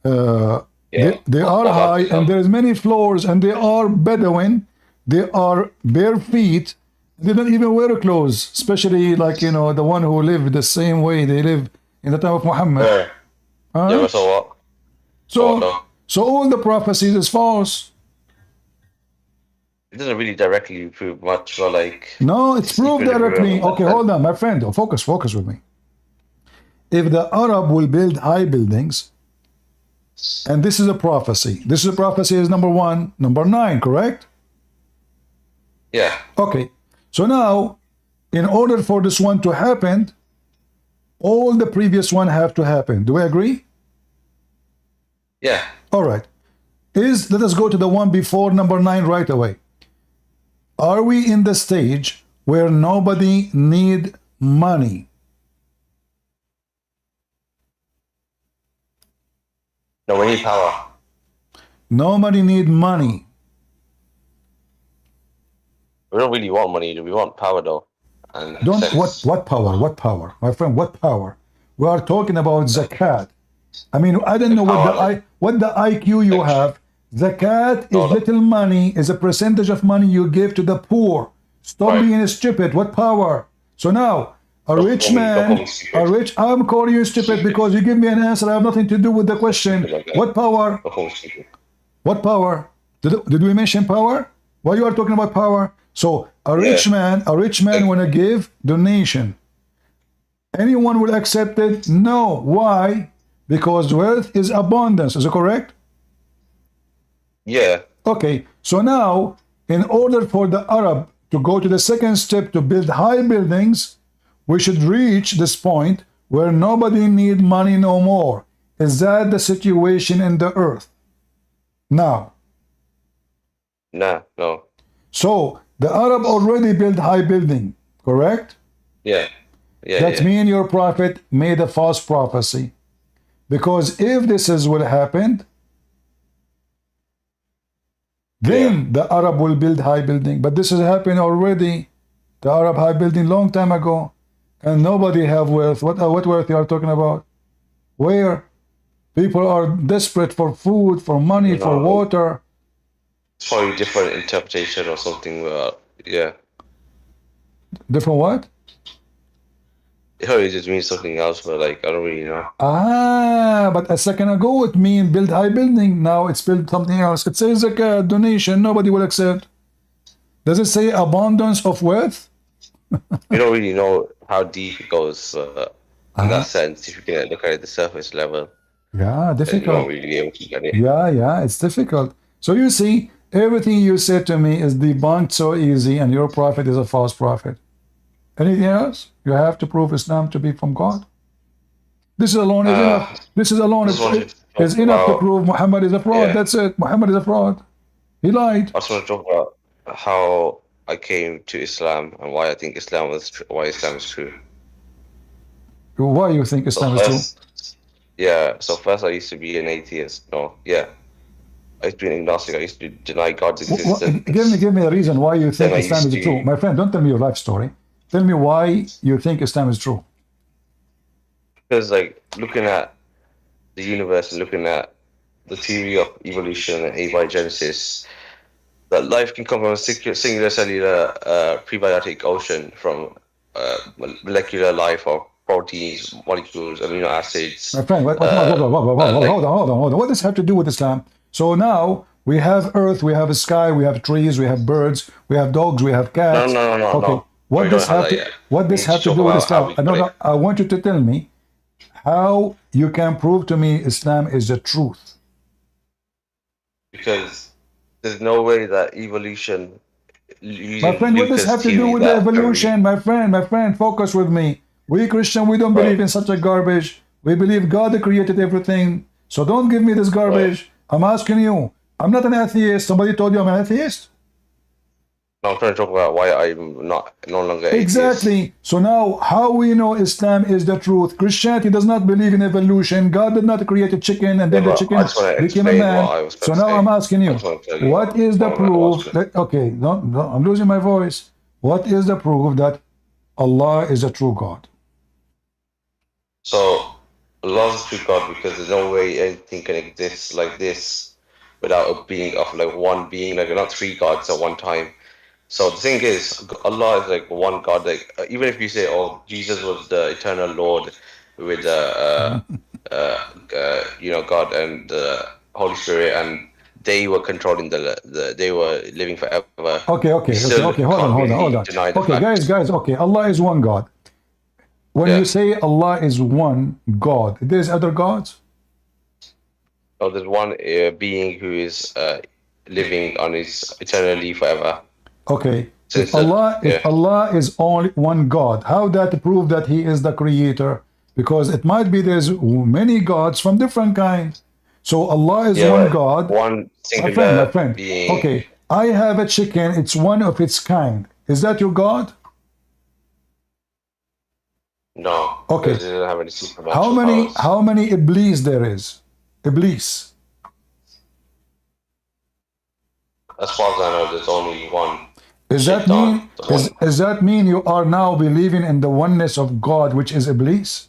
they are high, and there's many floors, and they are Bedouin, they are bare feet, they don't even wear clothes, especially like, you know, the one who live the same way they live in the time of Muhammad. So what? So all the prophecies is false. It doesn't really directly prove much, but like... No, it's proved directly. Okay, hold on, my friend. Focus with me. If the Arab will build high buildings, and this is a prophecy. This is a prophecy is number 1, number 9, correct? Yeah. Okay. So now, in order for this one to happen, all the previous one have to happen. Do we agree? Yeah. All right. Let us go to the one before number 9 right away. Are we in the stage where nobody need money? No, we need power. Nobody need money. We don't really want money. We want power, though. And what power? What power, my friend? What power? We are talking about zakat. I mean, I don't know what the IQ you have. Zakat is little money, is a percentage of money you give to the poor. Stop being stupid. What power? So now, a rich man, I'm calling you stupid because you give me an answer. I have nothing to do with the question. What power? What power? Did we mention power? Why you are talking about power? So a rich man wanna give donation. Anyone will accept it? No. Why? Because wealth is abundance. Is it correct? Yeah. Okay. So now, in order for the Arab to go to the second step to build high buildings, we should reach this point where nobody need money no more. Is that the situation in the earth now? No. So the Arab already built high building, correct? Yeah. That means your prophet made a false prophecy. Because if this is what happened, then the Arab will build high building. But this has happened already. The Arab high building long time ago. And nobody have wealth. What wealth you are talking about? Where? People are desperate for food, for money, for water. It's probably different interpretation or something. Yeah. Different what? It probably just means something else, but like, I don't really know. But a second ago it mean build high building. Now it's build something else. It says like a donation. Nobody will accept. Does it say abundance of wealth? We don't really know how deep it goes in that sense. If you can look at it at the surface level. Yeah, difficult. You won't really be able to get it. Yeah, it's difficult. So you see, everything you said to me is debunked so easy, and your prophet is a false prophet. Anything else? You have to prove Islam to be from God. This alone is enough. This is alone is enough to prove Muhammad is a fraud. Yeah. That's it. Muhammad is a fraud. He lied. I just want to talk about how I came to Islam and why I think Islam is true. Why you think Islam is true? Yeah. So first, I used to be an atheist. I used to be an agnostic. I used to deny God's existence. Give me a reason why you think Islam is true. My friend, don't tell me your life story. Tell me why you think Islam is true. Because like looking at the universe and looking at the theory of evolution and abiogenesis, that life can come from a singular cellular prebiotic ocean from molecular life or proteins, molecules, amino acids. My friend, hold on. What does this have to do with Islam? So now we have earth, we have a sky, we have trees, we have birds, we have dogs, we have cats. No. What We does don't have have that to yet. what We this need have to to talk do with about how Islam? we No, I want you to tell me how you can prove to me Islam is the truth. Because there's no way that evolution My using friend, what does Lucas' have to do theory with the that evolution? My friend, focus with me. We Christian, we don't believe in such a garbage. We believe God created everything. So don't give me this garbage. I'm asking you. I'm not an atheist. Somebody told you I'm an atheist? No, I'm trying to talk about why I'm no longer atheist. Exactly. So now, how we know Islam is the truth? Christianity does not believe in evolution. God did not create a chicken and then the chicken became a man. So now I'm asking you, what is the proof? Okay, I'm losing my voice. What is the proof that Allah is a true God? So, Allah is true God because there's no way anything can exist like this without a being of like one being, like not three gods at one time. So the thing is, Allah is like one God. Like even if you say, "Oh, Jesus was the eternal Lord with God and the Holy Spirit, and they were controlling they were living forever." Okay. Hold on. Okay, guys. Okay, Allah is one God. When you say Allah is one God, there's other gods? Oh, there's one being who is living on his eternally forever. Okay. If Allah is only one God, how that prove that He is the creator? Because it might be there's many gods from different kinds. So Allah is one God. One singular my friend. being. Okay. I have a chicken. It's one of its kind. Is that your God? No. Okay. It doesn't have any supernatural powers. How many Iblis there is? Iblis. As far as I know, there's only one. Does that mean you are now believing in the oneness of God, which is Iblis?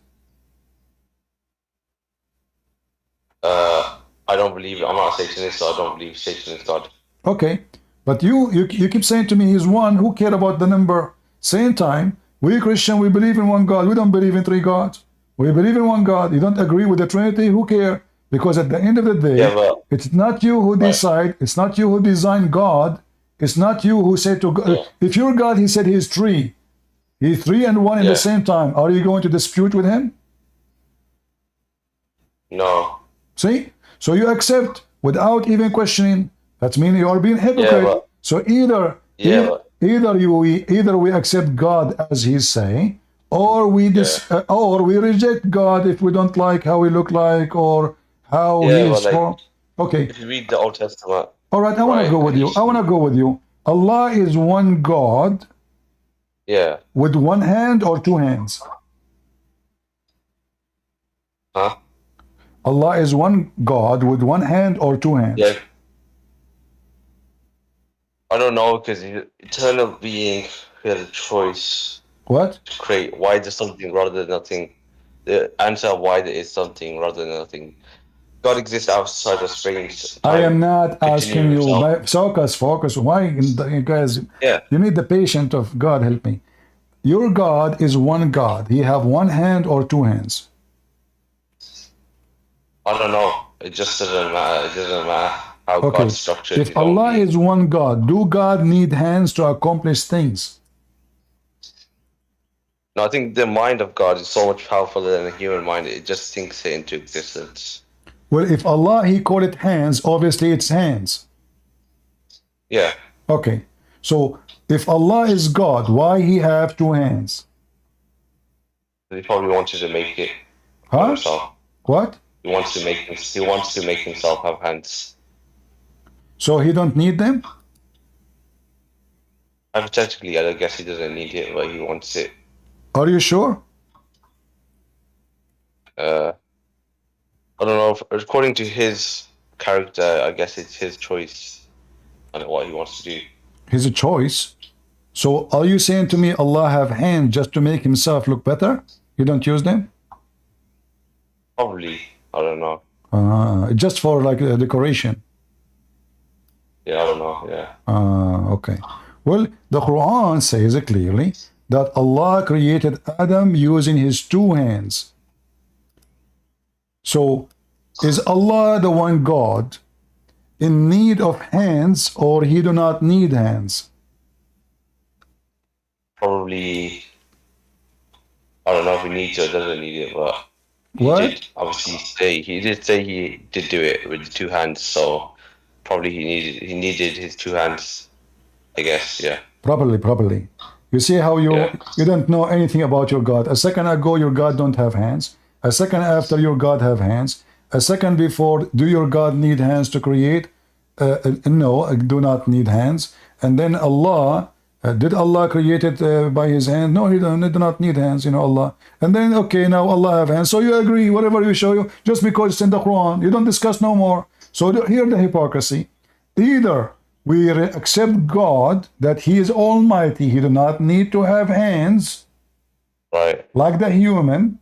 I don't believe. I'm not a Satanist, so I don't believe Satan is God. Okay, but you keep saying to me he's one. Who care about the number? Same time, we Christian, we believe in one God. We don't believe in three gods. We believe in one God. You don't agree with the Trinity? Who care? Because at the end of the day, it's not you who decide. It's not you who design God. It's not you who said to God. If your God, he said he's three. He's three and one in the same time. Are you going to dispute with him? No. See? So you accept without even questioning. That means you are being hypocrite. So either we accept God as He's saying, or we reject God if we don't like how He look like or how He is formed. Okay. If you read the Old Testament. All right. I want to go with you. Allah is one God. Yeah. With one hand or two hands? Huh? Allah is one God with one hand or two hands? Yeah. I don't know, because he's eternal being who has a choice. What? To create why there's something rather than nothing. The answer why there is something rather than nothing. God exists outside of space. I am not asking you. Focus. Why, you guys? Yeah. You need the patience of God. Help me. Your God is one God. He have one hand or two hands? I don't know. It just doesn't matter. It doesn't matter how God's structured. If Allah is one God, do God need hands to accomplish things? No, I think the mind of God is so much powerful than the human mind. It just thinks it into existence. Well, if Allah, He called it hands, obviously it's hands. Yeah. Okay. So, if Allah is God, why He have two hands? He probably wanted to make it himself. What? He wants to make himself have hands. So he don't need them? Hypothetically, I guess he doesn't need it, but he wants it. Are you sure? I don't know. According to his character, I guess it's his choice on what he wants to do. His choice? So are you saying to me Allah have hands just to make Himself look better? You don't use them? Probably. I don't know. Just for like a decoration? Yeah, I don't know. Yeah. Okay. Well, the Quran says clearly that Allah created Adam using his two hands. So, is Allah the one God in need of hands, or he do not need hands? Probably, I don't know if he needs it or doesn't need it, but he did say he did do it with the two hands, so probably he needed his two hands, I guess, yeah. Probably. You see how you don't know anything about your God. A second ago your God don't have hands. A second after your God have hands. A second before, do your God need hands to create? No, do not need hands. And then Allah, did Allah create it by his hand? No, he do not need hands, Allah. And then, okay, now Allah have hands. So you agree, whatever you show you, just because it's in the Quran, you don't discuss no more. So here the hypocrisy. Either we accept God, that he is almighty, he do not need to have hands, right, like the human.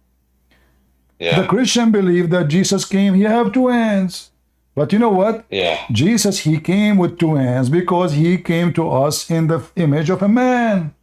The Christian believe that Jesus came, he have two hands. But you know what? Jesus, he came with two hands because he came to us in the image of a man.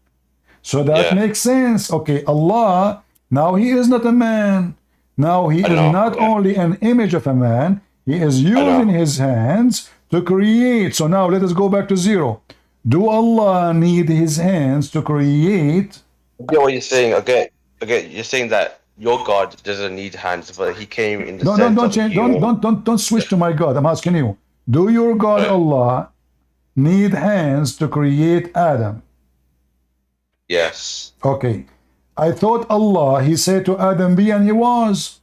So that makes sense. Okay, Allah, now he is not a man. Now he is not only an image of a man, he is using his hands to create. So now let us go back to zero. Do Allah need his hands to create? I get what you're saying. Okay, you're saying that your God doesn't need hands, but he came in the sense don't change. Don't switch to my God. I'm asking you. Do your God Allah need hands to create Adam? Yes. Okay. I thought Allah, he said to Adam, be, and he was.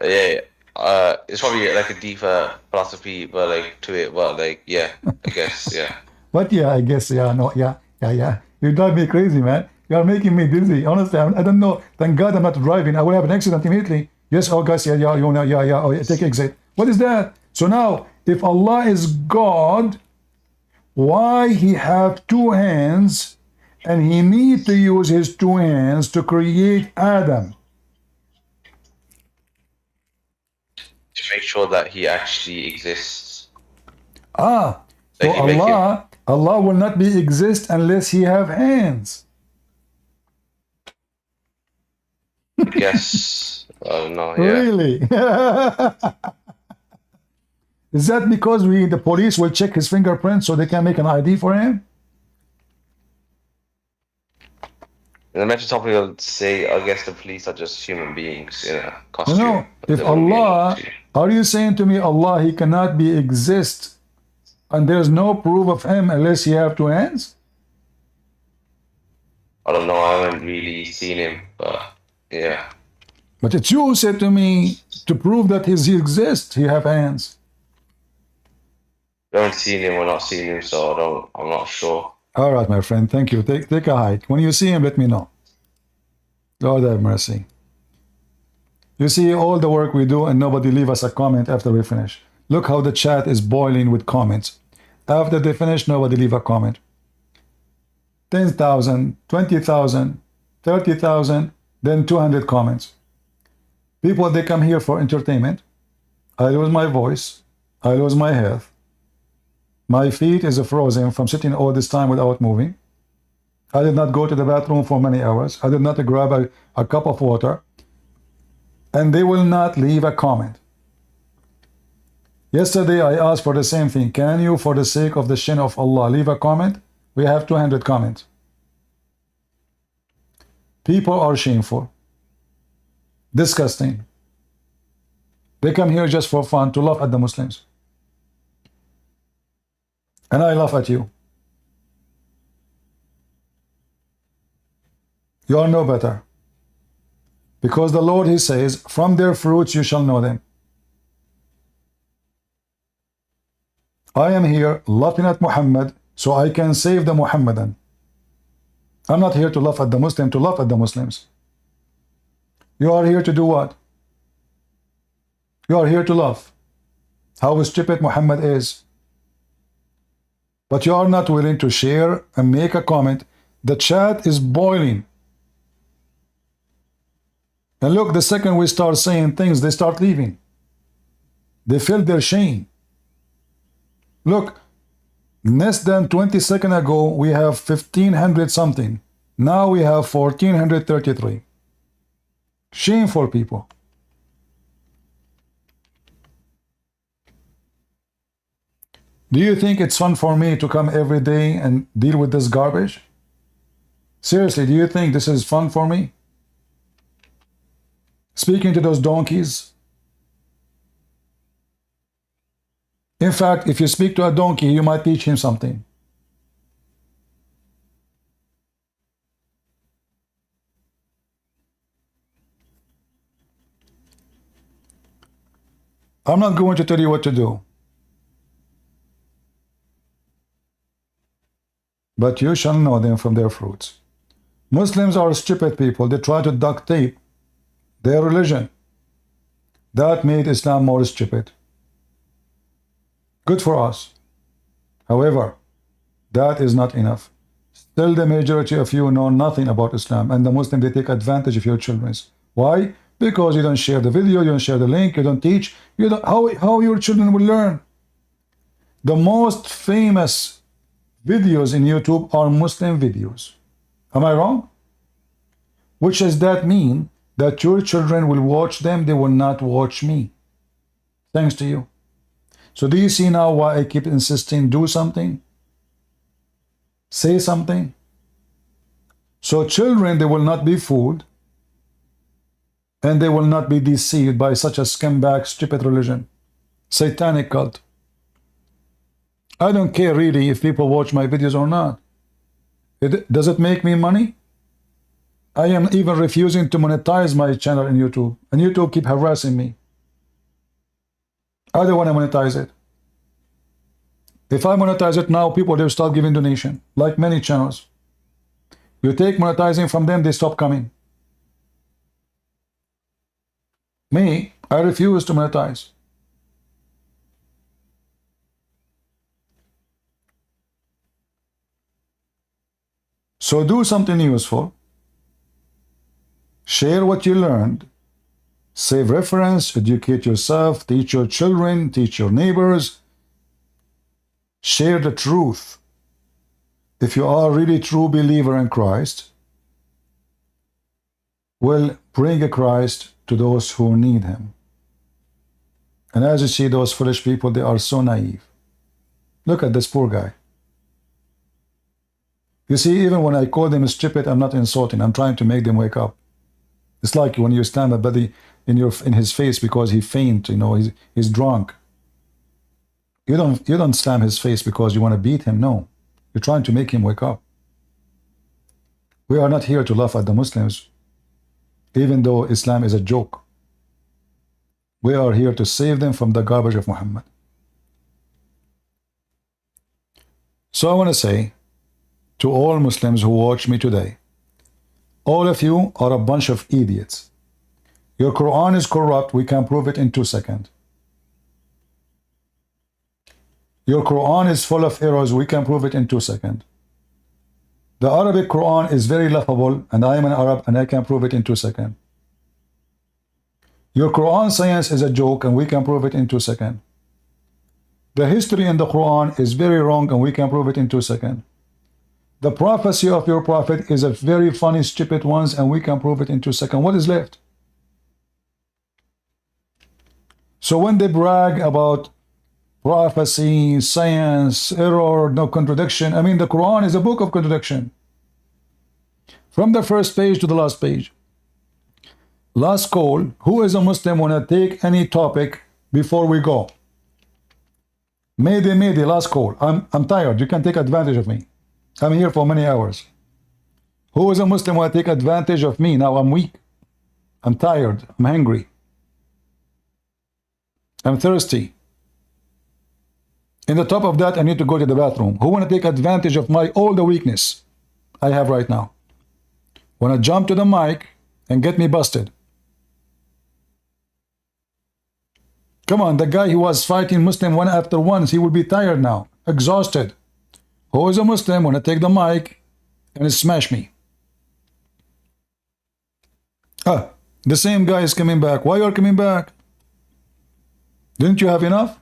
Yeah. It's probably like a deeper philosophy, but like to it, but like I guess, But I guess, no, you drive me crazy, man. You are making me dizzy. Honestly, I don't know. Thank God I'm not driving. I will have an accident immediately. Yes, oh guys, take exit. What is that? So now, if Allah is God, why he have two hands, and he need to use his two hands to create Adam? To make sure that he actually exists. So Allah will not be exist unless he have hands. Yes. I don't know. Really? Is that because the police will check his fingerprints so they can make an ID for him? In the mental topic, I'll say, I guess the police are just human beings in a costume. No. If Allah, are you saying to me, Allah, he cannot be exist, and there's no proof of him unless he have two hands? I don't know. I haven't really seen him, but yeah. But it's you who said to me, to prove that he exists, he have hands. I haven't seen him or not seen him, so I'm not sure. All right, my friend. Thank you. Take a hike. When you see him, let me know. Lord have mercy. You see all the work we do and nobody leave us a comment after we finish. Look how the chat is boiling with comments. After they finish, nobody leave a comment. 10,000, 20,000, 30,000, then 200 comments. People, they come here for entertainment. I lose my voice. I lose my health. My feet is frozen from sitting all this time without moving. I did not go to the bathroom for many hours. I did not grab a cup of water. And they will not leave a comment. Yesterday I asked for the same thing. Can you, for the sake of the shin of Allah, leave a comment? We have 200 comments. People are shameful. Disgusting. They come here just for fun, to laugh at the Muslims. And I laugh at you. You are no better. Because the Lord, he says, from their fruits you shall know them. I am here laughing at Muhammad so I can save the Muhammadan. I'm not here to laugh at the Muslim, to laugh at the Muslims. You are here to do what? You are here to laugh. How stupid Muhammad is. But you are not willing to share and make a comment. The chat is boiling. And look, the second we start saying things, they start leaving. They feel their shame. Look, Less than 20 seconds ago, we have 1500 something. Now we have 1433. Shameful people. Do you think it's fun for me to come every day and deal with this garbage? Seriously, do you think this is fun for me? Speaking to those donkeys? In fact, if you speak to a donkey, you might teach him something. I'm not going to tell you what to do. But you shall know them from their fruits. Muslims are stupid people. They try to duct tape their religion. That made Islam more stupid. Good for us. However, that is not enough. Still, the majority of you know nothing about Islam, and the Muslims, they take advantage of your children. Why? Because you don't share the video, you don't share the link, you don't teach. You don't, how your children will learn? The most famous videos in YouTube are Muslim videos. Am I wrong? Which does that mean? That your children will watch them, they will not watch me. Thanks to you. So do you see now why I keep insisting do something? Say something? So children, they will not be fooled, and they will not be deceived by such a scumbag, stupid religion. Satanic cult. I don't care really if people watch my videos or not. Does it make me money? I am even refusing to monetize my channel in YouTube, and YouTube keep harassing me. I don't want to monetize it. If I monetize it now, people will start giving donation, like many channels. You take monetizing from them, they stop coming. Me, I refuse to monetize. So do something useful. Share what you learned. Save reference, educate yourself, teach your children, teach your neighbors. Share the truth. If you are really true believer in Christ, well, bring a Christ to those who need him. And as you see, those foolish people, they are so naive. Look at this poor guy. You see, even when I call them stupid, I'm not insulting. I'm trying to make them wake up. It's like when you slam a buddy in his face because he faint, you know, he's drunk. You don't slam his face because you want to beat him. No, you're trying to make him wake up. We are not here to laugh at the Muslims, even though Islam is a joke. We are here to save them from the garbage of Muhammad. So I want to say to all Muslims who watch me today, all of you are a bunch of idiots. Your Quran is corrupt. We can prove it in 2 seconds. Your Quran is full of errors. We can prove it in 2 seconds. The Arabic Quran is very laughable, and I am an Arab, and I can prove it in 2 seconds. Your Quran science is a joke, and we can prove it in 2 seconds. The history in the Quran is very wrong, and we can prove it in 2 seconds. The prophecy of your prophet is a very funny, stupid ones, and we can prove it in 2 seconds. What is left? So when they brag about prophecy, science, error, no contradiction, I mean, the Quran is a book of contradiction. From the first page to the last page. Last call. Who is a Muslim want to take any topic before we go? Mayday, last call. I'm tired. You can take advantage of me. I'm here for many hours. Who is a Muslim want to take advantage of me? Now I'm weak. I'm tired. I'm hungry. I'm thirsty. In the top of that, I need to go to the bathroom. Who want to take advantage of all the weakness I have right now? Want to jump to the mic and get me busted? Come on, the guy who was fighting Muslim one after one, he will be tired now, exhausted. Who is a Muslim want to take the mic and smash me? The same guy is coming back. Why are you coming back? Didn't you have enough?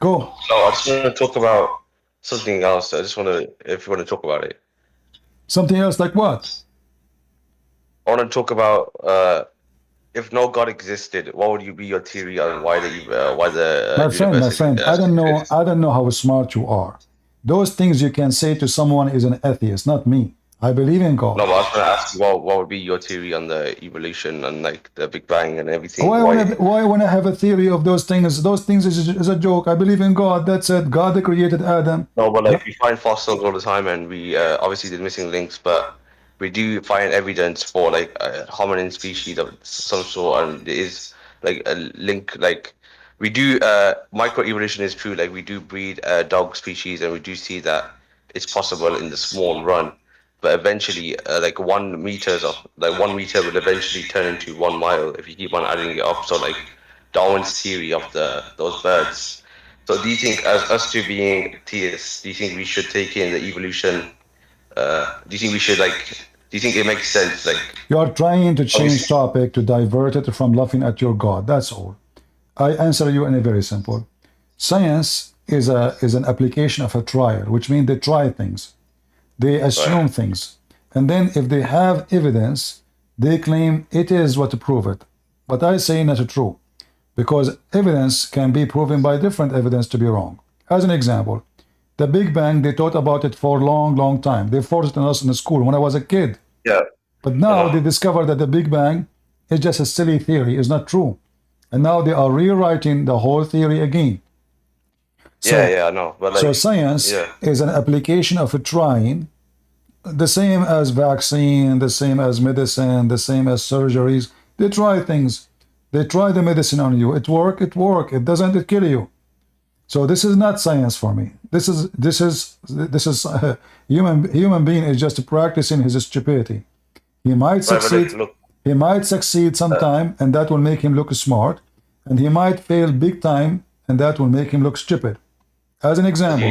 Go. So I just want to talk about something else. I just want to, if you want to talk about it. Something else like what? I want to talk about if no God existed, what would you be your theory on why the My universe friend, I don't know how smart you are. Those things you can say to someone is an atheist, not me. I believe in God. No, but I was going to ask you what would be your theory on the evolution and like the Big Bang and everything. Why when I have a theory of those things? Those things is a joke. I believe in God. That's it. God that created Adam. No, but like we find fossils all the time, and we obviously there's missing links, but we do find evidence for like a hominin species of some sort, and there is like a link. Like we do microevolution is true. Like we do breed dog species, and we do see that it's possible in the small run. But eventually, like 1 meters of like 1 meter will eventually turn into 1 mile if you keep on adding it up. So like Darwin's theory of those birds. So do you think, as us two being theists, do you think we should take in the evolution? Do you think we should like? Do you think it makes sense? Like you are trying to change topic to divert it from laughing at your God. That's all. I answer you in a very simple. Science is an application of a trial, which means they try things. They assume things, and then if they have evidence, they claim it is what to prove it. But I say not true, because evidence can be proven by different evidence to be wrong. As an example, the Big Bang, they thought about it for a long time. They forced it on us in the school when I was a kid. Yeah. But now they discover that the Big Bang is just a silly theory, is not true. And now they are rewriting the whole theory again. So, I know. But like, so science is an application of a trying, the same as vaccine, the same as medicine, the same as surgeries. They try things. They try the medicine on you. It work. It doesn't. It kill you. So this is not science for me. This is human being is just practicing his stupidity. He might succeed. He might succeed sometime, and that will make him look smart. And he might fail big time, and that will make him look stupid. As an example,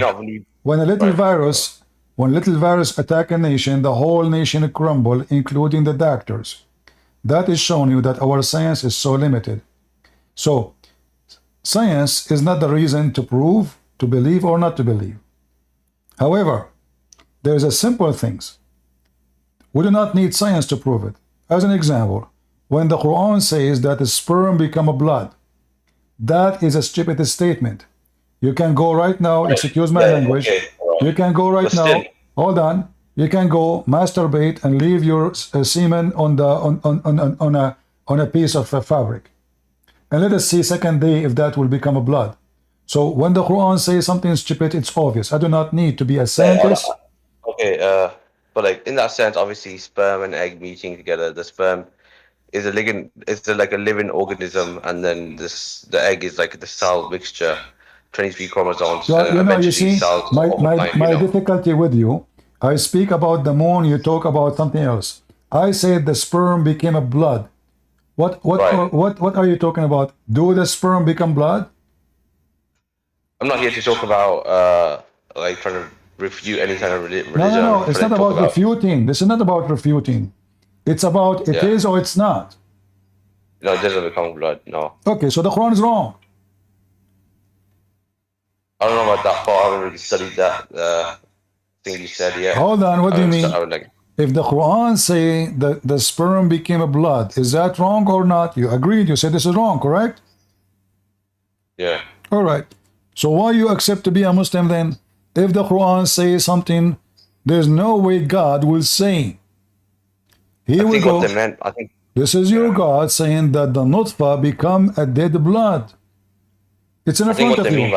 when a little virus attack a nation, the whole nation crumble, including the doctors. That is showing you that our science is so limited. So, science is not the reason to prove, to believe or not to believe. However, there's a simple things. We do not need science to prove it. As an example, when the Quran says that the sperm become a blood, that is a stupid statement. You can go right now, excuse my language, you can go right now, hold on, you can go masturbate and leave your semen on a piece of fabric. And let us see second day if that will become a blood. So when the Quran says something stupid, it's obvious. I do not need to be a scientist. But like in that sense, obviously sperm and egg meeting together, the sperm is like a living organism, and then the egg is like the cell mixture, 23 chromosomes. You see, my difficulty with you, I speak about the moon, you talk about something else. I said the sperm became a blood. What are you talking about? Do the sperm become blood? I'm not here to talk about like trying to refute any kind of religion. No, it's not about refuting. This is not about refuting. It's about it is or it's not. No, it doesn't become blood, no. Okay, so the Quran is wrong. I don't know about that part. I haven't really studied that thing you said yet. Hold on, what do you mean? If the Quran say that the sperm became a blood, is that wrong or not? You agreed, you said this is wrong, correct? Yeah. All right. So why you accept to be a Muslim then? If the Quran says something, there's no way God will say. He will go, what they meant, I think this is your God saying that the nutfa become a dead blood. It's in front of you.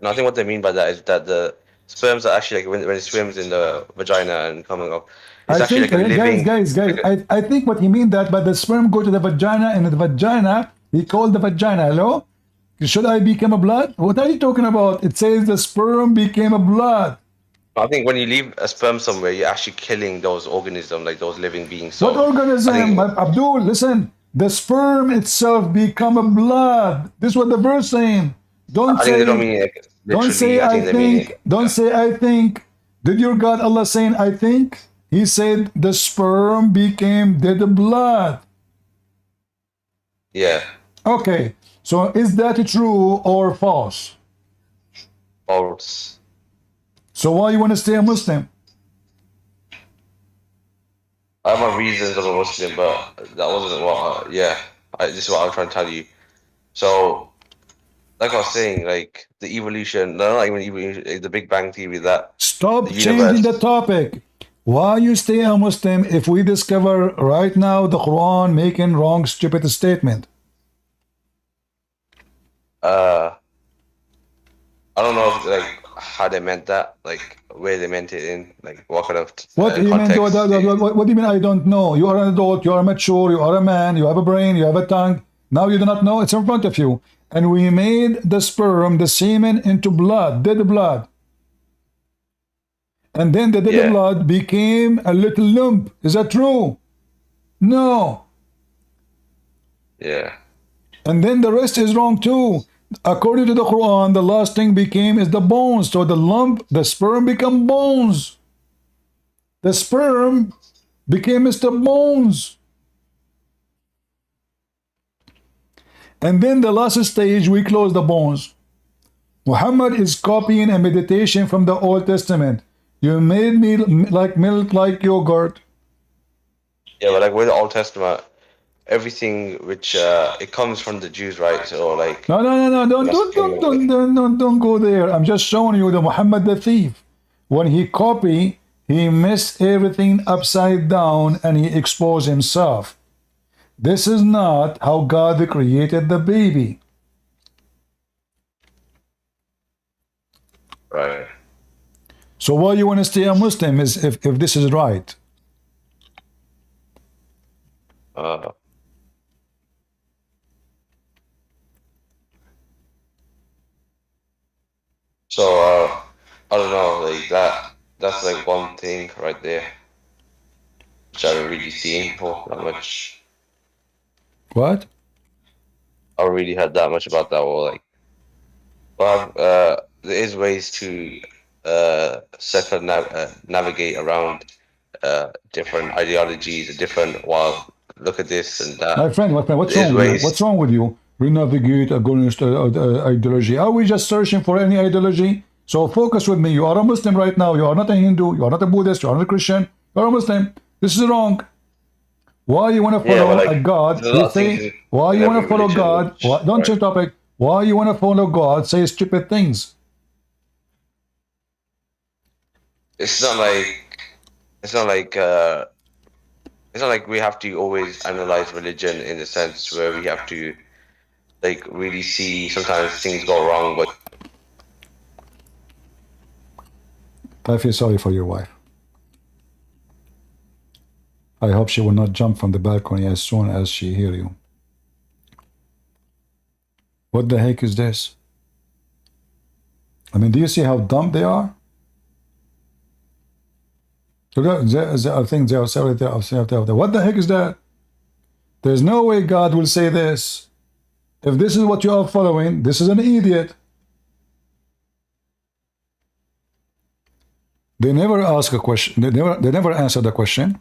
I think what they mean by that is that the sperms are actually like when it swims in the vagina and coming up. It's I actually think, like a living. guys, I think what he mean that, but the sperm go to the vagina, and the vagina, he called the vagina. Hello? Should I become a blood? What are you talking about? It says the sperm became a blood. I think when you leave a sperm somewhere, you're actually killing those organisms, like those living beings. So what organism? Abdul, listen. The sperm itself become a blood. This is what the verse saying. Don't say I think. Don't say I think. Did your God Allah saying I think? He said the sperm became dead blood. Yeah. Okay. So is that true or false? False. So why you want to stay a Muslim? I have my reasons of a Muslim, but that wasn't what. This is what I'm trying to tell you. So, like I was saying, like the evolution, no, not even evolution, the Big Bang Theory. That Stop the changing universe. the topic. Why you stay a Muslim if we discover right now the Quran making wrong, stupid statement? I don't know if, like how they meant that, like where they meant it in, like what kind of What you mean? context. What do you mean? I don't know. You are an adult. You are mature. You are a man. You have a brain. You have a tongue. Now you do not know. It's in front of you. And we made the sperm, the semen, into blood, dead blood. And then the dead blood became a little lump. Is that true? No. Yeah. And then the rest is wrong too. According to the Quran, the last thing became is the bones. So the lump, the sperm become bones. The sperm became Mr. Bones. And then the last stage, we close the bones. Muhammad is copying a meditation from the Old Testament. You made me like milk, like yogurt. Yeah, but like with the Old Testament, everything which it comes from the Jews, right? So like No, don't go there. I'm just showing you the Muhammad the thief. When he copied, he messed everything upside down and he exposed himself. This is not how God created the baby. Right. So why you want to stay a Muslim is if this is right? So I don't know, like that's like one thing right there, which I haven't really seen for that much. What? I haven't really heard that much about that, or like, but there is ways to navigate around different ideologies, different. Well, look at this and that. My friend, what's There's wrong with you? ways. What's wrong with you? We navigate against ideology. Are we just searching for any ideology? So focus with me. You are a Muslim right now. You are not a Hindu. You are not a Buddhist. You are not a Christian. You are a Muslim. This is wrong. Why you want to follow a God? Why you want to follow God? Don't change topic. Why you want to follow God? Say stupid things. It's not like we have to always analyze religion in the sense where we have to like really see sometimes things go wrong, but I feel sorry for your wife. I hope she will not jump from the balcony as soon as she hear you. What the heck is this? I mean, do you see how dumb they are? I think they are saying what the heck is that? There's no way God will say this. If this is what you are following, this is an idiot. They never ask a question. They never answer the question.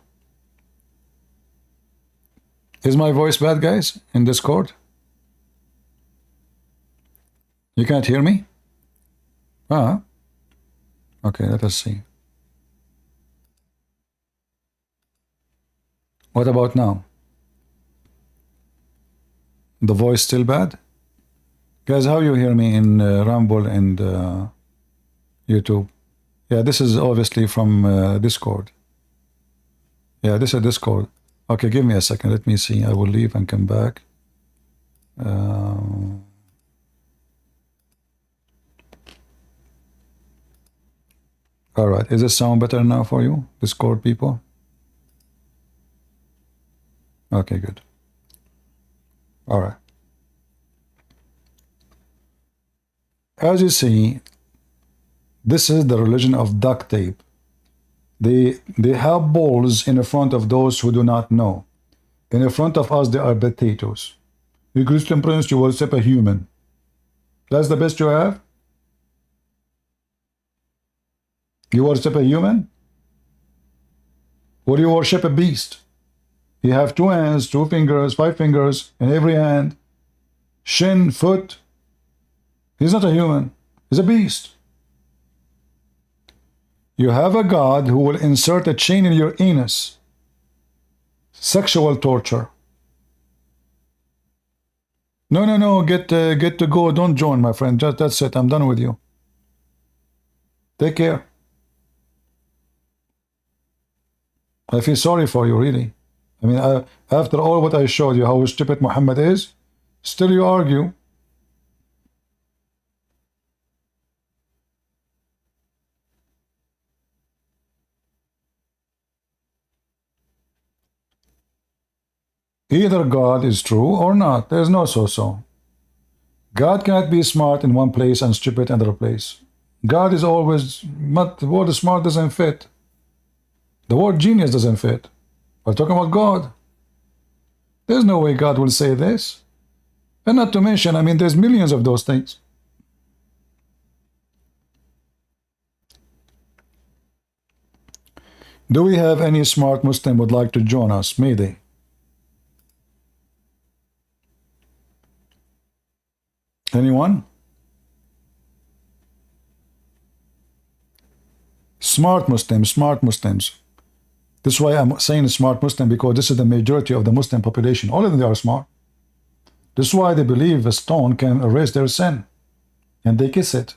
Is my voice bad, guys, in Discord? You can't hear me? Okay, let us see. What about now? The voice still bad? Guys, how you hear me in Rumble and YouTube? Yeah, this is obviously from Discord. Yeah, this is Discord. Okay, give me a second. Let me see. I will leave and come back. All right. Is this sound better now for you, Discord people? Okay, good. All right. As you see, this is the religion of duct tape. They have balls in the front of those who do not know. In the front of us, they are potatoes. You Christian Prince, you worship a human. That's the best you have? You worship a human? Or you worship a beast? You have 2 hands, 2 fingers, 5 fingers in every hand. Shin, foot. He's not a human. He's a beast. You have a God who will insert a chain in your anus. Sexual torture. No, no, no. Get to go. Don't join, my friend. Just that's it. I'm done with you. Take care. I feel sorry for you, really. I mean, after all what I showed you, how stupid Muhammad is, still you argue. Either God is true or not. There's no so-so. God cannot be smart in one place and stupid in another place. God is always, the word smart doesn't fit. The word genius doesn't fit. We're talking about God. There's no way God will say this. And not to mention, I mean, there's millions of those things. Do we have any smart Muslim would like to join us? Maybe. Anyone? Smart Muslims, smart Muslims. This is why I'm saying smart Muslim, because this is the majority of the Muslim population. All of them are smart. This is why they believe a stone can erase their sin. And they kiss it.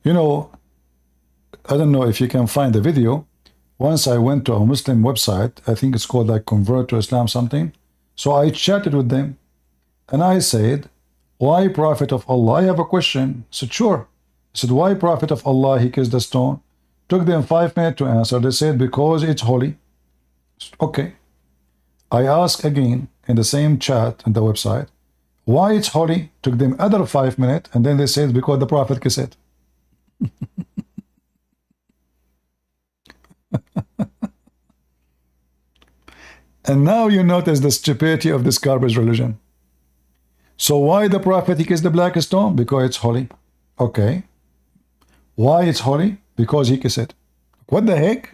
You know, I don't know if you can find the video. Once I went to a Muslim website, I think it's called like Convert to Islam something. So I chatted with them. And I said, why Prophet of Allah? I have a question. I said, sure. I said, why Prophet of Allah, he kissed the stone? Took them 5 minutes to answer. They said, because it's holy. Said, okay. I asked again in the same chat on the website, why it's holy? Took them another 5 minutes. And then they said, because the Prophet kissed it. And now you notice the stupidity of this garbage religion. So why the Prophet he kissed the black stone? Because it's holy. Okay. Why it's holy? Because he kissed it. What the heck?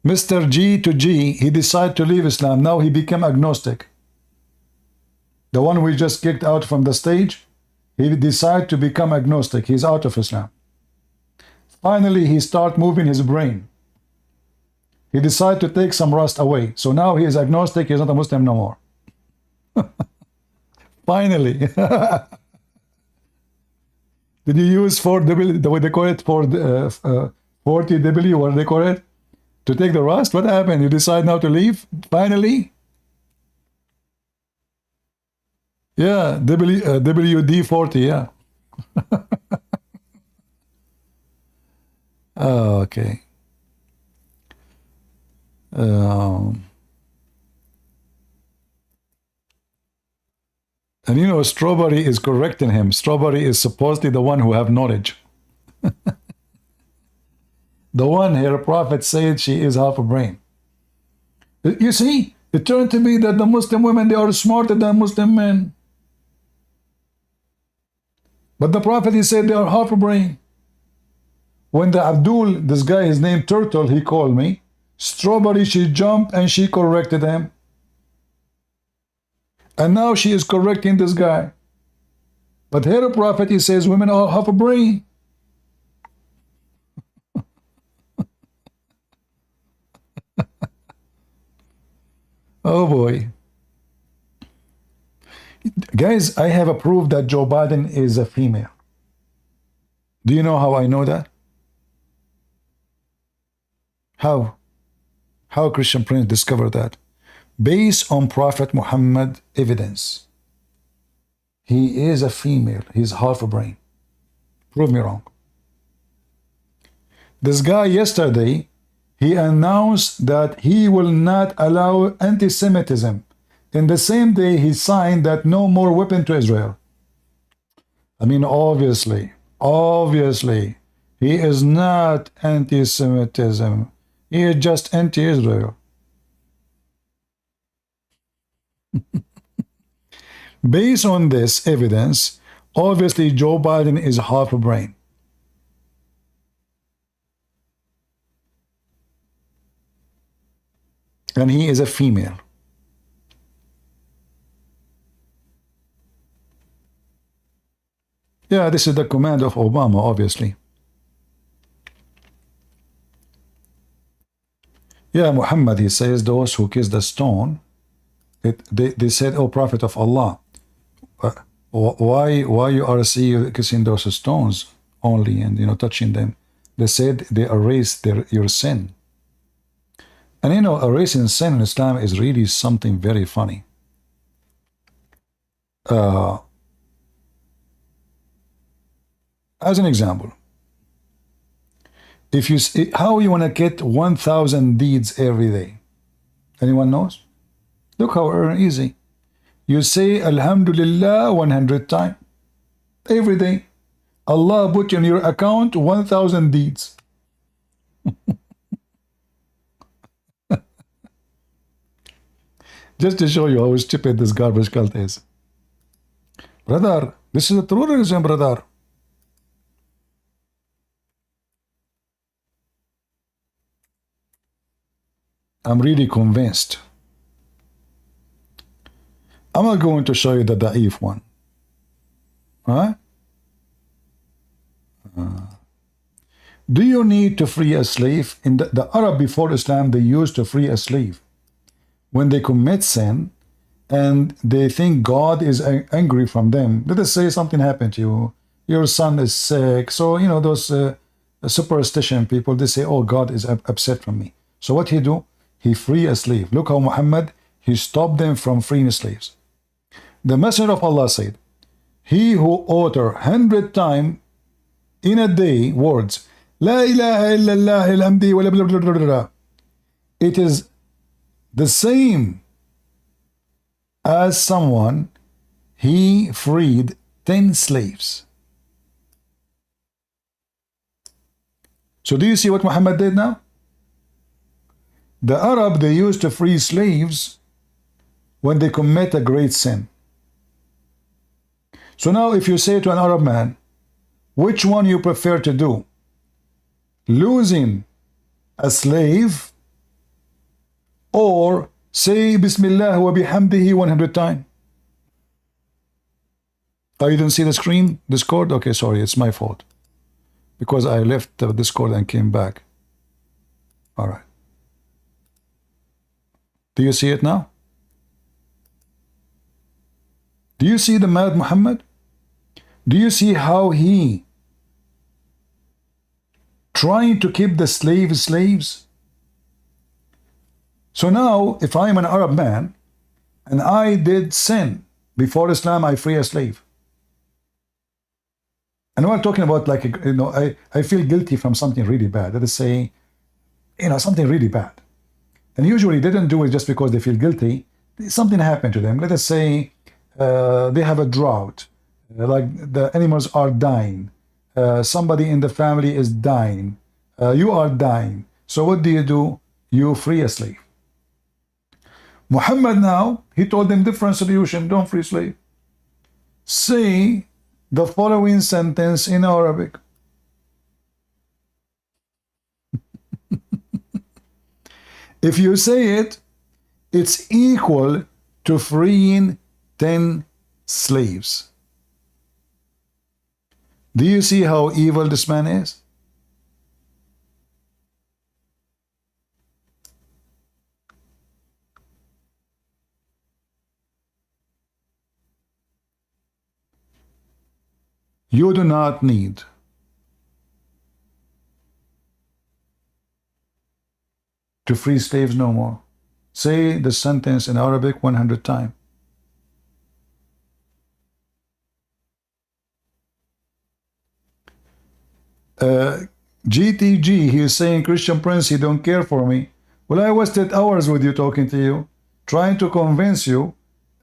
Mr. G to G, he decided to leave Islam. Now he became agnostic. The one we just kicked out from the stage, he decided to become agnostic. He's out of Islam. Finally, he started moving his brain. He decided to take some rust away. So now he is agnostic. He's not a Muslim no more. Finally. Did you use 4W, the way they call it, 40W, what do they call it? To take the rust? What happened? You decide now to leave? Finally? Yeah, WD-40, yeah. Oh, okay. And you know, Strawberry is correcting him. Strawberry is supposedly the one who have knowledge. The one here, Prophet said she is half a brain. You see, it turned to be that the Muslim women, they are smarter than Muslim men. But the Prophet, he said they are half a brain. When the Abdul, this guy, his name Turtle, he called me, Strawberry, she jumped and she corrected him. And now she is correcting this guy. But here, the Prophet, he says women are half a brain. Oh boy. Guys, I have a proof that Joe Biden is a female. Do you know how I know that? How? How Christian Prince discovered that? Based on Prophet Muhammad evidence. He is a female. He's half a brain. Prove me wrong. This guy yesterday, he announced that he will not allow anti-Semitism. In the same day, he signed that no more weapon to Israel. I mean, obviously, he is not anti-Semitism. He is just anti-Israel. Based on this evidence, obviously Joe Biden is half a brain. And he is a female. Yeah, this is the command of Obama, obviously. Yeah, Muhammad, he says, those who kiss the stone, they said, oh, Prophet of Allah, why you are kissing those stones only and, you know, touching them? They said they erase your sin. And, you know, erasing sin in Islam is really something very funny. As an example, if you how you want to get 1,000 deeds every day? Anyone knows? Look how easy. You say Alhamdulillah 100 times every day. Allah put in your account 1,000 deeds. Just to show you how stupid this garbage cult is. Brother, this is a true religion, brother. I'm really convinced. I'm not going to show you the da'if one. Huh? Do you need to free a slave? In the Arab before Islam, they used to free a slave when they commit sin and they think God is angry from them. Let us say something happened to you. Your son is sick. So, you know, those superstition people, they say, oh, God is upset from me. So what he do? He free a slave. Look how Muhammad, he stopped them from freeing slaves. The Messenger of Allah said, he who utter 100 times in a day words, La ilaha illallah alhamdi wa blah, blah, blah, blah, blah, it is the same as someone he freed 10 slaves. So do you see what Muhammad did now? The Arab, they used to free slaves when they commit a great sin. So now if you say to an Arab man, which one you prefer to do? Losing a slave or say Bismillah wa bihamdihi 100 times? Oh, you didn't see the screen? Discord? Okay, sorry, it's my fault. Because I left the Discord and came back. All right. Do you see it now? Do you see the mad Muhammad? Do you see how he trying to keep the slaves? So now, if I am an Arab man and I did sin before Islam, I free a slave. And we're talking about, like, you know, I feel guilty from something really bad. Let us say, you know, something really bad. And usually they don't do it just because they feel guilty. Something happened to them. Let us say they have a drought, like the animals are dying. Somebody in the family is dying. You are dying. So what do? You free a slave. Muhammad now, he told them different solution. Don't free slave. Say the following sentence in Arabic. If you say it, it's equal to freeing 10 slaves. Do you see how evil this man is? You do not need to free slaves no more. Say the sentence in Arabic 100 times. GTG, he is saying, Christian Prince, he don't care for me. Well, I wasted hours with you talking to you, trying to convince you,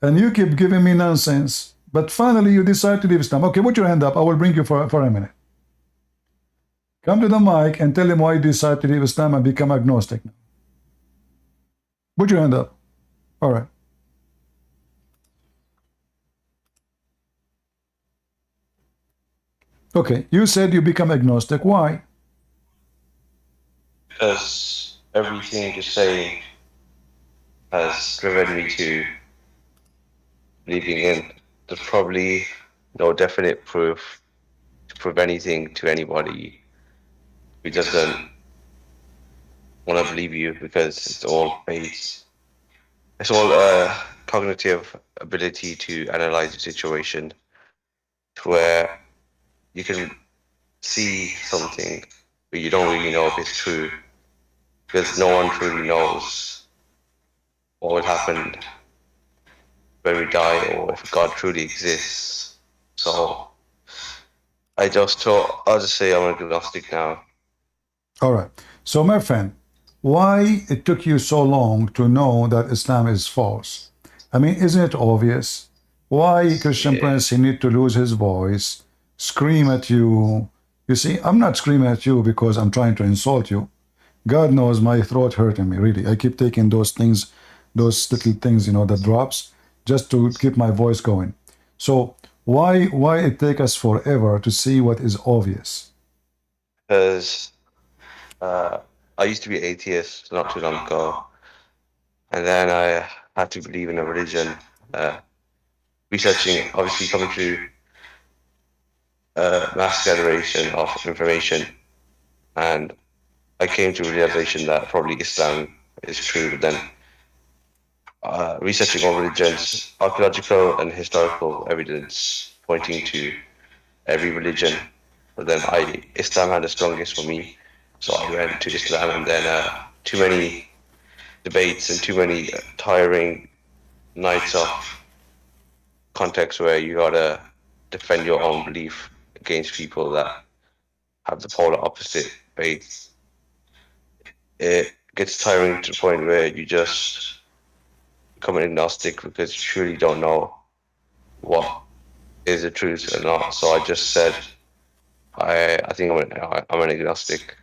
and you keep giving me nonsense. But finally, you decide to leave Islam. Okay, put your hand up. I will bring you for a minute. Come to the mic and tell him why you decide to leave Islam and become agnostic. Put your hand up. All right. Okay, you said you become agnostic. Why? Because everything you're saying has driven me to believing in. There's probably no definite proof prove anything to anybody who doesn't want to believe you, because it's all faith. It's all cognitive ability to analyze the situation, to where you can see something, but you don't really know if it's true, because no one truly knows what will happen when we die, or if God truly exists. So I just thought, I'll just say I'm agnostic now. All right. So, my friend, why it took you so long to know that Islam is false? I mean, isn't it obvious? Why Christian Prince, he need to lose his voice, scream at you? You see, I'm not screaming at you because I'm trying to insult you. God knows my throat hurting me, really. I keep taking those things, those little things, you know, that drops, just to keep my voice going. So why it take us forever to see what is obvious? Because I used to be atheist not too long ago, and then I had to believe in a religion, researching, obviously coming through mass generation of information, and I came to a realization that probably Islam is true. But then researching all religions, archaeological and historical evidence pointing to every religion, but then Islam had the strongest for me, so I went to Islam. And then too many debates and too many tiring nights of context where you gotta defend your own belief against people that have the polar opposite faith. It gets tiring to the point where you just become an agnostic, because you truly don't know what is the truth or not. So I just said, I think I'm an agnostic.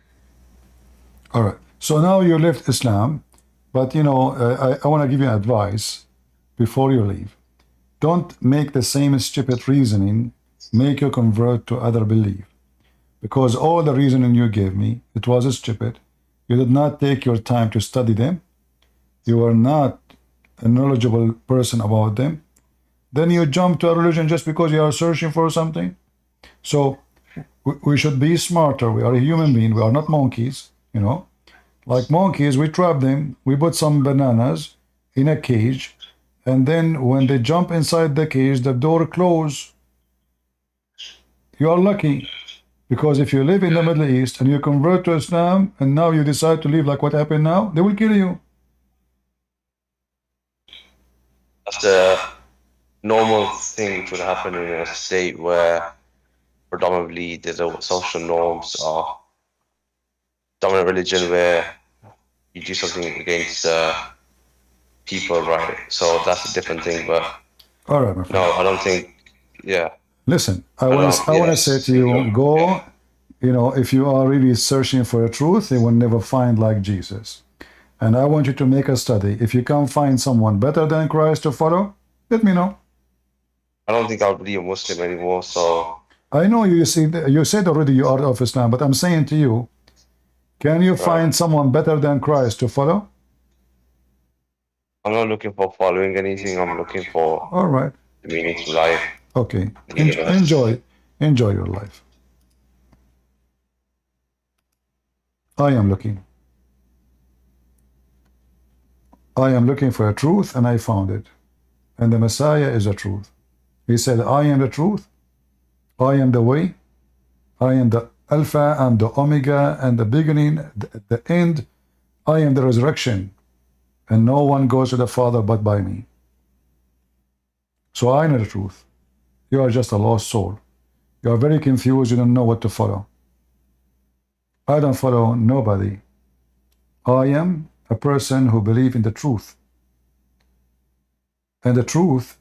All right. So now you left Islam, but you know, I want to give you advice before you leave. Don't make the same stupid reasoning make you convert to other belief, because all the reasoning you gave me, it was stupid. You did not take your time to study them. You are not a knowledgeable person about them. Then you jump to a religion just because you are searching for something. So we should be smarter. We are a human being. We are not monkeys, you know. Like monkeys, we trap them. We put some bananas in a cage, and then when they jump inside the cage, the door closes. You are lucky, because if you live in the Middle East and you convert to Islam and now you decide to leave like what happened now, they will kill you. That's the normal thing which would happen in a state where predominantly there's a social norms or dominant religion where you do something against people, right? So that's a different thing. But all right, my friend. No, I don't think. Yeah. Listen, I want to say to you, go. You know, if you are really searching for a truth, you will never find like Jesus. And I want you to make a study. If you can't find someone better than Christ to follow, let me know. I don't think I'll be a Muslim anymore, so... I know you see, you said already you are of Islam, but I'm saying to you, can you find someone better than Christ to follow? I'm not looking for following anything. I'm looking for all right, the meaning to life. Okay, enjoy your life. I am looking for a truth, and I found it. And the Messiah is a truth. He said, I am the truth, I am the way, I am the Alpha and the Omega and the beginning, the end. I am the resurrection, and no one goes to the Father but by me. So I know the truth. You are just a lost soul. You are very confused. You don't know what to follow. I don't follow nobody. I am a person who believes in the truth. And the truth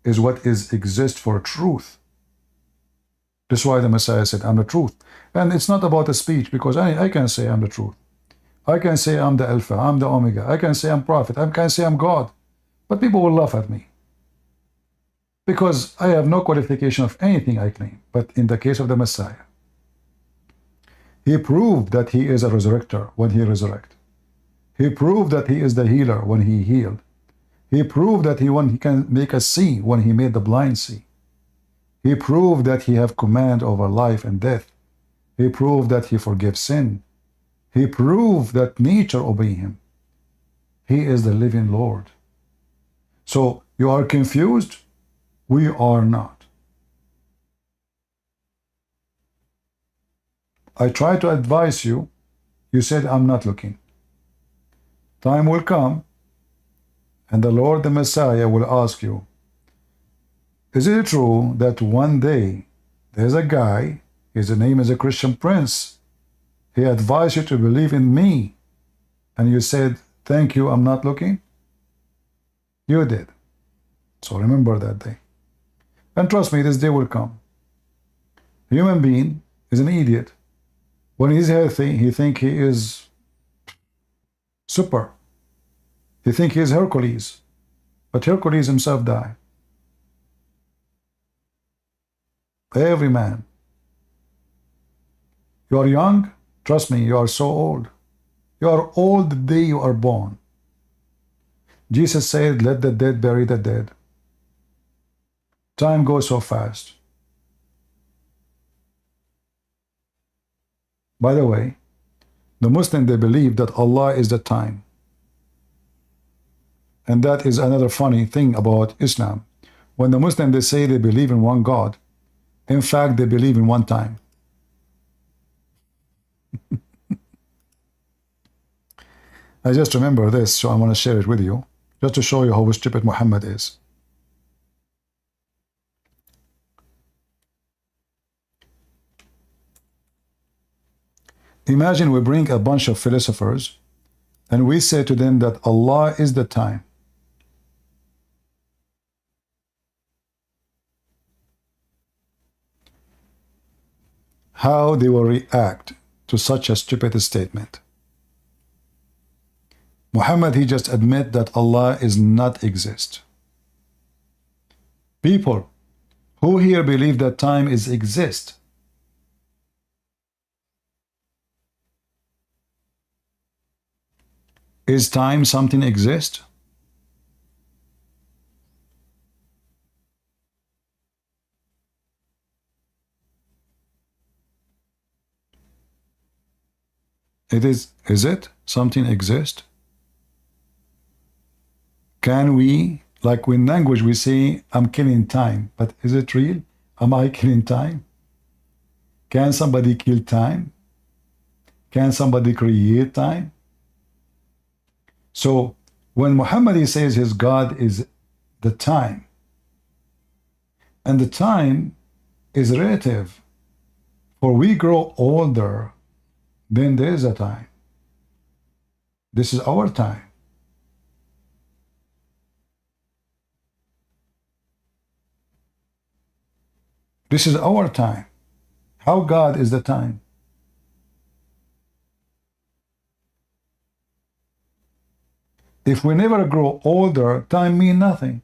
is what exists for truth. That's why the Messiah said, I'm the truth. And it's not about the speech, because I can say I'm the truth. I can say I'm the Alpha, I'm the Omega. I can say I'm prophet. I can say I'm God. But people will laugh at me, because I have no qualification of anything I claim. But in the case of the Messiah, he proved that he is a resurrector when he resurrected. He proved that he is the healer when he healed. He proved that he can make us see when he made the blind see. He proved that he have command over life and death. He proved that he forgives sin. He proved that nature obey him. He is the living Lord. So you are confused? We are not. I try to advise you. You said, I'm not looking. Time will come, and the Lord, the Messiah, will ask you, is it true that one day there's a guy, his name is a Christian prince, he advised you to believe in me, and you said, thank you, I'm not looking? You did. So remember that day. And trust me, this day will come. A human being is an idiot. When he's healthy, he thinks he is super. He thinks he is Hercules. But Hercules himself died. Every man. You are young? Trust me, you are so old. You are old the day you are born. Jesus said, let the dead bury the dead. Time goes so fast. By the way, the Muslims, they believe that Allah is the time. And that is another funny thing about Islam. When the Muslims, they say they believe in one God, in fact, they believe in one time. I just remember this, so I want to share it with you, just to show you how stupid Muhammad is. Imagine we bring a bunch of philosophers and we say to them that Allah is the time. How they will react to such a stupid statement. Muhammad, he just admit that Allah is not exist. People who here believe that time is exist, is time something exist? Is it something exist? Can we, like in language we say, I'm killing time, but is it real? Am I killing time? Can somebody kill time? Can somebody create time? So when Muhammad says his God is the time, and the time is relative, for we grow older, then there is a time. This is our time. This is our time. How God is the time? If we never grow older, time means nothing.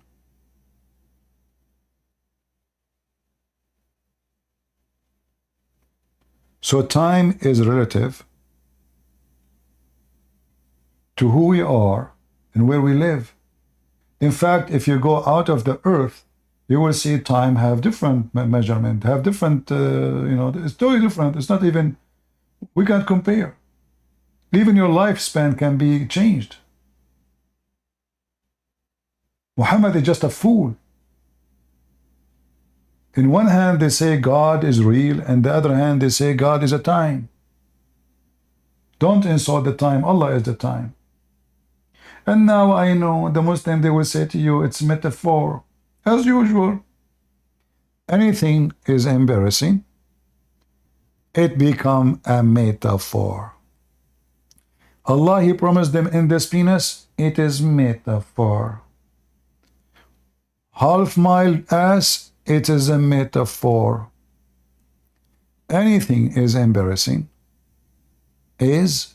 So time is relative to who we are and where we live. In fact, if you go out of the earth, you will see time have different measurement, have different, it's totally different. It's not even, we can't compare. Even your lifespan can be changed. Muhammad is just a fool. In one hand, they say God is real, and the other hand, they say God is a time. Don't insult the time. Allah is the time. And now I know the Muslim, they will say to you, it's metaphor. As usual, anything is embarrassing, it become a metaphor. Allah, He promised them in this penis, it is metaphor. Half mile ass, it is a metaphor. Anything is embarrassing is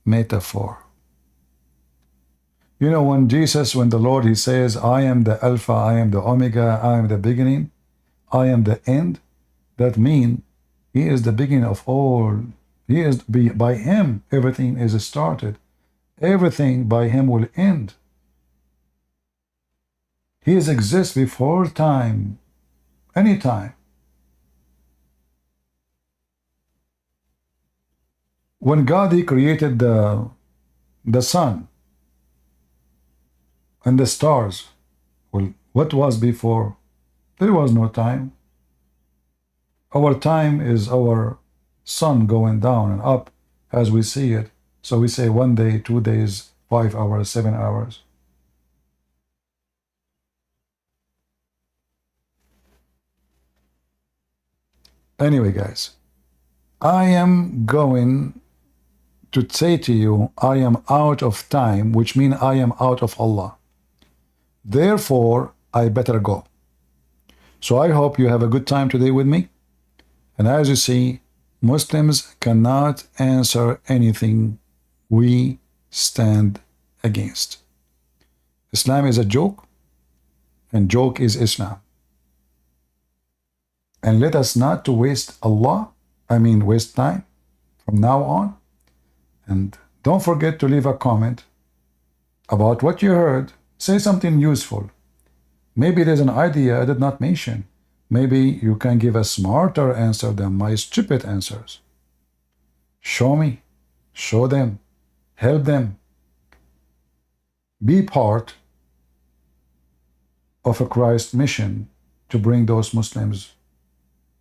metaphor. You know, when Jesus, when the Lord, He says, I am the Alpha, I am the Omega, I am the beginning, I am the end, that means He is the beginning of all. He is, by Him, everything is started. Everything by Him will end. He exists before time anytime. When God, He created the sun and the stars, well, what was before? There was no time. Our time is our sun going down and up as we see it. So we say 1 day, 2 days, 5 hours, 7 hours. Anyway, guys, I am going to say to you, I am out of time, which means I am out of Allah. Therefore, I better go. So I hope you have a good time today with me. And as you see, Muslims cannot answer anything we stand against. Islam is a joke, and joke is Islam. And let us not to waste waste time from now on. And don't forget to leave a comment about what you heard. Say something useful. Maybe there's an idea I did not mention. Maybe you can give a smarter answer than my stupid answers. Show me, show them, help them. Be part of a Christ mission to bring those Muslims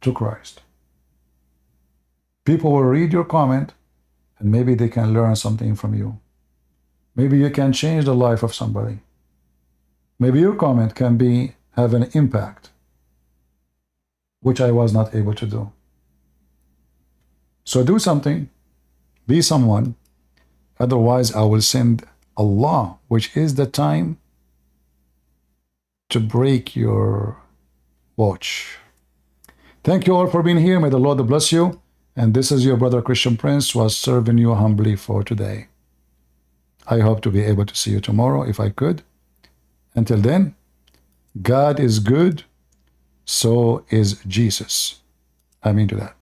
to Christ. People will read your comment and maybe they can learn something from you. Maybe you can change the life of somebody. Maybe your comment can have an impact, which I was not able to do. So do something, be someone, otherwise I will send Allah, which is the time to break your watch. Thank you all for being here. May the Lord bless you. And this is your brother Christian Prince, was serving you humbly for today. I hope to be able to see you tomorrow if I could. Until then, God is good, so is Jesus. Amen to that.